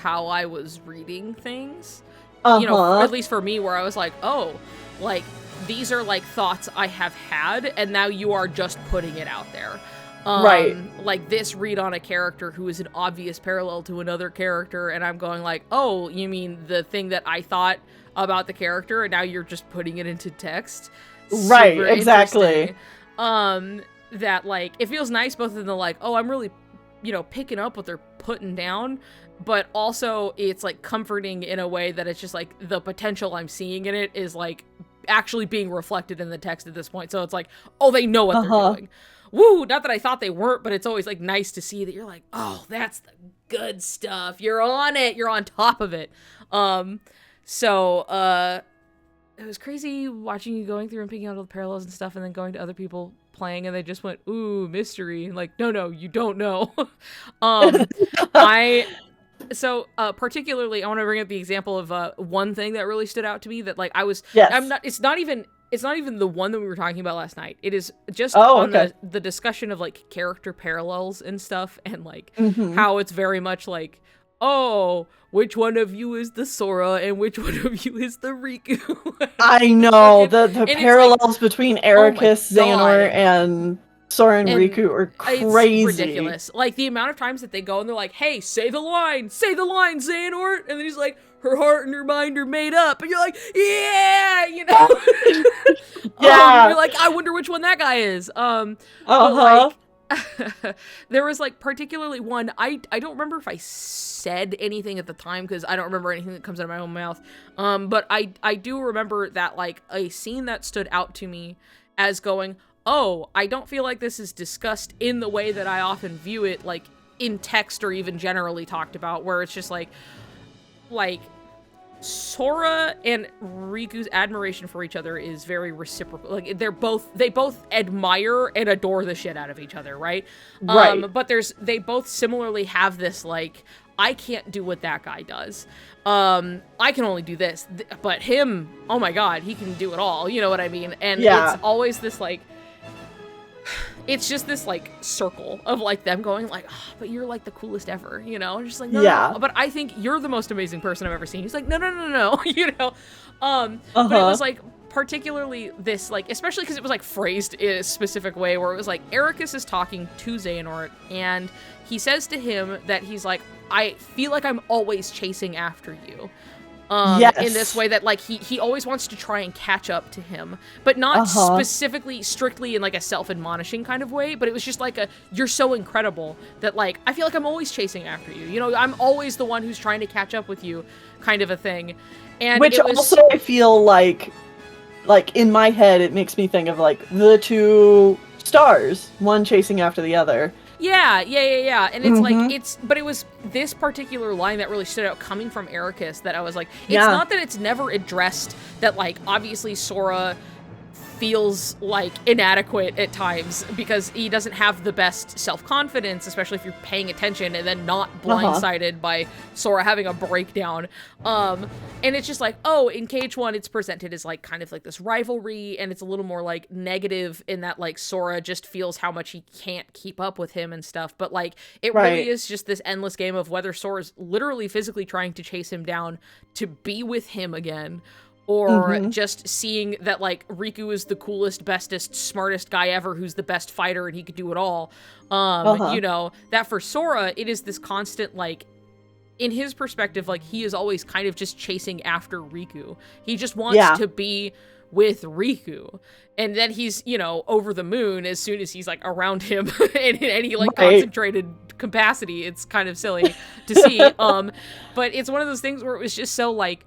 how I was reading things. At least for me, where I was like, oh, like these are like thoughts I have had and now you are just putting it out there. Right. Like this read on a character who is an obvious parallel to another character, and I'm going like, oh, you mean the thing that I thought about the character, and now you're just putting it into text? Right, exactly. That like, it feels nice both in the like, oh, I'm really, picking up what they're putting down, but also it's like comforting in a way that it's just like the potential I'm seeing in it is like actually being reflected in the text at this point. So it's like, oh, they know what they're doing. Woo, not that I thought they weren't, but it's always like nice to see that you're like, oh, that's the good stuff. You're on it. You're on top of it. So it was crazy watching you going through and picking out all the parallels and stuff, and then going to other people playing, and they just went, ooh, mystery. Like, no, you don't know. Particularly, I want to bring up the example of one thing that really stood out to me that like I was, it's not even the one that we were talking about last night. It is just on the discussion of like character parallels and stuff, and like how it's very much like, oh, which one of you is the Sora and which one of you is the Riku? I know the parallels like, between Ericus, Xehanort, and Sora and And Riku are crazy. It's ridiculous. Like, the amount of times that they go and they're like, hey, say the line, Xehanort. And then he's like, her heart and her mind are made up. And you're like, yeah, you know? Yeah. You're like, I wonder which one that guy is. But like, there was like particularly one, I don't remember if I said anything at the time because I don't remember anything that comes out of my own mouth. But I do remember that like a scene that stood out to me as going, oh, I don't feel like this is discussed in the way that I often view it, like in text or even generally talked about, where it's just like Sora and Riku's admiration for each other is very reciprocal. Like they both admire and adore the shit out of each other, right? Right. But they both similarly have this like, I can't do what that guy does. I can only do this, but him, oh my god, he can do it all. You know what I mean? And it's always this like, it's just this like circle of like them going like, oh, but you're like the coolest ever, you know? And just like, no, but I think you're the most amazing person I've ever seen. He's like, no, you know? But it was like particularly this like, especially because it was like phrased in a specific way where it was like Ericus is talking to Xehanort and he says to him that he's like, I feel like I'm always chasing after you. In this way that like he always wants to try and catch up to him, but not specifically strictly in like a self-admonishing kind of way, but it was just like a, you're so incredible that like I feel like I'm always chasing after you, you know, I'm always the one who's trying to catch up with you kind of a thing. And which also I feel like in my head it makes me think of like the two stars, one chasing after the other. Yeah. And it's like, but it was this particular line that really stood out coming from Ericus that I was like, it's not that it's never addressed that like, obviously Sora feels like inadequate at times because he doesn't have the best self-confidence, especially if you're paying attention and then not blindsided by Sora having a breakdown. And it's just like, oh, in KH1 it's presented as like kind of like this rivalry, and it's a little more like negative in that like Sora just feels how much he can't keep up with him and stuff, but like it really is just this endless game of whether Sora's literally physically trying to chase him down to be with him again, or just seeing that, like, Riku is the coolest, bestest, smartest guy ever who's the best fighter and he could do it all. You know, that for Sora, it is this constant, like, in his perspective, like, he is always kind of just chasing after Riku. He just wants to be with Riku. And then he's, you know, over the moon as soon as he's, like, around him in any, like, concentrated capacity. It's kind of silly to see. But it's one of those things where it was just so, like,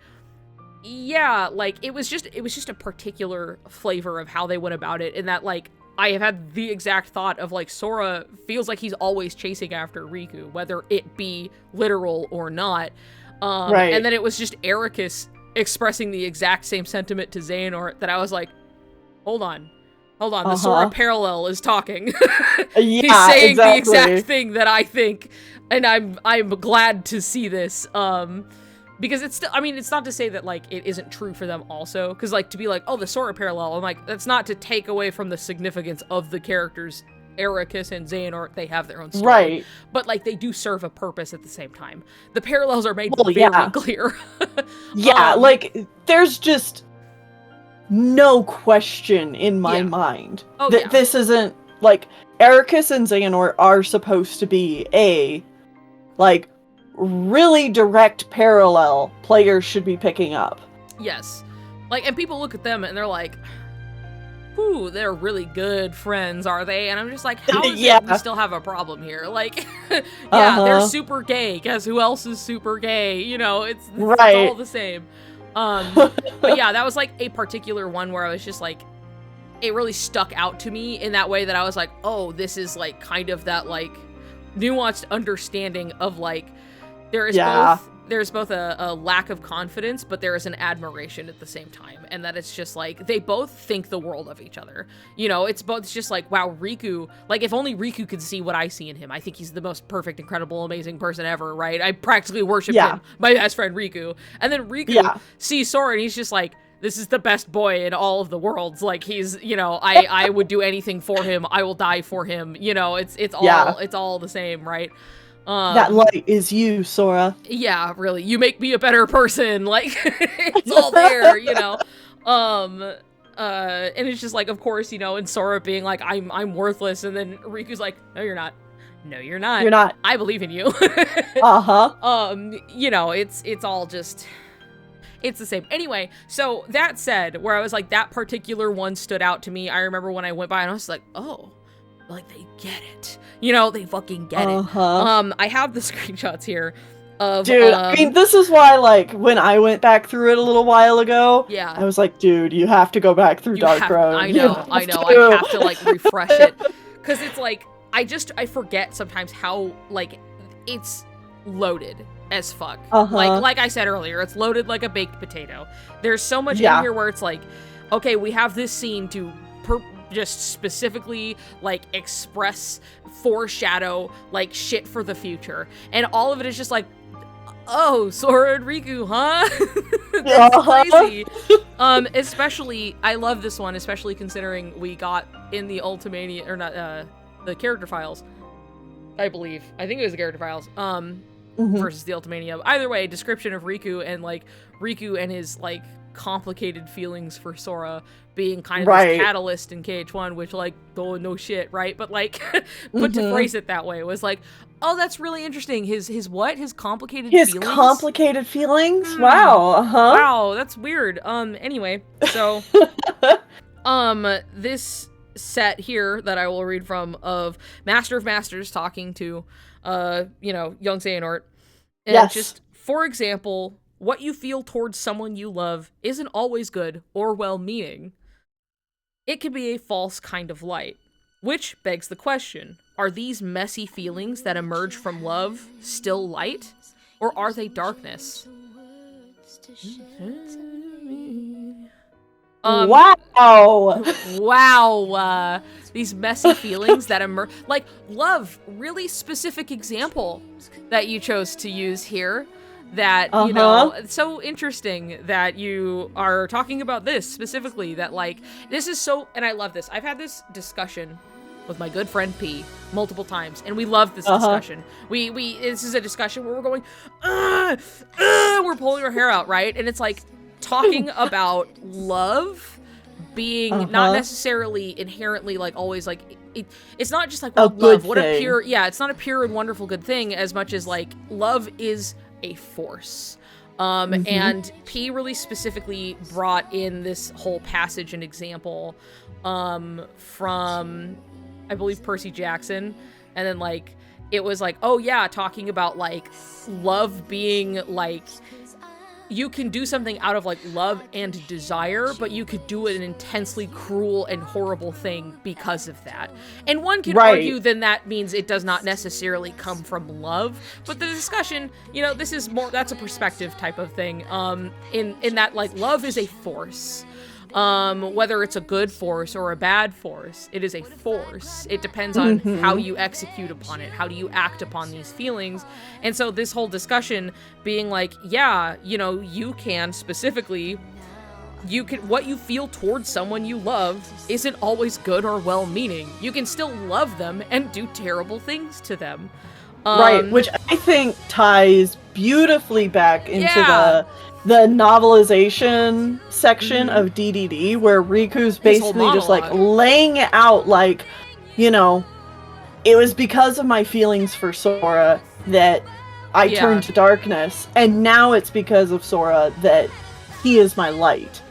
yeah, like, it was just a particular flavor of how they went about it, and that, like, I have had the exact thought of, like, Sora feels like he's always chasing after Riku, whether it be literal or not. And then it was just Ericus expressing the exact same sentiment to Xehanort that I was like, hold on, the Sora parallel is talking. He's saying the exact thing that I think, and I'm glad to see this, because it's still, I mean, it's not to say that, like, it isn't true for them also, because, like, to be like, oh, the Sora parallel, I'm like, that's not to take away from the significance of the characters, Ericus and Xehanort, they have their own story. Right. But, like, they do serve a purpose at the same time. The parallels are made very clear. Like, there's just no question in my mind that this isn't, like, Ericus and Xehanort are supposed to be a, like, really direct parallel players should be picking up. Yes. Like, and people look at them and they're like, ooh, they're really good friends, are they? And I'm just like, how is it we still have a problem here? Like, they're super gay. Guess who else is super gay? You know, it's all the same. But yeah, that was like a particular one where I was just like, it really stuck out to me in that way that I was like, oh, this is like kind of that like nuanced understanding of like, there's both a lack of confidence, but there is an admiration at the same time, and that it's just like they both think the world of each other. You know, it's just like, wow, Riku, like if only Riku could see what I see in him. I think he's the most perfect, incredible, amazing person ever, right? I practically worship him, my best friend Riku. And then Riku sees Sora and he's just like, this is the best boy in all of the worlds. Like he's, you know, I would do anything for him. I will die for him. You know, it's all the same, right? That light is you, Sora. Yeah, really. You make me a better person. Like, it's all there, you know? And it's just like, of course, you know, and Sora being like, I'm worthless, and then Riku's like, no, you're not. No, you're not. You're not. I believe in you. You know, it's all just, it's the same. Anyway, so that said, where I was like, that particular one stood out to me. I remember when I went by and I was like, oh, like they get it. You know, they fucking get it. I have the screenshots here of, dude, I mean, this is why, like, when I went back through it a little while ago, yeah, I was like, dude, you have to go back through Dark Road. I know, I have to, like, refresh it. Because it's like, I forget sometimes how, like, it's loaded as fuck. Like I said earlier, it's loaded like a baked potato. There's so much in here where it's like, okay, we have this scene to just specifically, like, express, foreshadow, like, shit for the future. And all of it is just like, oh, Sora and Riku, huh? That's crazy. Especially, I love this one, especially considering we got in the Ultimania, or not, the character files, I believe. I think it was the character files, versus the Ultimania. Either way, description of Riku and his, like, complicated feelings for Sora being kind of this catalyst in KH1, which, like, oh, no shit, right? But, like, but to phrase it that way was like, oh, that's really interesting. His what? His complicated feelings? His complicated feelings? Wow, Wow, that's weird. Anyway, so, this set here that I will read from of Master of Masters talking to, you know, young Xehanort. And just, for example, what you feel towards someone you love isn't always good or well-meaning. It can be a false kind of light. Which begs the question, are these messy feelings that emerge from love still light? Or are they darkness? Wow! Wow! These messy feelings that emerge... Like, love, really specific example that you chose to use here. That, you know, it's so interesting that you are talking about this specifically, that, like, this is so, and I love this. I've had this discussion with my good friend P multiple times, and we love this discussion. This is a discussion where we're going, we're pulling our hair out, right? And it's like talking about love being not necessarily inherently, like, always, like, it's not just like, well, love, what a pure, it's not a pure and wonderful good thing as much as, like, love is a force. And P really specifically brought in this whole passage and example from, I believe, Percy Jackson, and then, like, it was like, oh yeah, talking about, like, love being, like, you can do something out of, like, love and desire, but you could do an intensely cruel and horrible thing because of that. And one could argue then that means it does not necessarily come from love, but the discussion, you know, this is more, that's a perspective type of thing, in that, like, love is a force. Whether it's a good force or a bad force, it is a force. It depends on how you execute upon it. How do you act upon these feelings? And so this whole discussion being like, yeah, you know, you can specifically, you can, what you feel towards someone you love isn't always good or well-meaning. You can still love them and do terrible things to them. Which I think ties beautifully back into the novelization section of DDD, where Riku's basically just, like, laying it out, like, you know, it was because of my feelings for Sora that I turned to darkness, and now it's because of Sora that he is my light.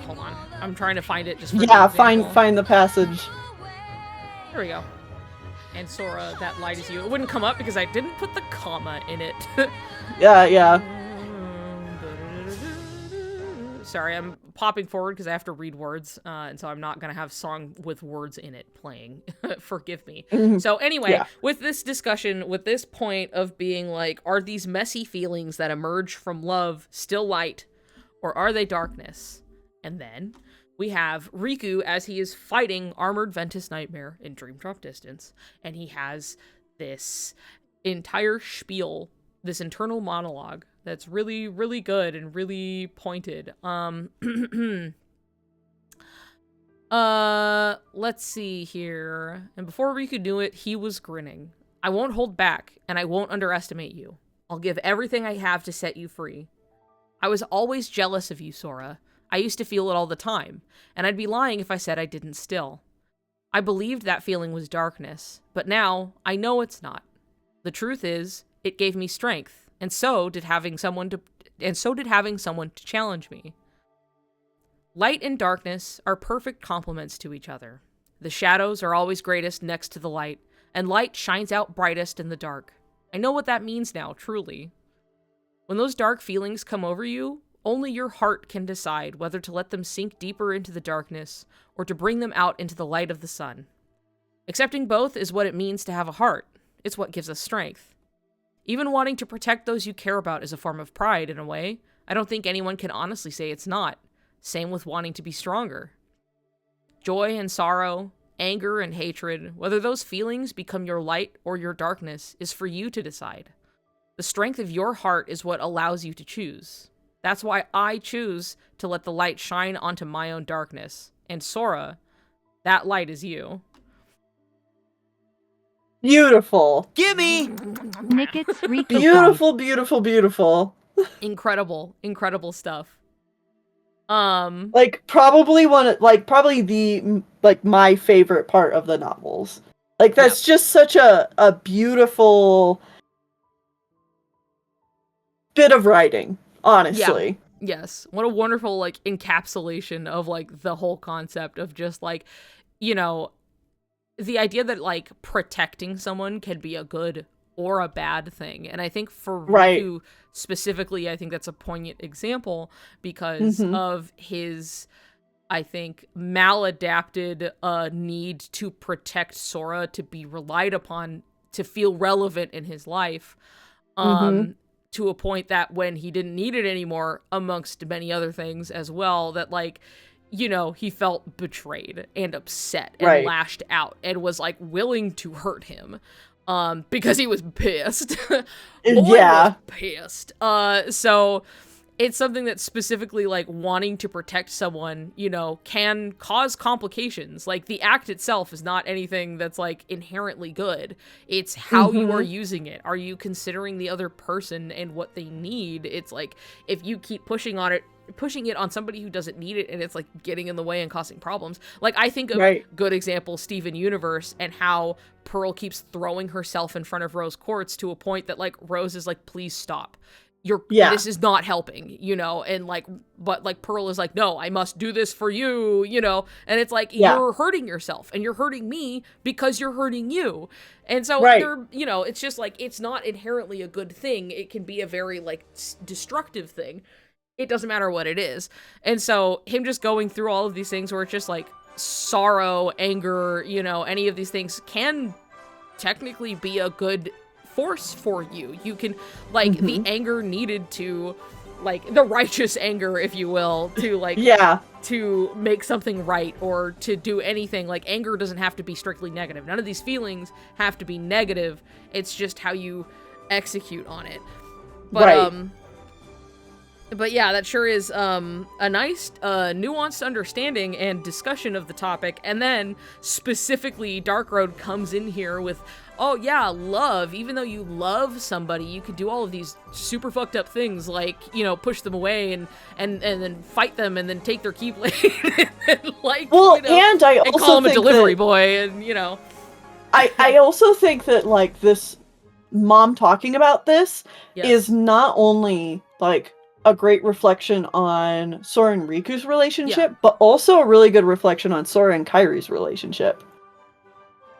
Hold on, I'm trying to find it. Just for find the passage. Here we go. And Sora, that light is you. It wouldn't come up because I didn't put the comma in it. Yeah. Sorry, I'm popping forward because I have to read words, and so I'm not going to have song with words in it playing. Forgive me. So anyway, with this discussion, with this point of being like, are these messy feelings that emerge from love still light, or are they darkness? And then we have Riku as he is fighting Armored Ventus Nightmare in Dream Drop Distance, and he has this entire spiel, this internal monologue that's really, really good and really pointed. Let's see here. And before Riku knew it, he was grinning. I won't hold back, and I won't underestimate you. I'll give everything I have to set you free. I was always jealous of you, Sora. I used to feel it all the time, and I'd be lying if I said I didn't still. I believed that feeling was darkness, but now I know it's not. The truth is, it gave me strength, and so did having someone to challenge me. Light and darkness are perfect complements to each other. The shadows are always greatest next to the light, and light shines out brightest in the dark. I know what that means now, truly. When those dark feelings come over you, only your heart can decide whether to let them sink deeper into the darkness or to bring them out into the light of the sun. Accepting both is what it means to have a heart. It's what gives us strength. Even wanting to protect those you care about is a form of pride, in a way. I don't think anyone can honestly say it's not. Same with wanting to be stronger. Joy and sorrow, anger and hatred, whether those feelings become your light or your darkness, is for you to decide. The strength of your heart is what allows you to choose. That's why I choose to let the light shine onto my own darkness. And Sora, that light is you. Beautiful. Gimme! Nicket's Riku Beautiful, beautiful, beautiful. Incredible, incredible stuff. Like probably my favorite part of the novels. Like that's just such a beautiful bit of writing, honestly. Yeah. Yes. What a wonderful like encapsulation of like the whole concept of just like, you know, the idea that like protecting someone can be a good or a bad thing. And I think for Riku specifically, I think that's a poignant example because of his, I think, maladapted need to protect Sora, to be relied upon, to feel relevant in his life, to a point that when he didn't need it anymore, amongst many other things as well, that like, you know, he felt betrayed and upset and lashed out and was like willing to hurt him. Because he was pissed. Was pissed. So it's something that specifically like wanting to protect someone, you know, can cause complications. Like the act itself is not anything that's like inherently good. It's how you are using it. Are you considering the other person and what they need? It's like if you keep pushing it on somebody who doesn't need it and it's like getting in the way and causing problems. Like I think of good example Steven Universe and how Pearl keeps throwing herself in front of Rose Quartz to a point that like Rose is like, please stop. This is not helping, you know, and like, but like Pearl is like, no, I must do this for you, you know, and it's like, you're hurting yourself and you're hurting me because you're hurting you. And so they're, you know, it's just like, it's not inherently a good thing. It can be a very like destructive thing. It doesn't matter what it is. And so him just going through all of these things where it's just like sorrow, anger, you know, any of these things can technically be a good force for you. You can like the anger needed to like the righteous anger, if you will, to like to make something right or to do anything. Like anger doesn't have to be strictly negative. None of these feelings have to be negative. It's just how you execute on it. But yeah, that sure is a nice, nuanced understanding and discussion of the topic. And then, specifically, Dark Road comes in here with, oh yeah, love. Even though you love somebody, you could do all of these super fucked up things, like, you know, push them away and then fight them and then take their Keyblade and, like, well, you know, and I also call him a think delivery boy and, you know. I also think that, like, this mom talking about this is not only, like, a great reflection on Sora and Riku's relationship, but also a really good reflection on Sora and Kairi's relationship.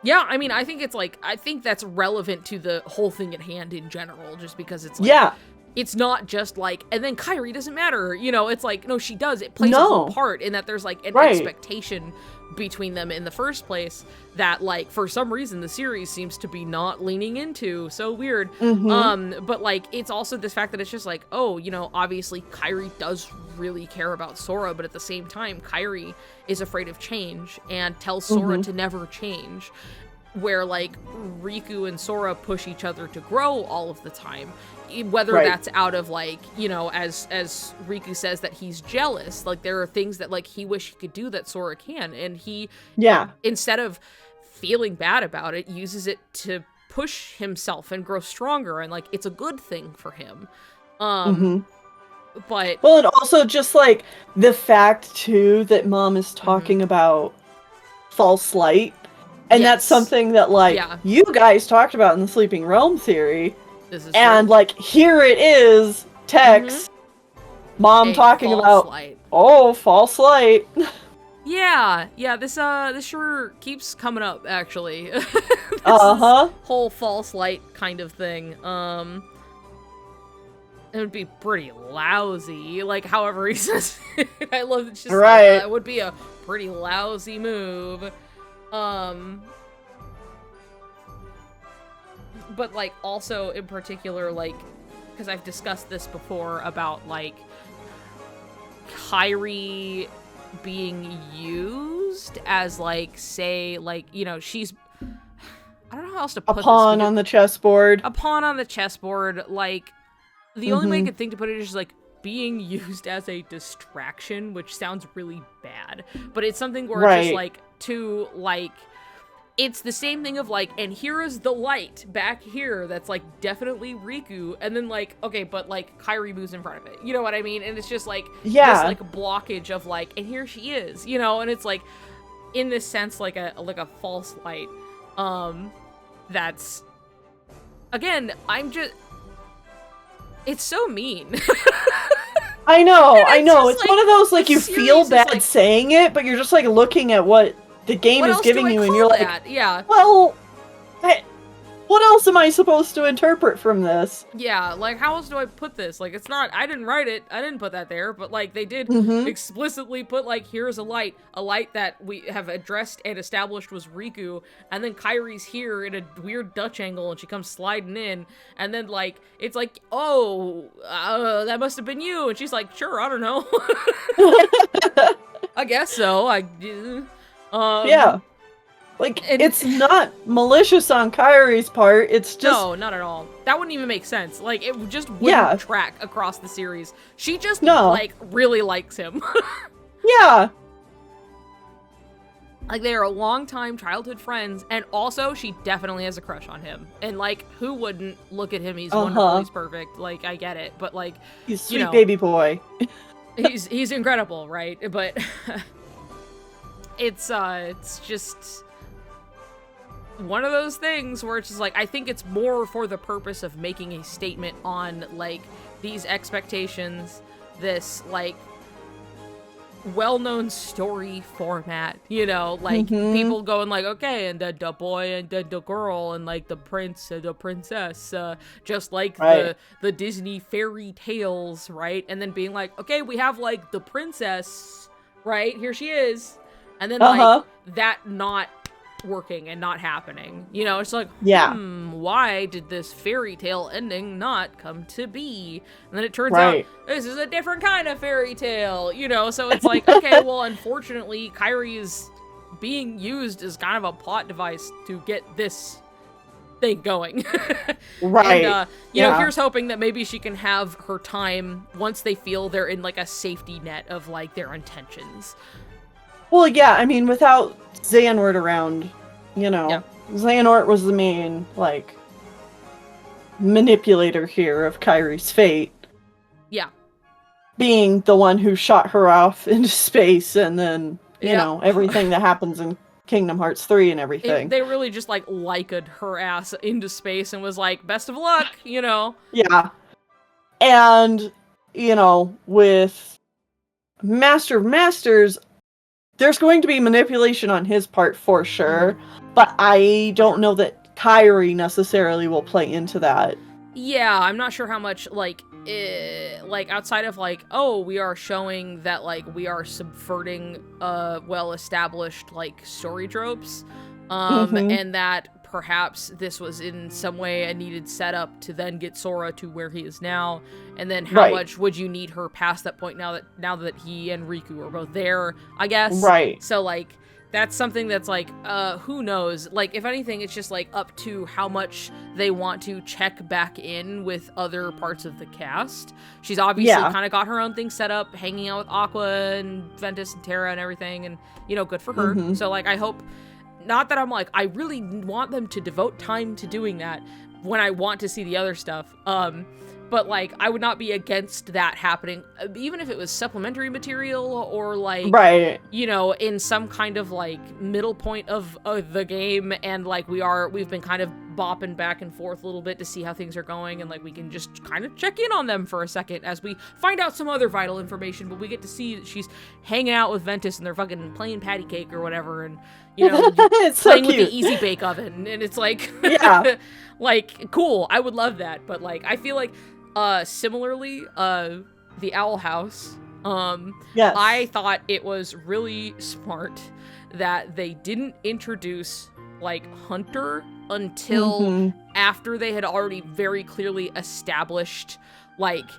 Yeah, I mean, I think it's like, I think that's relevant to the whole thing at hand in general, just because it's like, it's not just like, and then Kairi doesn't matter, you know, it's like, no, she does, it plays a whole part in that there's like an expectation between them in the first place that like, for some reason, the series seems to be not leaning into, so weird. But like, it's also this fact that it's just like, oh, you know, obviously Kairi does really care about Sora, but at the same time, Kairi is afraid of change and tells Sora to never change. Where like Riku and Sora push each other to grow all of the time, whether that's out of like, you know, as Riku says that he's jealous, like there are things that like he wish he could do that Sora can, and he instead of feeling bad about it, uses it to push himself and grow stronger, and like it's a good thing for him. But well, and also just like the fact too that Mom is talking about false light, and that's something that like you guys talked about in the Sleeping Realm theory. This is and true. like here it is, text Mom talking about light. Oh, false light. Yeah, this sure keeps coming up actually. Whole false light kind of thing. It would be pretty lousy, like however he says it. I love it. Just right. It would be a pretty lousy move. But like also in particular, like, because I've discussed this before about like Kairi being used as like, say, like, you know, she's, I don't know how else to put this. A pawn on the chessboard. A pawn on the chessboard. Like, the only way I could think to put it is just like being used as a distraction, which sounds really bad. But it's something where it's just like to like, it's the same thing of like, and here is the light back here that's like definitely Riku, and then like, okay, but like Kairi moves in front of it, you know what I mean? And it's just like this like blockage of like, and here she is, you know, and it's like in this sense like a false light. That's again, it's so mean. I know. It's like, one of those like you feel bad like, saying it, but you're just like looking at what the game is giving you, and you're like, well, what else am I supposed to interpret from this? Yeah, like, how else do I put this? Like, it's not, I didn't write it, I didn't put that there, but, like, they did explicitly put, like, here's a light that we have addressed and established was Riku, and then Kairi's here in a weird Dutch angle, and she comes sliding in, and then, like, it's like, oh, that must have been you, and she's like, sure, I don't know. I guess so, yeah. Like, it's not malicious on Kairi's part, it's just... No, not at all. That wouldn't even make sense. Like, it just wouldn't track across the series. She just, like, really likes him. Yeah. Like, they are longtime childhood friends, and also, she definitely has a crush on him. And, like, who wouldn't look at him? He's wonderful, he's perfect. Like, I get it, but, like... He's a sweet baby boy. he's incredible, right? But... it's just... one of those things where it's just like, I think it's more for the purpose of making a statement on, like, these expectations, this, like, well-known story format, you know, like, people going like, okay, and the boy and the girl and, like, the prince and the princess, just like the Disney fairy tales, right? And then being like, okay, we have, like, the princess, right? Here she is. And then, like, that not working and not happening, you know, it's like, why did this fairy tale ending not come to be? And then it turns out this is a different kind of fairy tale, you know, so it's like, okay, well, unfortunately, Kairi is being used as kind of a plot device to get this thing going. And, you know, here's hoping that maybe she can have her time once they feel they're in, like, a safety net of, like, their intentions. Well, yeah, I mean, without Xehanort around, you know, Xehanort was the main, like, manipulator here of Kairi's fate. Yeah. Being the one who shot her off into space, and then, you know, everything that happens in Kingdom Hearts 3 and everything. They really just, like, Leica'd her ass into space and was like, best of luck, you know? Yeah. And, you know, with Master of Masters, there's going to be manipulation on his part for sure, but I don't know that Kairi necessarily will play into that. Yeah, I'm not sure how much, like, like, outside of, like, oh, we are showing that, like, we are subverting, well-established, like, story tropes, and that perhaps this was in some way a needed setup to then get Sora to where he is now, and then how much would you need her past that point now that he and Riku are both there, I guess. Right. So, like, that's something that's, like, who knows? Like, if anything, it's just, like, up to how much they want to check back in with other parts of the cast. She's obviously kind of got her own thing set up, hanging out with Aqua and Ventus and Terra and everything, and, you know, good for her. So, like, I hope not that I'm like, I really want them to devote time to doing that when I want to see the other stuff. But, like, I would not be against that happening, even if it was supplementary material or, like, right. you know, in some kind of, like, middle point of the game, and, like, we've been kind of bopping back and forth a little bit to see how things are going, and, like, we can just kind of check in on them for a second as we find out some other vital information, but we get to see that she's hanging out with Ventus and they're fucking playing patty cake or whatever, and, you know, it's playing so with cute. the Easy Bake Oven, and it's like, Yeah. like, cool, I would love that, but, like, I feel like, similarly, the Owl House, Yes. I thought it was really smart that they didn't introduce, like, Hunter until after they had already very clearly established, like,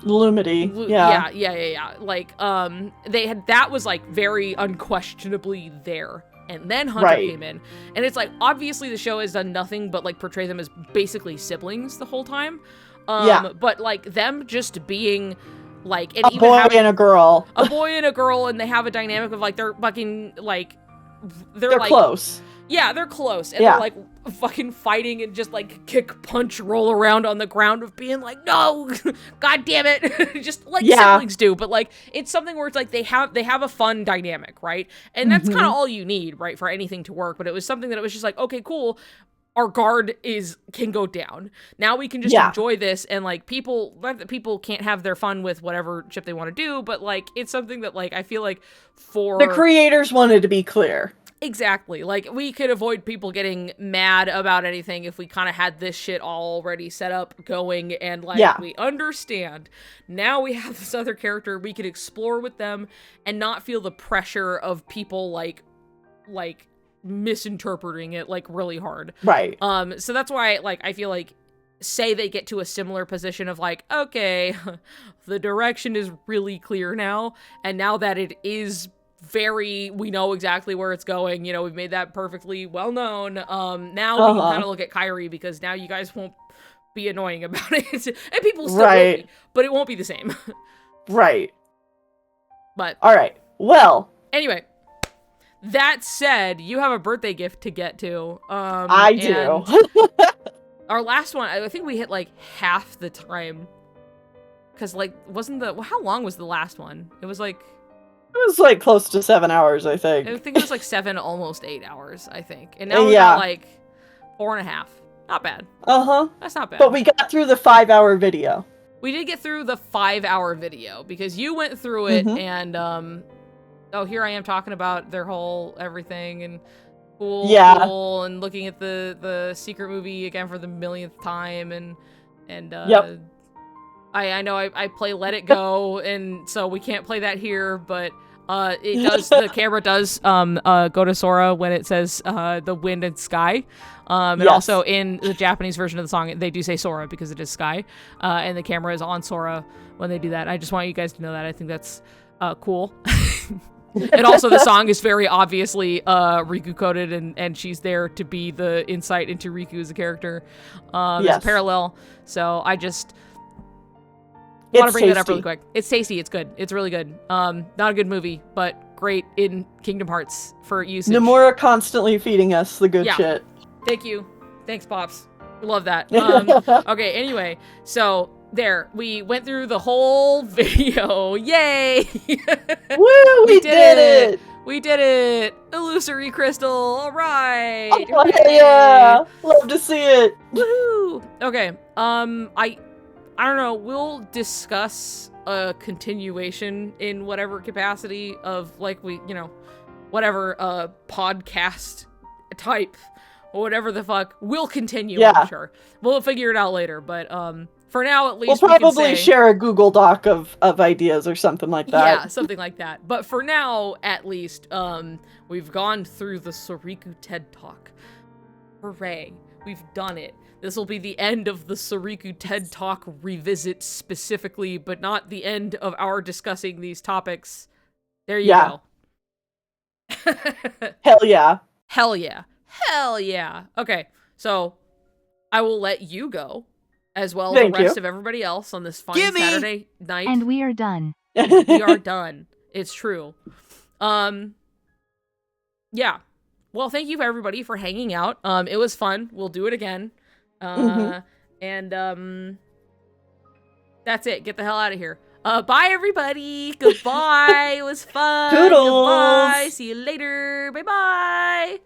Lumity. yeah. Like, that was, like, very unquestionably there. And then Hunter came in. And it's like, obviously the show has done nothing but, like, portray them as basically siblings the whole time. But, like, them just being, like... And a even boy having, and a girl. A boy and a girl, and they have a dynamic of, like, they're fucking, like... They're like, close. Yeah, they're close. And they're, like, fucking fighting and just, like, kick, punch, roll around on the ground of being like, no! God damn it! Just like siblings do. But, like, it's something where it's like they have a fun dynamic, right? And that's kind of all you need, right, for anything to work. But it was something that it was just like, okay, cool. Our guard can go down. Now we can just enjoy this, and, like, people can't have their fun with whatever ship they want to do, but, like, it's something that, like, I feel like for... The creators wanted to be clear. Exactly. Like, we could avoid people getting mad about anything if we kind of had this shit already set up, going, and, like, we understand. Now we have this other character we could explore with them and not feel the pressure of people, like, misinterpreting it, like, really hard. Right. So that's why, like, I feel like, say they get to a similar position of, like, okay, the direction is really clear now, and now that it is we know exactly where it's going, you know, we've made that perfectly well known, now we can kind of look at Kyrie, because now you guys won't be annoying about it, and people still will be, but it won't be the same. Right. But alright, well, anyway, that said, you have a birthday gift to get to. I do. Our last one, I think we hit, like, half the time. Because, like, how long was the last one? It was, like... It was, like, close to 7 hours, I think. I think it was, like, 7, almost 8 hours, I think. And now we're at, like, 4.5. Not bad. That's not bad. But we got through the 5-hour video. We did get through the 5-hour video, because you went through it, and, oh, here I am talking about their whole everything, and cool, and looking at the secret movie again for the millionth time, and I know I play Let It Go, and so we can't play that here, but the camera does go to Sora when it says the wind and sky, and also in the Japanese version of the song they do say Sora because it is sky, and the camera is on Sora when they do that. I just want you guys to know that. I think that's cool. And also the song is very obviously Riku coded, and she's there to be the insight into Riku as a character. There's a parallel, so I just want to bring that up really quick. It's tasty, it's good, it's really good. Not a good movie, but great in Kingdom Hearts for usage. Nomura constantly feeding us the good shit. Thank you. Thanks, Pops. Love that. Okay, anyway, so there, we went through the whole video. Yay! Woo! We did it! We did it! Illusory crystal! Alright! Oh, yeah! Love to see it! Woohoo! Okay, I don't know, we'll discuss a continuation in whatever capacity of, like, whatever podcast type, or whatever the fuck, we'll continue, I'm sure. We'll figure it out later, but, for now, at least we'll probably share a Google Doc of ideas or something like that. Yeah, something like that. But for now, at least, we've gone through the Soriku TED Talk. Hooray. We've done it. This will be the end of the Soriku TED Talk revisit specifically, but not the end of our discussing these topics. There you go. Hell yeah. Hell yeah. Hell yeah. Okay, so I will let you go, as well as the rest of everybody else on this fine Saturday night. And we are done. We are done. It's true. Yeah. well, thank you for everybody for hanging out. It was fun. We'll do it again. And that's it. Get the hell out of here. Bye everybody. Goodbye. It was fun. Toodles. Goodbye. See you later. Bye bye.